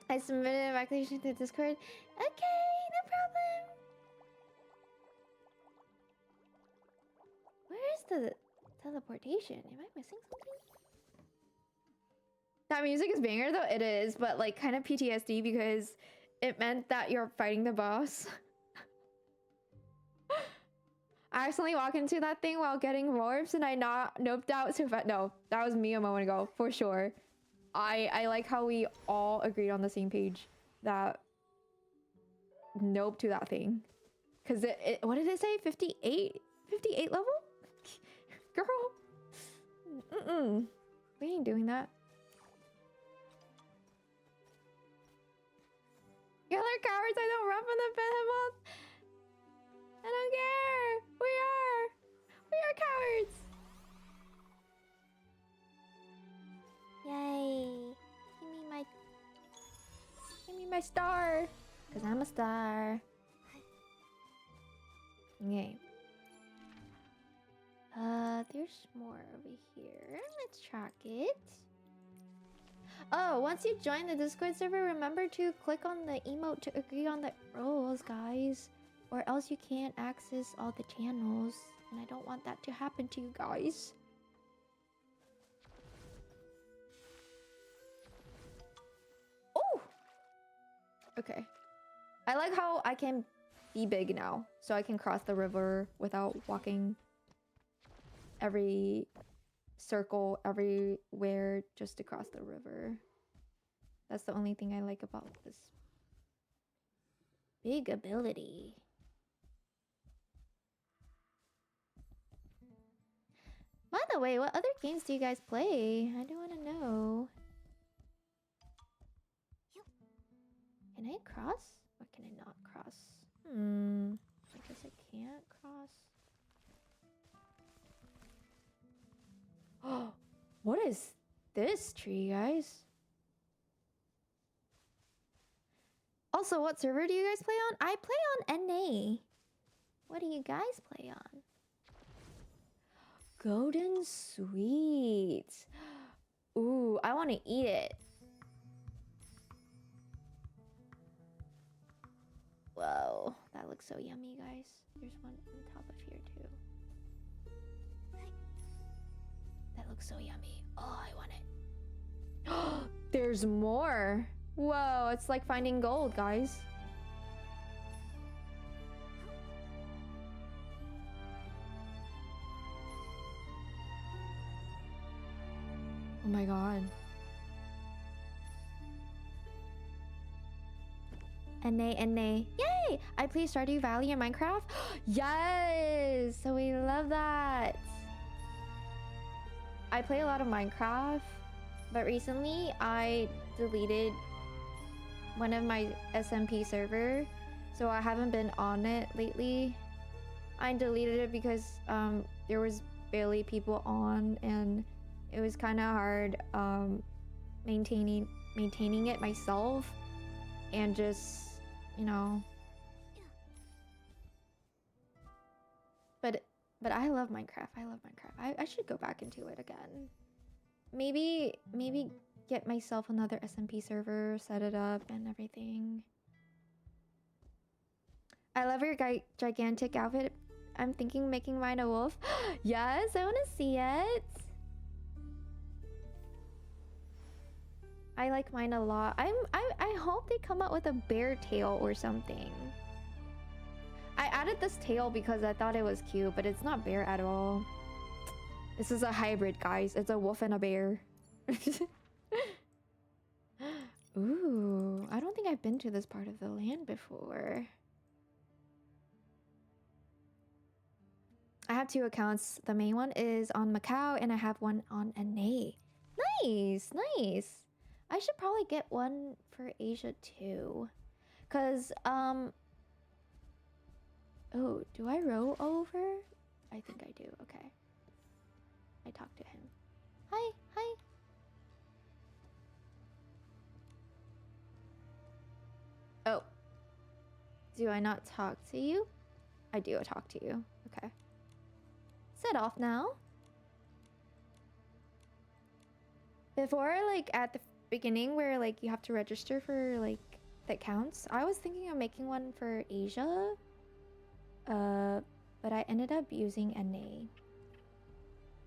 I submitted an evacuation to Discord. Okay, no problem. Where's the teleportation? Am I missing something? That music is banger though. It is, but like kind of PTSD because it meant that you're fighting the boss. I accidentally walked into that thing while getting warps and I noped out so fast. No, that was me a moment ago, for sure. I like how we all agreed on the same page that nope to that thing. Cause it what did it say? 58? 58 level? Girl. We ain't doing that. Y'all are cowards. I don't run from the behemoth. I don't care. We are cowards. Yay. Give me my star. Cause I'm a star. Okay. There's more over here. Let's track it. Oh, once you join the Discord server, remember to click on the emote to agree on the rules, guys. Or else you can't access all the channels. And I don't want that to happen to you guys. Oh! Okay. I like how I can be big now. So I can cross the river without walking every circle everywhere just to cross the river. That's the only thing I like about this big ability. By the way, what other games do you guys play? I do want to know. Can I cross? Or can I not cross? I guess I can't cross. Oh, what is this tree, guys? Also, what server do you guys play on? I play on NA. What do you guys play on? Golden Sweets. Ooh, I want to eat it. Whoa, that looks so yummy, guys. There's one on top of here, too. That looks so yummy. Oh, I want it. There's more. Whoa, it's like finding gold, guys. Oh my god. NA. Yay! I play Stardew Valley in Minecraft. Yes! So we love that. I play a lot of Minecraft, but recently I deleted one of my SMP server, so I haven't been on it lately. I deleted it because there was barely people on and it was kind of hard maintaining it myself and just, you know. But I love Minecraft. I should go back into it again. Maybe get myself another SMP server, set it up and everything. I love your gigantic outfit. I'm thinking making mine a wolf. Yes, I want to see it. I like mine a lot. I hope they come out with a bear tail or something. I added this tail because I thought it was cute, but it's not bear at all. This is a hybrid, guys. It's a wolf and a bear. Ooh, I don't think I've been to this part of the land before. I have 2 accounts. The main one is on Macau and I have one on NA. Nice. I should probably get one for Asia too. Cause oh, do I row over? I think I do. Okay. I talked to him. Hi. Oh. Do I not talk to you? I do talk to you. Okay. Set off now. beginning where like you have to register for like that counts. I was thinking of making one for Asia, but I ended up using NA.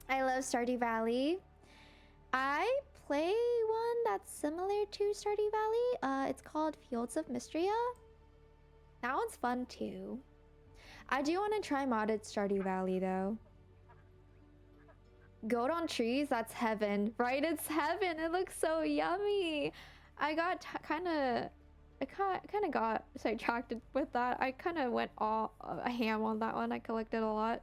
I love Stardew Valley. I play one that's similar to Stardew Valley. It's called Fields of Mystria. That one's fun too. I do want to try modded Stardew Valley though. Goat on trees, that's heaven, right? It's heaven. It looks so yummy. I got kind of got sidetracked with that. I kind of went all a ham on that one. I collected a lot.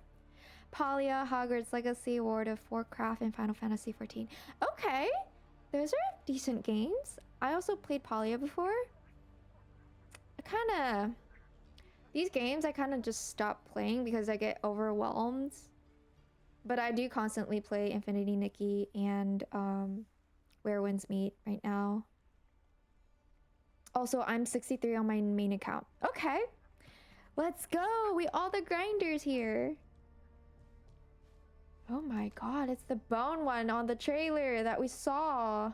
Palia, Hogwarts Legacy, Ward of Warcraft, and Final Fantasy XIV. Okay, those are decent games. I also played Palia before. These games I kind of just stop playing because I get overwhelmed. But I do constantly play Infinity Nikki and Where Winds Meet right now. Also, I'm 63 on my main account. Okay, let's go. We all the grinders here. Oh my god, it's the bone one on the trailer that we saw.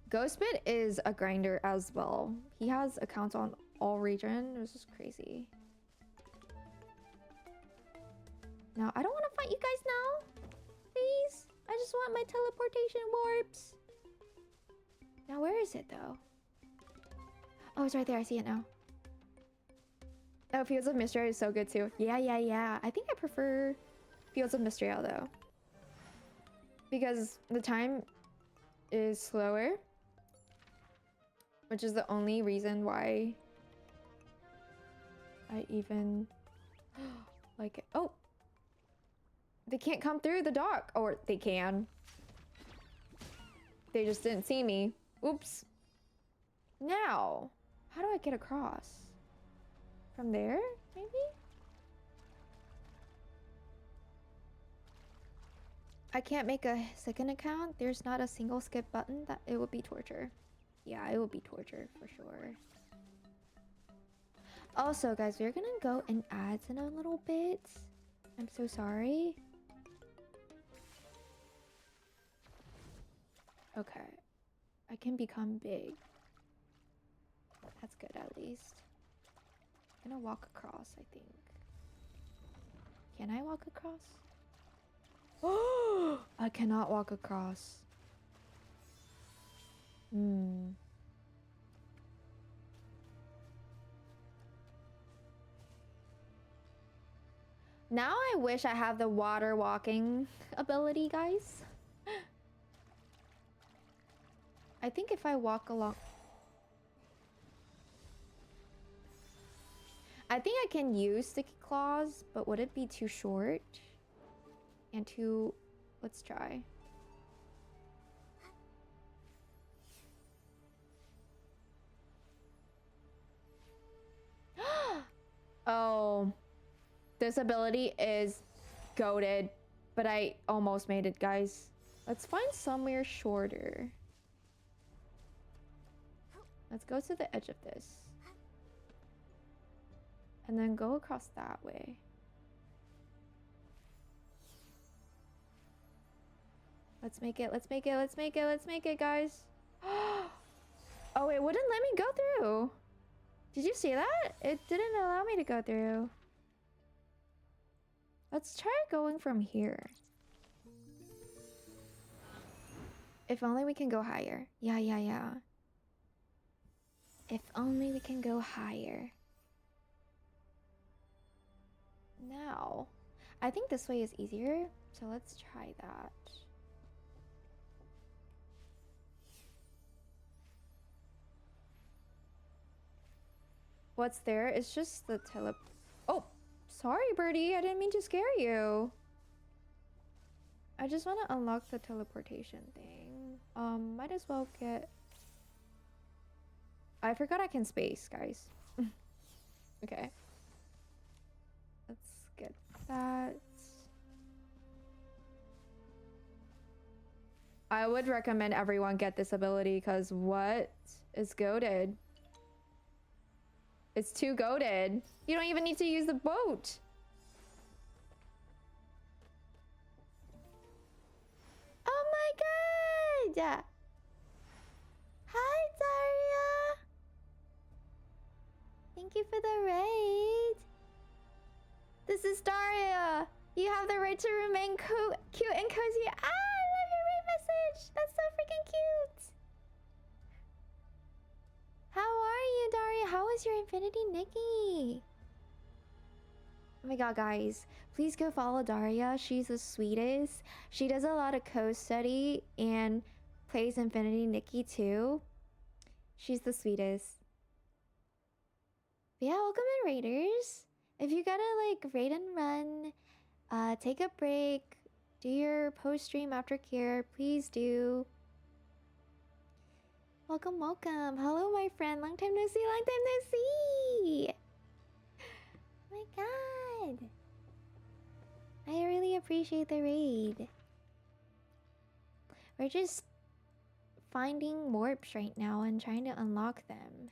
Ghostbit is a grinder as well. He has accounts on all regions. This is crazy. Now, I don't want to fight you guys now. Please. I just want my teleportation warps. Now, where is it though? Oh, it's right there. I see it now. Oh, Fields of Mystria is so good too. Yeah. I think I prefer Fields of Mystria though. Because the time is slower. Which is the only reason why I even like it. Oh! They can't come through the dock. Or they can. They just didn't see me. Oops. Now, how do I get across? From there, maybe? I can't make a second account. There's not a single skip button. That it would be torture. Yeah, it would be torture for sure. Also, guys, we're gonna go in ads in a little bit. I'm so sorry. Okay. I can become big. That's good, at least. I'm gonna walk across, I think. Can I walk across? Oh! I cannot walk across. Now I wish I have the water walking ability, guys. I think if I walk along... I think I can use sticky claws, but would it be too short? And too... Let's try. Oh. This ability is goated, but I almost made it, guys. Let's find somewhere shorter. Let's go to the edge of this. And then go across that way. Let's make it, let's make it, let's make it, let's make it, guys. Oh, it wouldn't let me go through. Did you see that? It didn't allow me to go through. Let's try going from here. If only we can go higher. Yeah. If only we can go higher. Now, I think this way is easier, so let's try that. What's there? It's just the Oh, sorry, birdie. I didn't mean to scare you. I just want to unlock the teleportation thing. Might as well get... I forgot I can space, guys. Okay. Let's get that. I would recommend everyone get this ability because what is goated? It's too goated. You don't even need to use the boat. god! Hi, Daria! Thank you for the raid. This is Daria. You have the right to remain cute and cozy. Ah, I love your raid message. That's so freaking cute. How are you, Daria? How is your Infinity Nikki? Oh my god, guys. Please go follow Daria. She's the sweetest. She does a lot of co-study and plays Infinity Nikki too. She's the sweetest. But yeah, welcome in, raiders. If you gotta like raid and run, take a break, do your post-stream aftercare, please do. Welcome, welcome. Hello, my friend. Long time no see, long time no see. Oh my god. I really appreciate the raid. We're just finding warps right now and trying to unlock them.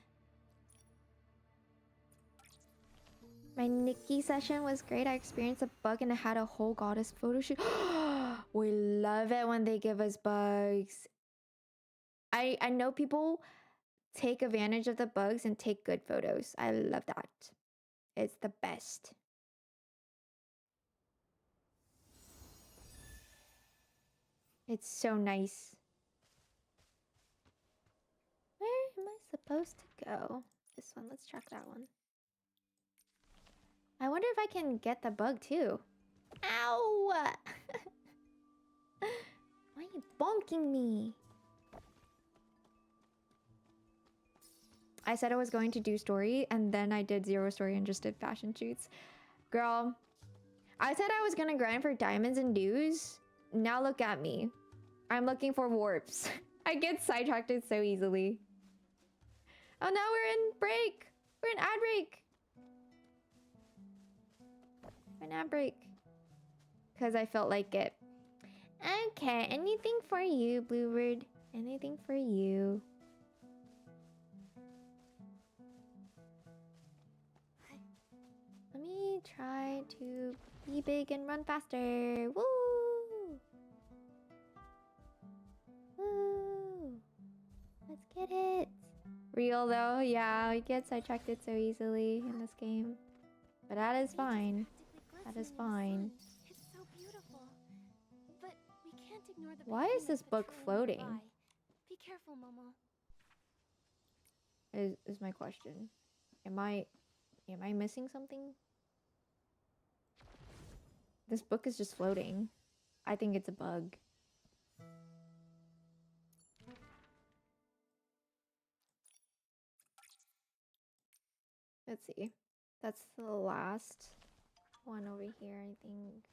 My Nikki session was great. I experienced a bug and I had a whole goddess photo shoot. We love it when they give us bugs. I know people take advantage of the bugs and take good photos. I love that. It's the best. It's so nice. Where am I supposed to go? This one, let's track that one. I wonder if I can get the bug too. Ow! Why are you bonking me? I said I was going to do story and then I did 0 story and just did fashion shoots. Girl, I said I was gonna grind for diamonds and dues. Now look at me. I'm looking for warps. I get sidetracked so easily. Oh, now we're in break. We're in ad break. We're in ad break. Because I felt like it. Okay, anything for you, Bluebird. Anything for you. Let me try to be big and run faster. Woo! Woo! Let's get it. Real though, yeah, we get sidetracked so easily in this game. But that is fine. That is fine. It's so beautiful. But we can't ignore the Why is this book floating? Be careful, Momo. Is my question. Am I missing something? This book is just floating. I think it's a bug. Let's see. That's the last one over here, I think.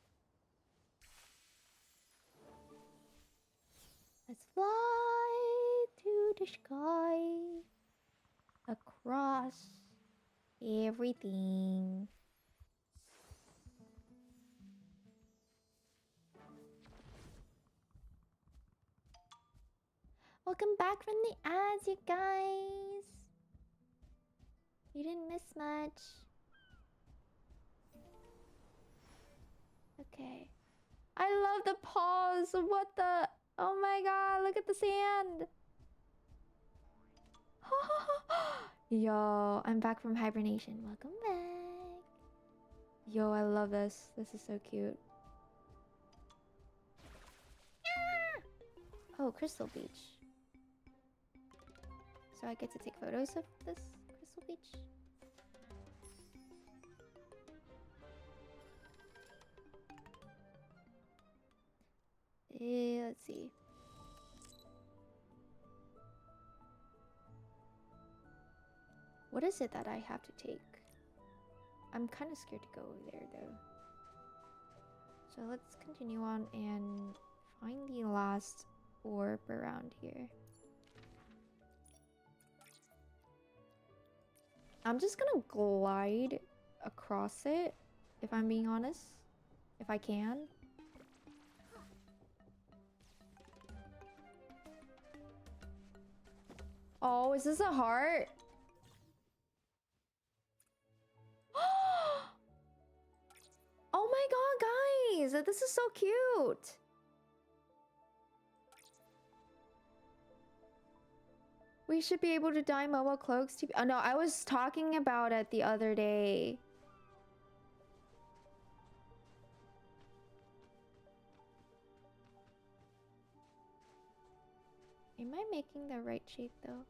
Let's fly to the sky across everything. Welcome back from the ads, you guys. You didn't miss much. Okay. I love the paws. What the? Oh my god, look at the sand. Yo, I'm back from hibernation. Welcome back. Yo, I love this. This is so cute. Ah! Oh, Crystal Beach. So I get to take photos of this Crystal Beach. Let's see. What is it that I have to take? I'm kind of scared to go over there though. So let's continue on and find the last orb around here. I'm just gonna glide across it, if I'm being honest. If I can. Oh, is this a heart? Oh my god, guys! This is so cute! we should be able to dye mobile cloaks to... Oh, no, I was talking about it the other day. Am I making the right shape, though?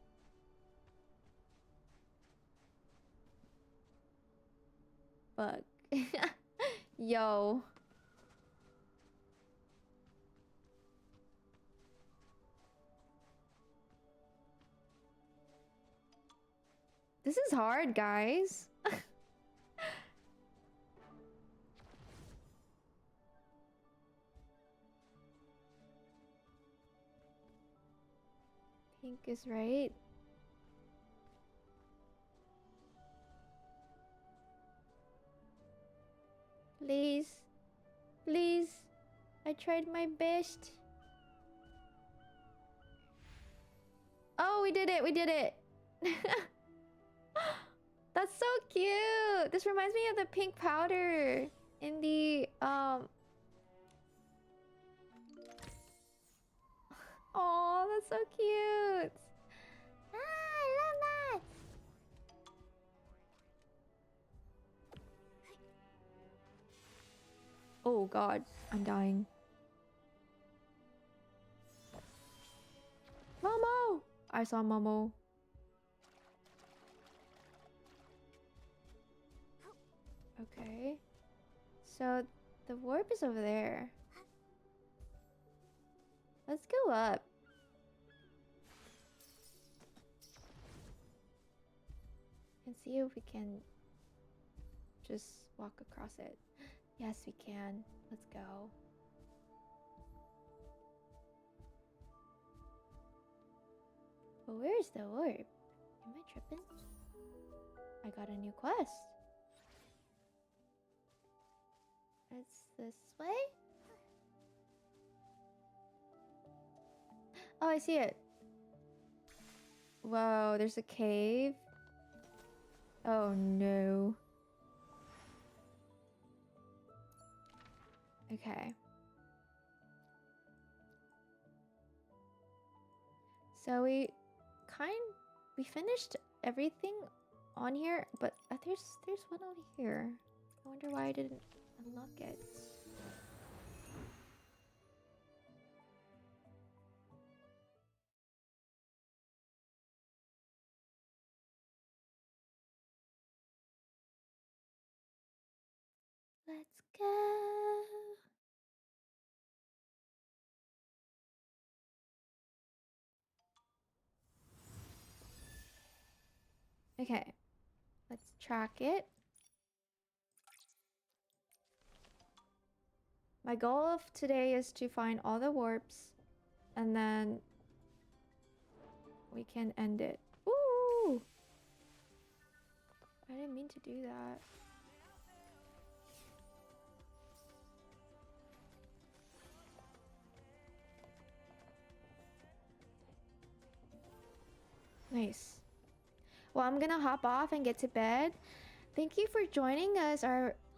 Fuck. Yo. This is hard, guys. Pink is right. Please. Please. I tried my best. Oh, we did it. We did it. That's so cute. This reminds me of the pink powder in the Oh, that's so cute. Ah, I love that. Oh god, I'm dying. Momo! I saw Momo. Okay. So the warp is over there. Let's go up. And see if we can just walk across it. Yes, we can. Let's go. But where's the warp? Am I tripping? I got a new quest. It's this way? Oh, I see it. Whoa, there's a cave. Oh no. Okay. So we finished everything on here, but there's one over here. I wonder why I didn't unlock it. Let's go. Okay, let's track it. My goal of today is to find all the warps, and then we can end it. Ooh! I didn't mean to do that. Nice. Well, I'm gonna hop off and get to bed. Thank you for joining us,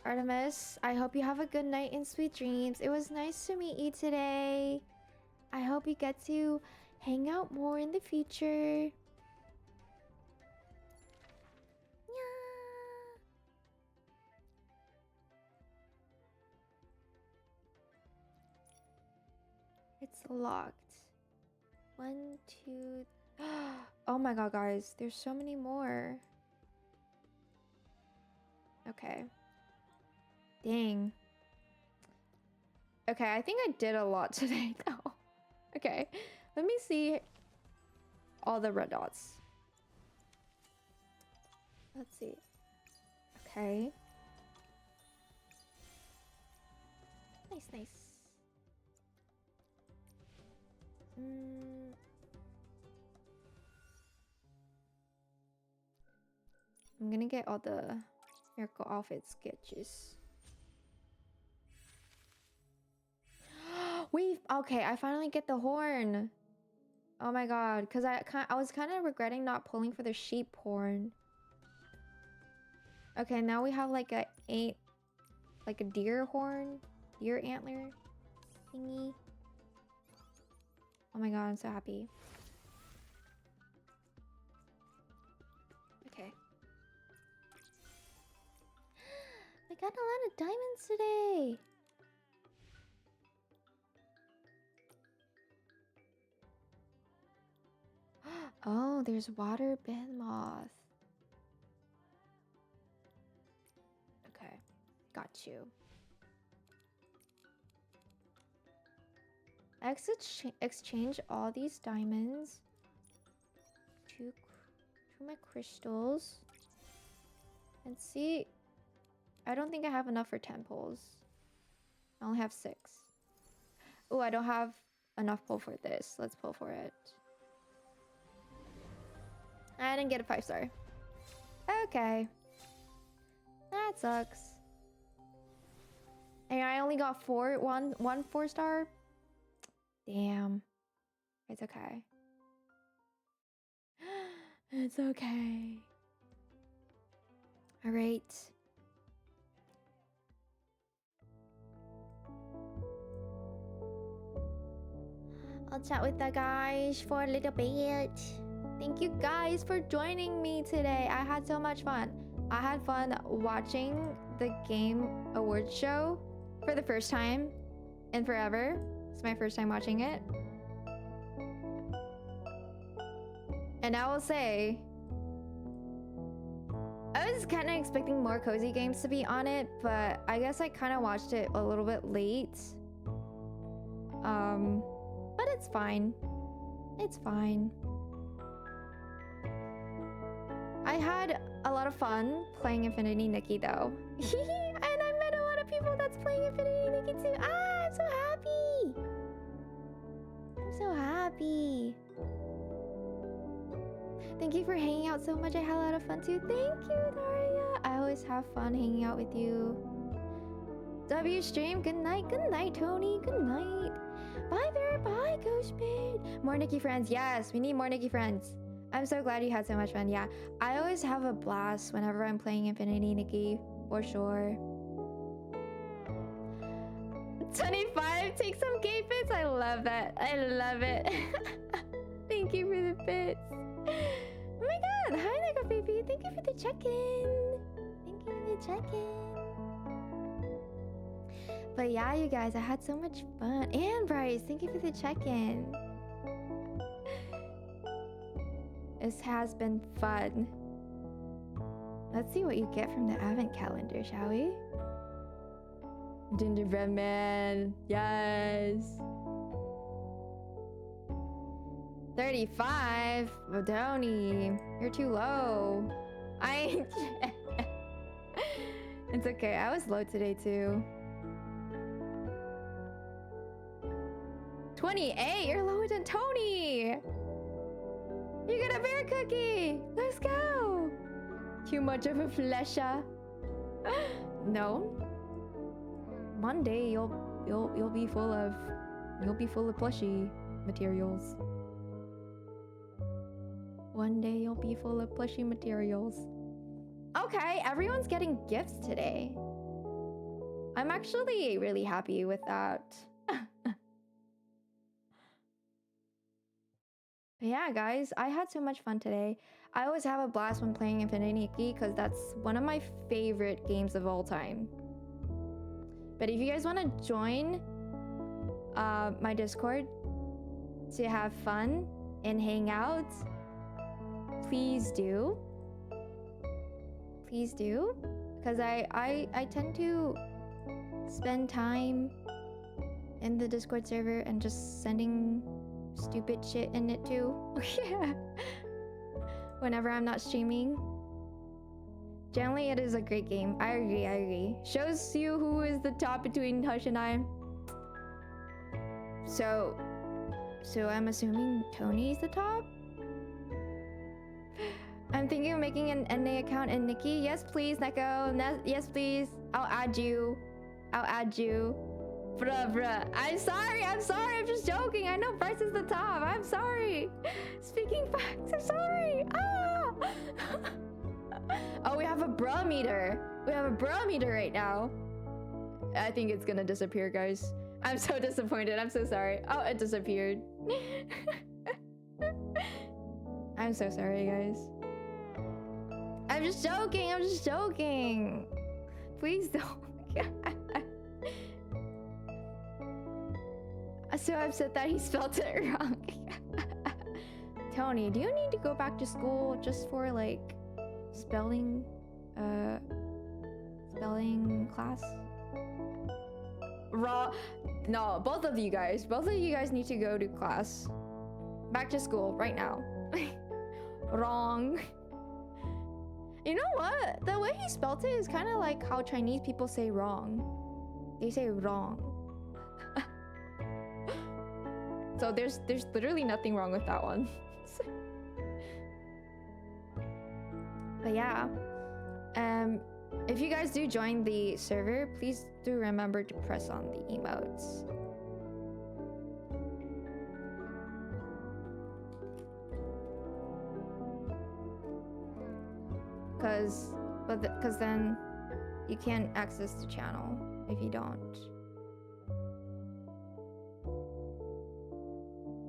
Artemis. I hope you have a good night and sweet dreams. It was nice to meet you today. I hope you get to hang out more in the future. Yeah. It's locked. 1, 2. Oh my god, guys. There's so many more. Okay. Dang. Okay, I think I did a lot today, though. Okay, let me see all the red dots. Let's see. Okay. Nice, nice. I'm gonna get all the miracle outfit sketches. Okay, I finally get the horn. Oh my god, because I was kind of regretting not pulling for the sheep horn. Okay, now we have like a deer horn, deer antler thingy. Oh my god, I'm so happy. got a lot of diamonds today. Oh, there's water bed moth. Okay, got you. Exchange all these diamonds to my crystals. And see, I don't think I have enough for 10 pulls. I only have 6. Oh, I don't have enough pull for this. Let's pull for it. I didn't get a 5-star. Okay. That sucks. And I only got one 4-star. Damn. It's okay. It's okay. All right. I'll chat with the guys for a little bit. Thank you guys for joining me today. I had so much fun. I had fun watching the Game Awards show for the first time in forever. It's my first time watching it. And I will say, I was kind of expecting more cozy games to be on it, but I guess I kind of watched it a little bit late. But it's fine. It's fine. I had a lot of fun playing Infinity Nikki though. And I met a lot of people that's playing Infinity Nikki too. Ah, I'm so happy. I'm so happy. Thank you for hanging out so much. I had a lot of fun too. Thank you, Daria. I always have fun hanging out with you. W stream. Good night. Good night, Tony. Good night. Bye, Bear. Bye, Ghostbait. More Nikki friends. Yes, we need more Nikki friends. I'm so glad you had so much fun. Yeah, I always have a blast whenever I'm playing Infinity Nikki, for sure. 25. Take some gay bits. I love that. I love it. Thank you for the bits. Oh my god. Hi, Nico Baby. Thank you for the check-in. Thank you for the check-in. But yeah, you guys, I had so much fun. And Bryce, thank you for the check-in. This has been fun. Let's see what you get from the advent calendar, shall we? Gingerbread man. Yes. 35. Bodoni. You're too low. It's okay. I was low today too. 28. You're lower than Tony. You get a bear cookie. Let's go. Too much of a flesher. No. One day you'll be full of plushy materials. One day you'll be full of plushy materials. Okay, everyone's getting gifts today. I'm actually really happy with that. Yeah, guys, I had so much fun today. I always have a blast when playing Infinity Nikki because that's one of my favorite games of all time. But if you guys want to join my Discord to have fun and hang out, please do. Please do. Because I tend to spend time in the Discord server and just sending stupid shit in it too. Yeah. Whenever I'm not streaming. Generally, it is a great game. I agree. Shows you who is the top between Hush and I. So I'm assuming Tony's the top? I'm thinking of making an NA account and Nikki. Yes, please, Neko. Yes, please. I'll add you. Bruh. I'm sorry. I'm just joking. I know Bryce is the top. I'm sorry. Speaking facts, I'm sorry. Ah! Oh, we have a bro meter. We have a bro meter right now. I think it's gonna disappear, guys. I'm so disappointed. I'm so sorry. Oh, it disappeared. I'm so sorry, guys. I'm just joking. Please don't. I'm so upset that he spelled it wrong. Tony, do you need to go back to school just for like spelling class? No, both of you guys need to go to class. Back to school right now. Wrong. You know what? The way he spelled it is kind of like how Chinese people say wrong. They say wrong. So there's literally nothing wrong with that one. But yeah, if you guys do join the server, please do remember to press on the emotes. Cause then you can't access the channel if you don't.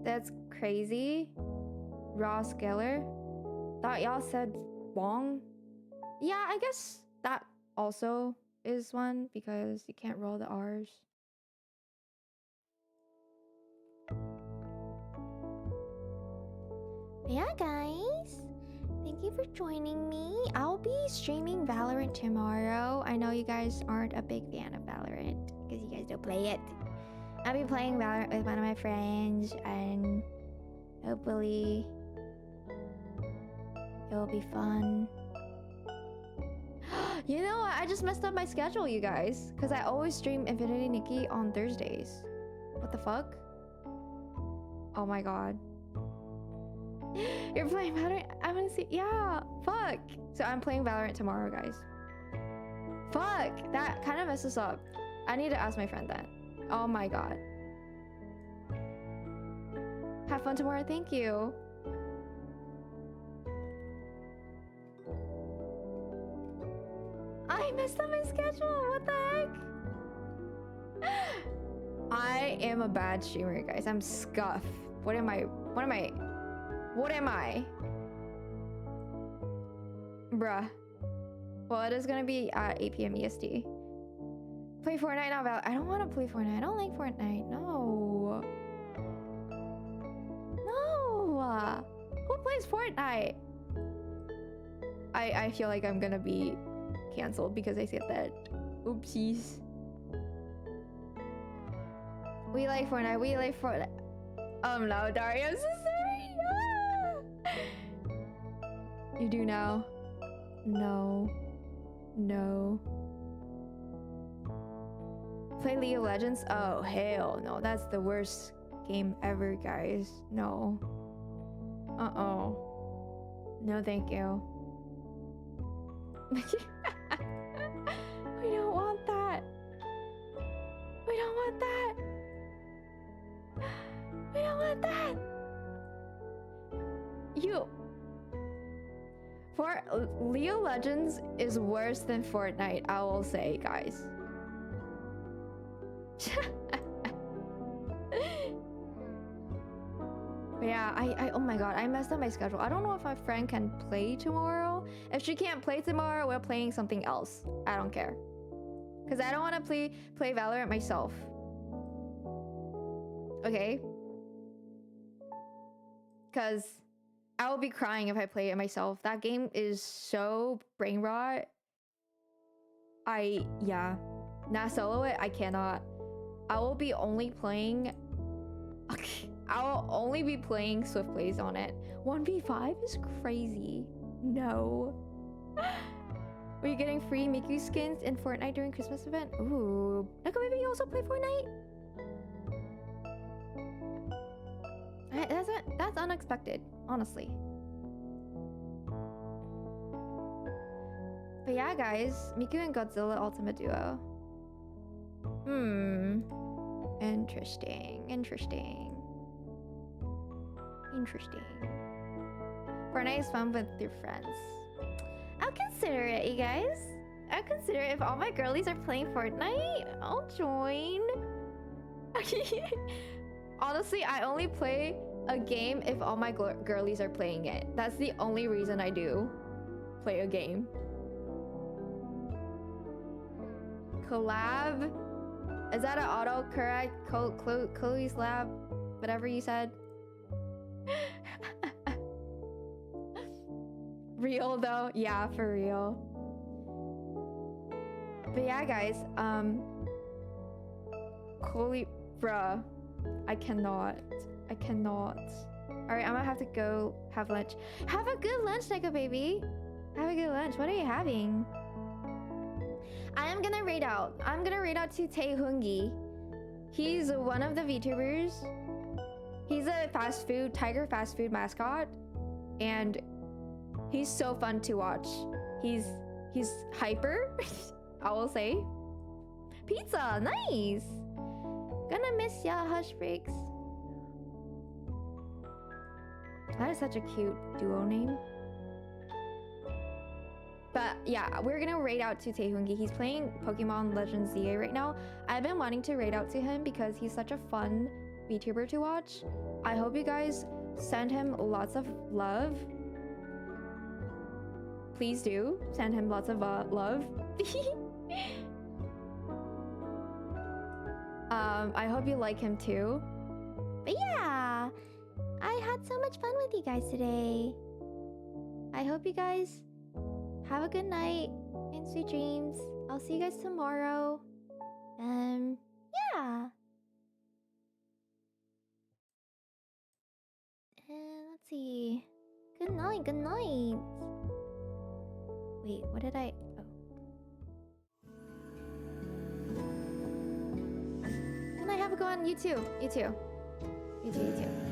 That's crazy. Raw scalar. Thought y'all said Wong. Yeah, I guess that also is one because you can't roll the R's. Yeah, guys. Thank you for joining me. I'll be streaming Valorant tomorrow. I know you guys aren't a big fan of Valorant because you guys don't play it. I'll be playing Valorant with one of my friends and hopefully it'll be fun. You know what? I just messed up my schedule, you guys, because I always stream Infinity Nikki on Thursdays. What the fuck? Oh my god. You're playing Valorant? I want to see. Yeah, fuck. So I'm playing Valorant tomorrow, guys. Fuck, that kind of messes up. I need to ask my friend that. Oh my god. Have fun tomorrow. Thank you. I messed up my schedule. What the heck? I am a bad streamer, guys. I'm scuff. What am I? Bruh. Well, it is gonna be at 8 p.m. EST. Play Fortnite, not Valorant. I don't want to play Fortnite. I don't like Fortnite. No. No. Who plays Fortnite? I feel like I'm gonna be canceled because I said that. Oopsies. We like Fortnite. We like Fortnite. No, Dario. I'm so sorry. Ah! You do now. No. No. Play League of Legends? Oh, hell no. That's the worst game ever, guys. No. Uh-oh. No, thank you. We don't want that. We don't want that. We don't want that. League of Legends is worse than Fortnite, I will say, guys. But yeah, I oh my god, I messed up my schedule. I don't know if my friend can play tomorrow. If she can't play tomorrow, we're playing something else. I don't care. Because I don't want to play Valorant myself. Okay? Because I will be crying if I play it myself. That game is so brain rot. Yeah. Not solo it, I cannot. I will be only playing... Okay. I will only be playing Swift plays on it. 1v5 is crazy. No. Were you getting free Miku skins in Fortnite during Christmas event? Ooh. Naka, maybe you also play Fortnite? That's unexpected, honestly. But yeah, guys, Miku and Godzilla Ultimate Duo. Interesting. Fortnite is fun with your friends. I'll consider it, you guys. I'll consider it. If all my girlies are playing Fortnite, I'll join. Honestly, I only play a game if all my girlies are playing it. That's the only reason I do play a game. collab. Is that an autocorrect? Chloe's lab? Whatever you said. Real though? Yeah, for real. But yeah, guys, Chloe, bruh, I cannot. Alright, I'm gonna have to go have lunch. Have a good lunch, Neko baby. Have a good lunch. What are you having? I am gonna raid out. I'm gonna raid out to Taehungi. He's one of the VTubers. He's a Tiger fast food mascot. And he's so fun to watch. He's hyper, I will say. Pizza, nice. Gonna miss ya, Hush Breaks. That is such a cute duo name. But yeah, we're gonna raid out to Taehungi. He's playing Pokemon Legends ZA right now. I've been wanting to raid out to him because he's such a fun VTuber to watch. I hope you guys send him lots of love. Please do send him lots of love. I hope you like him too. But yeah, I had so much fun with you guys today. I hope you guys have a good night and sweet dreams. I'll see you guys tomorrow. Yeah. Let's see. Good night, good night. Wait, what did I... Oh. Good night, have a good one. You too. You too. You too, you too.